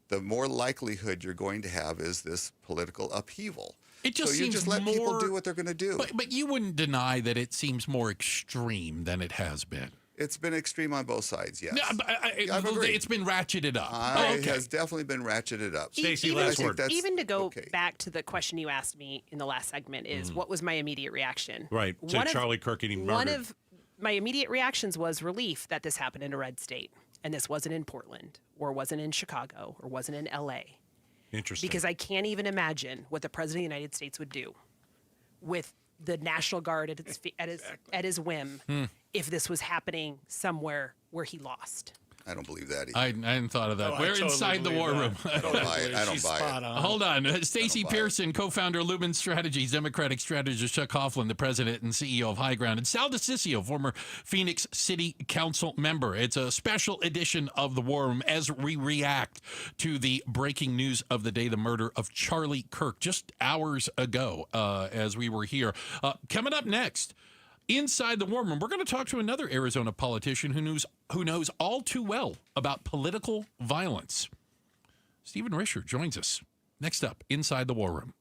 the more likelihood you're going to have is this political upheaval. It just so you seems just let people more- do what they're going to do. But you wouldn't deny that it seems more extreme than it has been. It's been extreme on both sides, yes. No, I've agreed. it's been ratcheted up. It has definitely been ratcheted up. Stacey, last word. Even to go back to the question you asked me in the last segment is what was my immediate reaction? Right, to Charlie Kirk getting murdered. One of my immediate reactions was relief that this happened in a red state and this wasn't in Portland or wasn't in Chicago or wasn't in LA. Interesting. Because I can't even imagine what the President of the United States would do with the National Guard at his whim if this was happening somewhere where he lost. I don't believe that either. I hadn't thought of that. We're totally inside the war room. I don't buy it. Hold on. Stacey Pearson, co-founder of Lumen Strategies, Democratic strategist Chuck Hoffman, the president and CEO of High Ground, and Sal DiCiccio, former Phoenix City Council member. It's a special edition of the War Room as we react to the breaking news of the day, the murder of Charlie Kirk, just hours ago as we were here. Coming up next, inside the War Room, we're going to talk to another Arizona politician who knows all too well about political violence. Stephen Risher joins us. Next up, inside the War Room.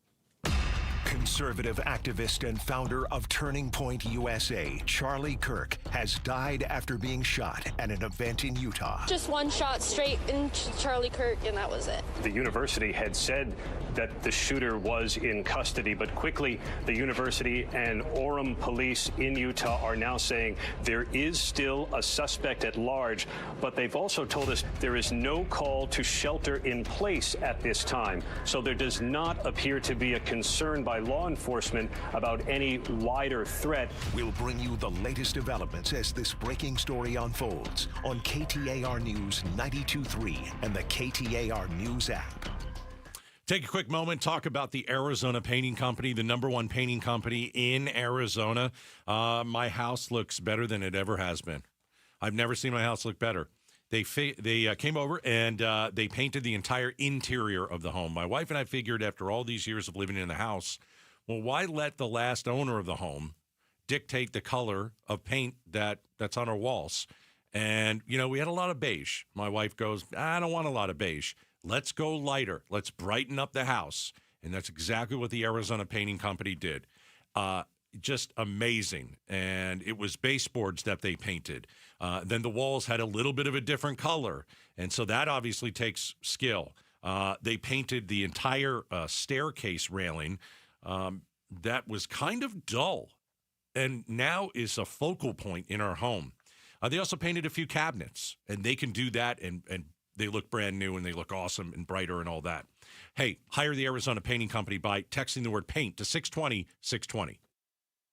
Conservative activist and founder of Turning Point USA, Charlie Kirk, has died after being shot at an event in Utah. Just one shot straight into Charlie Kirk, and that was it. The university had said that the shooter was in custody, but quickly the university and Orem police in Utah are now saying there is still a suspect at large, but they've also told us there is no call to shelter in place at this time. So there does not appear to be a concern by law enforcement about any wider threat. We'll bring you the latest developments as this breaking story unfolds on KTAR News 92.3 and the KTAR News app. Take a quick moment, talk about the Arizona Painting Company, the #1 painting company in Arizona. My house looks better than it ever has been. I've never seen my house look better. They came over and they painted the entire interior of the home. My wife and I figured after all these years of living in the house, well, why let the last owner of the home dictate the color of paint that's on our walls? And, we had a lot of beige. My wife goes, I don't want a lot of beige. Let's go lighter. Let's brighten up the house. And that's exactly what the Arizona Painting Company did. Just amazing. And it was baseboards that they painted. Then the walls had a little bit of a different color. And so that obviously takes skill. They painted the entire staircase railing that was kind of dull and now is a focal point in our home. They also painted a few cabinets, and they can do that, and they look brand new, and they look awesome and brighter and all that. Hey, hire the Arizona Painting Company by texting the word paint to 620-620.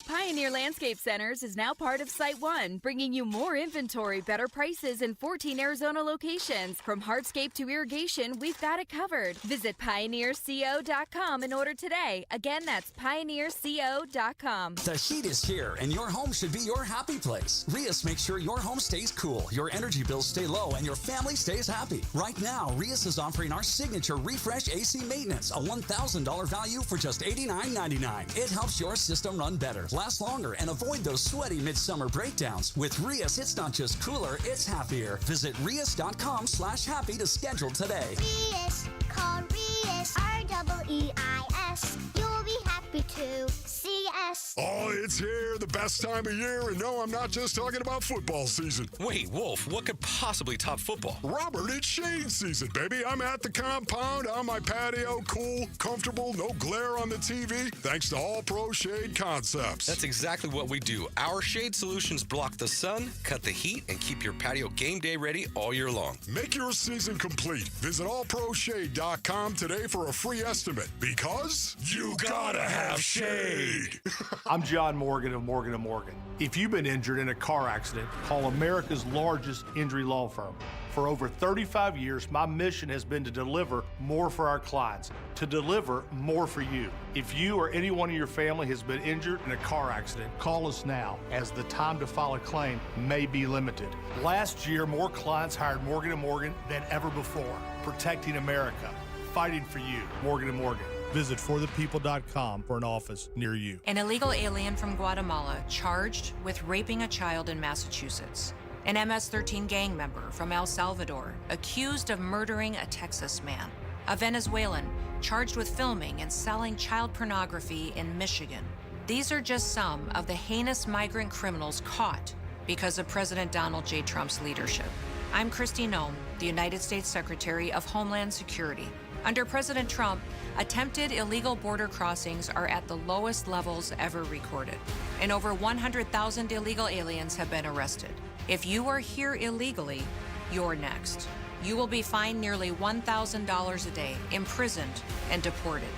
Pioneer Landscape Centers is now part of Site One, bringing you more inventory, better prices, and 14 Arizona locations. From hardscape to irrigation, we've got it covered. Visit pioneerco.com and order today. Again, that's pioneerco.com. The heat is here, and your home should be your happy place. Rias makes sure your home stays cool, your energy bills stay low, and your family stays happy. Right now, Rias is offering our signature Refresh AC Maintenance, a $1,000 value for just $89.99. It helps your system run better, last longer, and avoid those sweaty midsummer breakdowns. With Rias, it's not just cooler, it's happier. Visit Rias.com/happy to schedule today. Rias, call Rias, REEIS. You'll be happy to see us. Oh, it's here, the best time of year, and no, I'm not just talking about football season. Wait, Wolf, what could possibly top football? Robert, it's shade season, baby. I'm at the compound, on my patio, cool, comfortable, no glare on the TV, thanks to All Pro Shade Concepts. That's exactly what we do. Our shade solutions block the sun, cut the heat, and keep your patio game day ready all year long. Make your season complete. Visit allproshade.com today for a free estimate, because you gotta have shade. I'm John Morgan of Morgan & Morgan. If you've been injured in a car accident, call America's largest injury law firm. For over 35 years, my mission has been to deliver more for our clients, to deliver more for you. If you or anyone in your family has been injured in a car accident, call us now, as the time to file a claim may be limited. Last year, more clients hired Morgan & Morgan than ever before, protecting America, fighting for you. Morgan & Morgan. Visit forthepeople.com for an office near you. An illegal alien from Guatemala charged with raping a child in Massachusetts. An MS-13 gang member from El Salvador accused of murdering a Texas man. A Venezuelan charged with filming and selling child pornography in Michigan. These are just some of the heinous migrant criminals caught because of President Donald J. Trump's leadership. I'm Kristi Noem, the United States Secretary of Homeland Security. Under President Trump, attempted illegal border crossings are at the lowest levels ever recorded, and over 100,000 illegal aliens have been arrested. If you are here illegally, you're next. You will be fined nearly $1,000 a day, imprisoned, and deported.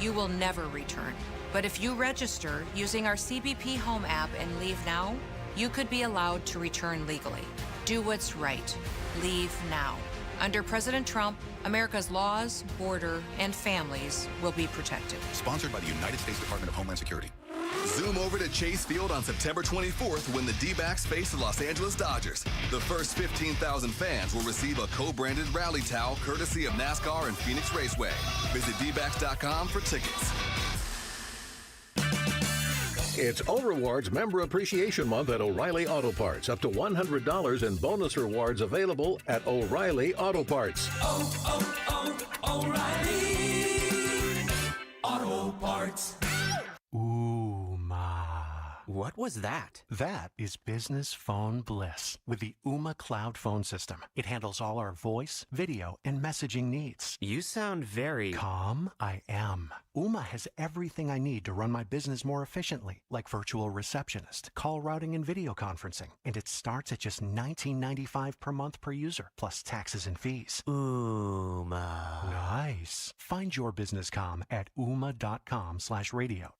You will never return. But if you register using our CBP Home app and leave now, you could be allowed to return legally. Do what's right. Leave now. Under President Trump, America's laws, border, and families will be protected. Sponsored by the United States Department of Homeland Security. Zoom over to Chase Field on September 24th when the D-backs face the Los Angeles Dodgers. The first 15,000 fans will receive a co-branded rally towel courtesy of NASCAR and Phoenix Raceway. Visit dbacks.com for tickets. It's O-Rewards Member Appreciation Month at O'Reilly Auto Parts. Up to $100 in bonus rewards available at O'Reilly Auto Parts. O'Reilly Auto Parts. Ooh, ma. What was that? That is business phone bliss with the Ooma Cloud phone system. It handles all our voice, video, and messaging needs. You sound very... Calm? I am. Ooma has everything I need to run my business more efficiently, like virtual receptionist, call routing, and video conferencing. And it starts at just $19.95 per month per user, plus taxes and fees. Ooma. Nice. Find your business comm at ooma.com/radio.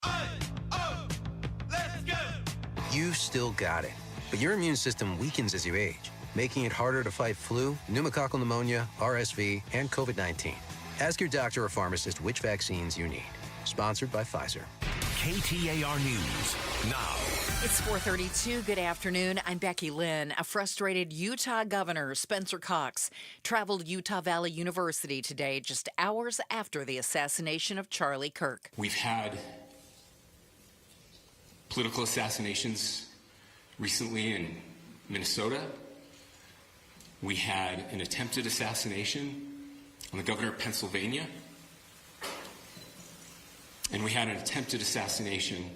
You still got it, but your immune system weakens as you age, making it harder to fight flu, pneumococcal pneumonia, RSV, and COVID-19. Ask your doctor or pharmacist which vaccines you need. Sponsored by Pfizer. KTAR News now. It's 4:32. Good afternoon. I'm Becky Lynn. A frustrated Utah governor, Spencer Cox, traveled to Utah Valley University today, just hours after the assassination of Charlie Kirk. We've had political assassinations recently in Minnesota. We had an attempted assassination on the governor of Pennsylvania. And we had an attempted assassination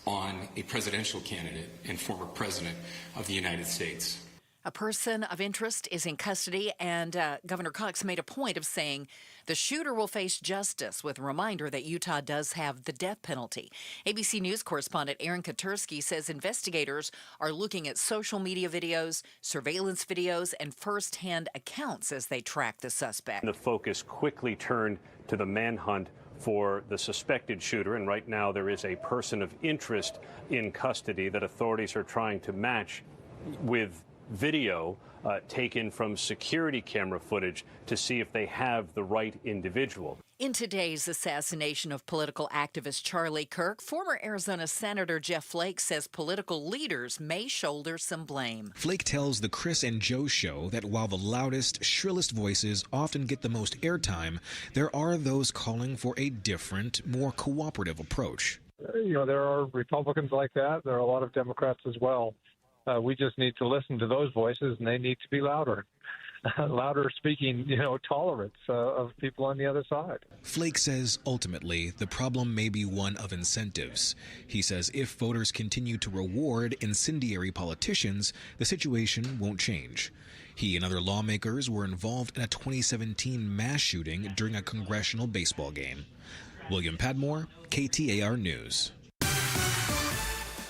on a presidential candidate and former president of the United States. A person of interest is in custody, and Governor Cox made a point of saying the shooter will face justice, with a reminder that Utah does have the death penalty. ABC News correspondent Aaron Katursky says investigators are looking at social media videos, surveillance videos, and first-hand accounts as they track the suspect. The focus quickly turned to the manhunt for the suspected shooter, and right now there is a person of interest in custody that authorities are trying to match with video taken from security camera footage to see if they have the right individual. In today's assassination of political activist Charlie Kirk, former Arizona Senator Jeff Flake says political leaders may shoulder some blame. Flake tells the Chris and Joe show that while the loudest, shrillest voices often get the most airtime, there are those calling for a different, more cooperative approach. There are Republicans like that. There are a lot of Democrats as well. We just need to listen to those voices, and they need to be louder. Louder speaking, tolerance of people on the other side. Flake says ultimately the problem may be one of incentives. He says if voters continue to reward incendiary politicians, the situation won't change. He and other lawmakers were involved in a 2017 mass shooting during a congressional baseball game. William Padmore, KTAR News.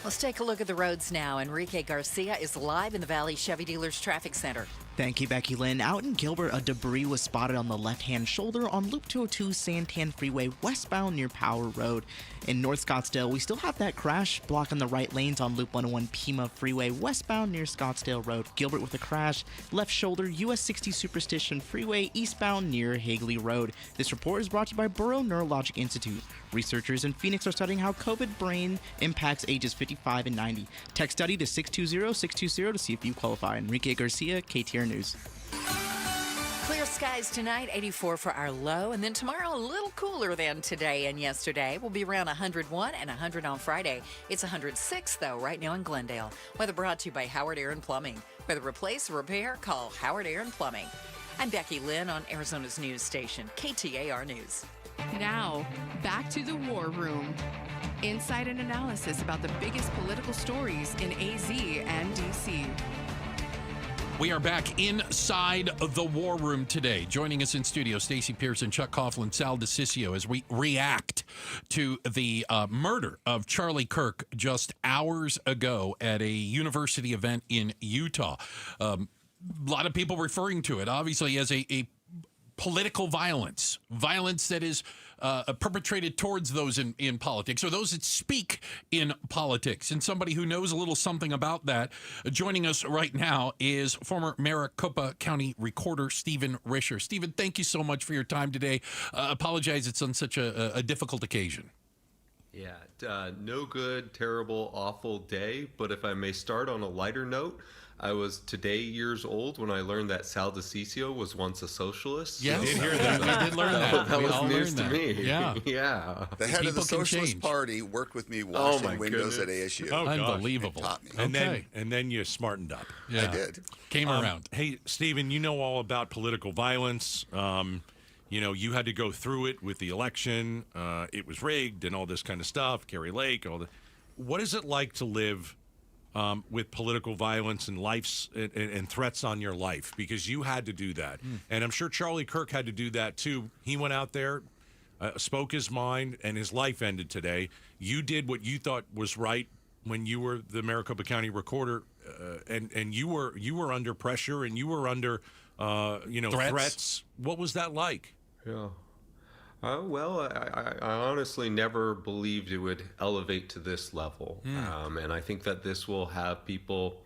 Let's take a look at the roads now. Enrique Garcia is live in the Valley Chevy Dealers Traffic Center. Thank you, Becky Lynn. Out in Gilbert, a debris was spotted on the left-hand shoulder on Loop 202 Santan Freeway westbound near Power Road. In North Scottsdale, we still have that crash blocking the right lanes on Loop 101 Pima Freeway westbound near Scottsdale Road. Gilbert with a crash, left shoulder US 60 Superstition Freeway eastbound near Hagley Road. This report is brought to you by Burrow Neurologic Institute. Researchers in Phoenix are studying how COVID brain impacts ages 55 and 90. Text study to 620-620 to see if you qualify. Enrique Garcia, KTAR News. Clear skies tonight, 84 for our low, and then tomorrow a little cooler than today and yesterday. We'll be around 101 and 100 on Friday. It's 106, though, right now in Glendale. Weather brought to you by Howard Aaron Plumbing. Whether replace or repair, call Howard Aaron Plumbing. I'm Becky Lynn on Arizona's news station, KTAR News. Now, back to the War Room. Insight and analysis about the biggest political stories in AZ and DC. We are back inside the War Room today. Joining us in studio, Stacey Pearson, Chuck Coughlin, Sal DeCiccio, as we react to the murder of Charlie Kirk just hours ago at a university event in Utah. A lot of people referring to it, obviously, as a political violence that is perpetrated towards those in politics, or those that speak in politics. And somebody who knows a little something about that, joining us right now is former Maricopa County Recorder Stephen Risher. Stephen, thank you so much for your time today. Apologize it's on such a difficult occasion. Yeah, no good, terrible, awful day. But if I may start on a lighter note, I was today years old when I learned that Sal DiCiccio was once a socialist. Yes, we did learn that. That we was all news to learned me. that. Yeah. Yeah. The head of the Socialist Party worked with me washing windows at ASU. Oh, unbelievable. Taught me. And then you smartened up. Yeah. I did. Came around. Hey, Stephen, you know all about political violence. You had to go through it with the election. It was rigged and all this kind of stuff. Kerry Lake, all the. What is it like to live with political violence and and threats on your life? Because you had to do that. And I'm sure Charlie Kirk had to do that too. He went out there, spoke his mind, and his life ended today. You did what you thought was right when you were the Maricopa County Recorder, and you were under pressure and you were under threats. What was that like? Yeah. Well, I honestly never believed it would elevate to this level. And I think that this will have people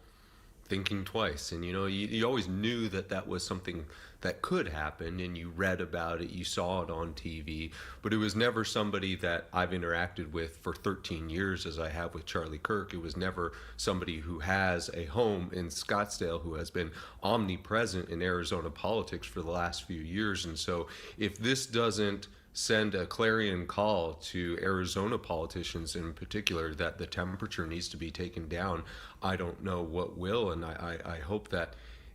thinking twice. And, you always knew that was something that could happen, and you read about it, you saw it on TV, but it was never somebody that I've interacted with for 13 years as I have with Charlie Kirk. It was never somebody who has a home in Scottsdale, who has been omnipresent in Arizona politics for the last few years. And so if this doesn't send a clarion call to Arizona politicians in particular that the temperature needs to be taken down, I don't know what will. And I hope that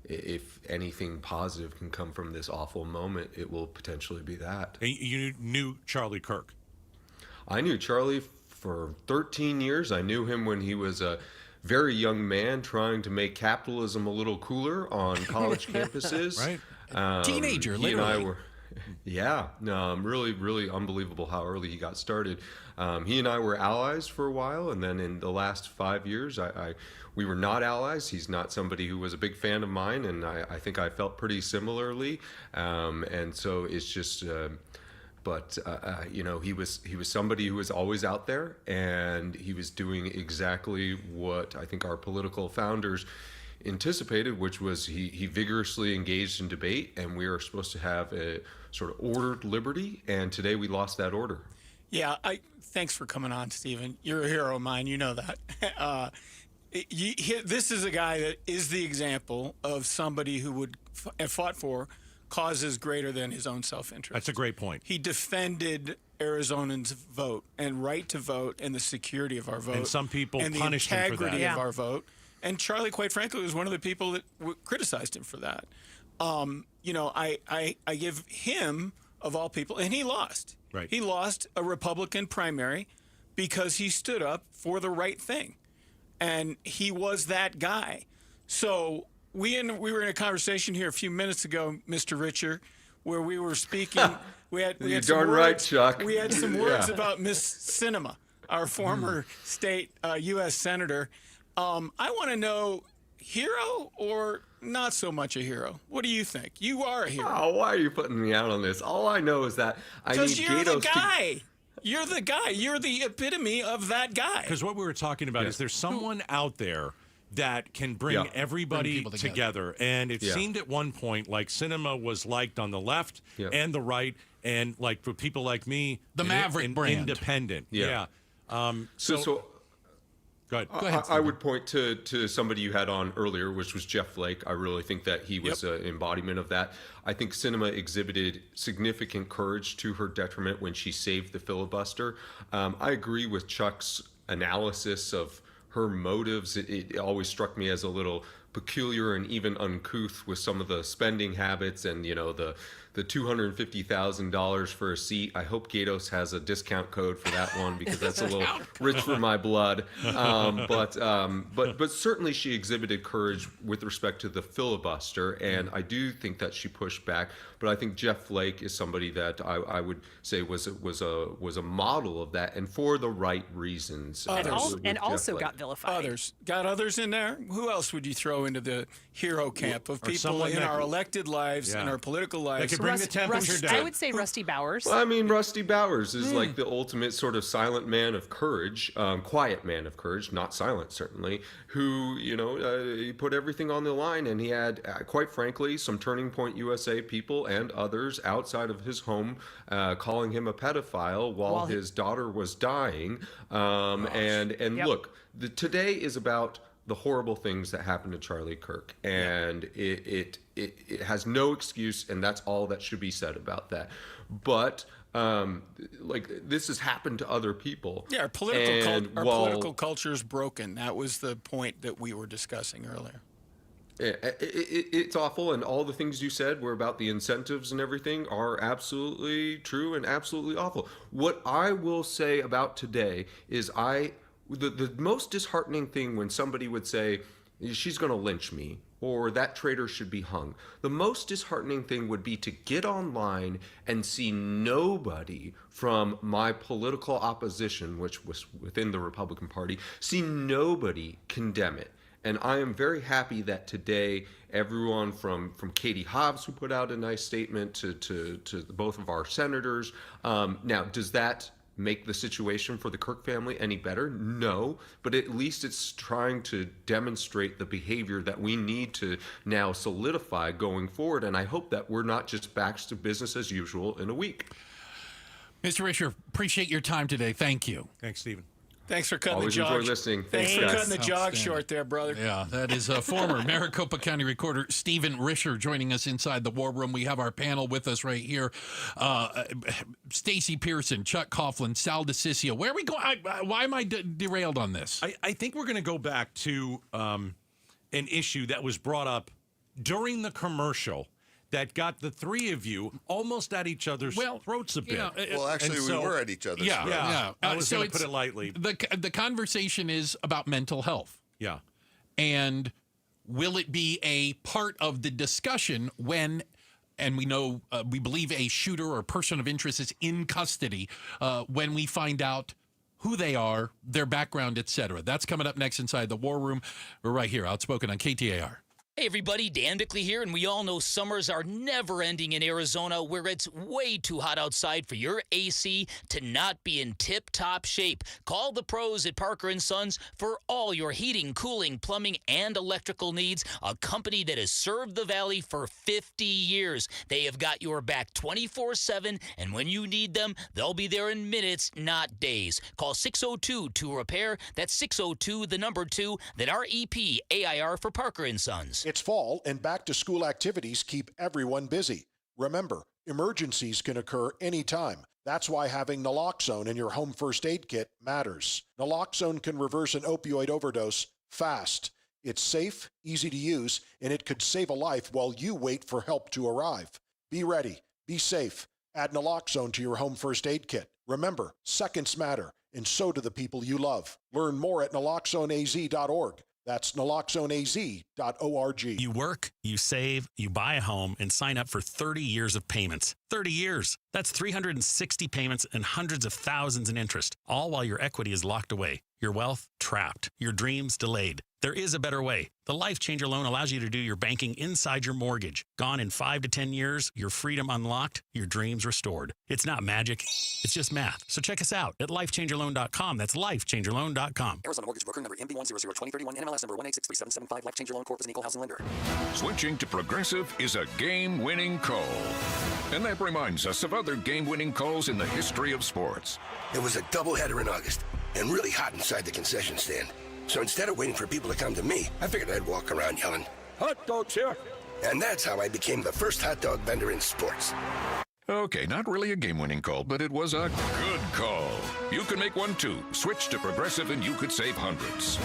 if anything positive can come from this awful moment, it will potentially be that. And you knew Charlie Kirk? I knew Charlie for 13 years. I knew him when he was a very young man trying to make capitalism a little cooler on college campuses. Right. Teenager, literally. He and I were... Yeah, really, really unbelievable how early he got started. He and I were allies for a while, and then in the last 5 years, we were not allies. He's not somebody who was a big fan of mine, and I think I felt pretty similarly. And so it's just, he was somebody who was always out there, and he was doing exactly what I think our political founders anticipated, which was he vigorously engaged in debate, and we are supposed to have a sort of ordered liberty, and today we lost that order. Yeah, thanks for coming on, Stephen. You're a hero of mine, you know that. This is a guy that is the example of somebody who would have fought for causes greater than his own self-interest. That's a great point. He defended Arizonans' vote and right to vote and the security of our vote. And some people and punished him for that. the integrity of our vote. And Charlie, quite frankly, was one of the people that criticized him for that. I give him, of all people, and he lost. Right. He lost a Republican primary because he stood up for the right thing. And he was that guy. So we were in a conversation here a few minutes ago, Mr. Richer, where we were speaking. You're darn right, Chuck. We had some words about Miss Sinema, our former state U.S. senator. I want to know, hero or not so much a hero? What do you think? You are a hero. Oh, why are you putting me out on this? All I know is that I need Because you're the Gatos guy. You're the guy. You're the epitome of that guy. Because what we were talking about is there's someone out there that can bring everybody together. And it seemed at one point like Sinema was liked on the left and the right, and like for people like me, the Maverick brand. Independent. Yeah. So go ahead. I would point to somebody you had on earlier, which was Jeff Flake. I really think that he was an embodiment of that. I think Sinema exhibited significant courage to her detriment when she saved the filibuster. I agree with Chuck's analysis of her motives. It always struck me as a little peculiar and even uncouth with some of the spending habits and, the $250,000 for a seat. I hope Gatos has a discount code for that one because that's a little rich for my blood. But certainly she exhibited courage with respect to the filibuster, and I do think that she pushed back. But I think Jeff Flake is somebody that I would say was a model of that, and for the right reasons. And also got vilified. Got others in there? Who else would you throw into the hero camp of people in our elected lives and our political lives? They could bring the temperature down. I would say Rusty Bowers. Well, I mean, Rusty Bowers is like the ultimate sort of silent man of courage, quiet man of courage, not silent certainly, who, he put everything on the line, and he had, quite frankly, some Turning Point USA people and others outside of his home calling him a pedophile while his daughter was dying. Look, today is about the horrible things that happened to Charlie Kirk, and it has no excuse, and that's all that should be said about that. But this has happened to other people. Yeah, our political culture is broken. That was the point that we were discussing earlier. It's awful, and all the things you said were about the incentives and everything are absolutely true and absolutely awful. What I will say about today is the most disheartening thing when somebody would say, she's going to lynch me, or that traitor should be hung. The most disheartening thing would be to get online and see nobody from my political opposition, which was within the Republican Party, see nobody condemn it. And I am very happy that today everyone from Katie Hobbs, who put out a nice statement, to both of our senators. Now, does that make the situation for the Kirk family any better? No, but at least it's trying to demonstrate the behavior that we need to now solidify going forward. And I hope that we're not just back to business as usual in a week. Mr. Risher, appreciate your time today. Thank you. Thanks, Stephen. Thanks for cutting Always the jog. enjoy listening. Thanks for cutting the jog short there, brother. Yeah, that is former Maricopa County Recorder Stephen Risher joining us inside the War Room. We have our panel with us right here. Stacey Pearson, Chuck Coughlin, Sal DeCiccio. Where are we going? Why am I derailed on this? I think we're going to go back to an issue that was brought up during the commercial that got the three of you almost at each other's throats a bit. Well, actually, we were at each other's throats. Yeah. I was going to put it lightly. The conversation is about mental health. Yeah. And will it be a part of the discussion when, and we know, we believe a shooter or person of interest is in custody, when we find out who they are, their background, etc. That's coming up next inside the War Room. We're right here, Outspoken on KTAR. Hey everybody, Dan Bickley here, and we all know summers are never ending in Arizona, where it's way too hot outside for your AC to not be in tip-top shape. Call the pros at Parker & Sons for all your heating, cooling, plumbing, and electrical needs, a company that has served the Valley for 50 years. They have got your back 24/7, and when you need them, they'll be there in minutes, not days. Call 602-2-REPAIR. That's 602, the number 2, then REP AIR for Parker & Sons. It's fall, and back-to-school activities keep everyone busy. Remember, emergencies can occur anytime. That's why having naloxone in your home first aid kit matters. Naloxone can reverse an opioid overdose fast. It's safe, easy to use, and it could save a life while you wait for help to arrive. Be ready. Be safe. Add naloxone to your home first aid kit. Remember, seconds matter, and so do the people you love. Learn more at naloxoneaz.org. That's naloxoneaz.org. You work, you save, you buy a home, and sign up for 30 years of payments. 30 years. That's 360 payments and hundreds of thousands in interest, all while your equity is locked away, your wealth trapped, your dreams delayed. There is a better way. The Life Changer loan allows you to do your banking inside your mortgage. Gone in 5 to 10 years, your freedom unlocked, your dreams restored. It's not magic. It's just math. So check us out at lifechangerloan.com. That's lifechangerloan.com. Arizona Mortgage Broker number MB1002031, NMLS number 1863775. Life Changer Loan Corp is an equal housing lender. Switching to Progressive is a game-winning call. And that reminds us of other game-winning calls in the history of sports. It was a doubleheader in August and really hot inside the concession stand. So instead of waiting for people to come to me, I figured I'd walk around yelling, "Hot dogs here!" And that's how I became the first hot dog vendor in sports. Okay, not really a game-winning call, but it was a good call. You can make one too. Switch to Progressive and you could save hundreds.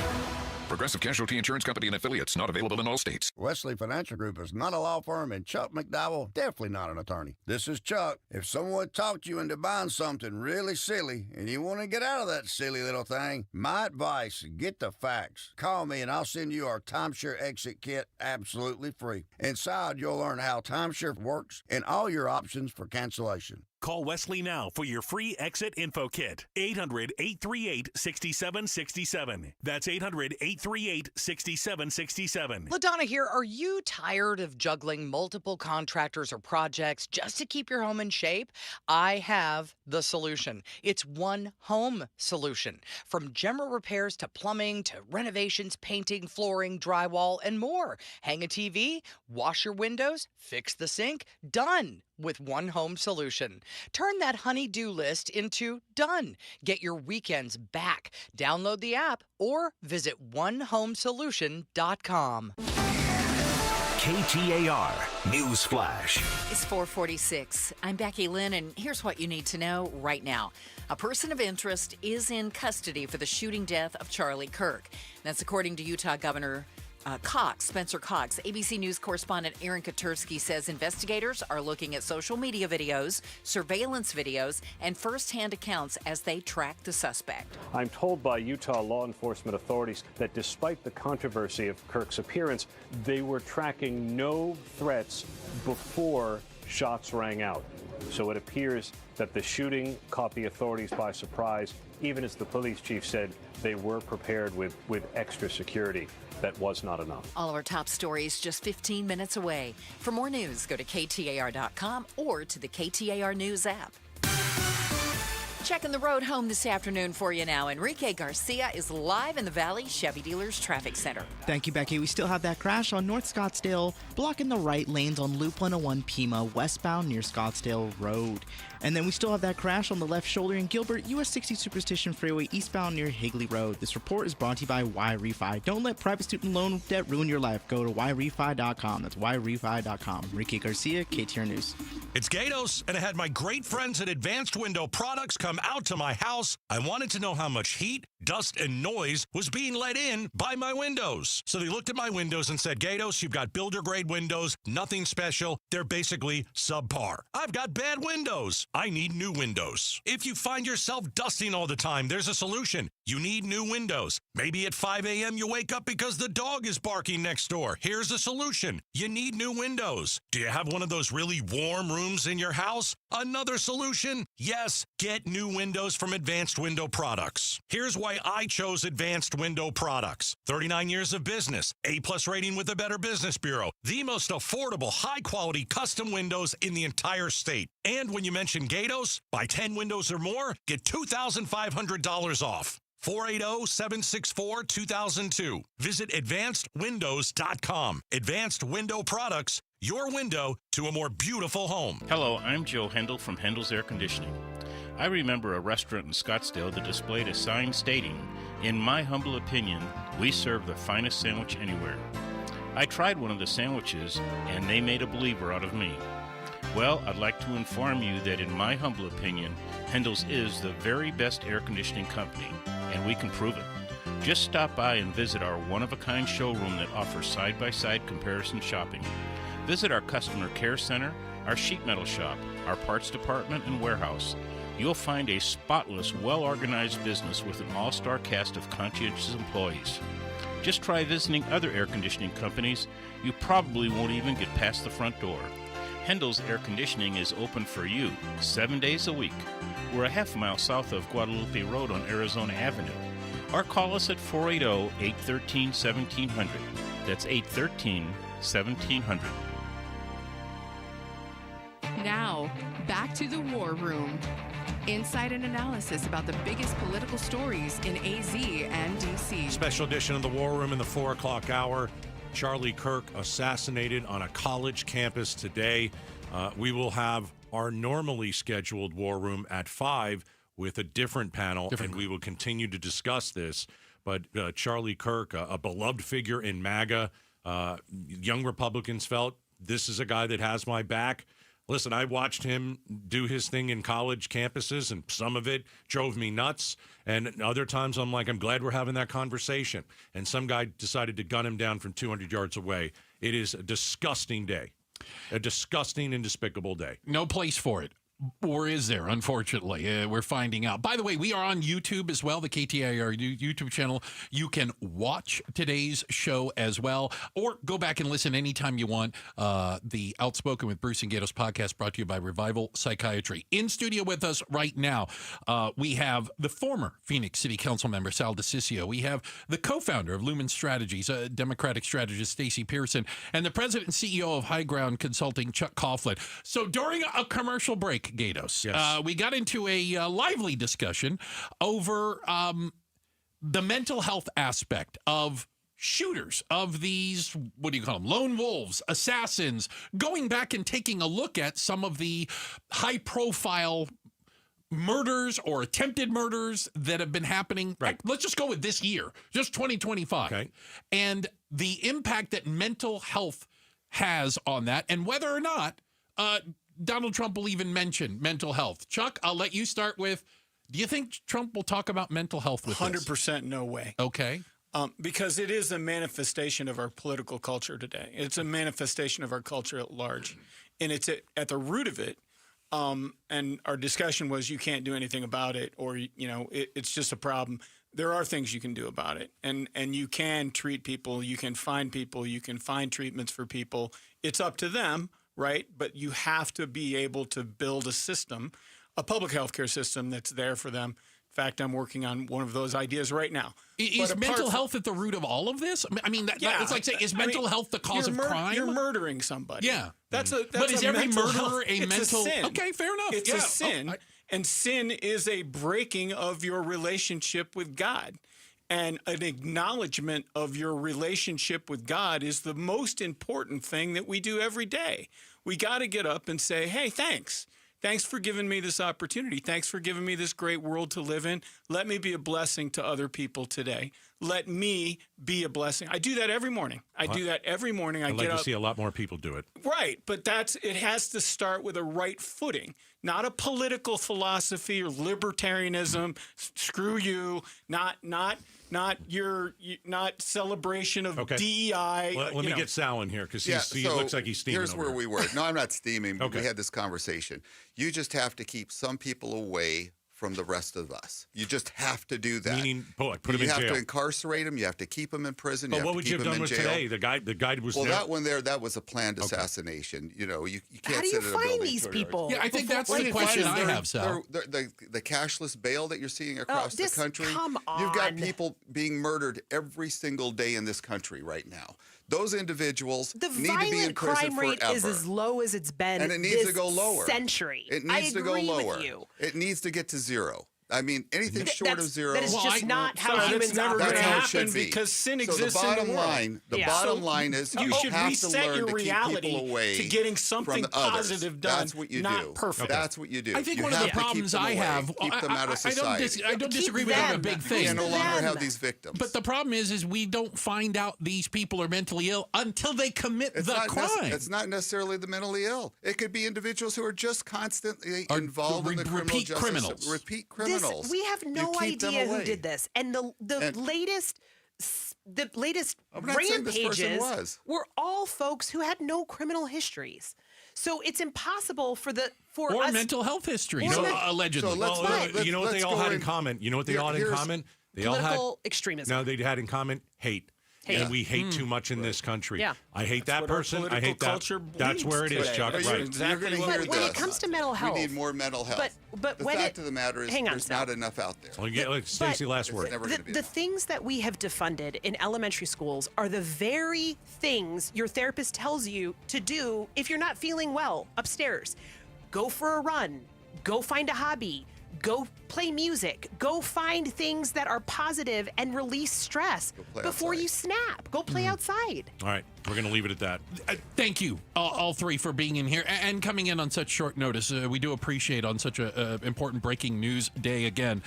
Progressive Casualty Insurance Company and affiliates, not available in all states. Wesley Financial Group is not a law firm, and Chuck McDowell definitely not an attorney. This is Chuck. If someone talked you into buying something really silly and you want to get out of that silly little thing, my advice, get the facts. Call me and I'll send you our timeshare exit kit absolutely free. Inside, you'll learn how timeshare works and all your options for cancellation. Call Wesley now for your free exit info kit. 800-838-6767. That's 800-838-6767. LaDonna here. Are you tired of juggling multiple contractors or projects just to keep your home in shape? I have the solution. It's One Home Solution. From general repairs to plumbing to renovations, painting, flooring, drywall, and more. Hang a TV, wash your windows, fix the sink, done with One Home Solution. Turn that honey-do list into done. Get your weekends back. Download the app or visit onehomesolution.com. KTAR News Flash. It's 4:46. I'm Becky Lynn, and here's what you need to know right now. A person of interest is in custody for the shooting death of Charlie Kirk. That's according to Utah Governor Spencer Cox. ABC News correspondent Aaron Katursky says investigators are looking at social media videos, surveillance videos, and first-hand accounts as they track the suspect. I'm told by Utah law enforcement authorities that despite the controversy of Kirk's appearance, they were tracking no threats before shots rang out. So it appears that the shooting caught the authorities by surprise, even as the police chief said they were prepared with extra security. That was not enough. All of our top stories just 15 minutes away. For more news, go to KTAR.com or to the KTAR News app. Checking the road home this afternoon for you now. Enrique Garcia is live in the Valley Chevy Dealers Traffic Center. Thank you, Becky. We still have that crash on North Scottsdale, blocking the right lanes on Loop 101 Pima, westbound near Scottsdale Road. And then we still have that crash on the left shoulder in Gilbert, US 60 Superstition Freeway, eastbound near Higley Road. This report is brought to you by YRefi. Don't let private student loan debt ruin your life. Go to YRefi.com. That's YRefi.com. Enrique Garcia, KTAR News. It's Gatos, and I had my great friends at Advanced Window Products come out to my house. I wanted to know how much heat, dust, and noise was being let in by my windows. So they looked at my windows and said, Gatos, you've got builder-grade windows, nothing special. They're basically subpar. I've got bad windows. I need new windows. If you find yourself dusting all the time, there's a solution. You need new windows. Maybe at 5 a.m. you wake up because the dog is barking next door. Here's a solution. You need new windows. Do you have one of those really warm rooms in your house? Another solution? Yes, get new windows from Advanced Window Products. Here's why I chose Advanced Window Products. 39 years of business, A+ rating with the Better Business Bureau, the most affordable, high-quality custom windows in the entire state. And when you mention Gatos, buy 10 windows or more, get $2,500 off. 480-764-2002. Visit advancedwindows.com. Advanced Window Products, your window to a more beautiful home. Hello, I'm Joe Hendel from Hendel's Air Conditioning. I remember a restaurant in Scottsdale that displayed a sign stating, "In my humble opinion, we serve the finest sandwich anywhere." I tried one of the sandwiches, and they made a believer out of me. Well, I'd like to inform you that in my humble opinion, Hendel's is the very best air conditioning company, and we can prove it. Just stop by and visit our one-of-a-kind showroom that offers side-by-side comparison shopping. Visit our customer care center, our sheet metal shop, our parts department and warehouse. You'll find a spotless, well-organized business with an all-star cast of conscientious employees. Just try visiting other air conditioning companies. You probably won't even get past the front door. Hendel's Air Conditioning is open for you 7 days a week. We're a half mile south of Guadalupe Road on Arizona Avenue. Or call us at 480-813-1700. That's 813-1700. Now, back to the War Room. Insight and analysis about the biggest political stories in AZ and DC. Special edition of the War Room in the 4 o'clock hour. Charlie Kirk assassinated on a college campus today. We will have our normally scheduled War Room at 5 with a different panel, and we will continue to discuss this. But Charlie Kirk, a beloved figure in MAGA, young Republicans felt, this is a guy that has my back. Listen, I watched him do his thing in college campuses, and some of it drove me nuts. And other times I'm like, I'm glad we're having that conversation. And some guy decided to gun him down from 200 yards away. It is a disgusting day. A disgusting and despicable day. No place for it. Or is there? Unfortunately, we're finding out. By the way, we are on YouTube as well, the KTAR YouTube channel. You can watch today's show as well, or go back and listen anytime you want. The Outspoken with Bruce and Gatos podcast brought to you by Revival Psychiatry. In studio with us right now, we have the former Phoenix City Council member, Sal DiCiccio. We have the co-founder of Lumen Strategies, Democratic strategist Stacey Pearson, and the president and CEO of High Ground Consulting, Chuck Coughlin. So during a commercial break, Gatos, Yes. we got into a lively discussion over the mental health aspect of shooters, of these, what do you call them, lone wolves, assassins, going back and taking a look at some of the high-profile murders or attempted murders that have been happening. Right. Let's just go with this year, just 2025. Okay. And the impact that mental health has on that, and whether or not Donald Trump will even mention mental health. Chuck, I'll let you start with, do you think Trump will talk about mental health with 100% no way. Okay. Because it is a manifestation of our political culture today. It's a manifestation of our culture at large. And it's at the root of it. And our discussion was you can't do anything about it, or, it's just a problem. There are things you can do about it. And you can treat people. You can find people. You can find treatments for people. It's up to them. Right? But you have to be able to build a system, a public health care system that's there for them. In fact, I'm working on one of those ideas right now. Is mental health at the root of all of this? I mean, it's like saying, is mental health the cause of crime? You're murdering somebody. Yeah. That's but is every murderer a it's mental? A sin. Okay, fair enough. It's a sin. And sin is a breaking of your relationship with God. And an acknowledgement of your relationship with God is the most important thing that we do every day. We got to get up and say, hey, thanks. Thanks for giving me this opportunity. Thanks for giving me this great world to live in. Let me be a blessing to other people today. Let me be a blessing. I do that every morning. I'd like to see a lot more people do it. Right, but it has to start with a right footing, not a political philosophy or libertarianism. Screw you, not celebration of DEI. Let me get Sal in here because he looks like he's steaming. Here's where we were. No, I'm not steaming. But we had this conversation. You just have to keep some people away from the rest of us. You just have to do that. Meaning, put them in jail. You have to incarcerate them. You have to keep them in prison. But what would you have done with today? The guy was well, there. That one there, that was a planned assassination. You can't. How do you find these people? Yeah, I think that's the question I have, Sal. The cashless bail that you're seeing across the country. Come on. You've got people being murdered every single day in this country right now. Those individuals need to be in prison violent crime rate forever. is as low as it's been and it needs to go lower. Century. It needs to go lower. With you. It needs to get to zero. I mean, anything short of zero. That is just not how humans never operate. going to happen because sin exists in the world. The bottom line is you should have reset to learn your to reality keep people away to getting something from others. positive done. That's what you not do. Perfect. That's what you do. I think you one of the have to keep problems them I away, have, keep them out of society. I don't disagree with that a big thing. You no longer have these victims. But the problem is we don't find out these people are mentally ill until they commit the crime. It's not necessarily the mentally ill. It could be individuals who are just constly involved in the criminal justice criminals. Repeat criminals. We have no idea who did this, and the latest rampages were all folks who had no criminal histories. So it's impossible for us mental health histories, allegedly. So you know what they all had in common? You know what they all had in common? They all had political extremism. No, they had in common hate. And we hate too much in this country. Yeah. I hate that person. I hate that. That's where it is, Chuck. Right. Exactly. But when it comes to mental health, we need more mental health. But the when fact of the matter is, there's not enough out there. Well, Stacey, last word. The things that we have defunded in elementary schools are the very things your therapist tells you to do if you're not feeling well upstairs. Go for a run. Go find a hobby. Go play music. Go find things that are positive and release stress before you snap. Go play outside. All right. We're going to leave it at that. Thank you, all three, for being in here and coming in on such short notice. We do appreciate on such an important breaking news day again.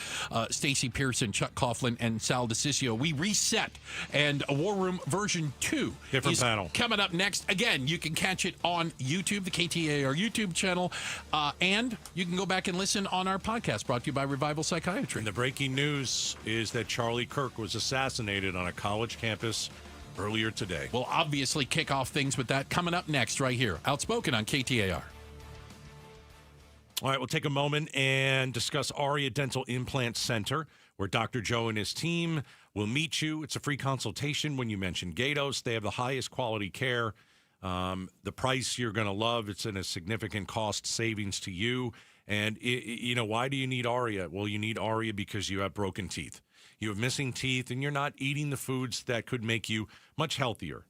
Stacey Pearson, Chuck Coughlin, and Sal DiCiccio. We reset, and War Room version 2 different is panel coming up next. Again, you can catch it on YouTube, the KTAR YouTube channel, and you can go back and listen on our podcast brought to you by Revival Psychiatry. And the breaking news is that Charlie Kirk was assassinated on a college campus earlier today. We'll obviously kick off things with that coming up next right here. Outspoken on KTAR. All right, we'll take a moment and discuss Aria Dental Implant Center, where Dr. Joe and his team will meet you. It's a free consultation when you mention Gatos. They have the highest quality care. The price you're going to love. It's in a significant cost savings to you. And, why do you need Aria? Well, you need Aria because you have broken teeth. You have missing teeth, and you're not eating the foods that could make you much healthier.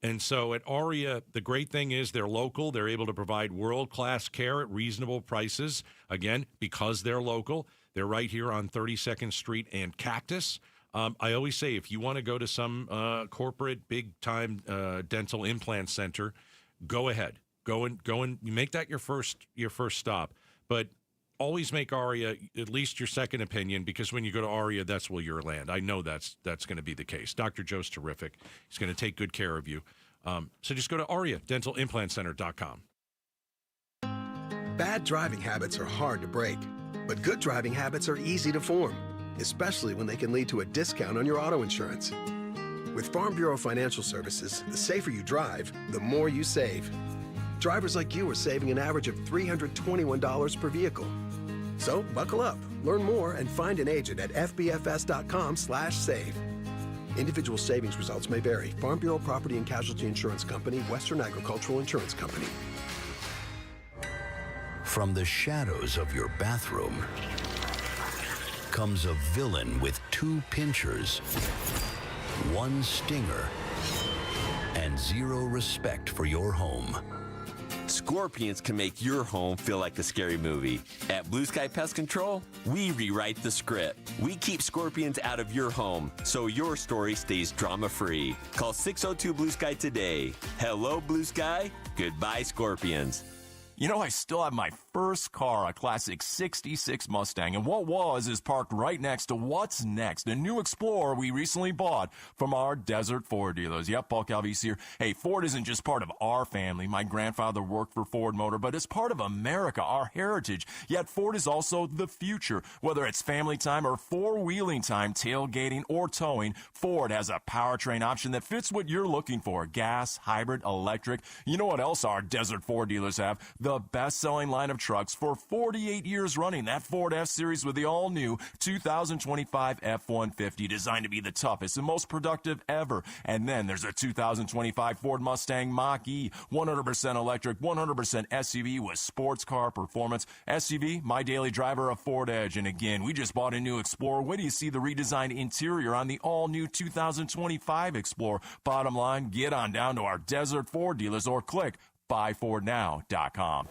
And so at Aria, the great thing is they're local. They're able to provide world-class care at reasonable prices. Again, because they're local, they're right here on 32nd Street and Cactus. I always say if you want to go to some corporate big-time dental implant center, go ahead. Go and make that your first stop. But always make Aria at least your second opinion, because when you go to Aria, that's where you'll land. I know that's going to be the case. Dr. Joe's terrific. He's going to take good care of you. So just go to AriaDentalImplantCenter.com. Bad driving habits are hard to break, but good driving habits are easy to form, especially when they can lead to a discount on your auto insurance. With Farm Bureau Financial Services, the safer you drive, the more you save. Drivers like you are saving an average of $321 per vehicle. So buckle up, learn more, and find an agent at fbfs.com/save. Individual savings results may vary. Farm Bureau Property and Casualty Insurance Company, Western Agricultural Insurance Company. From the shadows of your bathroom comes a villain with 2 pinchers, 1 stinger, and 0 respect for your home. Scorpions can make your home feel like a scary movie. At Blue Sky Pest Control, we rewrite the script. We keep scorpions out of your home so your story stays drama-free. Call 602-BLUE-SKY today. Hello, Blue Sky. Goodbye, scorpions. You know, I still have my first car, a classic 66 Mustang, and what was is parked right next to what's next, a new Explorer we recently bought from our Desert Ford dealers. Yep, Paul Calvise here. Hey, Ford isn't just part of our family. My grandfather worked for Ford Motor, but it's part of America, our heritage. Yet Ford is also the future. Whether it's family time or four-wheeling time, tailgating or towing, Ford has a powertrain option that fits what you're looking for. Gas, hybrid, electric. You know what else our Desert Ford dealers have? The best-selling line of trucks for 48 years running. That Ford F-Series with the all-new 2025 F-150, designed to be the toughest and most productive ever. And then there's a 2025 Ford Mustang Mach-E, 100% electric, 100% SUV with sports car performance. SUV, my daily driver, a Ford Edge. And again, we just bought a new Explorer. Wait till you see the redesigned interior on the all-new 2025 Explorer. Bottom line, get on down to our Desert Ford dealers or click buyfordnow.com.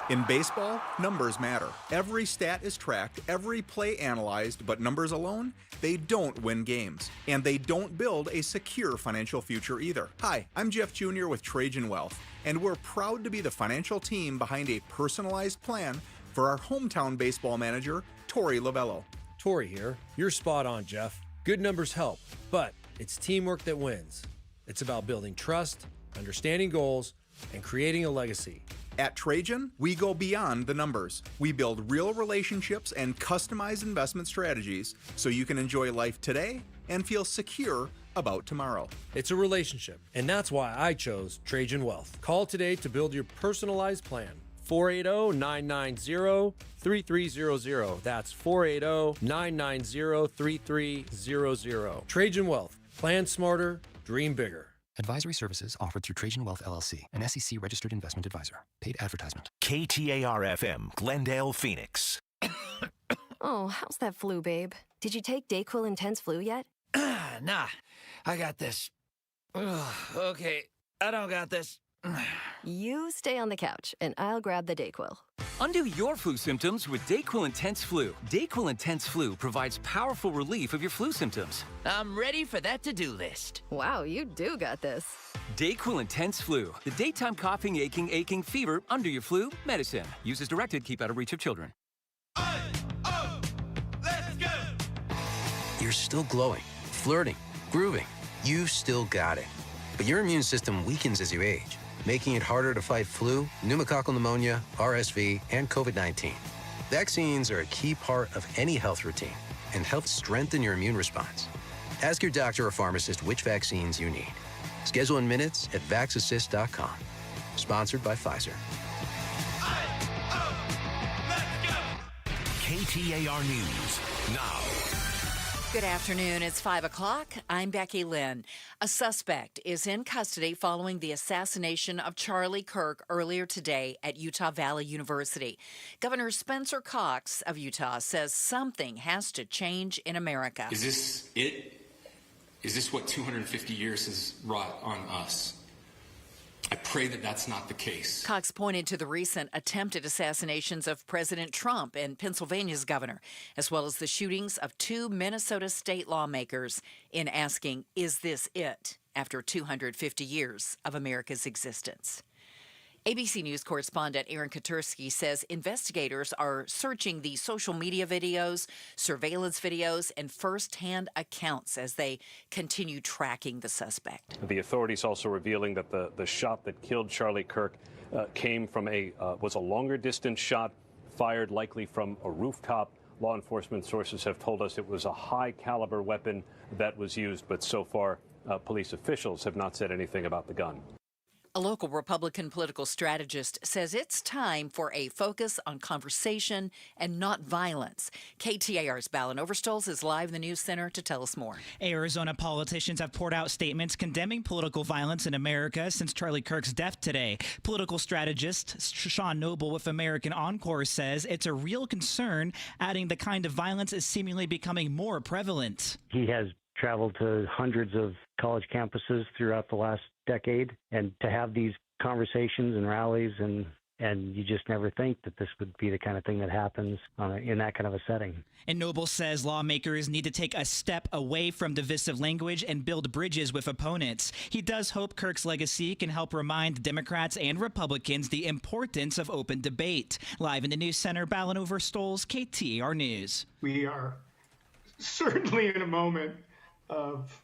In baseball, numbers matter. Every stat is tracked, every play analyzed, but numbers alone, they don't win games. And they don't build a secure financial future either. Hi, I'm Jeff Jr. with Trajan Wealth, and we're proud to be the financial team behind a personalized plan for our hometown baseball manager, Tori Lavello. Tori here. You're spot on, Jeff. Good numbers help, but it's teamwork that wins. It's about building trust, understanding goals, and creating a legacy. At Trajan, we go beyond the numbers. We build real relationships and customize investment strategies so you can enjoy life today and feel secure about tomorrow. It's a relationship, and that's why I chose Trajan Wealth. Call today to build your personalized plan. 480-990-3300. That's 480-990-3300. Trajan Wealth. Plan smarter, dream bigger. Advisory services offered through Trajan Wealth LLC, an SEC registered investment advisor. Paid advertisement. KTAR-FM, Glendale, Phoenix. Oh, how's that flu, babe? Did you take Dayquil Intense Flu yet? Nah, I got this. Ugh, okay, I don't got this. You stay on the couch, and I'll grab the Dayquil. Undo your flu symptoms with Dayquil Intense Flu. Dayquil Intense Flu provides powerful relief of your flu symptoms. I'm ready for that to-do list. Wow, you do got this. Dayquil Intense Flu. The daytime coughing, aching, fever, under your flu medicine. Use as directed. Keep out of reach of children. Let's go! You're still glowing, flirting, grooving. You still got it. But your immune system weakens as you age, making it harder to fight flu, pneumococcal pneumonia, RSV, and COVID-19. Vaccines are a key part of any health routine and help strengthen your immune response. Ask your doctor or pharmacist which vaccines you need. Schedule in minutes at vaxassist.com. Sponsored by Pfizer. KTAR News now. Good afternoon. It's 5 o'clock. I'm Becky Lynn. A suspect is in custody following the assassination of Charlie Kirk earlier today at Utah Valley University. Governor Spencer Cox of Utah says something has to change in America. Is this it? Is this what 250 years has wrought on us? I pray that that's not the case. Cox pointed to the recent attempted assassinations of President Trump and Pennsylvania's governor, as well as the shootings of 2 Minnesota state lawmakers, in asking, is this it, after 250 years of America's existence? ABC News correspondent Aaron Katursky says investigators are searching the social media videos, surveillance videos, and first-hand accounts as they continue tracking the suspect. The authorities also revealing that the shot that killed Charlie Kirk came from was a longer distance shot fired likely from a rooftop. Law enforcement sources have told us it was a high-caliber weapon that was used, but so far police officials have not said anything about the gun. A local Republican political strategist says it's time for a focus on conversation and not violence. KTAR's Ballin Overstolz is live in the News Center to tell us more. Arizona politicians have poured out statements condemning political violence in America since Charlie Kirk's death today. Political strategist Sean Noble with American Encore says it's a real concern, adding the kind of violence is seemingly becoming more prevalent. He has traveled to hundreds of college campuses throughout the last decade, and to have these conversations and rallies, and you just never think that this would be the kind of thing that happens in that kind of a setting. And Noble says lawmakers need to take a step away from divisive language and build bridges with opponents. He does hope Kirk's legacy can help remind Democrats and Republicans the importance of open debate. Live in the News Center, Ballin Overstolz, KTAR News. We are certainly in a moment of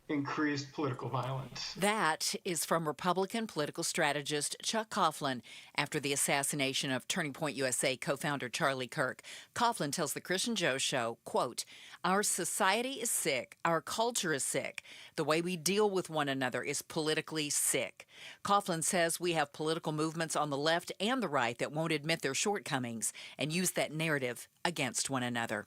increased political violence. That is from Republican political strategist Chuck Coughlin after the assassination of Turning Point USA co-founder Charlie Kirk. Coughlin tells the Christian Joe Show, quote, "Our society is sick. Our culture is sick. The way we deal with one another is politically sick." Coughlin says we have political movements on the left and the right that won't admit their shortcomings and use that narrative against one another.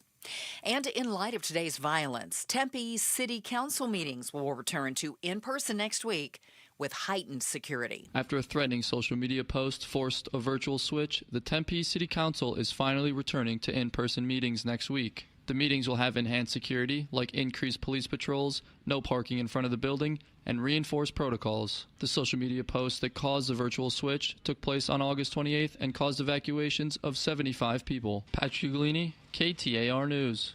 And in light of today's violence, Tempe City Council meetings will return to in-person next week with heightened security. After a threatening social media post forced a virtual switch, the Tempe City Council is finally returning to in-person meetings next week. The meetings will have enhanced security, like increased police patrols, no parking in front of the building, and reinforced protocols. The social media post that caused the virtual switch took place on August 28th and caused evacuations of 75 people. Patrick Uglini, KTAR News.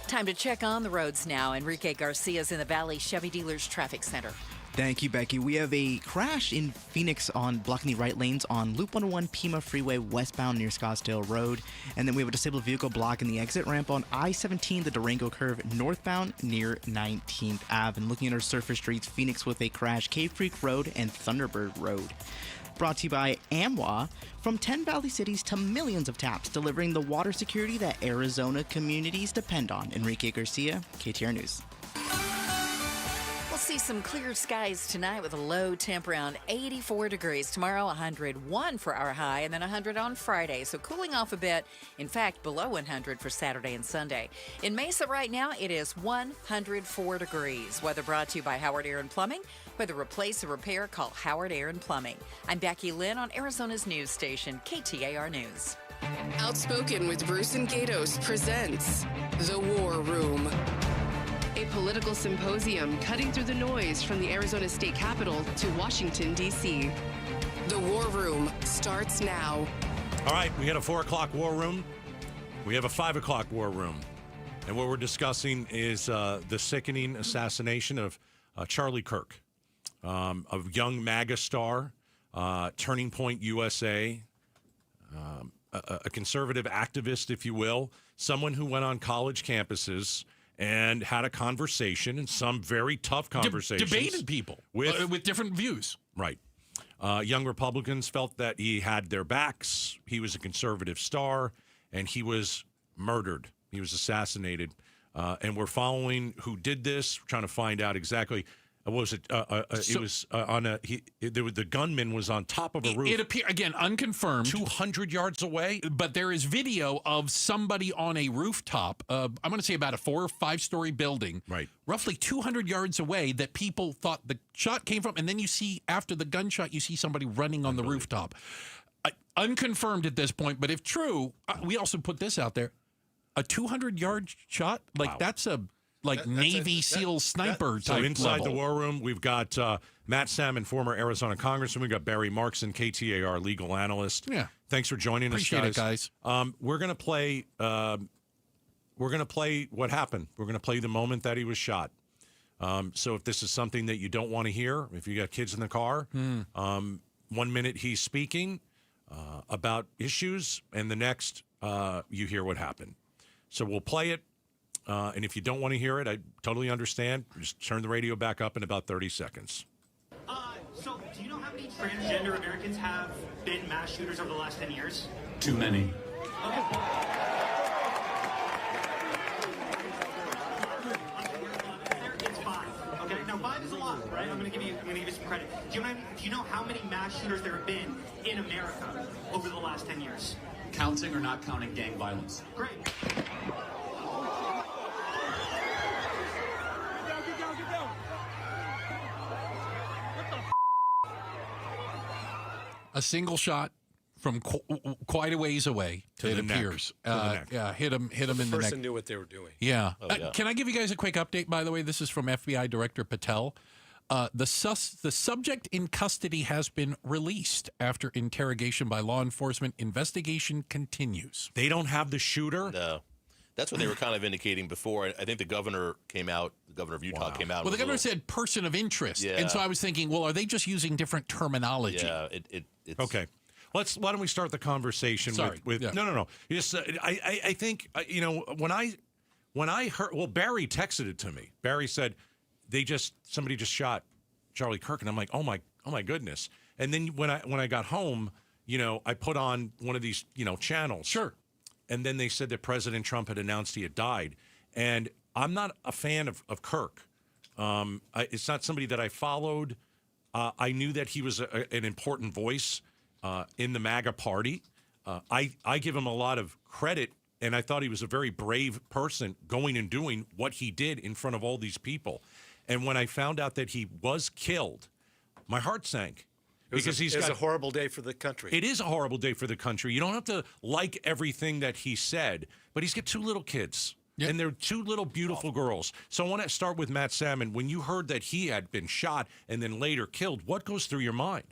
Time to check on the roads now. Enrique Garcia's in the Valley Chevy Dealers Traffic Center. Thank you, Becky. We have a crash in Phoenix on blocking the right lanes on Loop 101 Pima Freeway westbound near Scottsdale Road. And then we have a disabled vehicle blocking the exit ramp on I-17, the Durango curve northbound near 19th Ave. And looking at our surface streets, Phoenix with a crash, Cave Creek Road and Thunderbird Road. Brought to you by AMWA. From 10 Valley cities to millions of taps, delivering the water security that Arizona communities depend on. Enrique Garcia, KTAR News. We'll see some clear skies tonight with a low temp around 84 degrees. Tomorrow, 101 for our high, and then 100 on Friday. So cooling off a bit. In fact, below 100 for Saturday and Sunday. In Mesa right now, it is 104 degrees. Weather brought to you by Howard Air and Plumbing. Whether replace or repair, call Howard Air and Plumbing. I'm Becky Lynn on Arizona's news station, KTAR News. Outspoken with Bruce and Gatos presents The War Room. A political symposium cutting through the noise from the Arizona State Capitol to Washington, D.C. The War Room starts now. All right, we had a 4 o'clock war room. We have a 5 o'clock war room. And what we're discussing is the sickening assassination of Charlie Kirk, a young MAGA star, Turning Point USA, a conservative activist, if you will, someone who went on college campuses and had a conversation, and some very tough conversations. Debated people with different views. Right. Young Republicans felt that he had their backs. He was a conservative star, and he was murdered. He was assassinated. And we're following who did this, trying to find out exactly. Was it? It was on a. The gunman was on top of a roof. It appeared, again, unconfirmed, 200 yards away. But there is video of somebody on a rooftop. I'm going to say about a 4 or 5 story building, right, roughly 200 yards away, that people thought the shot came from. And then you see, after the gunshot, you see somebody running on the rooftop. Unconfirmed at this point, but if true, we also put this out there: a 200-yard shot, like that's a. Like Navy SEAL sniper type So inside level. the war room, we've got Matt Salmon, former Arizona congressman. We've got Barry Markson, KTAR legal analyst. Yeah, thanks for joining Appreciate us, guys. it, guys. We're gonna play. We're gonna play what happened. We're gonna play the moment that he was shot. So if this is something that you don't want to hear, if you got kids in the car, 1 minute he's speaking about issues, and the next you hear what happened. So we'll play it. And if you don't want to hear it, I totally understand. Just turn the radio back up in about 30 seconds. So, do you know how many transgender Americans have been mass shooters over the last 10 years? Too many. Okay. It's 5. Okay, now 5 is a lot, right? I'm going to give you some credit. Do you know how many mass shooters there have been in America over the last 10 years? Counting or not counting gang violence? Great. A single shot from quite a ways away. To it the neck. appears. To the neck. Yeah, hit him in the neck. The person knew what they were doing. Yeah. Oh, yeah. Can I give you guys a quick update? By the way, this is from FBI Director Patel. The subject in custody has been released after interrogation by law enforcement. Investigation continues. They don't have the shooter? No. That's what they were kind of indicating before. I think the governor came out, the governor of Utah came out. Well, the governor said person of interest. Yeah. And so I was thinking, well, are they just using different terminology? Yeah, it's okay. Why don't we start the conversation Sorry. with Yeah. No. Just, I think, when I heard, well, Barry texted it to me. Barry said, somebody just shot Charlie Kirk. And I'm like, oh my goodness. And then when I got home, I put on one of these, channels. Sure. And then they said that President Trump had announced he had died. And I'm not a fan of Kirk. It's not somebody that I followed. I knew that he was an important voice in the MAGA party. I give him a lot of credit, and I thought he was a very brave person going and doing what he did in front of all these people. And when I found out that he was killed, my heart sank. Because it was a horrible day for the country. It is a horrible day for the country. You don't have to like everything that he said, but he's got 2 little kids. Yep. And they're 2 little beautiful girls. So I want to start with Matt Salmon. When you heard that he had been shot and then later killed, what goes through your mind?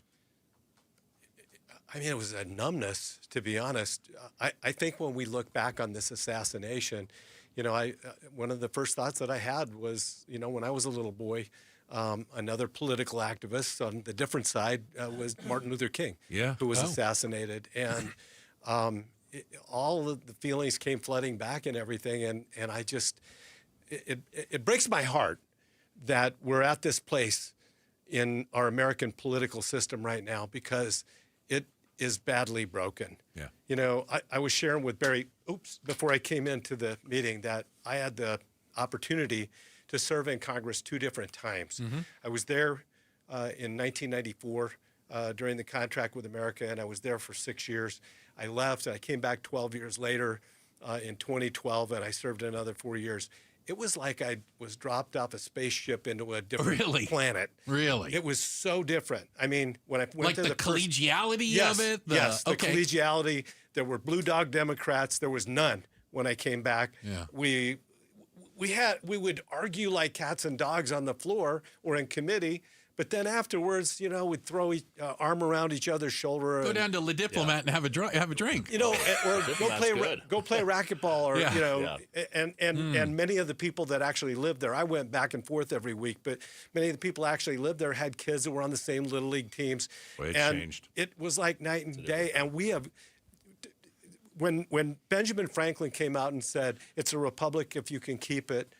I mean, it was a numbness, to be honest. I think when we look back on this assassination, one of the first thoughts that I had was, when I was a little boy, another political activist on the different side was Martin Luther King, who was assassinated. And all of the feelings came flooding back and everything. And I just, it breaks my heart that we're at this place in our American political system right now because it is badly broken. Yeah. I was sharing with Barry, before I came into the meeting, that I had the opportunity to serve in Congress 2 different times. Mm-hmm. I was there in 1994 during the contract with America, and I was there for 6 years. I left, and I came back 12 years later in 2012, and I served another 4 years. It was like I was dropped off a spaceship into a different planet. Really? It was so different. I mean, when I went Like to the collegiality of it? Yes, the collegiality. There were blue dog Democrats. There was none when I came back. Yeah. We would argue like cats and dogs on the floor or in committee, but then afterwards, we'd throw arm around each other's shoulder. Go down to Le Diplomat and have a drink. Or go play racquetball, or and many of the people that actually lived there, I went back and forth every week, but many of the people actually lived there had kids that were on the same little league teams. Well, it and changed. It was like night and day, and we have. When Benjamin Franklin came out and said, "It's a republic if you can keep it,"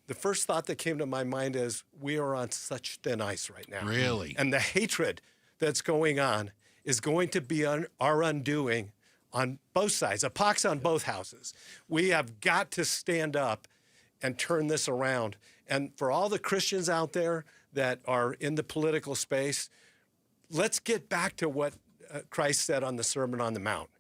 the first thought that came to my mind is, we are on such thin ice right now. Really? And the hatred that's going on is going to be our undoing on both sides, a pox on both houses. We have got to stand up and turn this around. And for all the Christians out there that are in the political space, let's get back to what Christ said on the Sermon on the Mount.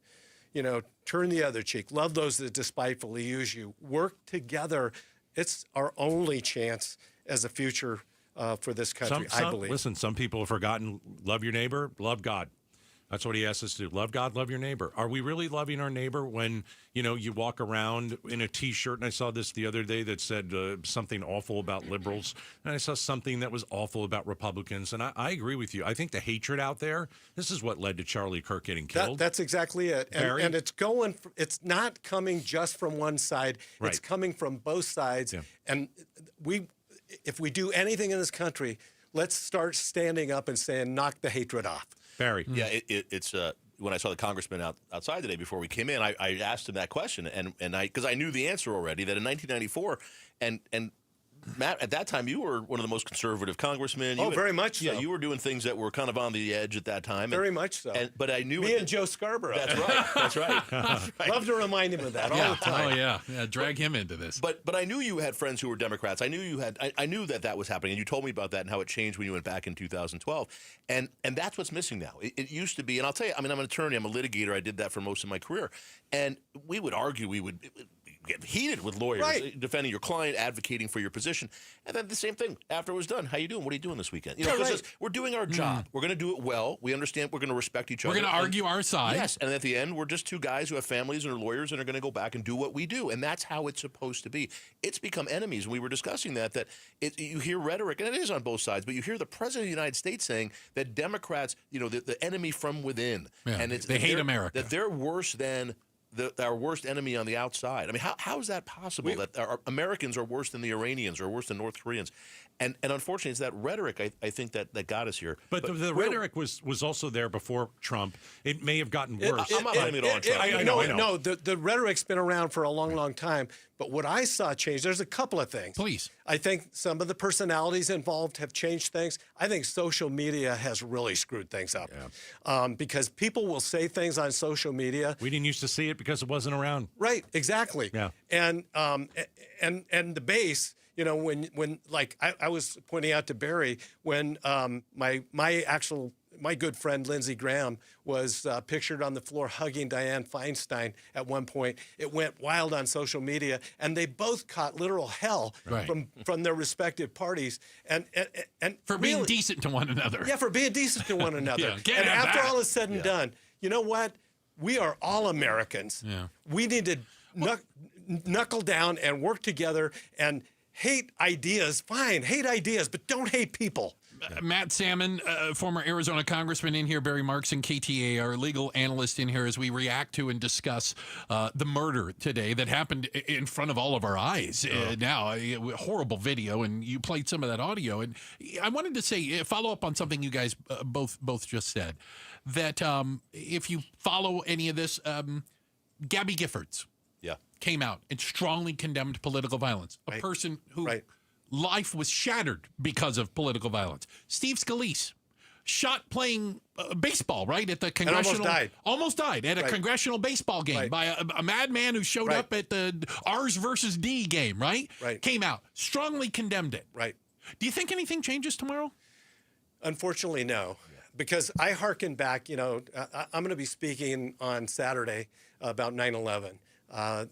You know, turn the other cheek, love those that despitefully use you, work together. It's our only chance as a future for this country, I believe. Listen, some people have forgotten, love your neighbor, love God. That's what he asks us to do. Love God, love your neighbor. Are we really loving our neighbor when, you know, you walk around in a T-shirt, and I saw this the other day that said something awful about liberals, and I saw something that was awful about Republicans, and I agree with you. I think the hatred out there, this is what led to Charlie Kirk getting killed. That's exactly it. And it's not coming just from one side. Right. It's coming from both sides. Yeah. And if we do anything in this country, let's start standing up and saying, knock the hatred off. Barry. Yeah, it's when I saw the congressman outside today before we came in, I asked him that question, and because I knew the answer already, that in 1994, and Matt, at that time, you were one of the most conservative congresmen. Very much so. Yeah, you were doing things that were kind of on the edge at that time. Very much so. But I knew Me and Joe Scarborough. That's right. That's right. That's right. Love to remind him of that all the time. Oh yeah, drag him into this. But I knew you had friends who were Democrats. I knew you had. I knew that was happening, and you told me about that and how it changed when you went back in 2012. And that's what's missing now. It used to be, and I'll tell you. I mean, I'm an attorney. I'm a litigator. I did that for most of my career, and we would argue. We would get heated with lawyers, defending your client, advocating for your position, and then the same thing after it was done. How you doing? What are you doing this weekend? You know, because we're doing our job. We're going to do it well. We understand. We're going to respect each other. We're going to argue our side. Yes, and at the end, we're just two guys who have families and are lawyers and are going to go back and do what we do, and that's how it's supposed to be. It's become enemies, and we were discussing that you hear rhetoric, and it is on both sides, but you hear the president of the United States saying that Democrats, you know, the enemy from within, and they hate America. That they're worse than our worst enemy on the outside. I mean, how is that possible? That our Americans are worse than the Iranians or worse than North Koreans? And unfortunately, it's that rhetoric, I think, that got us here. But the rhetoric was also there before Trump. It may have gotten worse. I'm not blaming it on Trump. I know. No, the rhetoric's been around for a long, long time. But what I saw change, there's a couple of things. Please. I think some of the personalities involved have changed things. I think social media has really screwed things up. Yeah. Because people will say things on social media. We didn't used to see it because it wasn't around. Right, exactly. Yeah. And the base, you know, when like I was pointing out to Barry, when my good friend Lindsey Graham was pictured on the floor hugging Dianne Feinstein at one point. It went wild on social media, and they both caught literal hell from their respective parties. And for being decent to one another. Yeah, for being decent to one another. And after all is said and done, you know what? We are all Americans. Yeah. We need to knuckle down and work together and hate ideas. Fine, hate ideas, but don't hate people. Matt Salmon, former Arizona congressman in here, Barry Markson, KTA, our legal analyst in here as we react to and discuss the murder today that happened in front of all of our eyes. Now, a horrible video, and you played some of that audio. And I wanted to say, follow up on something you guys both just said, that if you follow any of this, Gabby Giffords came out and strongly condemned political violence, a person who... life was shattered because of political violence. Steve Scalise, shot playing baseball, right, at the congressional... And almost died at a congressional baseball game by a madman who showed up at the R's versus D game, right? Came out, strongly condemned it. Right. Do you think anything changes tomorrow? Unfortunately, no. Because I hearken back, you know, I'm going to be speaking on Saturday about 9/11.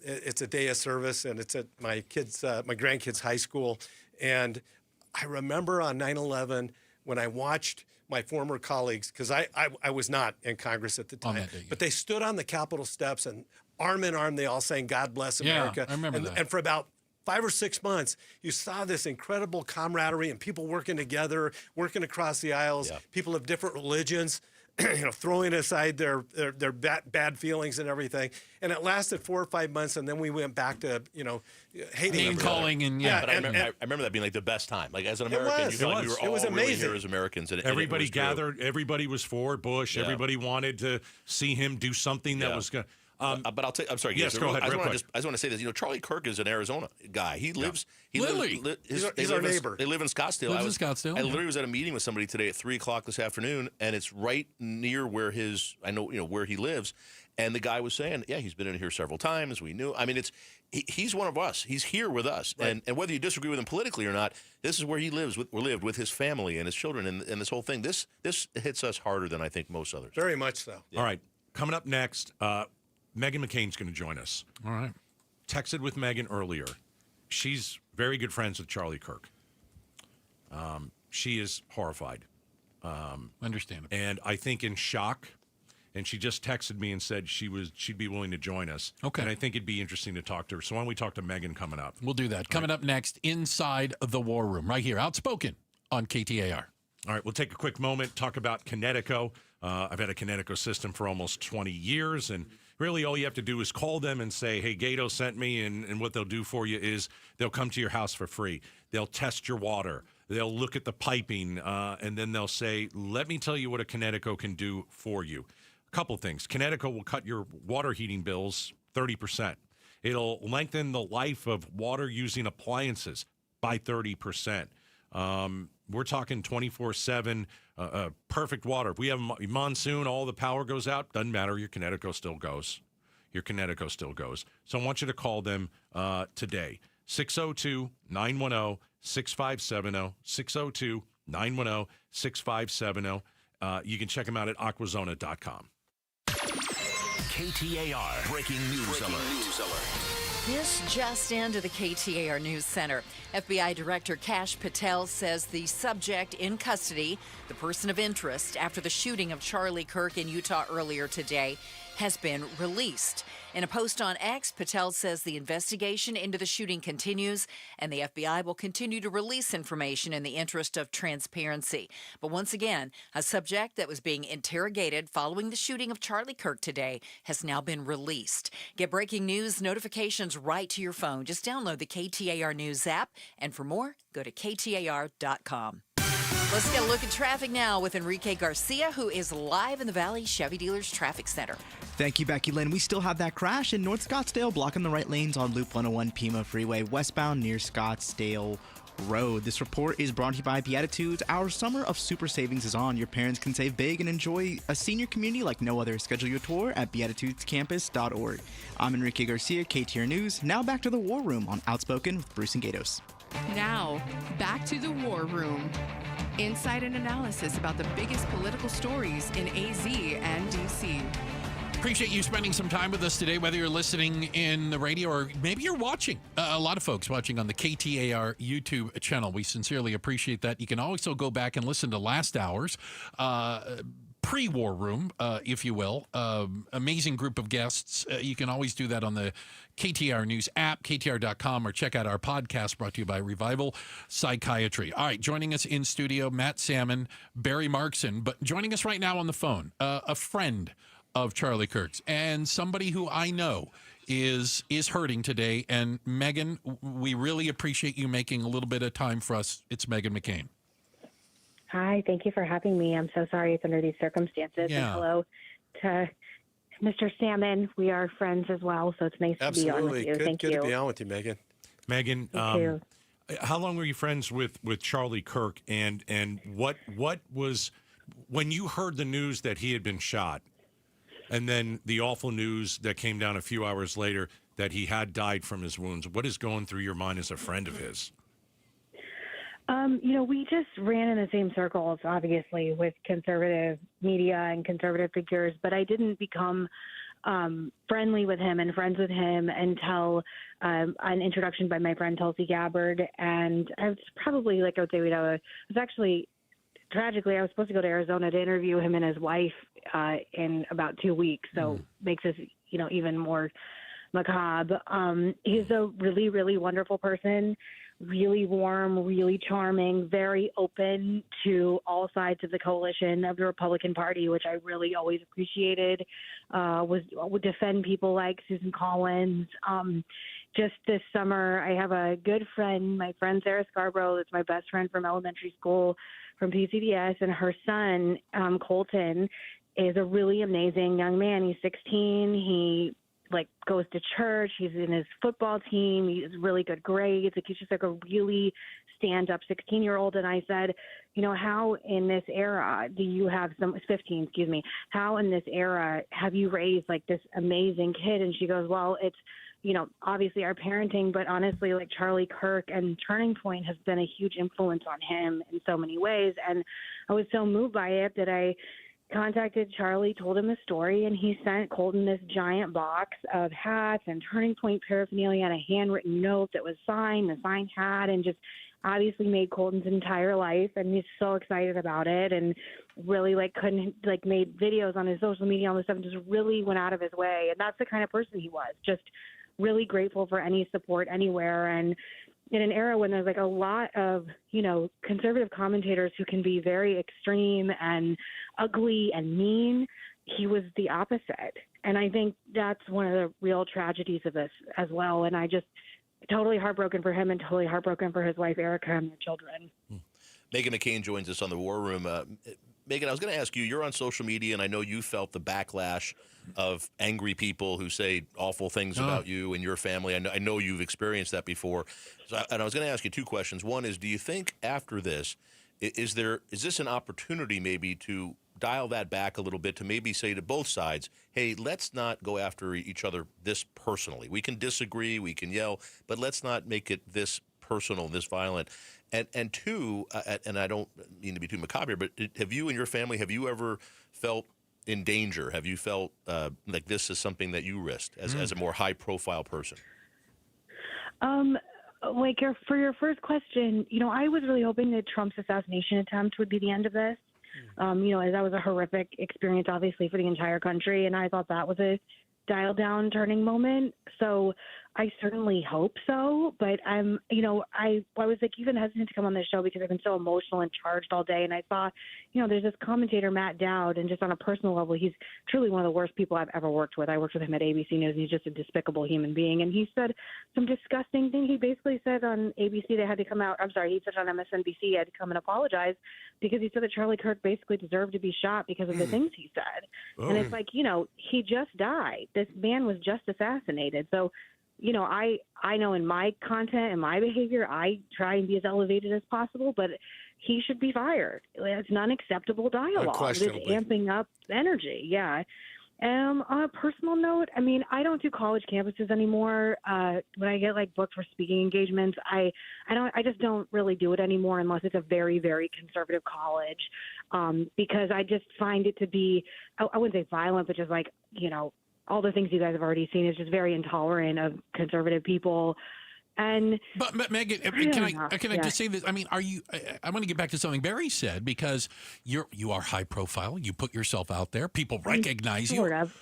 It's a day of service, and it's at my grandkids' high school. And I remember on 9/11 when I watched my former colleagues, because I was not in Congress at the time, but they stood on the Capitol steps and arm in arm, they all sang "God Bless America." I remember that. And for about 5 or 6 months, you saw this incredible camaraderie and people working together, working across the aisles, people of different religions, you know, throwing aside their bad feelings and everything. And it lasted 4 or 5 months, and then we went back to, you know, hating name calling and But I remember that being like the best time. Like as an American, you felt like we were all really here as Americans. And everybody gathered. Everybody was for Bush. Everybody wanted to see him do something that was going. But I'll tell you, I'm sorry. Yes, guys, go ahead. I just want to say this. Charlie Kirk is an Arizona guy. He lives. Lily. He's our neighbor. They live in Scottsdale. Lives in Scottsdale. I literally was at a meeting with somebody today at 3:00 this afternoon, and it's right near where where he lives. And the guy was saying, yeah, he's been in here several times. We knew. I mean, he's one of us. He's here with us. Right. And whether you disagree with him politically or not, this is where he lived with his family and his children and this whole thing. This hits us harder than I think most others. Very much so. Yeah. All right. Coming up next, Meghan McCain's going to join us. All right. Texted with Meghan earlier. She's very good friends with Charlie Kirk. She is horrified. Understandable. And I think in shock. And she just texted me and said she'd be willing to join us. Okay. And I think it'd be interesting to talk to her. So why don't we talk to Meghan coming up? We'll do that. Coming up next, Inside the War Room, right here, Outspoken on KTAR. All right, we'll take a quick moment, talk about Connecticut. I've had a Connecticut system for almost 20 years, and really all you have to do is call them and say, hey, Gato sent me, and what they'll do for you is they'll come to your house for free. They'll test your water. They'll look at the piping, and then they'll say, let me tell you what a Connecticut can do for you. A couple things. Connecticut will cut your water heating bills 30%. It'll lengthen the life of water-using appliances by 30%. We're talking 24/7, perfect water. If we have a monsoon, all the power goes out, doesn't matter. Your Connecticut still goes. So I want you to call them today. 602-910-6570, 602-910-6570. You can check them out at aquazona.com. KTAR Breaking News Alert. This just into the KTAR News Center. FBI Director Kash Patel says the subject in custody, the person of interest after the shooting of Charlie Kirk in Utah earlier today, has been released. In a post on X, Patel says the investigation into the shooting continues and the FBI will continue to release information in the interest of transparency. But once again, a subject that was being interrogated following the shooting of Charlie Kirk today has now been released. Get breaking news notifications right to your phone. Just download the KTAR News app, and for more, go to KTAR.com. Let's get a look at traffic now with Enrique Garcia, who is live in the Valley Chevy Dealers Traffic Center. Thank you, Becky Lynn. We still have that crash in North Scottsdale, blocking the right lanes on Loop 101 Pima Freeway, westbound near Scottsdale Road. This report is brought to you by Beatitudes. Our summer of super savings is on. Your parents can save big and enjoy a senior community like no other. Schedule your tour at beatitudescampus.org. I'm Enrique Garcia, KTAR News. Now back to the War Room on Outspoken with Bruce and Gatos. Now, back to the War Room. Insight and analysis about the biggest political stories in AZ and DC. Appreciate you spending some time with us today, whether you're listening in the radio or maybe you're watching. A lot of folks watching on the KTAR YouTube channel. We sincerely appreciate that. You can also go back and listen to last hour's pre-war room, if you will. Amazing group of guests. You can always do that on the KTAR News app, KTAR.com, or check out our podcast brought to you by Revival Psychiatry. All right, joining us in studio, Matt Salmon, Barry Markson, but joining us right now on the phone, a friend of Charlie Kirk's and somebody who I know is hurting today. And Meghan, we really appreciate you making a little bit of time for us. It's Meghan McCain. Hi, thank you for having me. I'm so sorry it's under these circumstances. Yeah. And hello to Mr. Salmon. We are friends as well, so it's nice to be on with you. Thank you. Good to be on with you, Meghan. Meghan, Thank you. How long were you friends with Charlie Kirk? And what was, when you heard the news that he had been shot, and then the awful news that came down a few hours later that he had died from his wounds, what is going through your mind as a friend of his? We just ran in the same circles, obviously, with conservative media and conservative figures, but I didn't become friendly with him and friends with him until an introduction by my friend Tulsi Gabbard. And I was probably, like I would say, I was actually, tragically, I was supposed to go to Arizona to interview him and his wife in about 2 weeks. So makes this, even more macabre. He's a really, really wonderful person. Really warm, really charming, very open to all sides of the coalition of the Republican Party, which I really always appreciated. Would defend people like Susan Collins. Just this summer, I have a good friend, my friend Sarah Scarborough, that's my best friend from elementary school, from PCDS, and her son, Colton, is a really amazing young man. He's 16. He like goes to church. He's in his football team. He has really good grades. Like he's just like a really stand-up 16-year-old. And I said, you know, how in this era do you have 15, excuse me, how in this era have you raised like this amazing kid? And she goes, well, it's, you know, obviously our parenting, but honestly, like Charlie Kirk and Turning Point has been a huge influence on him in so many ways. And I was so moved by it that I contacted Charlie, told him the story, and he sent Colton this giant box of hats and Turning Point paraphernalia and a handwritten note that was signed, the signed hat, and just obviously made Colton's entire life. And he's so excited about it, and really made videos on his social media, all this stuff, and just really went out of his way. And that's the kind of person he was, just really grateful for any support anywhere. And in an era when there's like a lot of, you know, conservative commentators who can be very extreme and ugly and mean, he was the opposite. And I think that's one of the real tragedies of this as well. And I just totally heartbroken for him and totally heartbroken for his wife, Erica, and their children. Meghan McCain joins us on the War Room. Meghan, I was going to ask you, you're on social media, and I know you felt the backlash of angry people who say awful things about you and your family. I know you've experienced that before. And I was going to ask you two questions. One is, do you think after this, is this an opportunity maybe to dial that back a little bit, to maybe say to both sides, hey, let's not go after each other this personally. We can disagree, we can yell, but let's not make it this personal, this violent. And two, and I don't mean to be too macabre, but have you and your family, have you ever felt in danger? Have you felt like this is something that you risked as a more high-profile person? For your first question, you know, I was really hoping that Trump's assassination attempt would be the end of this. You know, as that was a horrific experience, obviously, for the entire country, and I thought that was a dial-down turning moment. So I certainly hope so, but I was like even hesitant to come on this show because I've been so emotional and charged all day. And I thought, you know, there's this commentator, Matt Dowd, and just on a personal level, he's truly one of the worst people I've ever worked with. I worked with him at ABC News, and he's just a despicable human being. And he said some disgusting thing. He basically said on ABC they had to come out. I'm sorry, he said on MSNBC he had to come and apologize because he said that Charlie Kirk basically deserved to be shot because of the things he said. And it's like, you know, he just died. This man was just assassinated. So, you know, I know in my content and my behavior, I try and be as elevated as possible, but he should be fired. It's not acceptable dialogue. It's amping up energy. Yeah. On a personal note, I mean, I don't do college campuses anymore. When I get like booked for speaking engagements, I just don't really do it anymore unless it's a very, very conservative college, because I just find it to be, I wouldn't say violent, but just like, you know, all the things you guys have already seen is just very intolerant of conservative people. But Meghan, can I just say this? I mean, I want to get back to something Barry said, because you are high profile. You put yourself out there. People recognize you. Sort of.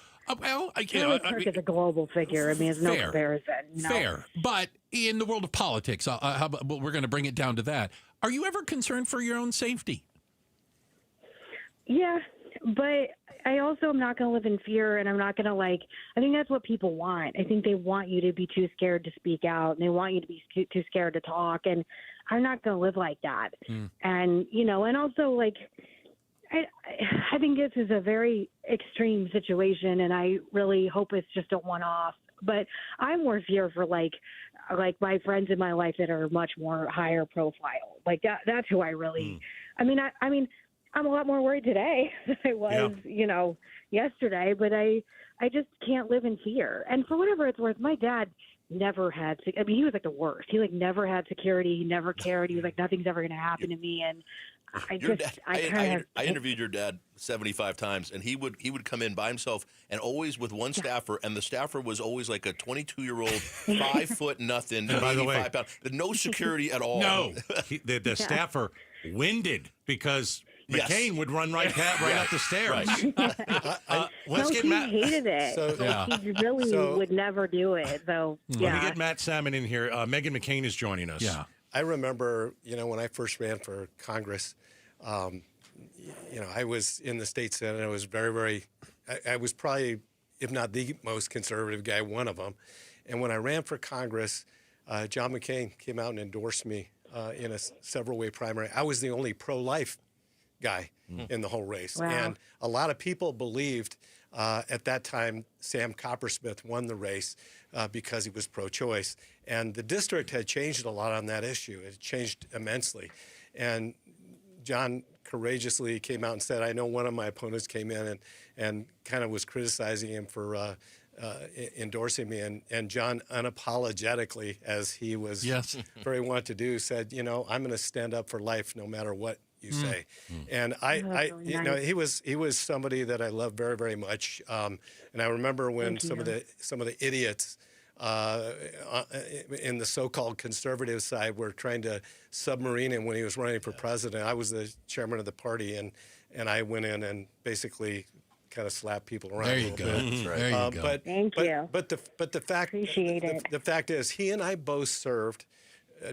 Charlie Kirk is a global figure. I mean, it's no comparison. No. Fair. But in the world of politics, we're going to bring it down to that. Are you ever concerned for your own safety? Yeah, but I also am not going to live in fear, and I'm not going to I think that's what people want. I think they want you to be too scared to speak out, and they want you to be too scared to talk, and I'm not going to live like that. And, you know, and also I think this is a very extreme situation, and I really hope it's just a one-off. But I'm more fear for like my friends in my life that are much more higher profile. Like that's who I really. I mean, I'm a lot more worried today than I was, you know, yesterday. But I just can't live in fear. And for whatever it's worth, my dad never had. I mean, he was like the worst. He never had security. He never cared. He was like, nothing's ever going to happen to me. And I interviewed your dad 75 times, and he would come in by himself and always with one staffer, and the staffer was always like a 22-year-old, 5 foot nothing, and by the way, 85 pounds, no security at all. No, the staffer winded because McCain would run right up the stairs. He hated it. He really would never do it. So Let me get Matt Salmon in here. Meghan McCain is joining us. Yeah. I remember, you know, when I first ran for Congress, you know, I was in the state Senate. I was very, very, I was probably, if not the most conservative guy, one of them. And when I ran for Congress, John McCain came out and endorsed me in a several-way primary. I was the only pro-life guy in the whole race. Wow. And a lot of people believed at that time Sam Coppersmith won the race because he was pro-choice. And the district had changed a lot on that issue. It changed immensely. And John courageously came out and said, I know one of my opponents came in and kind of was criticizing him for endorsing me. And John unapologetically, as he was very wont to do, said, you know, I'm going to stand up for life no matter what you say. And you know, he was somebody that I love very, very much. And I remember when some of the idiots in the so-called conservative side were trying to submarine him when he was running for president. I was the chairman of the party, and I went in and basically kind of slap people around. There you go. There you go. But, Thank you. But the fact the fact is, he and I both served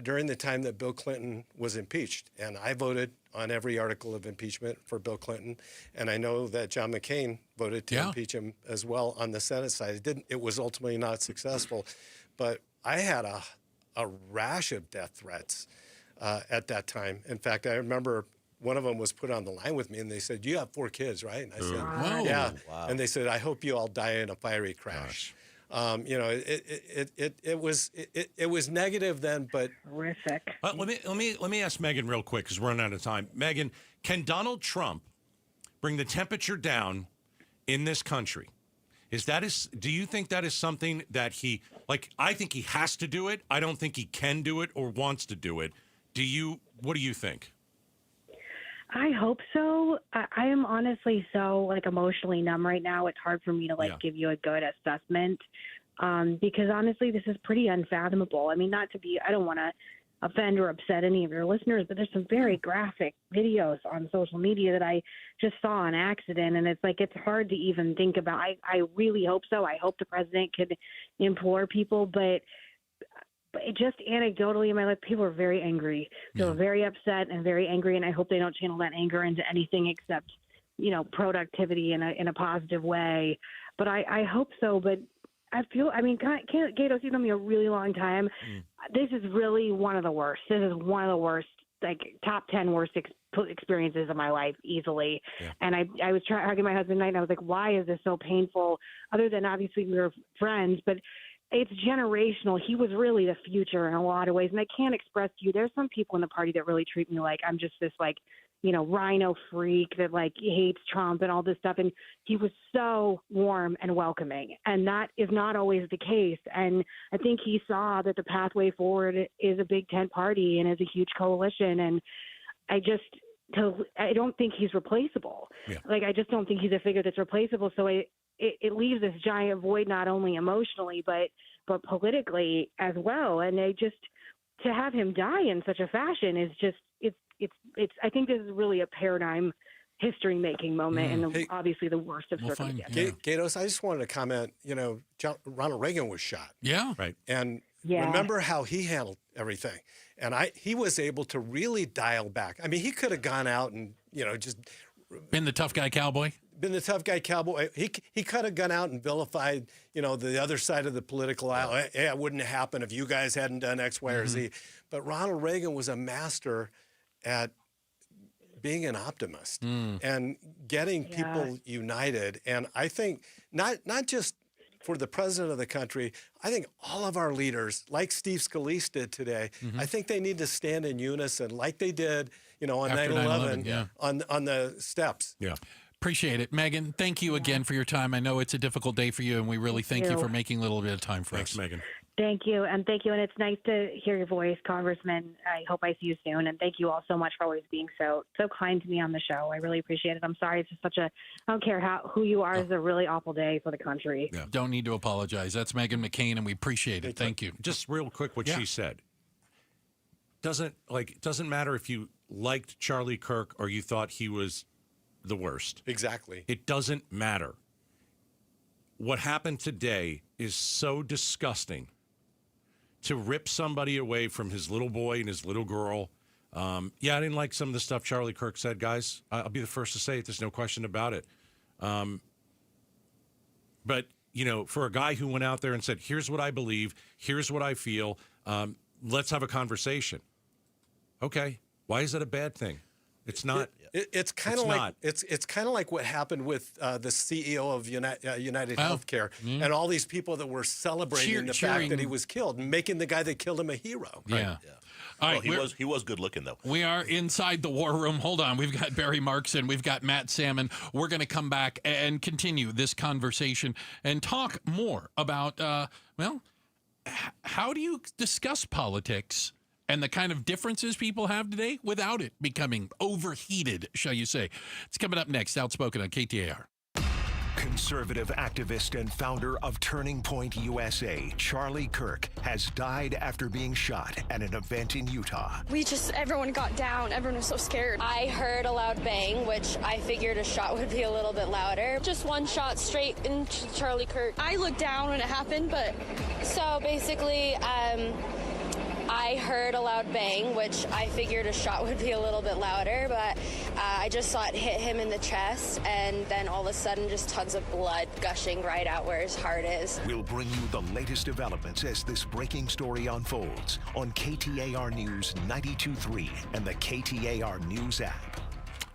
during the time that Bill Clinton was impeached, and I voted on every article of impeachment for Bill Clinton, and I know that John McCain voted to impeach him as well on the Senate side. It was ultimately not successful, but I had a rash of death threats at that time. In fact, I remember one of them was put on the line with me, and they said, "You have 4 kids, right?" And I said, "Yeah." Wow. And they said, "I hope you all die in a fiery crash." You know, it was negative then, but horrific. Let me ask Megan real quick because we're running out of time. Megan, can Donald Trump bring the temperature down in this country? Do you think that is something that he like? I think he has to do it. I don't think he can do it or wants to do it. What do you think? I hope so. I am honestly so like emotionally numb right now. It's hard for me to give you a good assessment because honestly, this is pretty unfathomable. I mean, I don't want to offend or upset any of your listeners, but there's some very graphic videos on social media that I just saw on accident, and it's hard to even think about. I really hope so. I hope the president could implore people, but just anecdotally in my life, people are very angry. They're very upset and very angry, and I hope they don't channel that anger into anything except, you know, productivity in a positive way. But I hope so. But I feel, I mean, Gatos, you've known me a really long time. This is really one of the worst. This is one of the worst, like top 10 worst experiences of my life easily. Yeah. And I was talking to my husband tonight, and I was like, why is this so painful? Other than obviously we were friends, but it's generational. He was really the future in a lot of ways. And I can't express to you, there's some people in the party that really treat me like I'm just this rhino freak that hates Trump and all this stuff. And he was so warm and welcoming. And that is not always the case. And I think he saw that the pathway forward is a Big Tent party and is a huge coalition. And I don't think he's replaceable. Yeah. I just don't think he's a figure that's replaceable. So it leaves this giant void, not only emotionally, but politically as well. And to have him die in such a fashion is just, it's I think this is really a paradigm history making moment and obviously the worst of circumstances. Gatos, I just wanted to comment, Ronald Reagan was shot. Yeah. Right. And remember how he handled everything. And he was able to really dial back. I mean, he could have gone out and, just been the tough guy cowboy. He could have gone out and vilified, the other side of the political aisle. Hey, it wouldn't have happened if you guys hadn't done X, Y, or Z. But Ronald Reagan was a master at being an optimist and getting people united. And I think not just for the president of the country, I think all of our leaders, like Steve Scalise did today, I think they need to stand in unison like they did, on 9/11 on the steps. Yeah. Appreciate it. Megan, thank you again for your time. I know it's a difficult day for you, and we really thank you for making a little bit of time for us. Thanks, Megan. Thank you. And it's nice to hear your voice, Congressman. I hope I see you soon. And thank you all so much for always being so kind to me on the show. I really appreciate it. I'm sorry. It's just I don't care who you are. It's a really awful day for the country. Yeah. Don't need to apologize. That's Meghan McCain, and we appreciate it. Thank you. Just real quick what she said. Doesn't matter if you liked Charlie Kirk or you thought he was the worst. Exactly. It doesn't matter. What happened today is so disgusting. To rip somebody away from his little boy and his little girl. I didn't like some of the stuff Charlie Kirk said, guys. I'll be the first to say it. There's no question about it. But, for a guy who went out there and said, here's what I believe, here's what I feel, let's have a conversation. Okay. Why is that a bad thing? It's not. It's kind of like it's kind of like what happened with the CEO of United Healthcare and all these people that were celebrating the fact that he was killed, making the guy that killed him a hero. Yeah. All right, he was good looking though. We are inside the war room. Hold on, we've got Barry Markson, we've got Matt Salmon. We're going to come back and continue this conversation and talk more about how do you discuss politics and the kind of differences people have today without it becoming overheated, shall you say. It's coming up next, Outspoken on KTAR. Conservative activist and founder of Turning Point USA, Charlie Kirk, has died after being shot at an event in Utah. Everyone got down. Everyone was so scared. I heard a loud bang, which I figured a shot would be a little bit louder. Just one shot straight into Charlie Kirk. I looked down when it happened, but so basically, I heard a loud bang, which I figured a shot would be a little bit louder, but I just saw it hit him in the chest, and then all of a sudden just tons of blood gushing right out where his heart is. We'll bring you the latest developments as this breaking story unfolds on KTAR News 92.3 and the KTAR News app.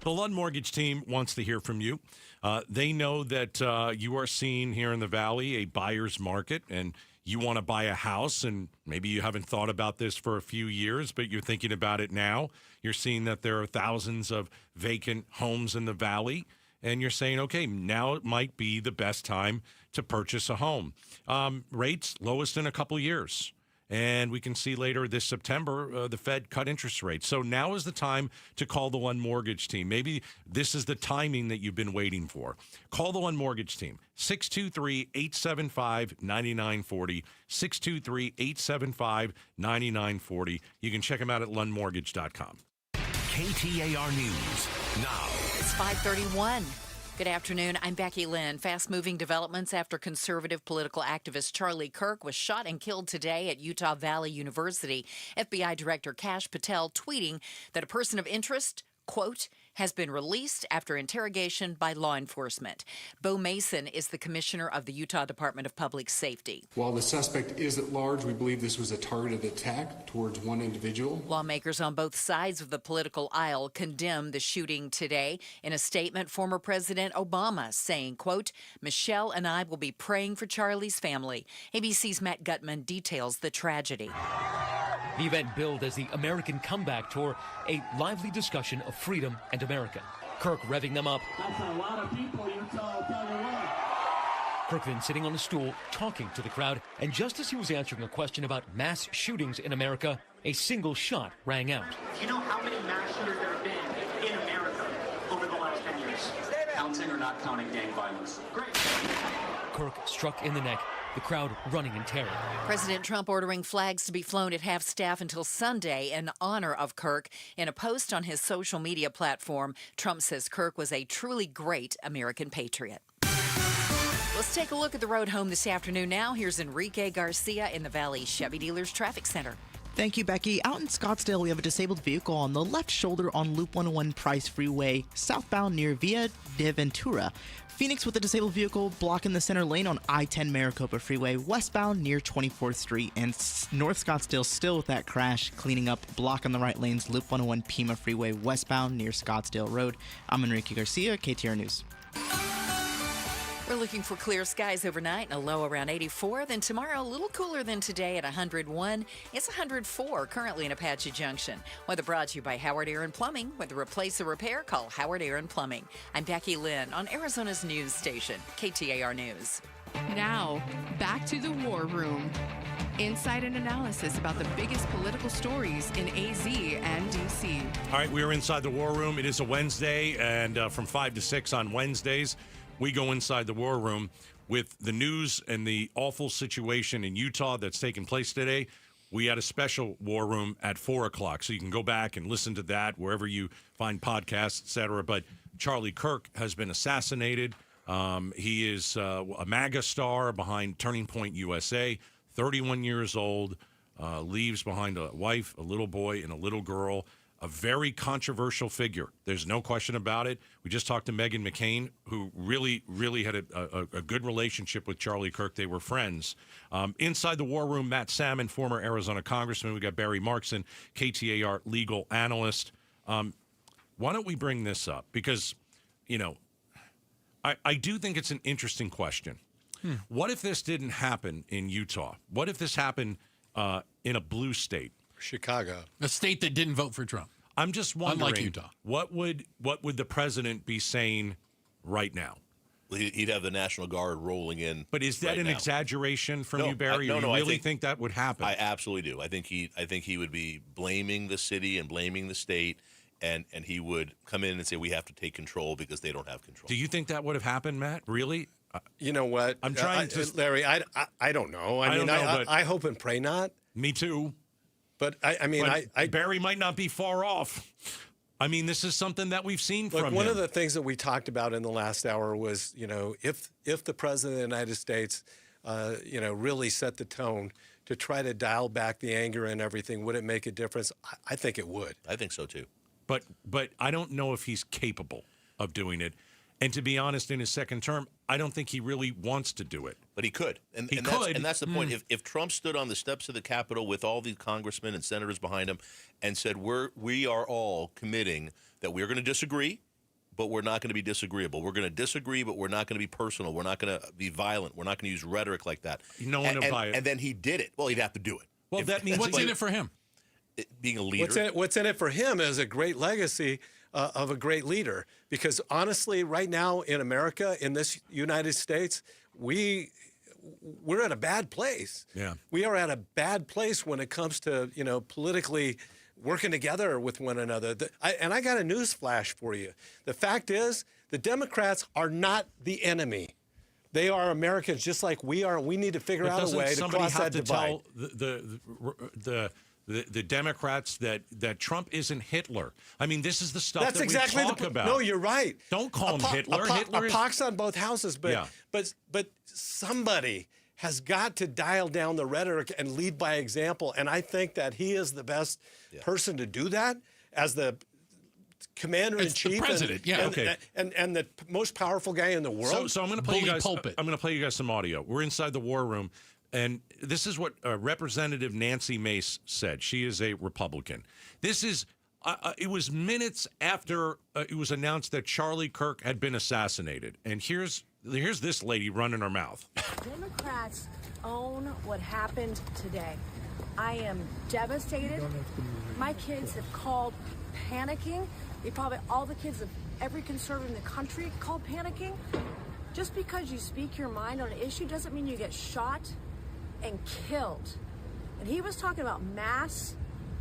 The Lund Mortgage team wants to hear from you. They know that you are seeing here in the Valley a buyer's market, and you want to buy a house, and maybe you haven't thought about this for a few years, but you're thinking about it now. You're seeing that there are thousands of vacant homes in the Valley, and you're saying, okay, now it might be the best time to purchase a home. Rates lowest in a couple years. And we can see later this September, the Fed cut interest rates. So now is the time to call the One Mortgage team. Maybe this is the timing that you've been waiting for. Call the One Mortgage team, 623-875-9940, 623-875-9940. You can check them out at lundmortgage.com. KTAR News now. It's 5:31. Good afternoon. I'm Becky Lynn. Fast-moving developments after conservative political activist Charlie Kirk was shot and killed today at Utah Valley University. FBI Director Kash Patel tweeting that a person of interest, quote, has been released after interrogation by law enforcement. Bo Mason is the commissioner of the Utah Department of Public Safety. While the suspect is at large, we believe this was a targeted attack towards one individual. Lawmakers on both sides of the political aisle condemned the shooting today. In a statement, former President Obama saying, quote, Michelle and I will be praying for Charlie's family. ABC's Matt Gutman details the tragedy. The event billed as the American Comeback Tour, a lively discussion of freedom and America. Kirk revving them up. That's a lot of people, Utah, I'll tell you what. Kirk then sitting on a stool, talking to the crowd, and just as he was answering a question about mass shootings in America, a single shot rang out. Do you know how many mass shooters there have been in America over the last 10 years? Counting or not counting gang violence? Great. Kirk struck in the neck, the crowd running in terror. President Trump ordering flags to be flown at half-staff until Sunday in honor of Kirk. In a post on his social media platform, Trump says Kirk was a truly great American patriot. Let's take a look at the road home this afternoon now. Here's Enrique Garcia in the Valley Chevy Dealers Traffic Center. Thank you, Becky. Out in Scottsdale, we have a disabled vehicle on the left shoulder on Loop 101 Price Freeway, southbound near Via de Ventura. Phoenix with a disabled vehicle blocking the center lane on I-10 Maricopa Freeway, westbound near 24th Street. And North Scottsdale still with that crash, cleaning up, blocking the right lanes, Loop 101 Pima Freeway, westbound near Scottsdale Road. I'm Enrique Garcia, KTAR News. We're looking for clear skies overnight and a low around 84. Then tomorrow, a little cooler than today at 101. It's 104 currently in Apache Junction. Weather brought to you by Howard Aaron Plumbing. With a replace or repair, call Howard Aaron Plumbing. I'm Becky Lynn on Arizona's news station, KTAR News. Now, back to the War Room. Insight and analysis about the biggest political stories in AZ and DC. All right, we are inside the War Room. It is a Wednesday, and from 5 to 6 on Wednesdays, we go inside the War Room with the news and the awful situation in Utah that's taken place today. We had a special War Room at 4 o'clock, so you can go back and listen to that wherever you find podcasts, etc. But Charlie Kirk has been assassinated. He is a MAGA star behind Turning Point USA, 31 years old, leaves behind a wife, a little boy, and a little girl. A very controversial figure. There's no question about it. We just talked to Meghan McCain, who really, really had a good relationship with Charlie Kirk. They were friends. Inside the War Room, Matt Salmon, former Arizona congressman. We got Barry Markson, KTAR legal analyst. why don't we bring this up? Because, I do think it's an interesting question. What if this didn't happen in Utah? What if this happened in a blue state? Chicago. A state that didn't vote for Trump. I'm just wondering, Unlike Utah. what would the president be saying right now? He'd have the National Guard rolling in. But is that right an now. exaggeration from you, Barry? No, or you I really think that would happen? I absolutely do. I think he would be blaming the city and blaming the state, and he would come in and say we have to take control because they don't have control. Do you think that would have happened, Matt? Really? You know what? I'm trying to, Larry. I don't know. I hope and pray not. Me too. But Barry might not be far off. I mean, this is something that we've seen from him. One of the things that we talked about in the last hour was, if the president of the United States, really set the tone to try to dial back the anger and everything, would it make a difference? I think it would. I think so too. But I don't know if he's capable of doing it. And to be honest, in his second term, I don't think he really wants to do it. But he could. And that's the point. If Trump stood on the steps of the Capitol with all these congressmen and senators behind him and said, we are all committing that we're going to disagree, but we're not going to be disagreeable. We're going to disagree, but we're not going to be personal. We're not going to be violent. We're not going to use rhetoric like that. No one will buy it. And then he did it. Well, he'd have to do it. Well, that means what's in it for him? Being a leader. What's in it for him is a great legacy of a great leader. Because honestly, right now in America, in this United States, we're at a bad place. Yeah. We are at a bad place when it comes to, politically working together with one another. And I got a news flash for you. The fact is, the Democrats are not the enemy. They are Americans just like we are. We need to figure out a way to cross that divide. The Democrats that Trump isn't Hitler. I mean, this is the stuff That's that exactly we talk about. No, you're right. Don't call him Hitler. Hitler a is pox on both houses, but somebody has got to dial down the rhetoric and lead by example. And I think that he is the best person to do that as the commander-in-chief, the president, and the most powerful guy in the world. So I'm going to play you guys. I'm going to play you guys some audio. We're inside the war room. And this is what Representative Nancy Mace said. She is a Republican. This is, it was minutes after it was announced that Charlie Kirk had been assassinated. And here's this lady running her mouth. Democrats own what happened today. I am devastated. My kids have called panicking. All the kids of every conservative in the country called panicking. Just because you speak your mind on an issue doesn't mean you get shot and killed. And he was talking about mass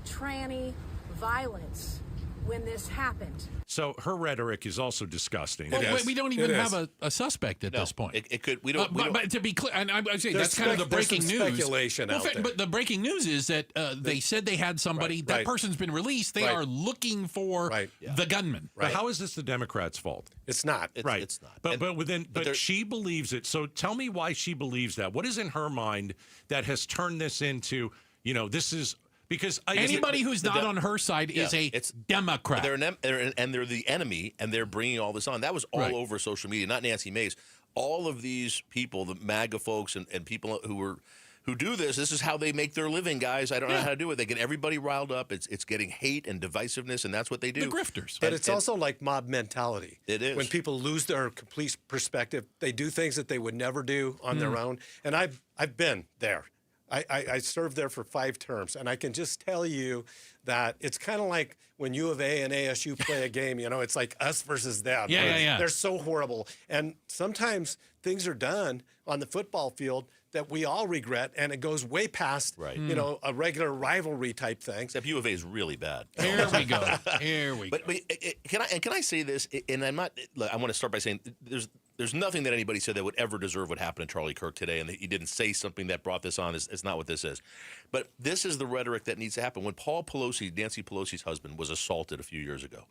tranny violence when this happened. So her rhetoric is also disgusting. Well, we don't even have a suspect at this point. It could. We don't. But to be clear, and I say that's kind of the breaking news. Speculation out there. But the breaking news is that they said they had somebody. That person's been released. They are looking for the gunman. But how is this the Democrats' fault? It's not. It's not. But she believes it. So tell me why she believes that. What is in her mind that has turned this into, this is. Because anybody who's not on her side is a Democrat. They're the enemy, and they're bringing all this on. That was all over social media, not Nancy Mace. All of these people, the MAGA folks and people who do this, this is how they make their living, guys. I don't know how to do it. They get everybody riled up. It's getting hate and divisiveness, and that's what they do. The grifters. But it's also like mob mentality. It is. When people lose their complete perspective, they do things that they would never do on their own. And I've been there. I served there for 5 terms, and I can just tell you that it's kind of like when U of A and ASU play a game, it's like us versus them. Yeah. They're so horrible. And sometimes things are done on the football field that we all regret, and it goes way past, a regular rivalry type thing. Except U of A is really bad. Here we go. Here we go. But can I say this? And I'm not. I want to start by saying there's nothing that anybody said that would ever deserve what happened to Charlie Kirk today, and that he didn't say something that brought this on. It's not what this is. But this is the rhetoric that needs to happen. When Paul Pelosi, Nancy Pelosi's husband, was assaulted a few years ago,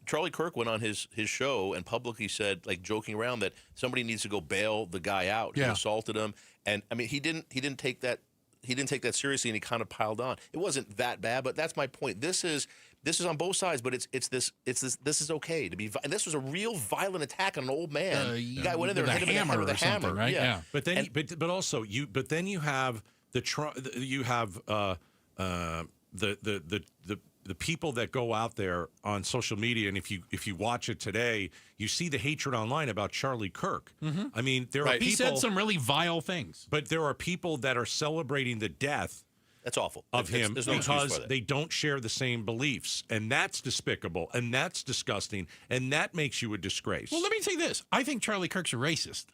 Charlie Kirk went on his show and publicly said, like joking around, that somebody needs to go bail the guy out who assaulted him. And I mean, he didn't take that seriously, and he kind of piled on. It wasn't that bad, but that's my point. This is on both sides, but this is okay to be. And this was a real violent attack on an old man. The guy went in there and hit him with a hammer, right? Yeah. But then, you have the the people that go out there on social media, and if you watch it today, you see the hatred online about Charlie Kirk. I mean, there are people. He said some really vile things. But there are people that are celebrating the death. That's awful. Of him there's no excuse because for that. they don't share the same beliefs. And that's despicable. And that's disgusting. And that makes you a disgrace. Well, let me say this. I think Charlie Kirk's a racist.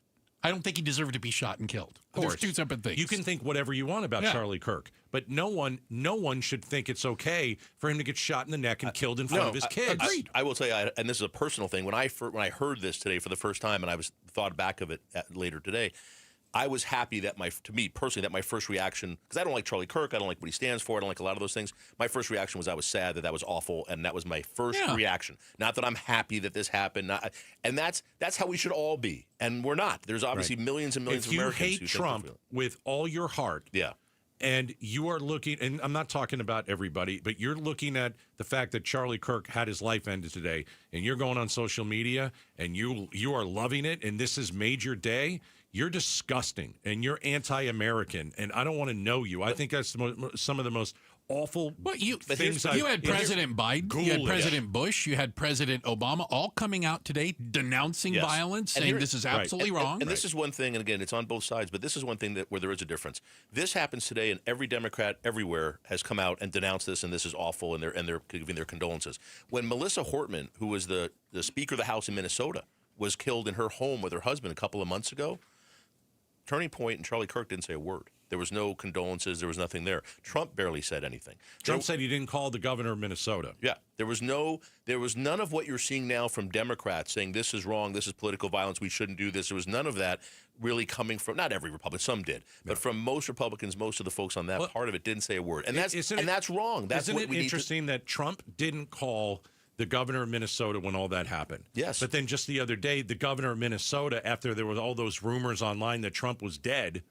I don't think he deserved to be shot and killed. There's two separate things. You can think whatever you want about Charlie Kirk, but no one should think it's okay for him to get shot in the neck and killed in front of his kids. I will tell you, and this is a personal thing. When I heard this today for the first time, and I was thought back of it later today, I was happy that my first reaction, because I don't like Charlie Kirk, I don't like what he stands for, I don't like a lot of those things. My first reaction was I was sad that was awful, and that was my first reaction. Not that I'm happy that this happened, and that's how we should all be, and we're not. There's obviously millions and millions of Americans If you hate Trump with all your heart, and you are looking, and I'm not talking about everybody, but you're looking at the fact that Charlie Kirk had his life ended today, and you're going on social media, and you are loving it, and this has made your day. You're disgusting, and you're anti-American, and I don't want to know you. I think that's some of the most awful things. You had President Biden, you had President Bush, you had President Obama, all coming out today denouncing violence, saying this is absolutely wrong. And this is one thing, and again, it's on both sides, but this is one thing where there is a difference. This happens today, and every Democrat everywhere has come out and denounced this, and this is awful, and they're giving their condolences. When Melissa Hortman, who was the Speaker of the House in Minnesota, was killed in her home with her husband a couple of months ago, Turning Point and Charlie Kirk didn't say a word. There was no condolences. There was nothing there. Trump barely said anything. Trump said he didn't call the governor of Minnesota. Yeah. There was none of what you're seeing now from Democrats saying this is wrong, this is political violence, we shouldn't do this. There was none of that really coming from, not every Republican, some did, but from most Republicans, most of the folks on that part of it didn't say a word. And that's wrong. That's isn't it interesting that Trump didn't call the governor of Minnesota when all that happened? Yes. But then just the other day, the governor of Minnesota, after there were all those rumors online that Trump was dead,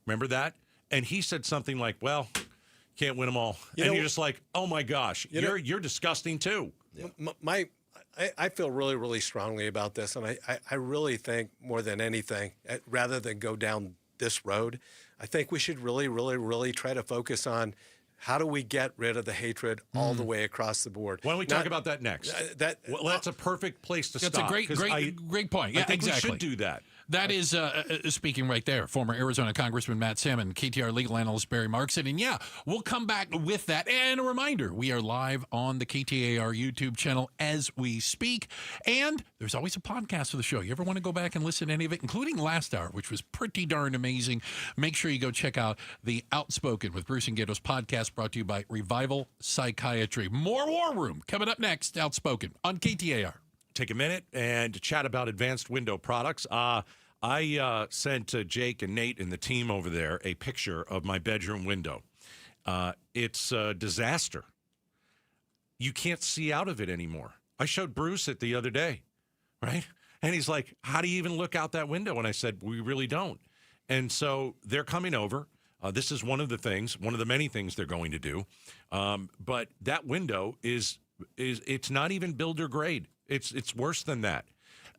remember that? And he said something like, well, can't win them all. You're just like, oh my gosh, you're disgusting too. Yeah. I feel really, really strongly about this. And I really think more than anything, rather than go down this road, I think we should really, really, really try to focus on how do we get rid of the hatred all the way across the board? Why don't we talk about that next? That's a perfect place to stop. That's a great point. Yeah, I think exactly. we should do that. That is, speaking right there, former Arizona Congressman Matt Salmon, KTAR legal analyst Barry Markson. And yeah, we'll come back with that. And a reminder, we are live on the KTAR YouTube channel as we speak. And there's always a podcast of the show. You ever want to go back and listen to any of it, including last hour, which was pretty darn amazing, make sure you go check out the Outspoken with Bruce and Gato's podcast brought to you by Revival Psychiatry. More War Room coming up next, Outspoken on KTAR. Take a minute and chat about advanced window products. I sent Jake and Nate and the team over there a picture of my bedroom window. It's a disaster. You can't see out of it anymore. I showed Bruce it the other day, right? And he's like, how do you even look out that window? And I said, we really don't. And so they're coming over. This is one of the many things they're going to do. But that window it's not even builder grade. It's worse than that.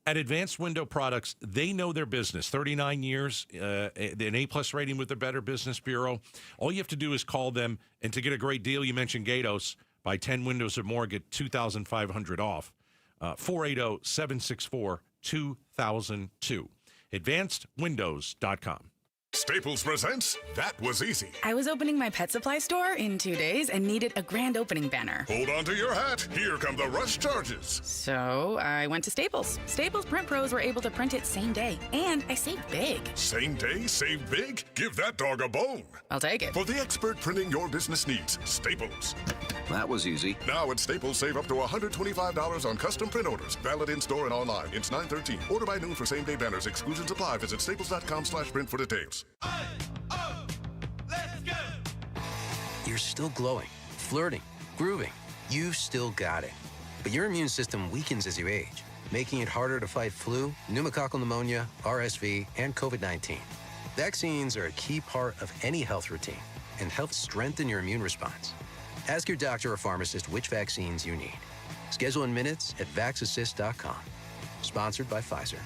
At Advanced Window Products, they know their business. 39 years, an A+ rating with the Better Business Bureau. All you have to do is call them, and to get a great deal, you mentioned Gatos, buy 10 windows or more, get $2,500 off. 480-764-2002. AdvancedWindows.com. Staples presents That Was Easy. I was opening my pet supply store in 2 days and needed a grand opening banner. Hold on to your hat. Here come the rush charges. So I went to Staples. Staples Print Pros were able to print it same day, and I saved big. Same day, save big? Give that dog a bone. I'll take it. For the expert printing your business needs, Staples. That was easy. Now at Staples, save up to $125 on custom print orders. Valid in-store and online. It's 9/13. Order by noon for same-day banners. Exclusions apply. Visit staples.com/print for details. You're still glowing, flirting, grooving. You've still got it. But your immune system weakens as you age, making it harder to fight flu, pneumococcal pneumonia, RSV, and COVID-19. Vaccines are a key part of any health routine and help strengthen your immune response. Ask your doctor or pharmacist which vaccines you need. Schedule in minutes at vaxassist.com. Sponsored by Pfizer.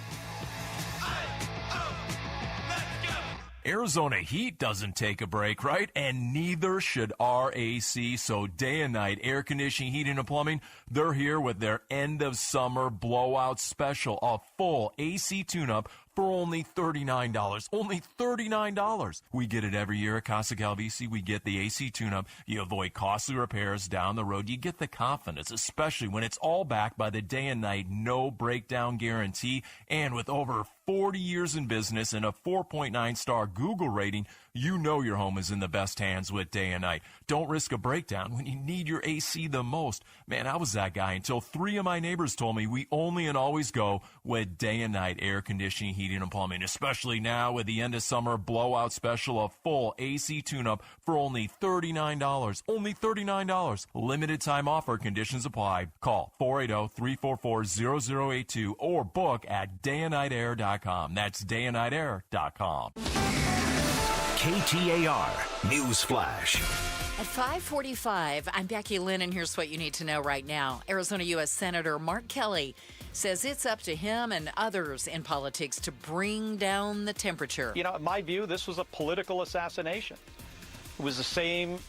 Arizona heat doesn't take a break, right? And neither should our AC. So day and night, air conditioning, heating, and plumbing, they're here with their end of summer blowout special. A full AC tune-up for only $39. Only $39. We get it every year at Casa Calvisi. We get the AC tune-up. You avoid costly repairs down the road. You get the confidence, especially when it's all backed by the day and night no breakdown guarantee. And with over 40 years in business and a 4.9-star Google rating, you know your home is in the best hands with Day and Night. Don't risk a breakdown when you need your AC the most. Man, I was that guy until 3 of my neighbors told me we only and always go with Day and Night air conditioning, heating, and plumbing, especially now with the end of summer blowout special, a full AC tune-up for only $39. Only $39. Limited time offer, conditions apply. Call 480-344-0082 or book at dayandnightair.com. That's dayandnightair.com. KTAR News Flash. At 5:45, I'm Becky Lynn, and here's what you need to know right now. Arizona U.S. Senator Mark Kelly says it's up to him and others in politics to bring down the temperature. You know, in my view, this was a political assassination. It was the same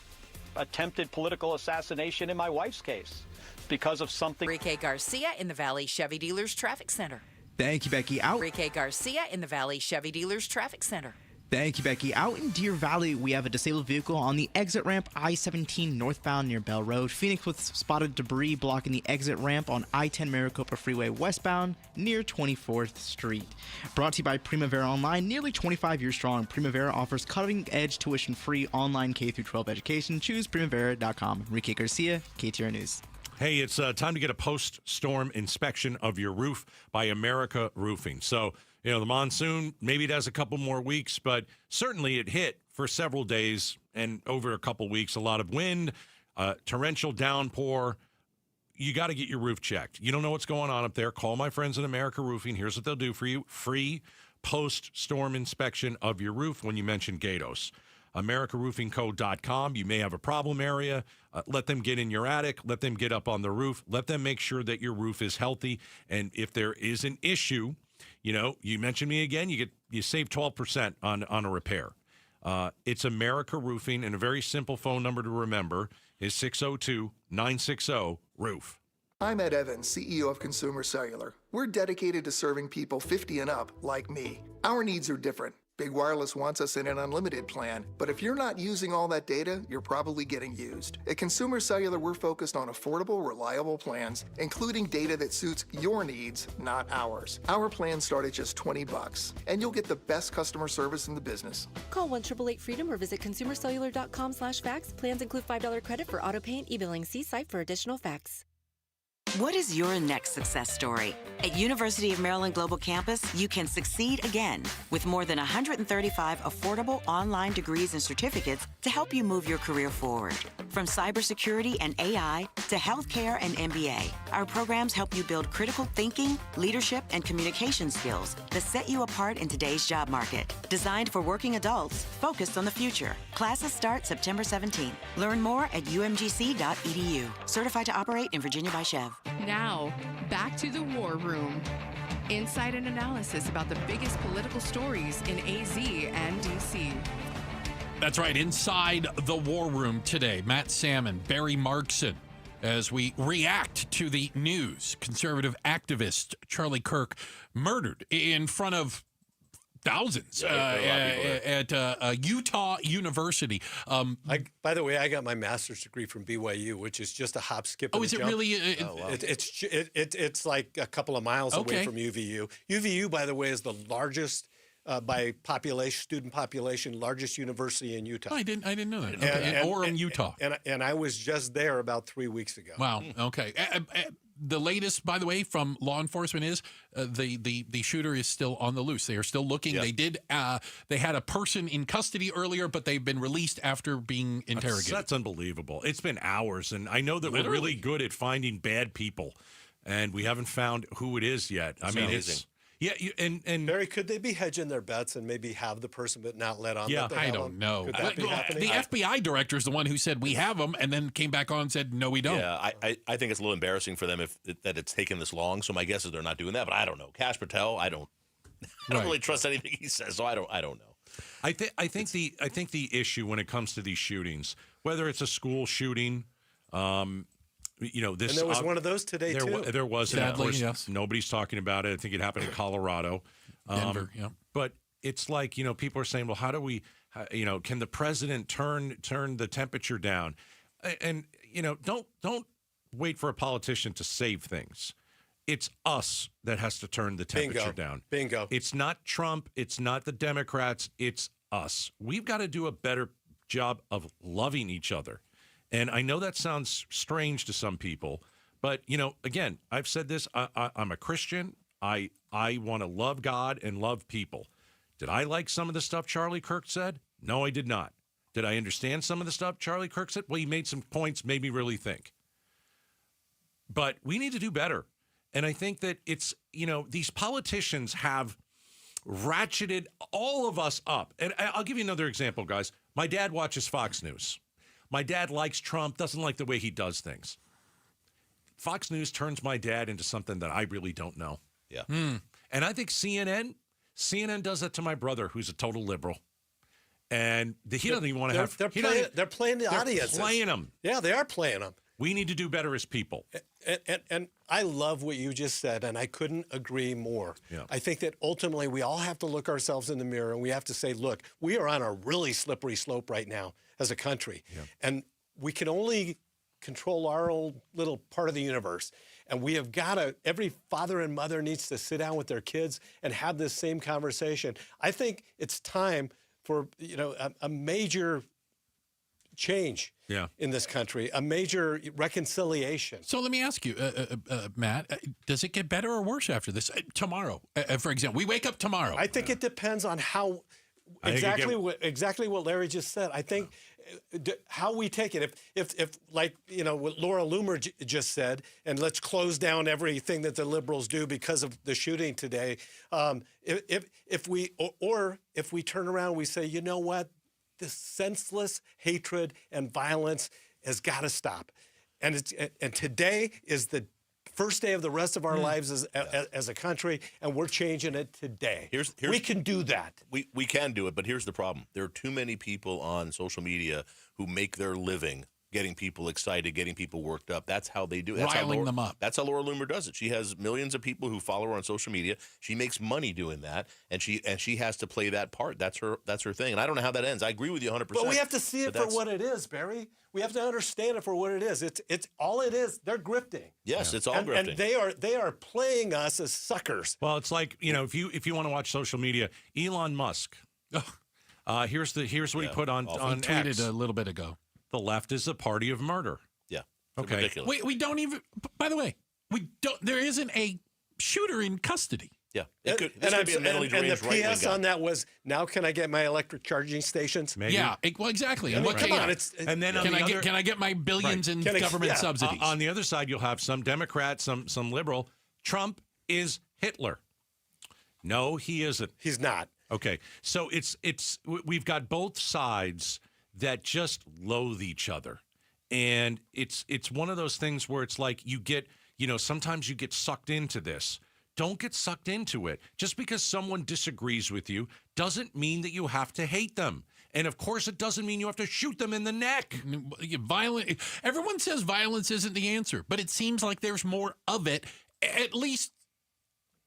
attempted political assassination in my wife's case because of something. Enrique Garcia in the Valley Chevy Dealers Traffic Center. Thank you, Becky. Enrique Garcia in the Valley Chevy Dealers Traffic Center. Thank you, Becky. Out in Deer Valley, we have a disabled vehicle on the exit ramp I-17 northbound near Bell Road. Phoenix with spotted debris blocking the exit ramp on I-10 Maricopa Freeway westbound near 24th Street. Brought to you by Primavera Online. Nearly 25 years strong, Primavera offers cutting-edge tuition-free online K-12 education. Choose Primavera.com. Enrique Garcia, KTAR News. Hey, it's time to get a post-storm inspection of your roof by America Roofing. So, you know, the monsoon, maybe it has a couple more weeks, but certainly it hit for several days and over a couple weeks. A lot of wind, torrential downpour. You got to get your roof checked. You don't know what's going on up there. Call my friends at America Roofing. Here's what they'll do for you. Free post-storm inspection of your roof when you mention Gatos. AmericaRoofingCo.com. You may have a problem area. Let them get in your attic. Let them get up on the roof. Let them make sure that your roof is healthy. And if there is an issue, you know, you mention me again, you save 12% on a repair. It's America Roofing, and a very simple phone number to remember is 602-960-ROOF. I'm Ed Evans, CEO of Consumer Cellular. We're dedicated to serving people 50 and up, like me. Our needs are different. Big Wireless wants us in an unlimited plan, but if you're not using all that data, you're probably getting used. At Consumer Cellular, we're focused on affordable, reliable plans, including data that suits your needs, not ours. Our plans start at just $20, and you'll get the best customer service in the business. Call 1-888-FREEDOM or visit consumercellular.com/facts. Plans include $5 credit for auto pay and e-billing. See site for additional facts. What is your next success story? At University of Maryland Global Campus, you can succeed again with more than 135 affordable online degrees and certificates to help you move your career forward. From cybersecurity and AI to healthcare and MBA, our programs help you build critical thinking, leadership, and communication skills that set you apart in today's job market. Designed for working adults, focused on the future. Classes start September 17th. Learn more at umgc.edu. Certified to operate in Virginia by Chev. Now, back to the War Room. Insight and analysis about the biggest political stories in AZ and DC. That's right. Inside the War Room today, Matt Salmon, Barry Markson, as we react to the news. Conservative activist Charlie Kirk murdered in front of thousands at Utah University. By the way, I got my master's degree from BYU, which is just a hop, skip, and a jump. Oh, is it really? It's like a couple of miles away from UVU. UVU, by the way, is the largest by population, student population, largest university in Utah. I didn't know that. Okay. Orem, Utah. And I was just there about 3 weeks ago. Wow. Okay. The latest, by the way, from law enforcement is the shooter is still on the loose. They are still looking. Yeah. They had a person in custody earlier, but they've been released after being interrogated. That's unbelievable. It's been hours, and I know that we're really good at finding bad people, and we haven't found who it is yet. I mean, amazing. Yeah, and Barry, could they be hedging their bets and maybe have the person but not let on? Yeah, that they I have don't them? know. Could that be happening? The FBI director is the one who said we have them, and then came back on and said no, we don't. Yeah, I think it's a little embarrassing for them that it's taken this long. So my guess is they're not doing that, but I don't know. Kash Patel, I don't really trust anything he says, so I don't know. I think the issue when it comes to these shootings, whether it's a school shooting, this and there was one of those today too. There was, sadly, and of course, yes. Nobody's talking about it. I think it happened in Colorado, Denver. Yeah, but it's like people are saying, well, how do we, can the president turn the temperature down? And don't wait for a politician to save things. It's us that has to turn the temperature down. Bingo. It's not Trump. It's not the Democrats. It's us. We've got to do a better job of loving each other. And I know that sounds strange to some people, but, again, I've said this. I'm a Christian. I want to love God and love people. Did I like some of the stuff Charlie Kirk said? No, I did not. Did I understand some of the stuff Charlie Kirk said? Well, he made some points, made me really think. But we need to do better. And I think that it's, these politicians have ratcheted all of us up. And I'll give you another example, guys. My dad watches Fox News. My dad likes Trump, doesn't like the way he does things. Fox News turns my dad into something that I really don't know. Yeah. And I think CNN does that to my brother, who's a total liberal. And he doesn't even want to have... They're playing the audiences. They're playing them. Yeah, they are playing them. We need to do better as people. And I love what you just said, and I couldn't agree more. Yeah. I think that ultimately we all have to look ourselves in the mirror and we have to say, look, we are on a really slippery slope right now as a country. Yeah. And we can only control our own little part of the universe. And we have got to, every father and mother needs to sit down with their kids and have this same conversation. I think it's time for, a major change in this country, a major reconciliation. So let me ask you, Matt, does it get better or worse after this? Tomorrow, for example, we wake up tomorrow. I think it depends on how exactly what Larry just said. I think how we take it. If like what Laura Loomer just said, and let's close down everything that the liberals do because of the shooting today. If we turn around, and we say, you know what, this senseless hatred and violence has got to stop, and today is the first day of the rest of our lives as a country, and we're changing it today. We can do that. We can do it, but here's the problem. There are too many people on social media who make their living getting people excited, getting people worked up. That's how they do it. Riling them up. That's how Laura Loomer does it. She has millions of people who follow her on social media. She makes money doing that, and she has to play that part. That's her thing. And I don't know how that ends. I agree with you 100%. But we have to see it for what it is, Barry. We have to understand it for what it is. It's all it is. They're grifting. Yes, it's all grifting. And they are playing us as suckers. Well, it's like, if you want to watch social media, Elon Musk. Here's what he put on He tweeted X. a little bit ago. The left is a party of murder. Yeah. Okay. Ridiculous. We don't even. By the way, there isn't a shooter in custody. Yeah. And the PS on that was, now can I get my electric charging stations? Maybe. Yeah, well, exactly. I mean, come on. And then can I get my billions in government subsidies? On the other side, you'll have some Democrat, some liberal. Trump is Hitler. No, he isn't. He's not. Okay, so we've got both sides that just loathe each other, and it's one of those things where it's like you get, sometimes you get sucked into this. Don't get sucked into it. Just because someone disagrees with you doesn't mean that you have to hate them. And of course, it doesn't mean you have to shoot them in the neck. Everyone says violence isn't the answer, but it seems like there's more of it, at least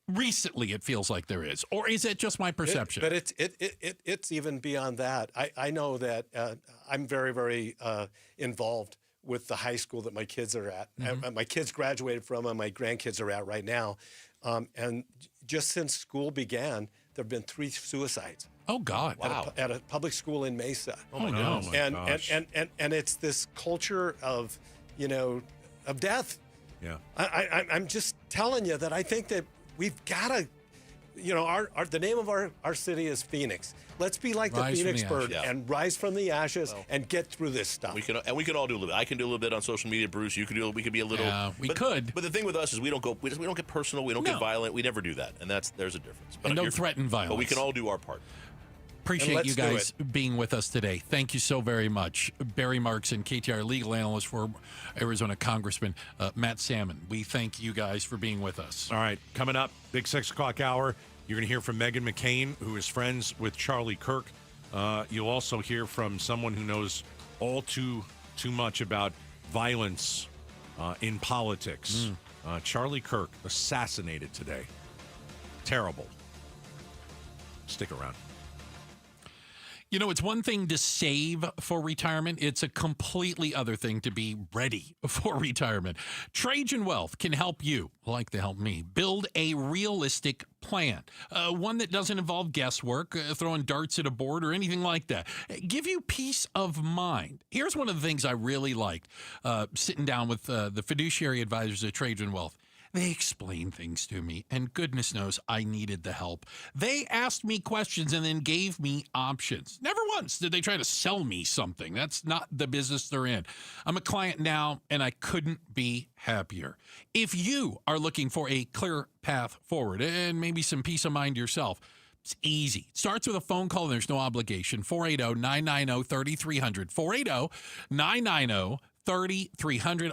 recently it feels like there is. Or is it just my perception? But it's even beyond that. I know that I'm very, very involved with the high school that my kids are at. Mm-hmm. My kids graduated from, and my grandkids are at right now. And just since school began, there have been 3 suicides. Oh, God. Wow. At a public school in Mesa. Oh, my gosh. And it's this culture of, of death. Yeah. I'm just telling you that I think that we've got to, the name of our city is Phoenix. Let's be like the Phoenix bird and rise from the ashes and get through this stuff. We can all do a little bit. I can do a little bit on social media, Bruce. You can do. We could be a little. Yeah, we could. But the thing with us is we don't get personal. We don't get violent. We never do that, and there's a difference. But don't threaten violence. But we can all do our part. Appreciate you guys being with us today. Thank you so very much. Barry Markson, KTAR legal analyst for Arizona Congressman Matt Salmon. We thank you guys for being with us. All right, coming up, big 6 o'clock hour. You're going to hear from Meghan McCain, who is friends with Charlie Kirk. You'll also hear from someone who knows all too much about violence in politics. Charlie Kirk assassinated today. Terrible. Stick around. You know, it's one thing to save for retirement. It's a completely other thing to be ready for retirement. Trajan Wealth can help you, like they help me, build a realistic plan. One that doesn't involve guesswork, throwing darts at a board, or anything like that. Give you peace of mind. Here's one of the things I really liked, sitting down with the fiduciary advisors at Trajan Wealth. They explained things to me, and goodness knows I needed the help. They asked me questions and then gave me options. Never once did they try to sell me something. That's not the business they're in. I'm a client now, and I couldn't be happier. If you are looking for a clear path forward and maybe some peace of mind yourself, it's easy. It starts with a phone call, and there's no obligation. 480-990-3300. 480-990-3300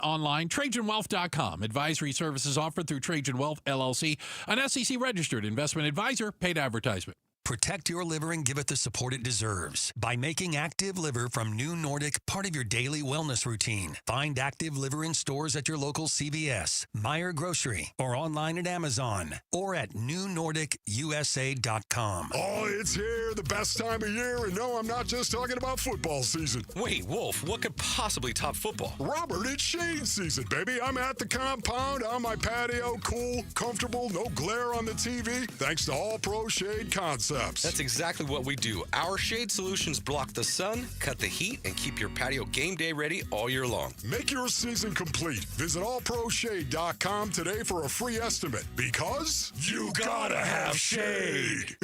online, TrajanWealth.com. Advisory services offered through Trajan Wealth, LLC, an SEC-registered investment advisor, paid advertisement. Protect your liver and give it the support it deserves by making Active Liver from New Nordic part of your daily wellness routine. Find Active Liver in stores at your local CVS, Meijer Grocery, or online at Amazon, or at newnordicusa.com. Oh, it's here, the best time of year, and no, I'm not just talking about football season. Wait, Wolf, what could possibly top football? Robert, it's shade season, baby. I'm at the compound, on my patio, cool, comfortable, no glare on the TV, thanks to All Pro Shade Concepts. That's exactly what we do. Our shade solutions block the sun, cut the heat, and keep your patio game day ready all year long. Make your season complete. Visit allproshade.com today for a free estimate, because you gotta have shade.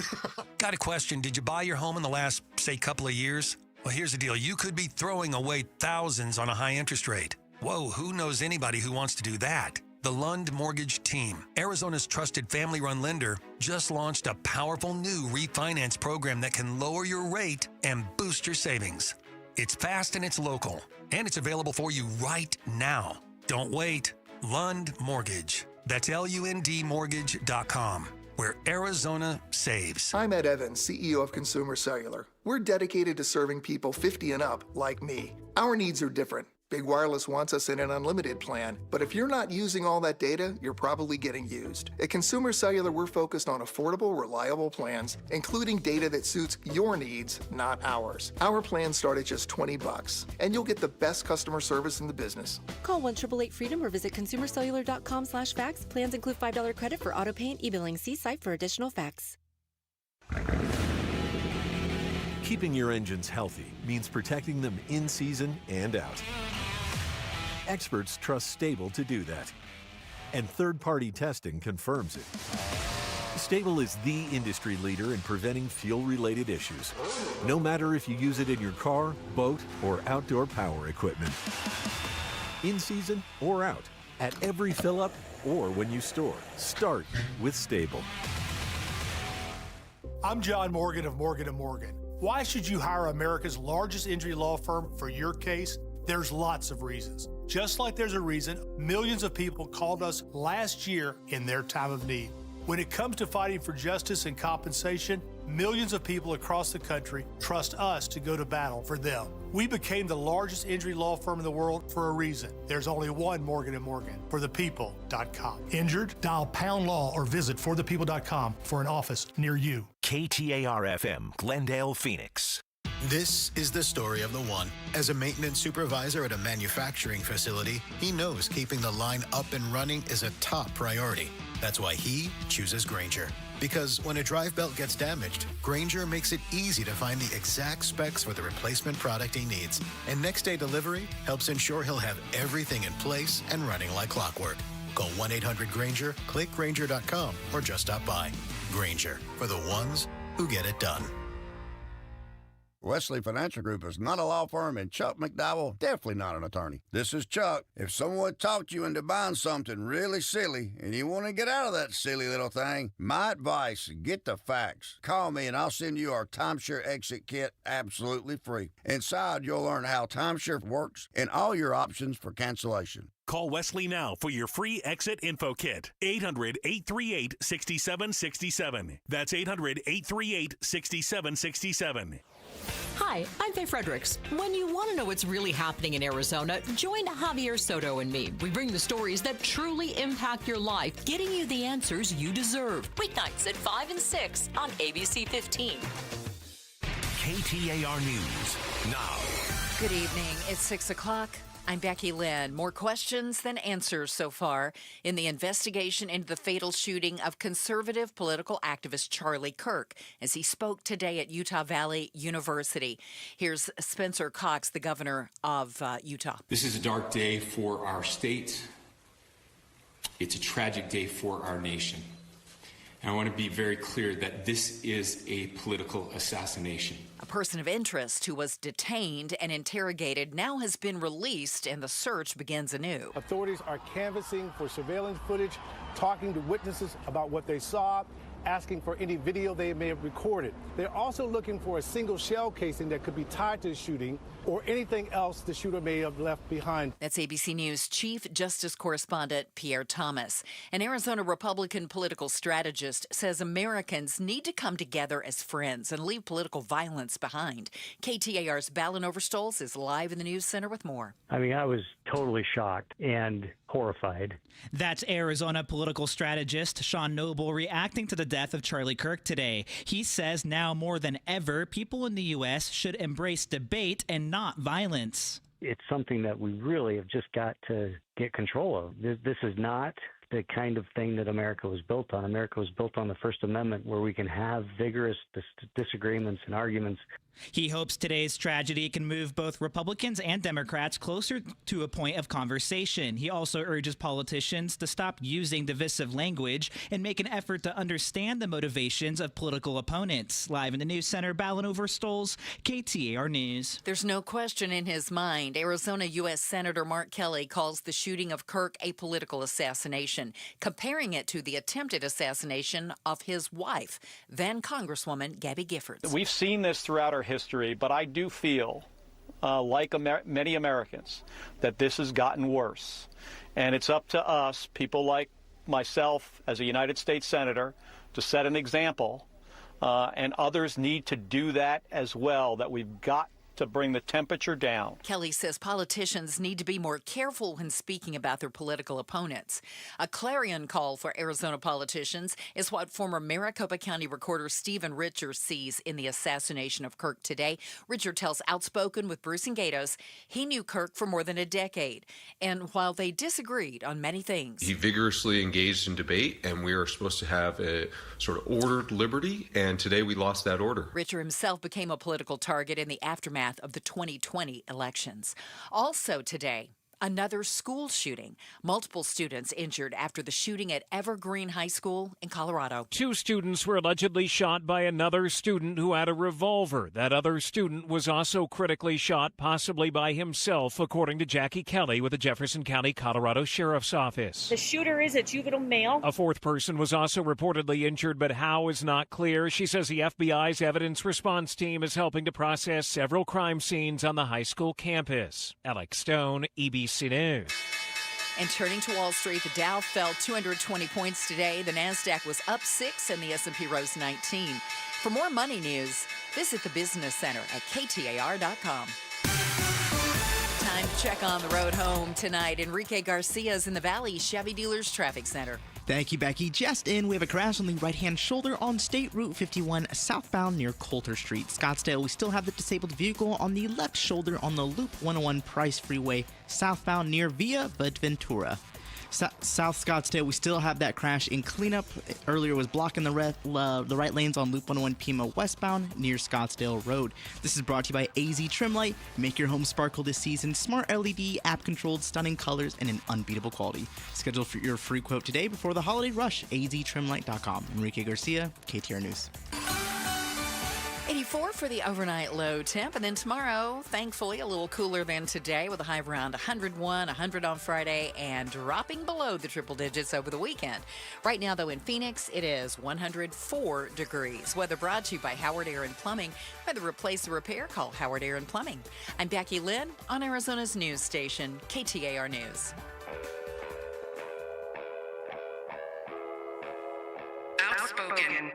Got a question. Did you buy your home in the last, say, couple of years? Well, here's the deal. You could be throwing away thousands on a high interest rate. Whoa, who knows anybody who wants to do that? The Lund Mortgage Team, Arizona's trusted family-run lender, just launched a powerful new refinance program that can lower your rate and boost your savings. It's fast and it's local, and it's available for you right now. Don't wait. Lund Mortgage. That's LUNDmortgage.com, where Arizona saves. I'm Ed Evans, CEO of Consumer Cellular. We're dedicated to serving people 50 and up like me. Our needs are different. Big Wireless wants us in an unlimited plan, but if you're not using all that data, you're probably getting used. At Consumer Cellular, we're focused on affordable, reliable plans, including data that suits your needs, not ours. Our plans start at just $20, and you'll get the best customer service in the business. Call 1-888-FREEDOM or visit consumercellular.com/facts. Plans include $5 credit for auto pay and e-billing. See site for additional facts. Keeping your engines healthy means protecting them in season and out. Experts trust Stable to do that, and third-party testing confirms it. Stable is the industry leader in preventing fuel-related issues, no matter if you use it in your car, boat, or outdoor power equipment. In season or out, at every fill-up or when you store, start with Stable. I'm John Morgan of Morgan & Morgan. Why should you hire America's largest injury law firm for your case? There's lots of reasons. Just like there's a reason millions of people called us last year in their time of need. When it comes to fighting for justice and compensation, millions of people across the country trust us to go to battle for them. We became the largest injury law firm in the world for a reason. There's only one Morgan & Morgan, forthepeople.com. Injured? Dial #law or visit forthepeople.com for an office near you. KTAR-FM, Glendale, Phoenix. This is the story of the one. As a maintenance supervisor at a manufacturing facility, he knows keeping the line up and running is a top priority. That's why he chooses Grainger. Because when a drive belt gets damaged, Grainger makes it easy to find the exact specs for the replacement product he needs. And next day delivery helps ensure he'll have everything in place and running like clockwork. Call 1-800-GRAINGER, click Grainger.com, or just stop by. Grainger, for the ones who get it done. Wesley Financial Group is not a law firm, and Chuck McDowell definitely not an attorney. This is Chuck. If someone talked you into buying something really silly and you want to get out of that silly little thing, my advice, get the facts. Call me and I'll send you our timeshare exit kit absolutely free. Inside, you'll learn how timeshare works and all your options for cancellation. Call Wesley now for your free exit info kit. 800-838-6767. That's 800-838-6767. Hi, I'm Faye Fredericks. When you want to know what's really happening in Arizona, join Javier Soto and me. We bring the stories that truly impact your life, getting you the answers you deserve. Weeknights at 5 and 6 on ABC 15. KTAR News now. Good evening. It's 6 o'clock. I'm Becky Lynn. More questions than answers so far in the investigation into the fatal shooting of conservative political activist Charlie Kirk as he spoke today at Utah Valley University. Here's Spencer Cox, the governor of Utah. This is a dark day for our state. It's a tragic day for our nation. And I want to be very clear that this is a political assassination. A person of interest who was detained and interrogated now has been released, and the search begins anew. Authorities are canvassing for surveillance footage, talking to witnesses about what they saw, asking for any video they may have recorded. They're also looking for a single shell casing that could be tied to the shooting or anything else the shooter may have left behind. That's ABC News Chief Justice Correspondent Pierre Thomas. An Arizona Republican political strategist says Americans need to come together as friends and leave political violence behind. KTAR's Balin Overstoles is live in the news center with more. I mean, I was totally shocked and horrified. That's Arizona political strategist Sean Noble reacting to the death of Charlie Kirk today. He says now more than ever, people in the U.S. should embrace debate and not violence. It's something that we really have just got to get control of. This is not the kind of thing that America was built on. America was built on the First Amendment, where we can have vigorous disagreements and arguments. He hopes today's tragedy can move both Republicans and Democrats closer to a point of conversation. He also urges politicians to stop using divisive language and make an effort to understand the motivations of political opponents. Live in the news center, Balin Overstoles, KTAR News. There's no question in his mind. Arizona U.S. Senator Mark Kelly calls the shooting of Kirk a political assassination, comparing it to the attempted assassination of his wife, then Congresswoman Gabby Giffords. We've seen this throughout our history, but I do feel, like many Americans, that this has gotten worse. And it's up to us, people like myself as a United States Senator, to set an example, and others need to do that as well, that we've got to bring the temperature down. Kelly says politicians need to be more careful when speaking about their political opponents. A clarion call for Arizona politicians is what former Maricopa County Recorder Stephen Richard sees in the assassination of Kirk today. Richard tells Outspoken with Bruce and Gatos he knew Kirk for more than a decade, and while they disagreed on many things, he vigorously engaged in debate, and we are supposed to have a sort of ordered liberty, and today we lost that order. Richard himself became a political target in the aftermath of the 2020 elections. Also today, another school shooting. Multiple students injured after the shooting at Evergreen High School in Colorado. 2 students were allegedly shot by another student who had a revolver. That other student was also critically shot, possibly by himself, according to Jackie Kelly with the Jefferson County, Colorado Sheriff's Office. The shooter is a juvenile male. A 4th person was also reportedly injured, but how is not clear. She says the FBI's evidence response team is helping to process several crime scenes on the high school campus. Alex Stone, EBC News. And turning to Wall Street, the Dow fell 220 points today. The Nasdaq was up 6 and the S&P rose 19. For more money news, visit the Business Center at KTAR.com. Time to check on the road home tonight. Enrique Garcia's in the Valley Chevy Dealers Traffic Center. Thank you, Becky. Just in, we have a crash on the right-hand shoulder on State Route 51 southbound near Coulter Street. Scottsdale, we still have the disabled vehicle on the left shoulder on the Loop 101 Price Freeway southbound near Via Ventura. South Scottsdale, we still have that crash in cleanup. Earlier was blocking the right lanes on Loop 101 Pima westbound near Scottsdale Road. This is brought to you by AZ Trim Light. Make your home sparkle this season. Smart LED, app-controlled, stunning colors, and an unbeatable quality. Schedule for your free quote today before the holiday rush. AZTrimlight.com. Enrique Garcia, KTAR News. 84 for the overnight low temp, and then tomorrow, thankfully, a little cooler than today with a high of around 101, 100 on Friday, and dropping below the triple digits over the weekend. Right now, though, in Phoenix, it is 104 degrees. Weather brought to you by Howard Air and Plumbing. Whether replace or repair, call Howard Air and Plumbing. I'm Becky Lynn on Arizona's news station, KTAR News. Morgan.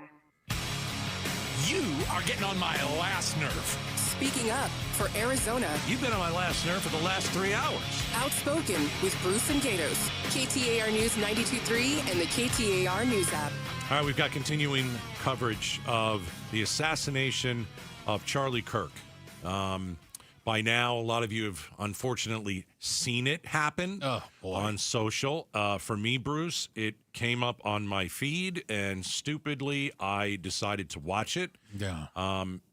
You are getting on my last nerve. Speaking up for Arizona. You've been on my last nerve for the last 3 hours. Outspoken with Bruce and Gatos. KTAR News 92.3 and the KTAR News app. All right, we've got continuing coverage of the assassination of Charlie Kirk. By now, a lot of you have unfortunately seen it happen on social. For me, Bruce, it came up on my feed, and stupidly, I decided to watch it. Yeah.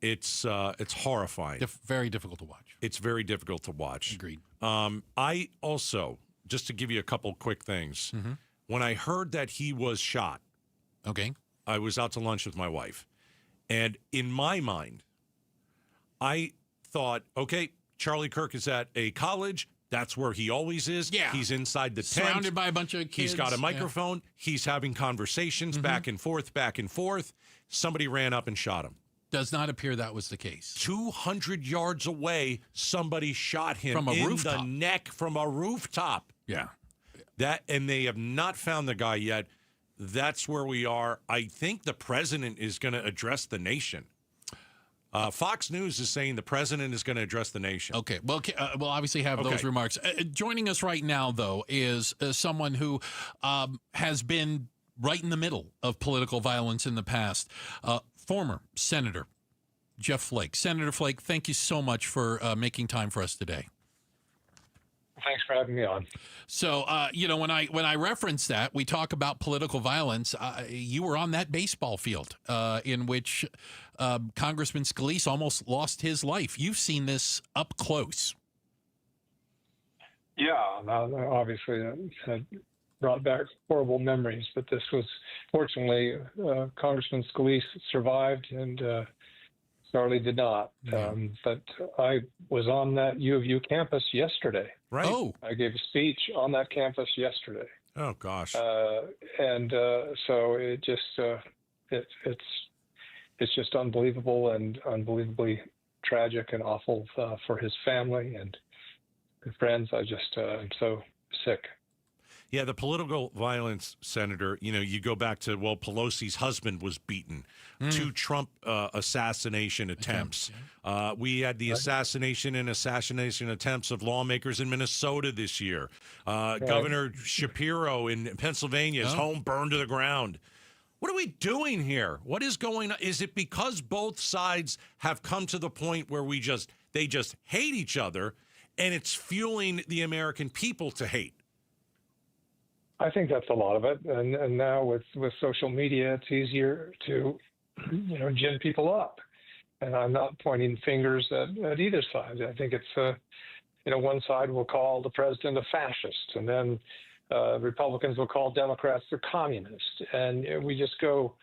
It's horrifying. Very difficult to watch. It's very difficult to watch. Agreed. I also, just to give you a couple quick things, when I heard that he was shot, I was out to lunch with my wife, and in my mind, I thought, okay, Charlie Kirk is at a college. That's where he always is. Yeah. He's inside the tent. Surrounded by a bunch of kids. He's got a microphone. Yeah. He's having conversations back and forth, back and forth. Somebody ran up and shot him. Does not appear that was the case. 200 yards away, somebody shot him from a rooftop. The neck from a rooftop. Yeah. And they have not found the guy yet. That's where we are. I think the president is going to address the nation. Fox News is saying the president is going to address the nation. Okay. Well, we'll obviously have those remarks. Joining us right now, though, is someone who has been right in the middle of political violence in the past. Former Senator Jeff Flake. Senator Flake, thank you so much for making time for us today. Thanks for having me on. So, when I reference that, we talk about political violence. You were on that baseball field in which Congressman Scalise almost lost his life. You've seen this up close. Yeah, obviously it brought back horrible memories, but this was, fortunately, Congressman Scalise survived and Charlie did not. But I was on that U of U campus yesterday. Right. Oh. I gave a speech on that campus yesterday. Oh, gosh. So it just it's just unbelievable and unbelievably tragic and awful for his family and friends. I just am so sick. Yeah, the political violence, Senator, you go back to, Pelosi's husband was beaten. 2 Trump assassination attempts. We had the assassination attempts of lawmakers in Minnesota this year. Governor Shapiro in Pennsylvania, his home burned to the ground. What are we doing here? What is going on? Is it because both sides have come to the point where they just hate each other, and it's fueling the American people to hate? I think that's a lot of it, and now with social media, it's easier to, gin people up. And I'm not pointing fingers at either side. I think it's, one side will call the president a fascist, and then Republicans will call Democrats the communist, and we just go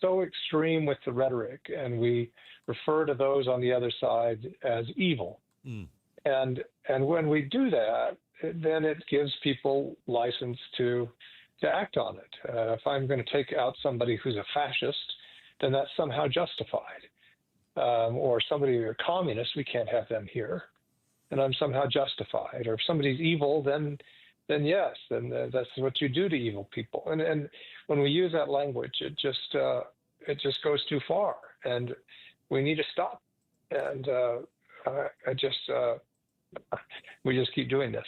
so extreme with the rhetoric, and we refer to those on the other side as evil. And when we do that, then it gives people license to act on it. If I'm going to take out somebody who's a fascist, then that's somehow justified. Or somebody who's a communist, we can't have them here, and I'm somehow justified. Or if somebody's evil, then yes, then that's what you do to evil people. And when we use that language, it just goes too far, and we need to stop. And we just keep doing this.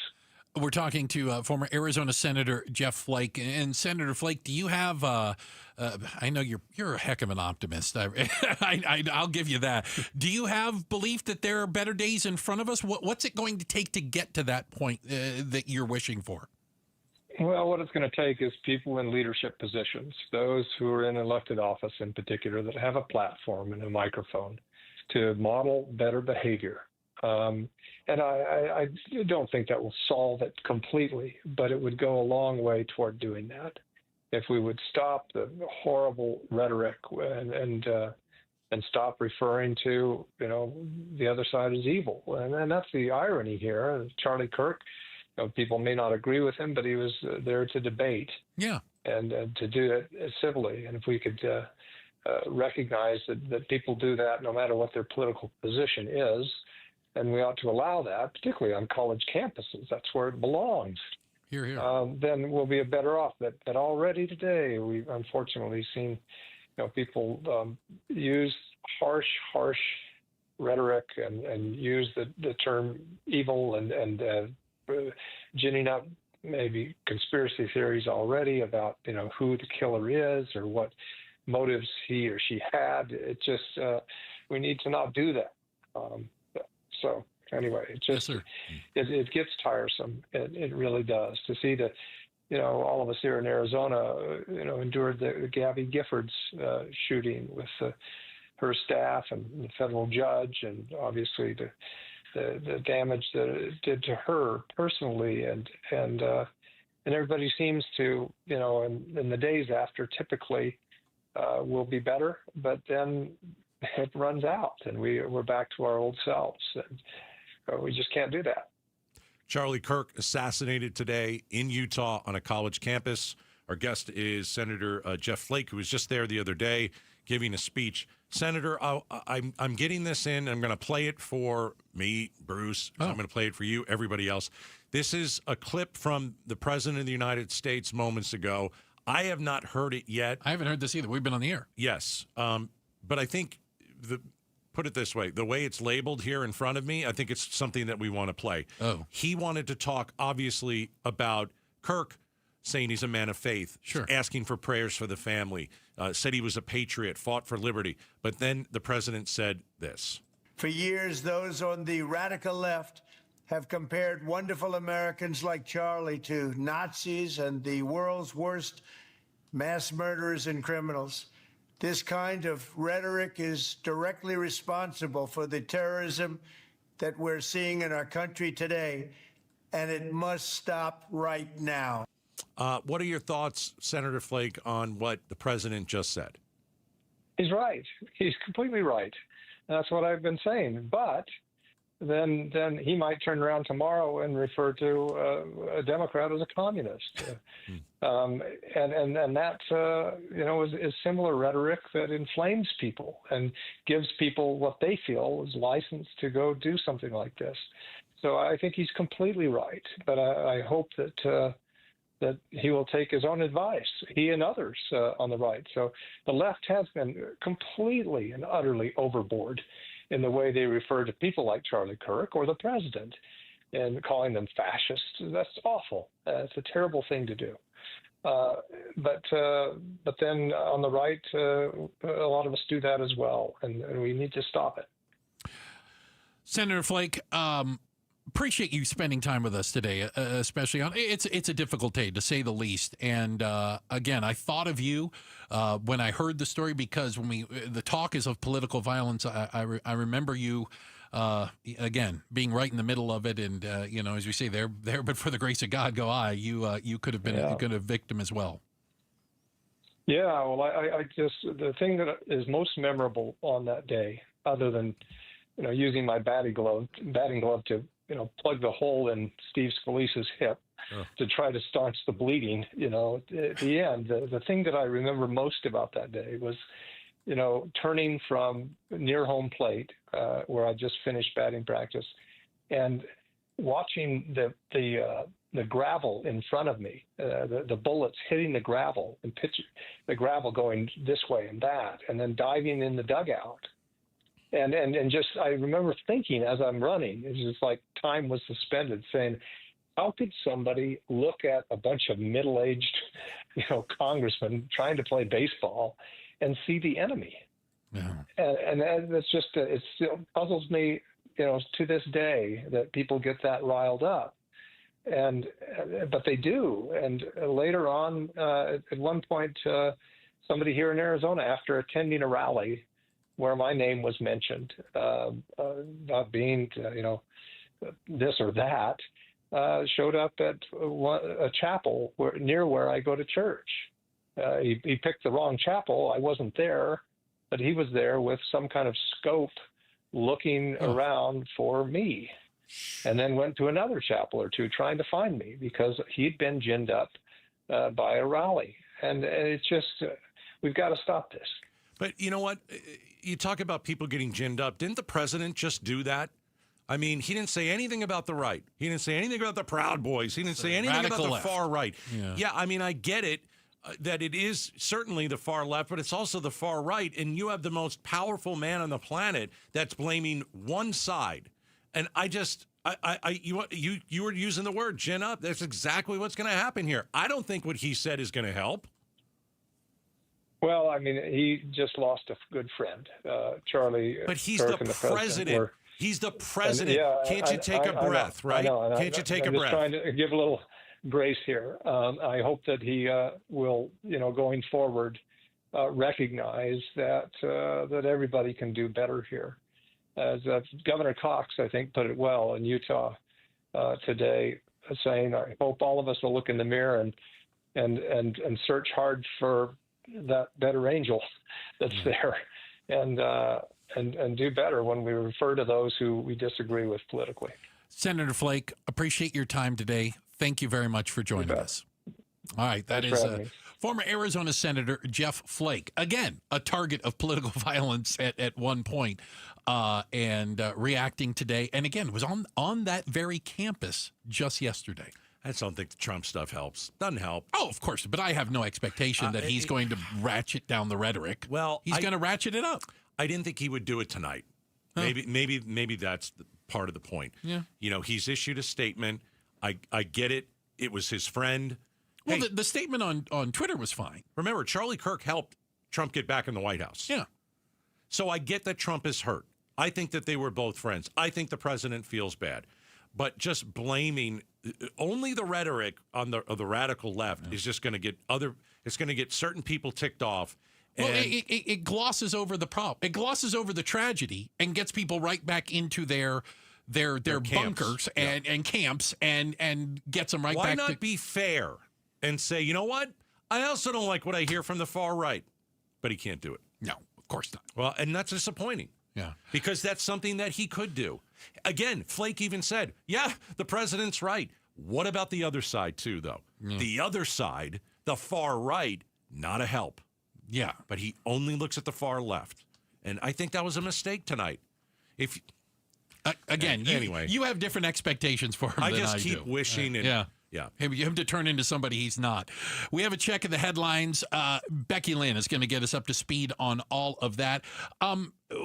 We're talking to former Arizona Senator Jeff Flake. And Senator Flake, do you have? I know you're a heck of an optimist. I'll give you that. Do you have belief that there are better days in front of us? What's it going to take to get to that point that you're wishing for? Well, what it's going to take is people in leadership positions, those who are in elected office in particular, that have a platform and a microphone to model better behavior. And I don't think that will solve it completely, but it would go a long way toward doing that. If we would stop the horrible rhetoric and stop referring to, the other side as evil. And that's the irony here. Charlie Kirk, people may not agree with him, but he was there to debate. Yeah. And to do it civilly. And if we could recognize that people do that no matter what their political position is, and we ought to allow that, particularly on college campuses. That's where it belongs. Hear, hear. Then we'll be better off. That already today we've unfortunately seen people use harsh rhetoric and use the term evil and ginning up maybe conspiracy theories already about who the killer is or what motives he or she had. It just we need to not do that. So anyway, it just it gets tiresome. It really does to see that. All of us here in Arizona, endured the Gabby Giffords shooting with her staff and the federal judge, and obviously the damage that it did to her personally, and everybody seems to, in the days after, typically will be better, but then it runs out, and we're back to our old selves, and we just can't do that. Charlie Kirk assassinated today in Utah on a college campus. Our guest is Senator Jeff Flake, who was just there the other day giving a speech. Senator, I'm getting this in. I'm going to play it for me, Bruce. I'm going to play it for you, everybody else. This is a clip from the President of the United States moments ago. I have not heard it yet. I haven't heard this either. We've been on the air. Yes. But I think put it this way, the way it's labeled here in front of me, I think it's something that we want to play. Oh. He wanted to talk, obviously, about Kirk saying he's a man of faith, asking for prayers for the family, said he was a patriot, fought for liberty. But then the president said this. For years, those on the radical left have compared wonderful Americans like Charlie to Nazis and the world's worst mass murderers and criminals. This kind of rhetoric is directly responsible for the terrorism that we're seeing in our country today, and it must stop right now. What are your thoughts, Senator Flake, on what the president just said? He's right. He's completely right. That's what I've been saying. But then he might turn around tomorrow and refer to a Democrat as a communist. And that, is similar rhetoric that inflames people and gives people what they feel is license to go do something like this. So I think he's completely right. But I hope that he will take his own advice, he and others on the right. So the left has been completely and utterly overboard in the way they refer to people like Charlie Kirk or the president and calling them fascists. That's awful. It's a terrible thing to do. But then on the right, a lot of us do that as well, and we need to stop it. Senator Flake, appreciate you spending time with us today, especially on it's a difficult day to say the least. And again, I thought of you when I heard the story, because when the talk is of political violence, I remember you again being right in the middle of it, and as we say, there, but for the grace of God go I. You could have been a victim as well. Yeah, well, I just, the thing that is most memorable on that day, other than using my batting glove to plug the hole in Steve Felisa's hip to try to staunch the bleeding, at the end, the thing that I remember most about that day was, turning from near home plate, where I just finished batting practice, and watching the gravel in front of me, the bullets hitting the gravel and the gravel going this way and that, and then diving in the dugout. And just, I remember thinking as I'm running, it's just like time was suspended, saying, how could somebody look at a bunch of middle-aged, congressmen trying to play baseball and see the enemy? Yeah. And that's just, it still puzzles me, to this day, that people get that riled up. But they do. And later on, at one point, somebody here in Arizona, after attending a rally where my name was mentioned, not being, this or that, showed up at a chapel near where I go to church. He picked the wrong chapel. I wasn't there, but he was there with some kind of scope looking around for me, and then went to another chapel or two trying to find me because he'd been ginned up by a rally. And it's just, we've got to stop this. But you know what? You talk about people getting ginned up. Didn't the president just do that? I mean, he didn't say anything about the right. He didn't say anything about the Proud Boys. He didn't say anything about the far right. Yeah, I mean, I get it. that it is certainly the far left, but it's also the far right. And you have the most powerful man on the planet that's blaming one side. And you were using the word gin up. That's exactly what's going to happen here. I don't think what he said is going to help. Well, I mean, he just lost a good friend, Charlie. But he's Kirk the and president. He's the president. Can't you take a breath, right? Can't you take a breath? I'm just trying to give a little grace here. I hope that he will, going forward, recognize that that everybody can do better here. As Governor Cox, I think, put it well in Utah today, saying, "I hope all of us will look in the mirror and search hard for that better angel that's there, and do better when we refer to those who we disagree with politically." Senator Flake, appreciate your time today. Thank you very much for joining us. All right, that is former Arizona Senator Jeff Flake. Again, a target of political violence at one point, and reacting today. And again, was on that very campus just yesterday. I just don't think the Trump stuff helps. Doesn't help. Oh, of course. But I have no expectation that he's going to ratchet down the rhetoric. Well, he's going to ratchet it up. I didn't think he would do it tonight. Huh. Maybe that's part of the point. Yeah. He's issued a statement. I get it. It was his friend. Well, hey, the statement on Twitter was fine. Remember, Charlie Kirk helped Trump get back in the White House. Yeah. So I get that Trump is hurt. I think that they were both friends. I think the president feels bad. But just blaming only the rhetoric on the radical left is just going to get it's going to get certain people ticked off. Well, it glosses over the problem. It glosses over the tragedy and gets people right back into their bunkers and camps and gets them right back. Why not be fair and say, you know what? I also don't like what I hear from the far right. But he can't do it. No, of course not. Well, and that's disappointing. Yeah. Because that's something that he could do. Again, Flake even said, yeah, the president's right. What about the other side, too, though? Yeah. The other side, the far right, not a help. Yeah. But he only looks at the far left. And I think that was a mistake tonight. Anyway, you have different expectations for him than I just keep do. wishing. Yeah. Him to turn into somebody he's not. We have a check of the headlines. Becky Lynn is going to get us up to speed on all of that.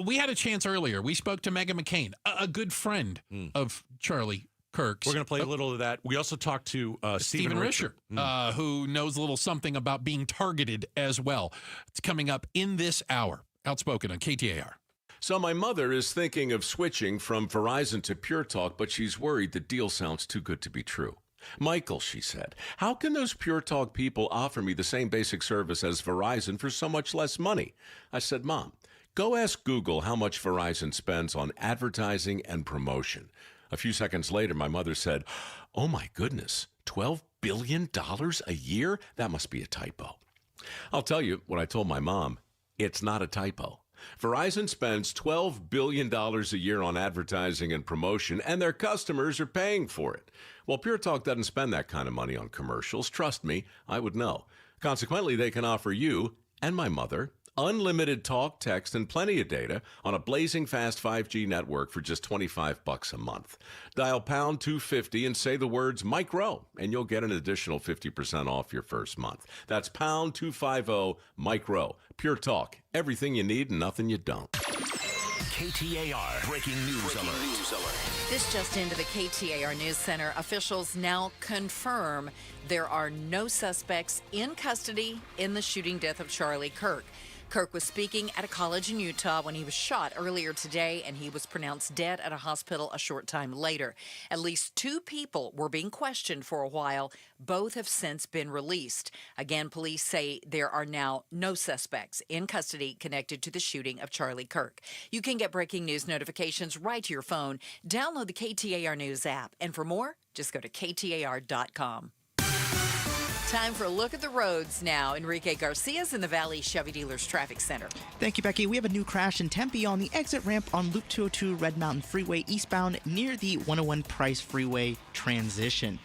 We had a chance earlier. We spoke to Meghan McCain, a good friend of Charlie Kirk's. We're going to play a little of that. We also talked to Stephen Risher, who knows a little something about being targeted as well. It's coming up in this hour. Outspoken on KTAR. So my mother is thinking of switching from Verizon to Pure Talk, but she's worried the deal sounds too good to be true. Michael, she said, how can those Pure Talk people offer me the same basic service as Verizon for so much less money? I said, Mom, go ask Google how much Verizon spends on advertising and promotion. A few seconds later, my mother said, oh my goodness, $12 billion a year? That must be a typo. I'll tell you what I told my mom. It's not a typo. Verizon spends $12 billion a year on advertising and promotion, and their customers are paying for it. Well, Pure Talk doesn't spend that kind of money on commercials. Trust me, I would know. Consequently, they can offer you and my mother unlimited talk, text, and plenty of data on a blazing fast 5G network for just $25 a month. Dial pound 250 and say the words Mike Rowe, and you'll get an additional 50% off your first month. That's pound 250 Mike Rowe. Pure Talk. Everything you need and nothing you don't. KTAR Breaking News Alert. This just into the KTAR News Center. Officials now confirm there are no suspects in custody in the shooting death of Charlie Kirk. Kirk was speaking at a college in Utah when he was shot earlier today, and he was pronounced dead at a hospital a short time later. At least 2 people were being questioned for a while. Both have since been released. Again, police say there are now no suspects in custody connected to the shooting of Charlie Kirk. You can get breaking news notifications right to your phone. Download the KTAR News app. And for more, just go to KTAR.com. Time for a look at the roads now. Enrique Garcia's in the Valley Chevy Dealers Traffic Center. Thank you, Becky. We have a new crash in Tempe on the exit ramp on Loop 202 Red Mountain Freeway eastbound near the 101 Price Freeway transition.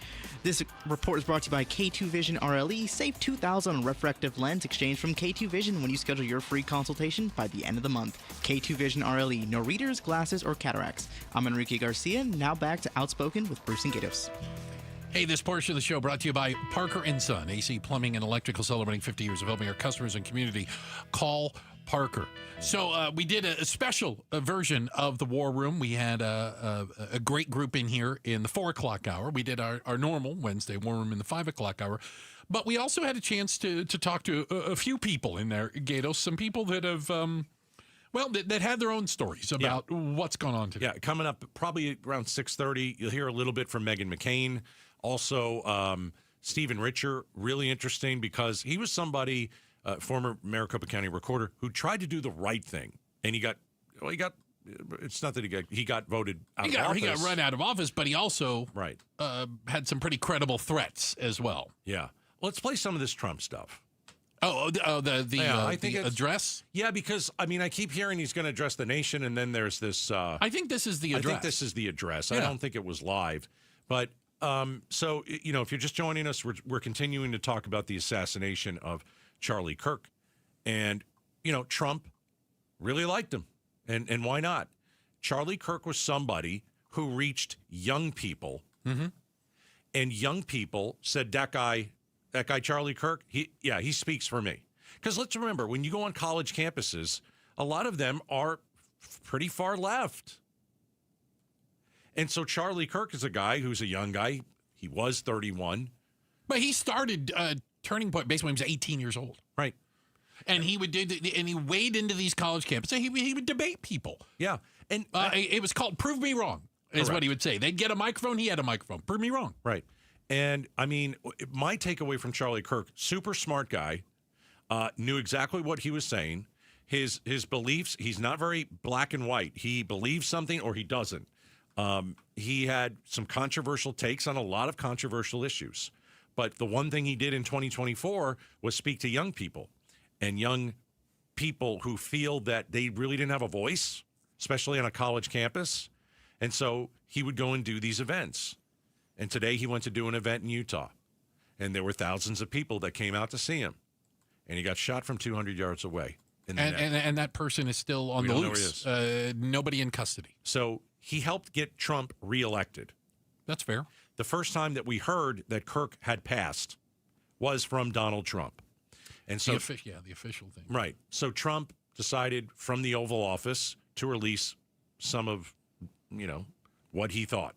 This report is brought to you by K2 Vision RLE. Save $2,000 on refractive lens exchange from K2 Vision when you schedule your free consultation by the end of the month. K2 Vision RLE. No readers, glasses, or cataracts. I'm Enrique Garcia. Now back to Outspoken with Bruce and Gatos. Hey, this portion of the show brought to you by Parker & Son, AC Plumbing and Electrical, celebrating 50 years of helping our customers and community. Call Parker. So we did a special version of the War Room. We had a great group in here in the 4 o'clock hour. We did our normal Wednesday War Room in the 5 o'clock hour. But we also had a chance to talk to a few people in there, Gatos, some people that have... that had their own stories about what's going on today. Yeah, coming up probably around 6:30, you'll hear a little bit from Meghan McCain. Also, Stephen Richer, really interesting because he was somebody, former Maricopa County recorder, who tried to do the right thing. And he got, it's not that he got voted out of office. He got run out of office, but he also had some pretty credible threats as well. Yeah. Let's play some of this Trump stuff. I think the address? Yeah, because, I keep hearing he's going to address the nation, and then there's this... I think this is the address. I think this is the address. Yeah. I don't think it was live. But, so, if you're just joining us, we're continuing to talk about the assassination of Charlie Kirk. And, Trump really liked him. And why not? Charlie Kirk was somebody who reached young people. Mm-hmm. And young people said, that guy Charlie Kirk, he speaks for me. Because let's remember, when you go on college campuses, a lot of them are pretty far left. And so Charlie Kirk is a guy who's a young guy. He was 31. But he started Turning Point basically when he was 18 years old. Right. And he he wade into these college campuses. He would debate people. Yeah. And it was called Prove Me Wrong, is what he would say. They'd get a microphone. He had a microphone. Prove me wrong. Right. And, my takeaway from Charlie Kirk, super smart guy, knew exactly what he was saying. His beliefs, he's not very black and white. He believes something or he doesn't. He had some controversial takes on a lot of controversial issues. But the one thing he did in 2024 was speak to young people. And young people who feel that they really didn't have a voice, especially on a college campus. And so he would go and do these events. And today he went to do an event in Utah, and there were thousands of people that came out to see him, and he got shot from 200 yards away. And that person is still on the loose. Nobody in custody. So he helped get Trump reelected. That's fair. The first time that we heard that Kirk had passed was from Donald Trump. And so, the official thing. Right. So Trump decided from the Oval Office to release some of, what he thought.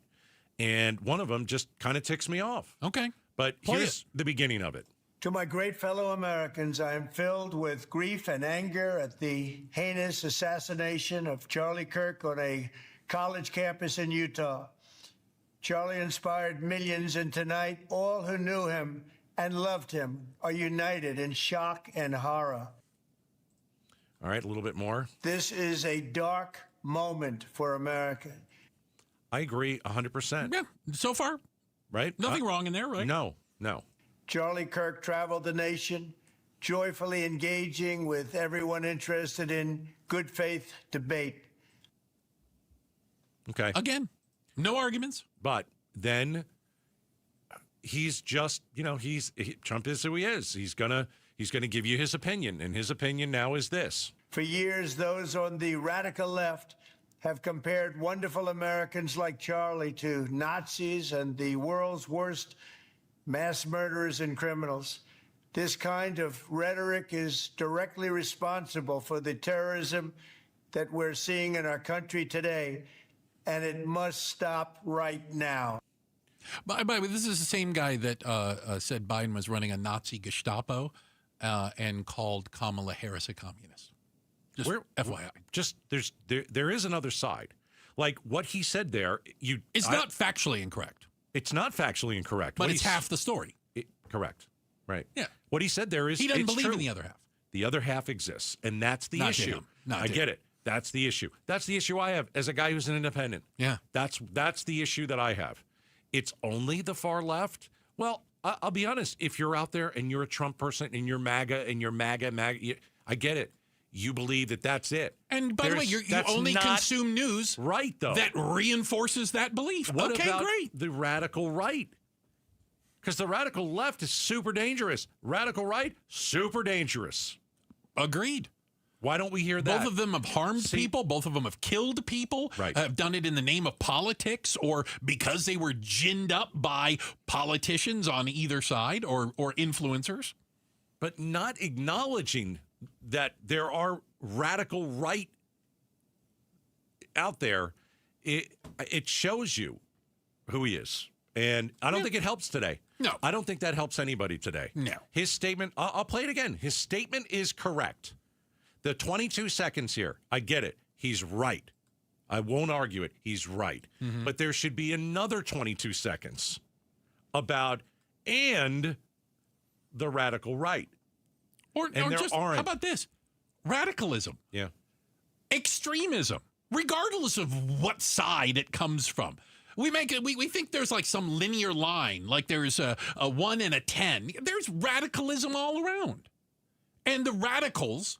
And one of them just kind of ticks me off. Okay. But here's the beginning of it. To my great fellow Americans, I am filled with grief and anger at the heinous assassination of Charlie Kirk on a college campus in Utah. Charlie inspired millions, and tonight, all who knew him and loved him are united in shock and horror. All right, a little bit more. This is a dark moment for America. I agree 100%. Yeah, so far. Right? Nothing wrong in there, right? No. Charlie Kirk traveled the nation, joyfully engaging with everyone interested in good faith debate. Okay. Again, no arguments. But then he's just, Trump is who he is. He's gonna give you his opinion, and his opinion now is this. For years, those on the radical left have compared wonderful Americans like Charlie to Nazis and the world's worst mass murderers and criminals. This kind of rhetoric is directly responsible for the terrorism that we're seeing in our country today, and it must stop right now. By the way, this is the same guy that said Biden was running a Nazi Gestapo and called Kamala Harris a communist. Just FYI. There is another side. Like what he said there, it's not factually incorrect. It's not factually incorrect. But it's half the story. Correct. Right. Yeah. What he said there is he doesn't believe true. in the other half. The other half exists, and that's the issue. I get it. That's the issue. That's the issue I have as a guy who's an independent. Yeah. That's the issue that I have. It's only the far left. Well, I'll be honest. If you're out there and you're a Trump person and you're MAGA and you're MAGA, I get it. You believe that that's it. And by the way, you only consume news right, though, that reinforces that belief. What okay, about great. The radical right? Because the radical left is super dangerous. Radical right, super dangerous. Agreed. Why don't we hear that? Both of them have harmed people. Both of them have killed people. Right. Have done it in the name of politics or because they were ginned up by politicians on either side or influencers. But not acknowledging that there are radical right out there, it shows you who he is. And I don't think it helps today. No. I don't think that helps anybody today. No. His statement, I'll play it again. His statement is correct. The 22 seconds here, I get it. He's right. I won't argue it. He's right. Mm-hmm. But there should be another 22 seconds about and the radical right. Or there just, aren't. how about this? Radicalism. Yeah. Extremism, regardless of what side it comes from. We think there's like some linear line, like there's a 1 and a 10. There's radicalism all around. And the radicals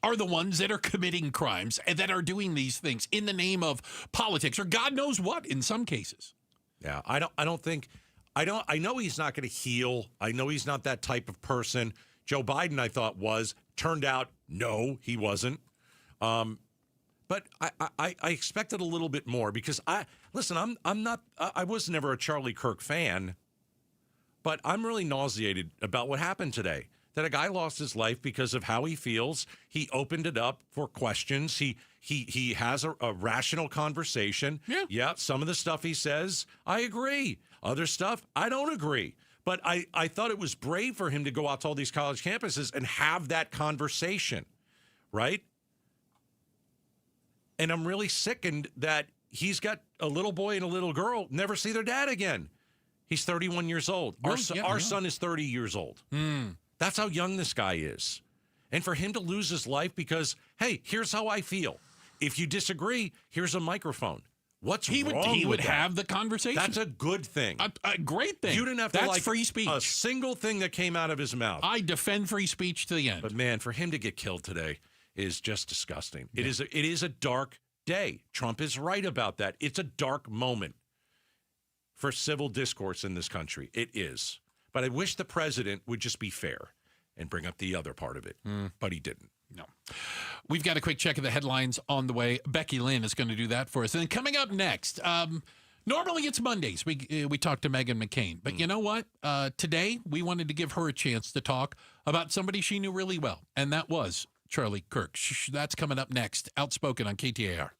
are the ones that are committing crimes and that are doing these things in the name of politics or God knows what in some cases. Yeah, I know he's not going to heal. I know he's not that type of person. Joe Biden, I thought, was. Turned out, no, he wasn't. But I expected a little bit more because I was never a Charlie Kirk fan, but I'm really nauseated about what happened today. That a guy lost his life because of how he feels. He opened it up for questions. He has a rational conversation. Yeah, some of the stuff he says, I agree. Other stuff, I don't agree. But I thought it was brave for him to go out to all these college campuses and have that conversation, right? And I'm really sickened that he's got a little boy and a little girl never see their dad again. He's 31 years old. Our son is 30 years old. That's how young this guy is. And for him to lose his life because, hey, here's how I feel. If you disagree, here's a microphone. What's wrong with that? He would have the conversation. That's a good thing. A great thing. You didn't have to like free speech. A single thing that came out of his mouth. I defend free speech to the end. But man, for him to get killed today is just disgusting. Yeah. It is a dark day. Trump is right about that. It's a dark moment for civil discourse in this country. It is. But I wish the president would just be fair and bring up the other part of it. But he didn't. No. We've got a quick check of the headlines on the way. Becky Lynn is going to do that for us. And then coming up next, normally it's Mondays. We talk to Meghan McCain. But you know what? Today, we wanted to give her a chance to talk about somebody she knew really well. And that was Charlie Kirk. That's coming up next. Outspoken on KTAR.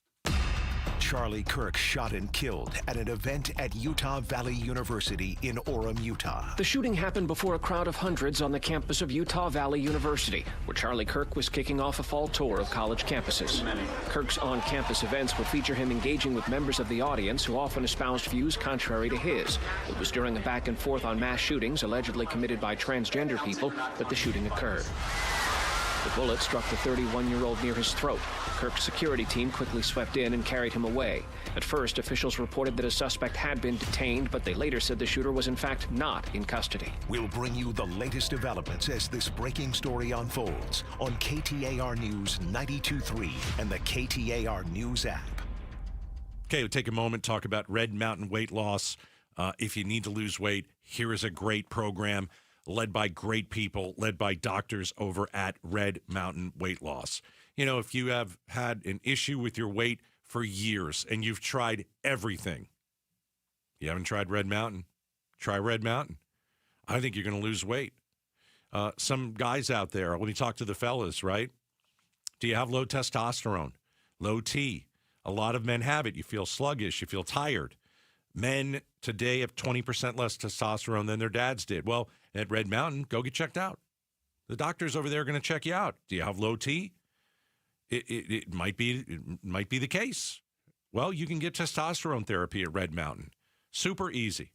Charlie Kirk shot and killed at an event at Utah Valley University in Orem, Utah. The shooting happened before a crowd of hundreds on the campus of Utah Valley University, where Charlie Kirk was kicking off a fall tour of college campuses. Kirk's on-campus events would feature him engaging with members of the audience who often espoused views contrary to his. It was during a back and forth on mass shootings allegedly committed by transgender people that the shooting occurred. The bullet struck the 31-year-old near his throat. Kirk's security team quickly swept in and carried him away. At first, officials reported that a suspect had been detained, but they later said the shooter was in fact not in custody. We'll bring you the latest developments as this breaking story unfolds on KTAR News 92.3 and the KTAR News app. Okay, we'll take a moment, talk about Red Mountain weight loss. If you need to lose weight, here is a great program led by great people, led by doctors over at Red Mountain Weight Loss. You know, if you have had an issue with your weight for years and you've tried everything, you haven't tried Red Mountain, try Red Mountain. I think you're going to lose weight. Some guys out there, when you talk to the fellas, right? Do you have low testosterone, low T? A lot of men have it. You feel sluggish, you feel tired. Men today have 20% less testosterone than their dads did. Well, at Red Mountain, go get checked out. The doctors over there are going to check you out. Do you have low T? It might be the case. Well, you can get testosterone therapy at Red Mountain. Super easy.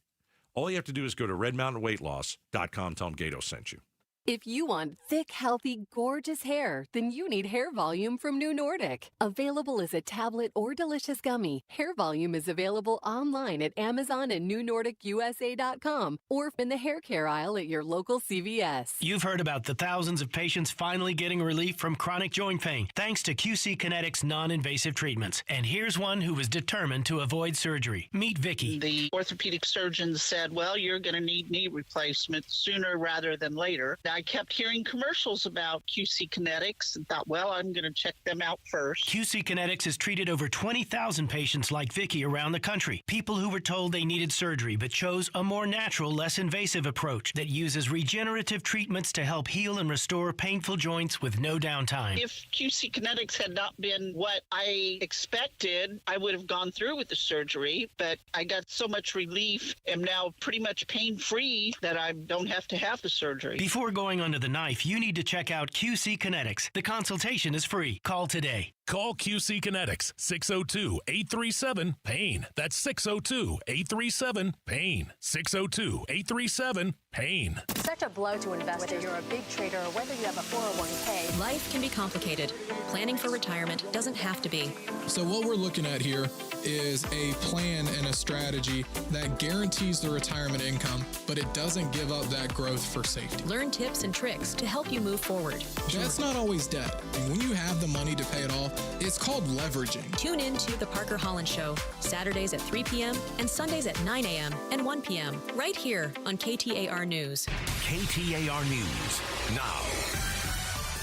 All you have to do is go to redmountainweightloss.com. Tell them Gato sent you. If you want thick, healthy, gorgeous hair, then you need Hair Volume from New Nordic. Available as a tablet or delicious gummy, Hair Volume is available online at Amazon and NewNordicUSA.com or in the hair care aisle at your local CVS. You've heard about the thousands of patients finally getting relief from chronic joint pain thanks to QC Kinetics non-invasive treatments. And here's one who was determined to avoid surgery. Meet Vicky. The orthopedic surgeon said, well, you're going to need knee replacement sooner rather than later. I kept hearing commercials about QC Kinetics and thought, well, I'm going to check them out first. QC Kinetics has treated over 20,000 patients like Vicky around the country. People who were told they needed surgery but chose a more natural, less invasive approach that uses regenerative treatments to help heal and restore painful joints with no downtime. If QC Kinetics had not been what I expected, I would have gone through with the surgery, but I got so much relief, am now pretty much pain-free that I don't have to have the surgery. Before going under the knife, you need to check out QC Kinetics. The consultation is free. Call today. Call QC Kinetics, 602-837-PAIN. That's 602-837-PAIN. 602-837-PAIN. Such a blow to investors. Whether you're a big trader or whether you have a 401k. Life can be complicated. Planning for retirement doesn't have to be. So what we're looking at here is a plan and a strategy that guarantees the retirement income, but it doesn't give up that growth for safety. Learn tips and tricks to help you move forward. That's not always debt. And when you have the money to pay it off, it's called leveraging. Tune in to The Parker Holland Show, Saturdays at 3 p.m. and Sundays at 9 a.m. and 1 p.m. right here on KTAR News. KTAR News now.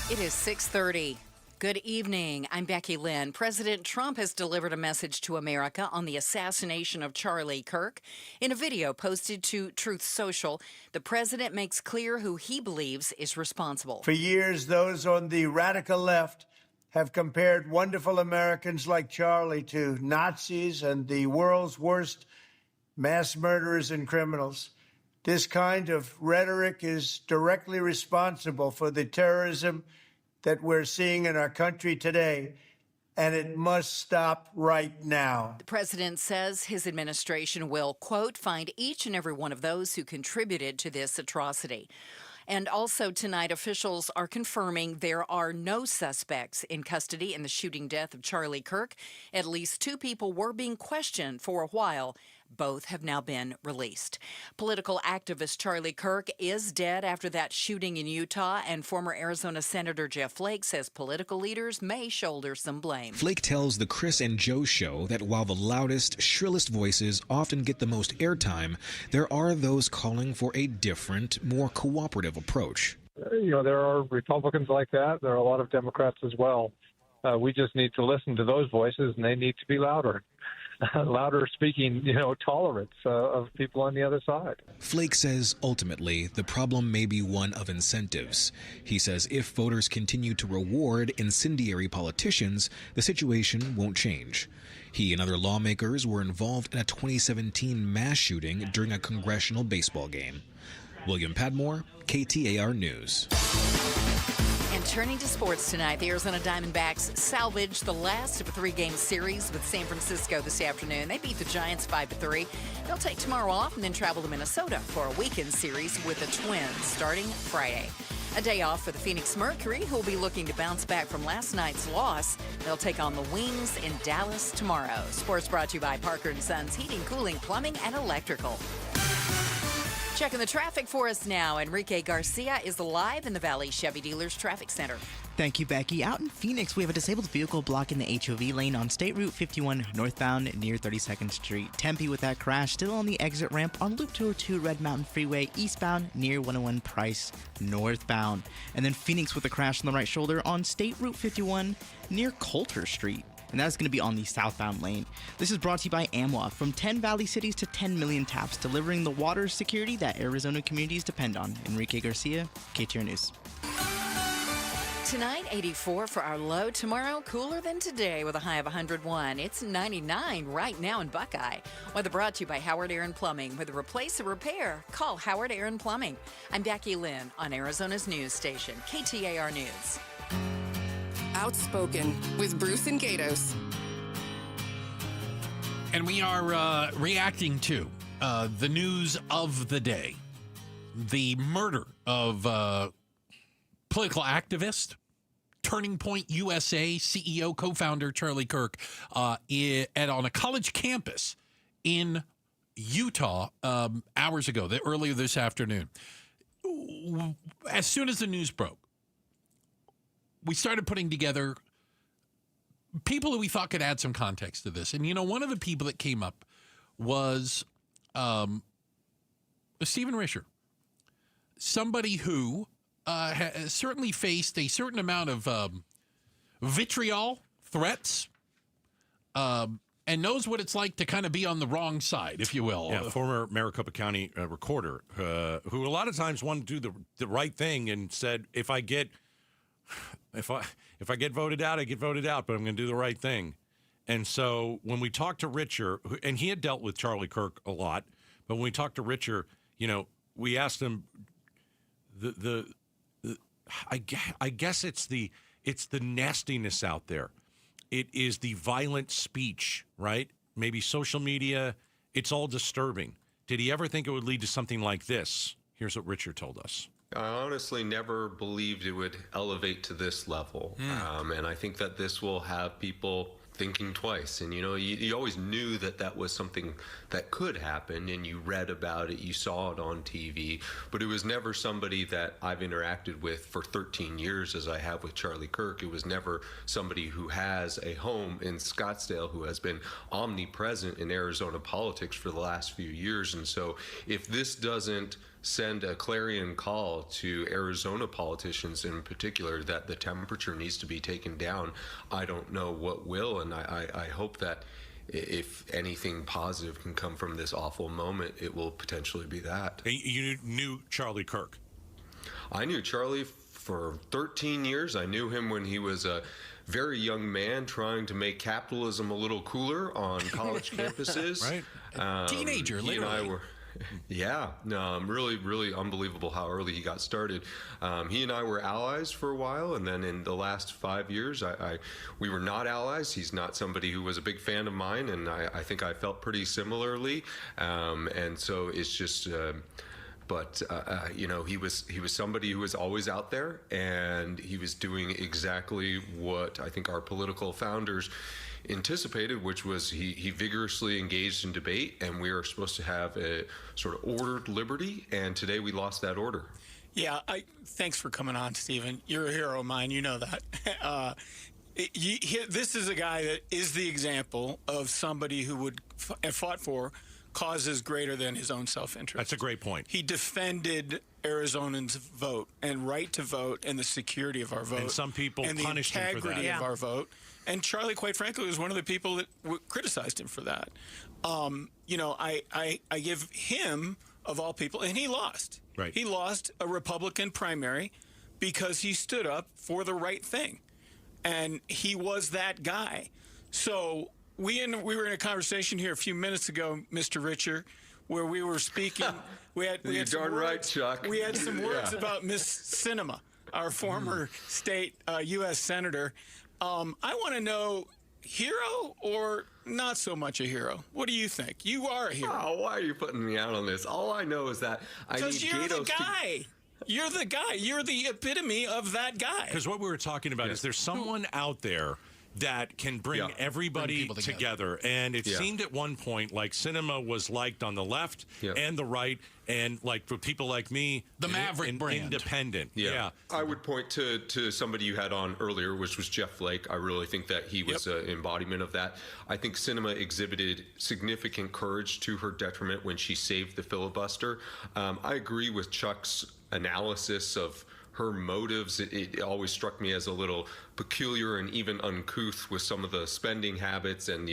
It is 6:30. Good evening. I'm Becky Lynn. President Trump has delivered a message to America on the assassination of Charlie Kirk. In a video posted to Truth Social, the president makes clear who he believes is responsible. For years, those on the radical left have compared wonderful Americans like Charlie to Nazis and the world's worst mass murderers and criminals. This kind of rhetoric is directly responsible for the terrorism that we're seeing in our country today, and it must stop right now. The president says his administration will, quote, find each and every one of those who contributed to this atrocity. And also tonight, officials are confirming there are no suspects in custody in the shooting death of Charlie Kirk. At least 2 people were being questioned for a while. Both have now been released. Political activist Charlie Kirk is dead after that shooting in Utah, and former Arizona Senator Jeff Flake says political leaders may shoulder some blame. Flake tells the Chris and Joe show that while the loudest, shrillest voices often get the most airtime, there are those calling for a different, more cooperative approach. There are Republicans like that. There are a lot of Democrats as well. We just need to listen to those voices, and they need to be louder. Louder speaking, tolerance of people on the other side. Flake says ultimately the problem may be one of incentives. He says if voters continue to reward incendiary politicians, the situation won't change. He and other lawmakers were involved in a 2017 mass shooting during a congressional baseball game. William Padmore, KTAR News. And turning to sports tonight, the Arizona Diamondbacks salvaged the last of a 3-game series with San Francisco this afternoon. They beat the Giants 5-3. They'll take tomorrow off and then travel to Minnesota for a weekend series with the Twins starting Friday. A day off for the Phoenix Mercury, who will be looking to bounce back from last night's loss. They'll take on the Wings in Dallas tomorrow. Sports brought to you by Parker & Sons Heating, Cooling, Plumbing, and Electrical. Checking the traffic for us now. Enrique Garcia is live in the Valley Chevy Dealers Traffic Center. Thank you, Becky. Out in Phoenix, we have a disabled vehicle blocking the HOV lane on State Route 51 northbound near 32nd Street. Tempe with that crash, still on the exit ramp on Loop 202 Red Mountain Freeway eastbound near 101 Price northbound. And then Phoenix with a crash on the right shoulder on State Route 51 near Coulter Street. And that's going to be on the southbound lane. This is brought to you by AMWA, from 10 Valley cities to 10 million taps, delivering the water security that Arizona communities depend on. Enrique Garcia, KTAR News. Tonight, 84 for our low. Tomorrow, cooler than today with a high of 101. It's 99 right now in Buckeye. Weather brought to you by Howard Aaron Plumbing. With a replace or repair, call Howard Aaron Plumbing. I'm Becky Lynn on Arizona's news station, KTAR News. Outspoken with Bruce and Gatos. And we are reacting to the news of the day. The murder of political activist, Turning Point USA CEO, co-founder Charlie Kirk on a college campus in Utah hours ago, earlier this afternoon. As soon as the news broke, we started putting together people who we thought could add some context to this. And, one of the people that came up was Stephen Risher, somebody who certainly faced a certain amount of vitriol, threats, and knows what it's like to kind of be on the wrong side, if you will. Yeah, former Maricopa County recorder who a lot of times wanted to do the right thing and said, if I get voted out, I get voted out, but I'm going to do the right thing. And so when we talked to Richer, and he had dealt with Charlie Kirk a lot, but when we talked to Richer, we asked him I guess it's the nastiness out there. It is the violent speech, right? Maybe social media. It's all disturbing. Did he ever think it would lead to something like this? Here's what Richard told us. I honestly never believed it would elevate to this level. And I think that this will have people thinking twice. And, you always knew that was something that could happen, and you read about it, you saw it on TV, but it was never somebody that I've interacted with for 13 years as I have with Charlie Kirk. It was never somebody who has a home in Scottsdale, who has been omnipresent in Arizona politics for the last few years. And so if this doesn't send a clarion call to Arizona politicians in particular that the temperature needs to be taken down, I don't know what will. And I hope that if anything positive can come from this awful moment, it will potentially be that. You knew Charlie Kirk? I knew Charlie for 13 years. I knew him when he was a very young man trying to make capitalism a little cooler on college campuses. Right. Teenager, he literally. And I were, yeah, no, really, really unbelievable how early he got started. He and I were allies for a while, and then in the last 5 years, we were not allies. He's not somebody who was a big fan of mine, and I think I felt pretty similarly. And so it's just, he was somebody who was always out there, and he was doing exactly what I think our political founders anticipated, which was he vigorously engaged in debate, and we are supposed to have a sort of ordered liberty, and today we lost that order. Yeah, thanks for coming on, Stephen. You're a hero of mine, you know that. This is a guy that is the example of somebody who would have fought for causes greater than his own self-interest. That's a great point. He defended Arizonans' vote and right to vote and the security of our vote. And some people and punished him for that. the integrity of our vote. And Charlie, quite frankly, was one of the people that criticized him for that. I give him, of all people, and he lost. Right. He lost a Republican primary because he stood up for the right thing. And he was that guy. So we were in a conversation here a few minutes ago, Mr. Richer, where we were speaking. You're darn right, Chuck. We had some words about Miss Sinema, our former state U.S. senator. I want to know, hero or not so much a hero? What do you think? You are a hero. Oh, why are you putting me out on this? All I know is that I need Because you're the guy. You're the guy. You're the epitome of that guy. Because what we were talking about is there's someone out there that can bring everybody together. And it seemed at one point like Sinema was liked on the left and the right, and like for people like me, the Maverick brand. Independent. Yeah. I would point to somebody you had on earlier, which was Jeff Flake. I really think that he was an embodiment of that. I think Sinema exhibited significant courage to her detriment when she saved the filibuster. I agree with Chuck's analysis of her motives. It always struck me as a little peculiar and even uncouth with some of the spending habits and,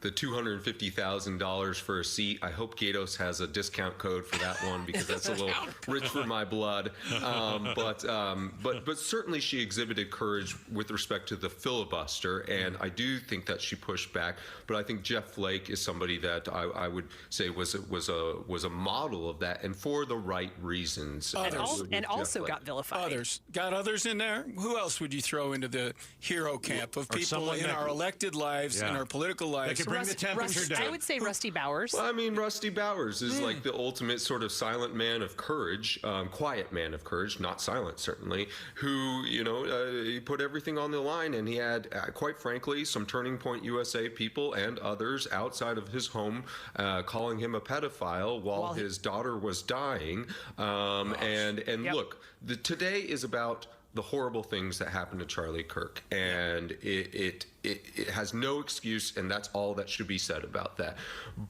the $250,000 for a seat. I hope Gatos has a discount code for that one because that's a little rich for my blood. But certainly she exhibited courage with respect to the filibuster, and I do think that she pushed back. But I think Jeff Flake is somebody that I would say was a model of that, and for the right reasons. And also got vilified. Got others in there? Who else would you throw into the hero camp of people in our elected lives, in our political lives? That could bring the temperature down. I would say Rusty Bowers. Well, I mean, Rusty Bowers is like the ultimate sort of silent man of courage, quiet man of courage, not silent certainly, who, he put everything on the line, and he had, quite frankly, some Turning Point USA people and others outside of his home calling him a pedophile while his daughter was dying. Look, today is about the horrible things that happened to Charlie Kirk, and it has no excuse, and that's all that should be said about that.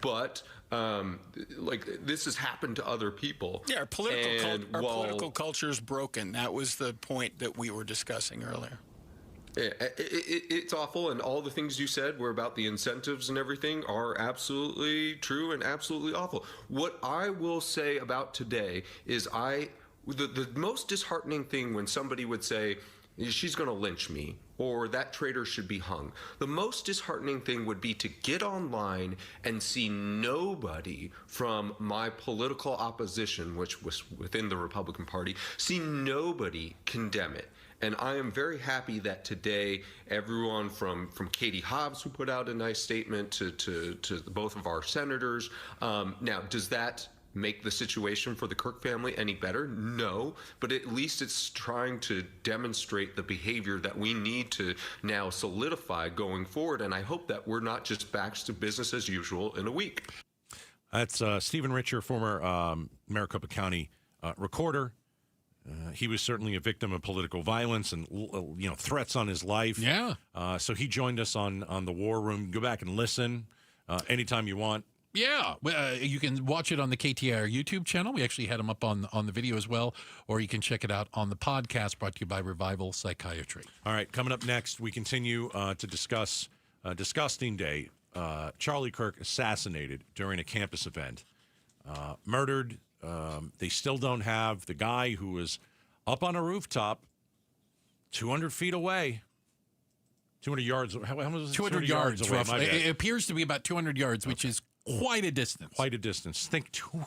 But this has happened to other people. Yeah, our political culture is broken. That was the point that we were discussing earlier. It's awful, and all the things you said were about the incentives and everything are absolutely true and absolutely awful. What I will say about today is the most disheartening thing when somebody would say, she's going to lynch me, or that traitor should be hung. The most disheartening thing would be to get online and see nobody from my political opposition, which was within the Republican Party, see nobody condemn it. And I am very happy that today everyone from Katie Hobbs, who put out a nice statement, to both of our senators. Now, does that make the situation for the Kirk family any better? No, but at least it's trying to demonstrate the behavior that we need to now solidify going forward. And I hope that we're not just back to business as usual in a week. That's Stephen Richer, former Maricopa County recorder. He was certainly a victim of political violence and threats on his life. Yeah. So he joined us on the War Room. Go back and listen anytime you want. Yeah, you can watch it on the KTAR YouTube channel. We actually had him up on the video as well, or you can check it out on the podcast brought to you by Revival Psychiatry. All right, coming up next, we continue to discuss Disgusting Day. Charlie Kirk assassinated during a campus event, murdered. They still don't have the guy who was up on a rooftop 200 feet away. 200 yards. How was it? 200 yards, away. roughly. It appears to be about 200 yards, which is quite a distance. Quite a distance. Think two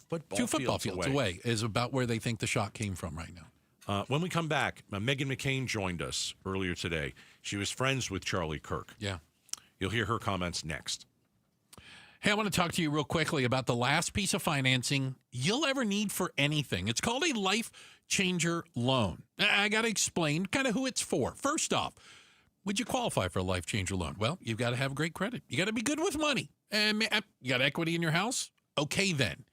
football fields away is about where they think the shot came from right now. When we come back, Meghan McCain joined us earlier today. She was friends with Charlie Kirk. Yeah. You'll hear her comments next. Hey, I want to talk to you real quickly about the last piece of financing you'll ever need for anything. It's called a Life Changer loan. I got to explain kind of who it's for. First off, would you qualify for a Life Changer loan? Well, you've got to have great credit. You got to be good with money. And you got equity in your house? Okay, then.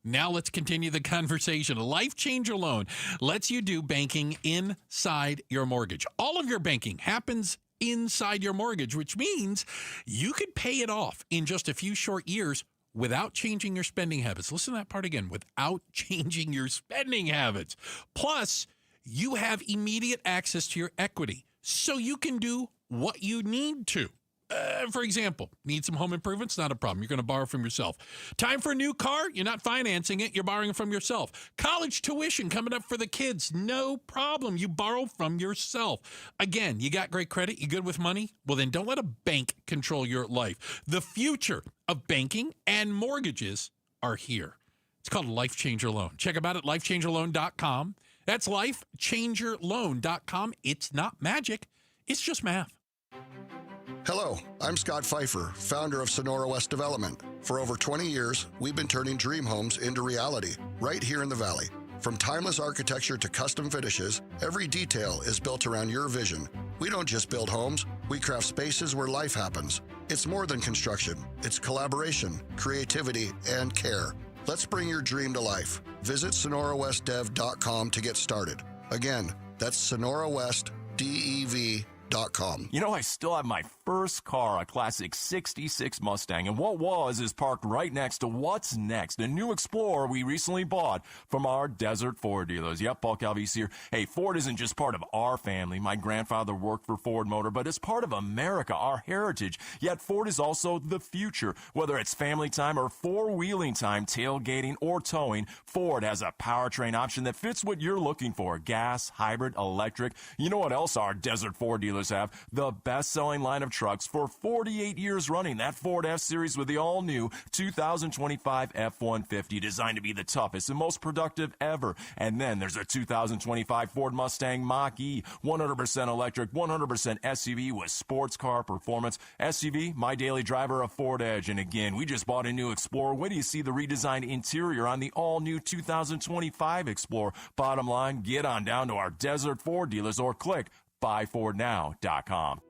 Now let's continue the conversation. A Life Changer loan lets you do banking inside your mortgage. All of your banking happens inside your mortgage, which means you could pay it off in just a few short years without changing your spending habits. Listen to that part again, without changing your spending habits. Plus, you have immediate access to your equity, so you can do what you need to. For example, need some home improvements? Not a problem. You're going to borrow from yourself. Time for a new car? You're not financing it. You're borrowing from yourself. College tuition coming up for the kids? No problem. You borrow from yourself. Again, you got great credit? You good with money? Well, then don't let a bank control your life. The future of banking and mortgages are here. It's called a Life Changer Loan. Check them out at lifechangerloan.com. That's lifechangerloan.com. It's not magic. It's just math. Hello, I'm Scott Pfeiffer, founder of Sonora West Development. For over 20 years, we've been turning dream homes into reality right here in the Valley. From timeless architecture to custom finishes, every detail is built around your vision. We don't just build homes, we craft spaces where life happens. It's more than construction. It's collaboration, creativity, and care. Let's bring your dream to life. Visit sonorawestdev.com to get started. Again, that's sonorawestdev.com. You know, I still have my first car, a classic 66 Mustang, and what was is parked right next to what's next, a new Explorer we recently bought from our Desert Ford dealers. Yep, Paul Calvise here. Hey, Ford isn't just part of our family. My grandfather worked for Ford Motor, but it's part of America, our heritage. Yet Ford is also the future. Whether it's family time or four-wheeling time, tailgating or towing, Ford has a powertrain option that fits what you're looking for. Gas, hybrid, electric. You know what else our Desert Ford dealers have? The best-selling line of trucks for 48 years running. That Ford F-Series with the all-new 2025 F-150, designed to be the toughest and most productive ever. And then there's a 2025 Ford Mustang Mach-E, 100% electric, 100% SUV with sports car performance. SUV, my daily driver, a Ford Edge. And again, we just bought a new Explorer. Wait till you see the redesigned interior on the all-new 2025 Explorer. Bottom line, get on down to our Desert Ford dealers or click buyfordnow.com.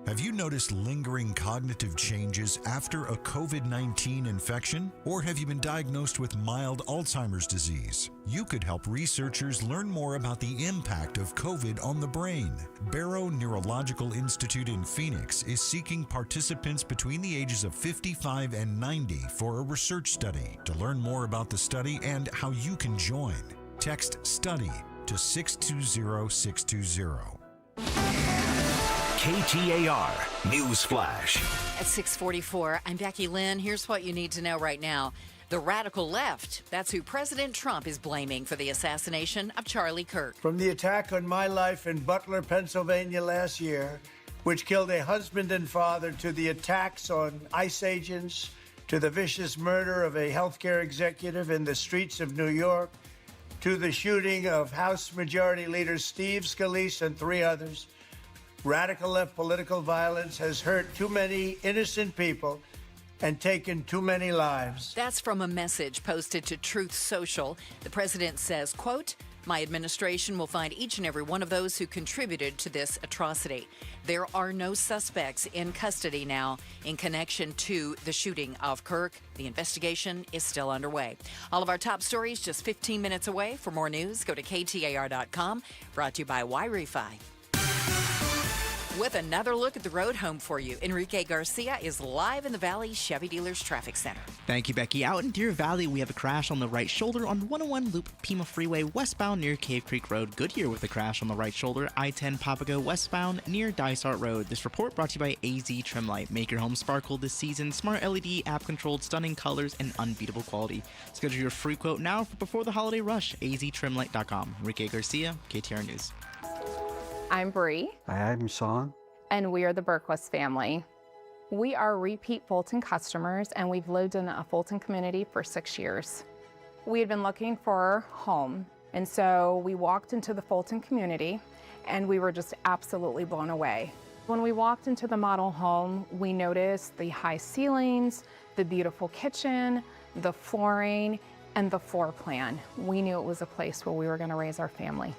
Have you noticed lingering cognitive changes after a COVID-19 infection? Or have you been diagnosed with mild Alzheimer's disease? You could help researchers learn more about the impact of COVID on the brain. Barrow Neurological Institute in Phoenix is seeking participants between the ages of 55 and 90 for a research study. To learn more about the study and how you can join, text STUDY to 620-620. KTAR News Flash. At 6:44, I'm Becky Lynn. Here's what you need to know right now. The radical left, that's who President Trump is blaming for the assassination of Charlie Kirk. From the attack on my life in Butler, Pennsylvania last year, which killed a husband and father, to the attacks on ICE agents, to the vicious murder of a healthcare executive in the streets of New York, to the shooting of House Majority Leader Steve Scalise and 3 others, radical left political violence has hurt too many innocent people and taken too many lives. That's from a message posted to Truth Social. The president says, quote, "My administration will find each and every one of those who contributed to this atrocity. There are no suspects in custody now in connection to the shooting of Kirk. The investigation is still underway." All of our top stories just 15 minutes away. For more news, go to KTAR.com. Brought to you by Y-Refi. With another look at the road home for you, Enrique Garcia is live in the Valley Chevy Dealers Traffic Center. Thank you, Becky. Out in Deer Valley, we have a crash on the right shoulder on 101 Loop Pima Freeway westbound near Cave Creek Road. Goodyear with a crash on the right shoulder, I-10 Papago westbound near Dysart Road. This report brought to you by AZ Trimlight. Make your home sparkle this season. Smart LED, app-controlled, stunning colors, and unbeatable quality. Schedule your free quote now for before the holiday rush. aztrimlight.com. Enrique Garcia, KTAR News. I'm Bree. I'm Sean. And we are the Berquist family. We are repeat Fulton customers, and we've lived in a Fulton community for 6 years. We had been looking for a home, and so we walked into the Fulton community, and we were just absolutely blown away. When we walked into the model home, we noticed the high ceilings, the beautiful kitchen, the flooring, and the floor plan. We knew it was a place where we were going to raise our family.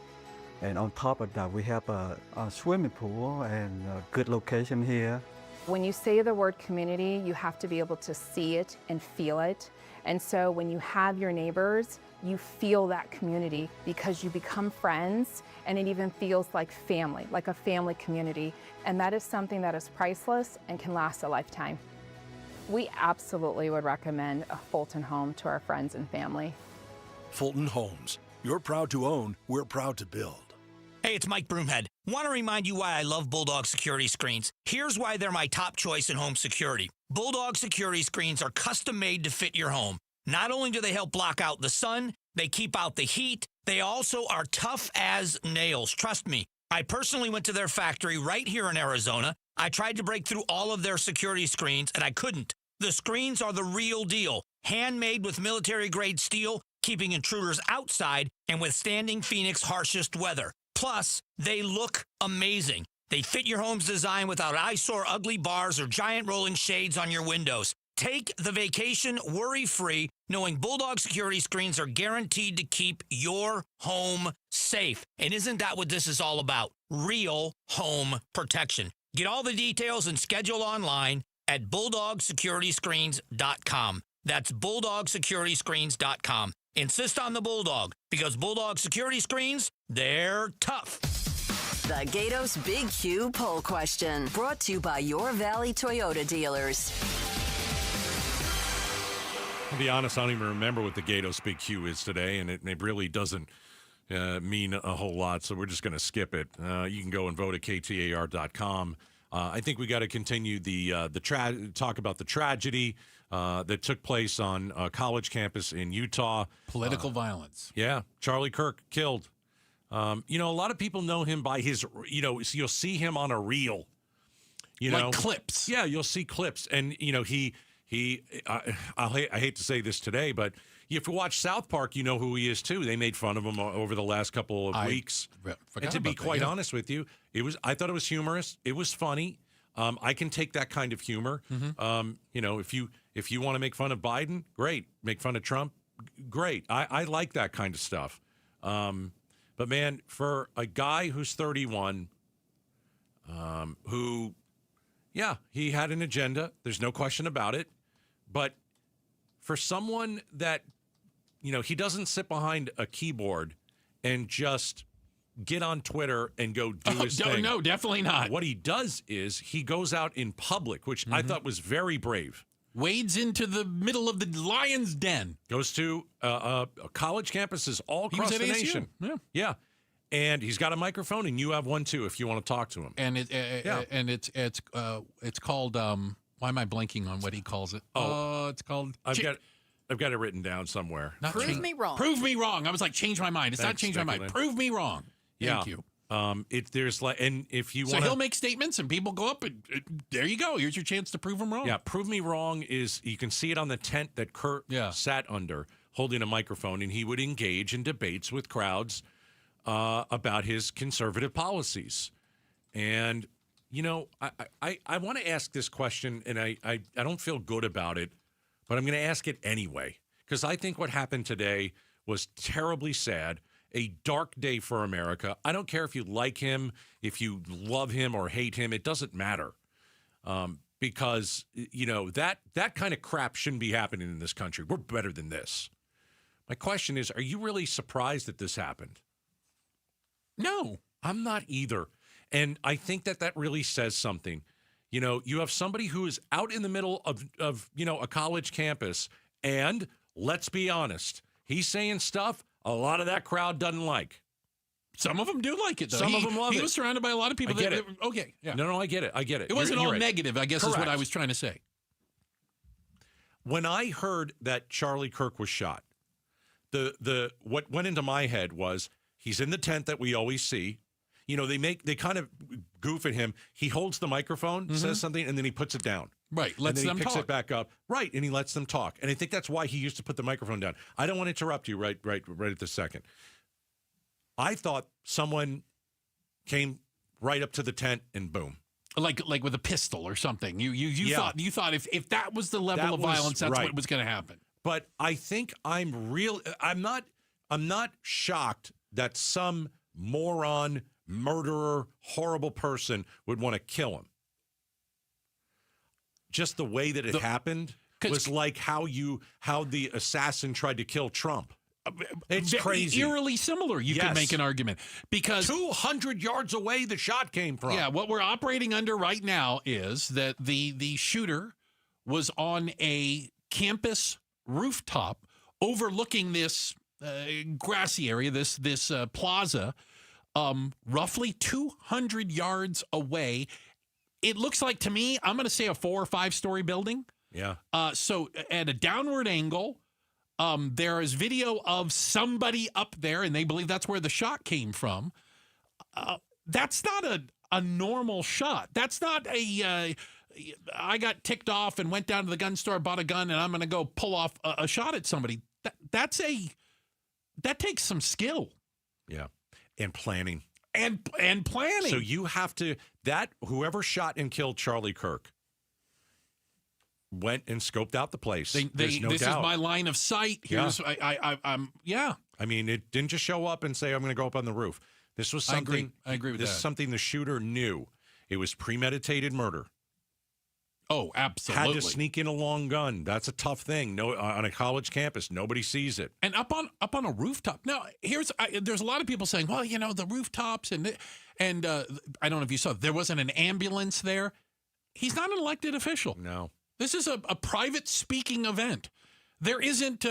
And on top of that, we have a swimming pool and a good location here. When you say the word community, you have to be able to see it and feel it. And so when you have your neighbors, you feel that community because you become friends, and it even feels like family, like a family community. And that is something that is priceless and can last a lifetime. We absolutely would recommend a Fulton home to our friends and family. Fulton Homes. You're proud to own, we're proud to build. Hey, it's Mike Broomhead. Want to remind you why I love Bulldog security screens. Here's why they're my top choice in home security. Bulldog security screens are custom made to fit your home. Not only do they help block out the sun, they keep out the heat, they also are tough as nails. Trust me. I personally went to their factory right here in Arizona. I tried to break through all of their security screens, and I couldn't. The screens are the real deal. Handmade with military-grade steel, keeping intruders outside and withstanding Phoenix's harshest weather. Plus, they look amazing. They fit your home's design without eyesore ugly bars or giant rolling shades on your windows. Take the vacation worry-free, knowing Bulldog security screens are guaranteed to keep your home safe. And isn't that what this is all about? Real home protection. Get all the details and schedule online at BulldogSecurityScreens.com. That's BulldogSecurityScreens.com. Insist on the Bulldog, because Bulldog security screens, they're tough. The Gatos Big Q poll question, brought to you by your Valley Toyota dealers. I'll be honest, I don't even remember what the Gatos Big Q is today, and it really doesn't mean a whole lot, so we're just going to skip it. You can go and vote at KTAR.com. I think we got to continue talk about the tragedy that took place on a college campus in Utah. Political violence. Yeah. Charlie Kirk killed. A lot of people know him by his, you'll see him on a reel. Like clips. Yeah, you'll see clips. And, I hate to say this today, but if you watch South Park, you know who he is, too. They made fun of him over the last couple of weeks. And to be quite honest with you, I thought it was humorous. It was funny. I can take that kind of humor. Mm-hmm. If you want to make fun of Biden, great. Make fun of Trump, great. I like that kind of stuff. But, man, for a guy who's 31, who Yeah, he had an agenda. There's no question about it. But for someone that, he doesn't sit behind a keyboard and just get on Twitter and go do his thing. No, definitely not. What he does is he goes out in public, which I thought was very brave. Wades into the middle of the lion's den. Goes to college campuses all across the nation. Yeah. And he's got a microphone, and you have one too if you want to talk to him. And it's called. Why am I blanking on what he calls it? It's called. I've got it written down somewhere. Prove me wrong. Prove me wrong. I was like, change my mind. It's not change my mind. Prove me wrong. Thank you. If you want, so he'll make statements, and people go up, and there you go. Here's your chance to prove him wrong. Yeah, prove me wrong is you can see it on the tent that Kirk sat under, holding a microphone, and he would engage in debates with crowds about his conservative policies. And I want to ask this question, and I don't feel good about it, but I'm going to ask it anyway because I think what happened today was terribly sad. A dark day for America. I don't care if you like him, if you love him or hate him. It doesn't matter because, that kind of crap shouldn't be happening in this country. We're better than this. My question is, are you really surprised that this happened? No. I'm not either. And I think that really says something. You have somebody who is out in the middle of a college campus, and let's be honest, he's saying stuff a lot of that crowd doesn't like. Some of them do like it, though. Some of them love it. He was surrounded by a lot of people. Okay, yeah. No, I get it. It wasn't all negative, I guess. Correct. Is what I was trying to say. When I heard that Charlie Kirk was shot, what went into my head was he's in the tent that we always see. They kind of goof at him. He holds the microphone, says something, and then he puts it down. Right, and then he picks it back up. Right, and he lets them talk. And I think that's why he used to put the microphone down. I don't want to interrupt you right at this second. I thought someone came right up to the tent and boom. Like with a pistol or something. You thought if that was the level of violence, that's what was going to happen. But I think I'm not shocked that some moron, murderer, horrible person would want to kill him. Just the way that it happened was like how the assassin tried to kill Trump. It's crazy. Eerily similar, you could make an argument. Because 200 yards away the shot came from. Yeah, what we're operating under right now is that the shooter was on a campus rooftop overlooking this grassy area, this plaza, roughly 200 yards away. It looks like to me, I'm going to say a 4 or 5 story building. Yeah. So at a downward angle, there is video of somebody up there, and they believe that's where the shot came from. That's not a normal shot. That's not I got ticked off and went down to the gun store, bought a gun, and I'm going to go pull off a shot at somebody. That takes some skill. Yeah. And planning. And planning. So you have to, whoever shot and killed Charlie Kirk went and scoped out the place. There's no doubt. This is my line of sight. Here's, I'm. I mean, it didn't just show up and say, I'm going to go up on the roof. This was something. I agree with that. This is something the shooter knew. It was premeditated murder. Oh, absolutely. Had to sneak in a long gun. That's a tough thing. No, on a college campus, nobody sees it. And up on a rooftop. Now, there's a lot of people saying, well, the rooftops and I don't know if you saw, there wasn't an ambulance there. He's not an elected official. No. This is a private speaking event. There isn't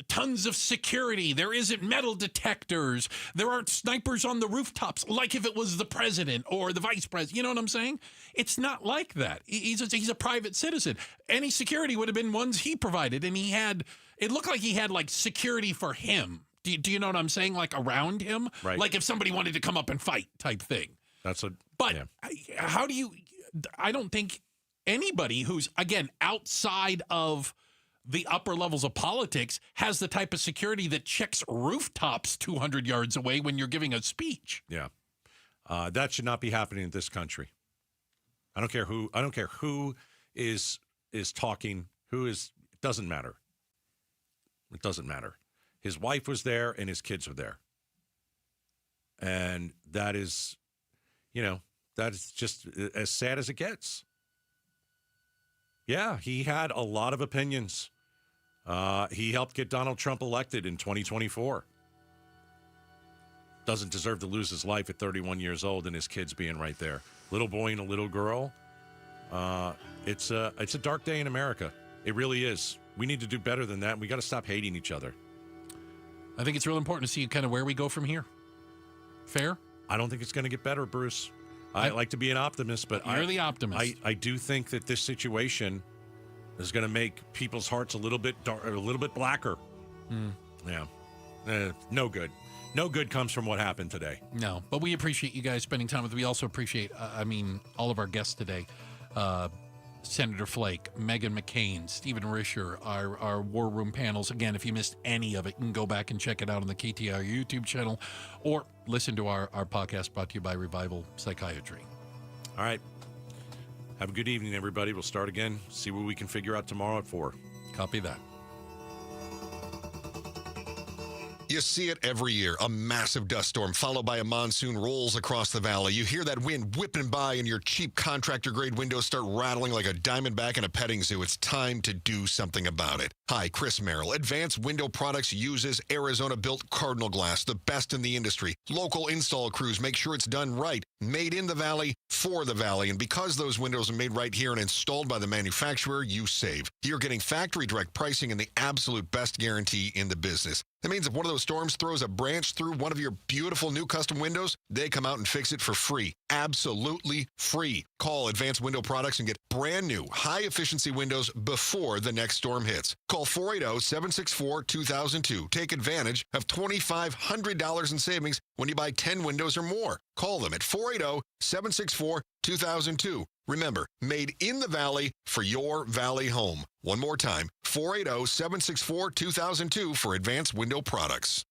tons of security. There isn't metal detectors. There aren't snipers on the rooftops like if it was the president or the vice president. You know what I'm saying? It's not like that. He's a private citizen. Any security would have been ones he provided, and it looked like he had like security for him. Do you know what I'm saying? Like around him? Right. Like if somebody wanted to come up and fight type thing. But how do you – I don't think anybody who's, again, outside of – the upper levels of politics has the type of security that checks rooftops 200 yards away when you're giving a speech. Yeah. That should not be happening in this country. I don't care who is talking, it doesn't matter. It doesn't matter. His wife was there and his kids were there. And that is, That's just as sad as it gets. Yeah, he had a lot of opinions. He helped get Donald Trump elected in 2024. Doesn't deserve to lose his life at 31 years old and his kids being right there. Little boy and a little girl. It's a dark day in America. It really is. We need to do better than that. We got to stop hating each other. I think it's real important to see kind of where we go from here. Fair? I don't think it's going to get better, Bruce. I like to be an optimist, but you're the optimist. I do think that this situation is going to make people's hearts a little bit blacker. Yeah. No good. No good comes from what happened today. No, but we appreciate you guys spending time with us. We also appreciate, all of our guests today. Senator Flake, Meghan McCain, Stephen Risher, our War Room panels. Again, if you missed any of it, you can go back and check it out on the KTAR YouTube channel or listen to our podcast brought to you by Revival Psychiatry. All right. Have a good evening, everybody. We'll start again. See what we can figure out tomorrow at 4. Copy that. You see it every year. A massive dust storm followed by a monsoon rolls across the valley. You hear that wind whipping by and your cheap contractor-grade windows start rattling like a diamondback in a petting zoo. It's time to do something about it. Hi, Chris Merrill. Advanced Window Products uses Arizona-built Cardinal glass, the best in the industry. Local install crews make sure it's done right. Made in the valley, for the valley. And because those windows are made right here and installed by the manufacturer, you save. You're getting factory direct pricing and the absolute best guarantee in the business. That means if one of those storms throws a branch through one of your beautiful new custom windows, they come out and fix it for free. Absolutely free. Call Advanced Window Products and get brand new high-efficiency windows before the next storm hits. Call 480-764-2002. Take advantage of $2,500 in savings when you buy 10 windows or more. Call them at 480-764-2002. Remember, made in the valley for your valley home. One more time, 480-764-2002 for Advanced Window Products.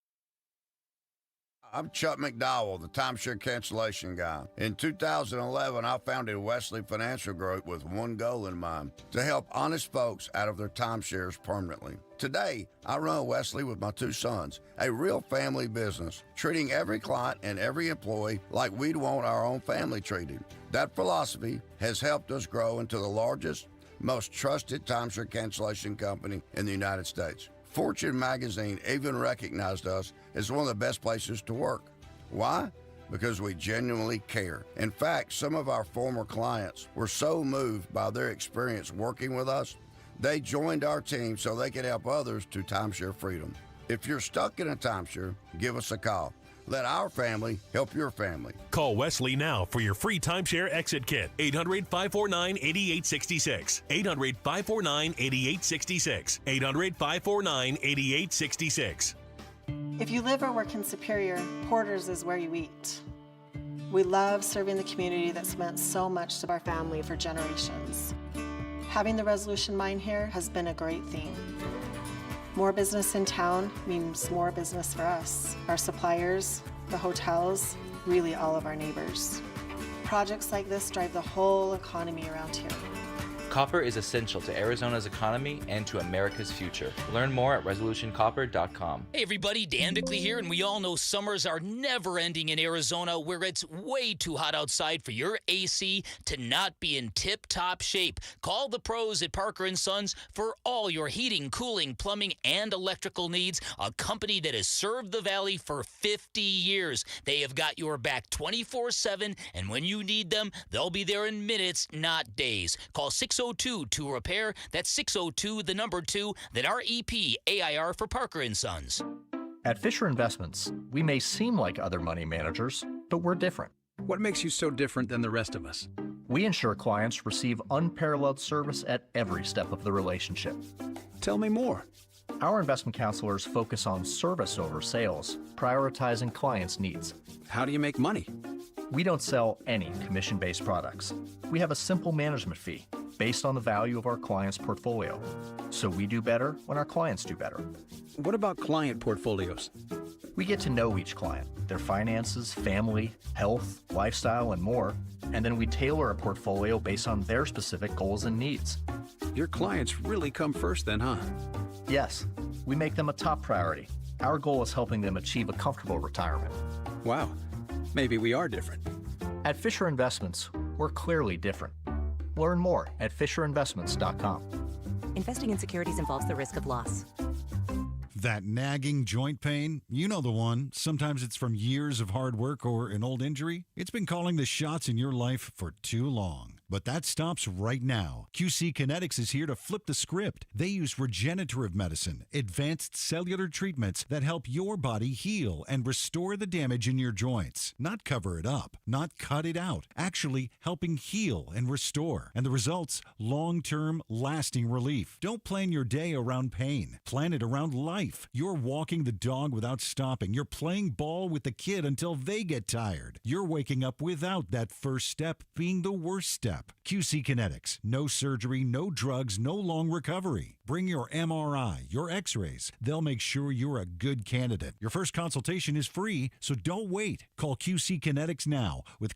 I'm Chuck McDowell, the timeshare cancellation guy. In 2011, I founded Wesley Financial Group with one goal in mind, to help honest folks out of their timeshares permanently. Today, I run Wesley with my 2 sons, a real family business, treating every client and every employee like we'd want our own family treated. That philosophy has helped us grow into the largest, most trusted timeshare cancellation company in the United States. Fortune magazine even recognized us as one of the best places to work. Why? Because we genuinely care. In fact, some of our former clients were so moved by their experience working with us, they joined our team so they could help others to timeshare freedom. If you're stuck in a timeshare, give us a call. Let our family help your family. Call Wesley now for your free timeshare exit kit. 800-549-8866. 800-549-8866. 800-549-8866. If you live or work in Superior, Porter's is where you eat. We love serving the community that's meant so much to our family for generations. Having the Resolution Mine here has been a great thing. More business in town means more business for us, our suppliers, the hotels, really all of our neighbors. Projects like this drive the whole economy around here. Copper is essential to Arizona's economy and to America's future. Learn more at resolutioncopper.com. Hey everybody, Dan Bickley here, and we all know summers are never ending in Arizona, where it's way too hot outside for your AC to not be in tip-top shape. Call the pros at Parker & Sons for all your heating, cooling, plumbing, and electrical needs, a company that has served the Valley for 50 years. They have got your back 24/7, and when you need them, they'll be there in minutes, not days. Call 602-2-REPAIR. That's 602-2, then REP AIR for Parker & Sons. At Fisher Investments, we may seem like other money managers, but we're different. What makes you so different than the rest of us? We ensure clients receive unparalleled service at every step of the relationship. Tell me more. Our investment counselors focus on service over sales, prioritizing clients' needs. How do you make money? We don't sell any commission-based products. We have a simple management fee based on the value of our client's portfolio. So we do better when our clients do better. What about client portfolios? We get to know each client, their finances, family, health, lifestyle, and more, and then we tailor a portfolio based on their specific goals and needs. Your clients really come first then, huh? Yes, we make them a top priority. Our goal is helping them achieve a comfortable retirement. Wow, maybe we are different. At Fisher Investments, we're clearly different. Learn more at FisherInvestments.com. Investing in securities involves the risk of loss. That nagging joint pain, you know the one. Sometimes it's from years of hard work or an old injury. It's been calling the shots in your life for too long. But that stops right now. QC Kinetics is here to flip the script. They use regenerative medicine, advanced cellular treatments that help your body heal and restore the damage in your joints. Not cover it up, not cut it out. Actually helping heal and restore. And the results, long-term, lasting relief. Don't plan your day around pain. Plan it around life. You're walking the dog without stopping. You're playing ball with the kid until they get tired. You're waking up without that first step being the worst step. QC Kinetics. No surgery, no drugs, no long recovery. Bring your MRI, your x-rays. They'll make sure you're a good candidate. Your first consultation is free, so don't wait. Call QC Kinetics now with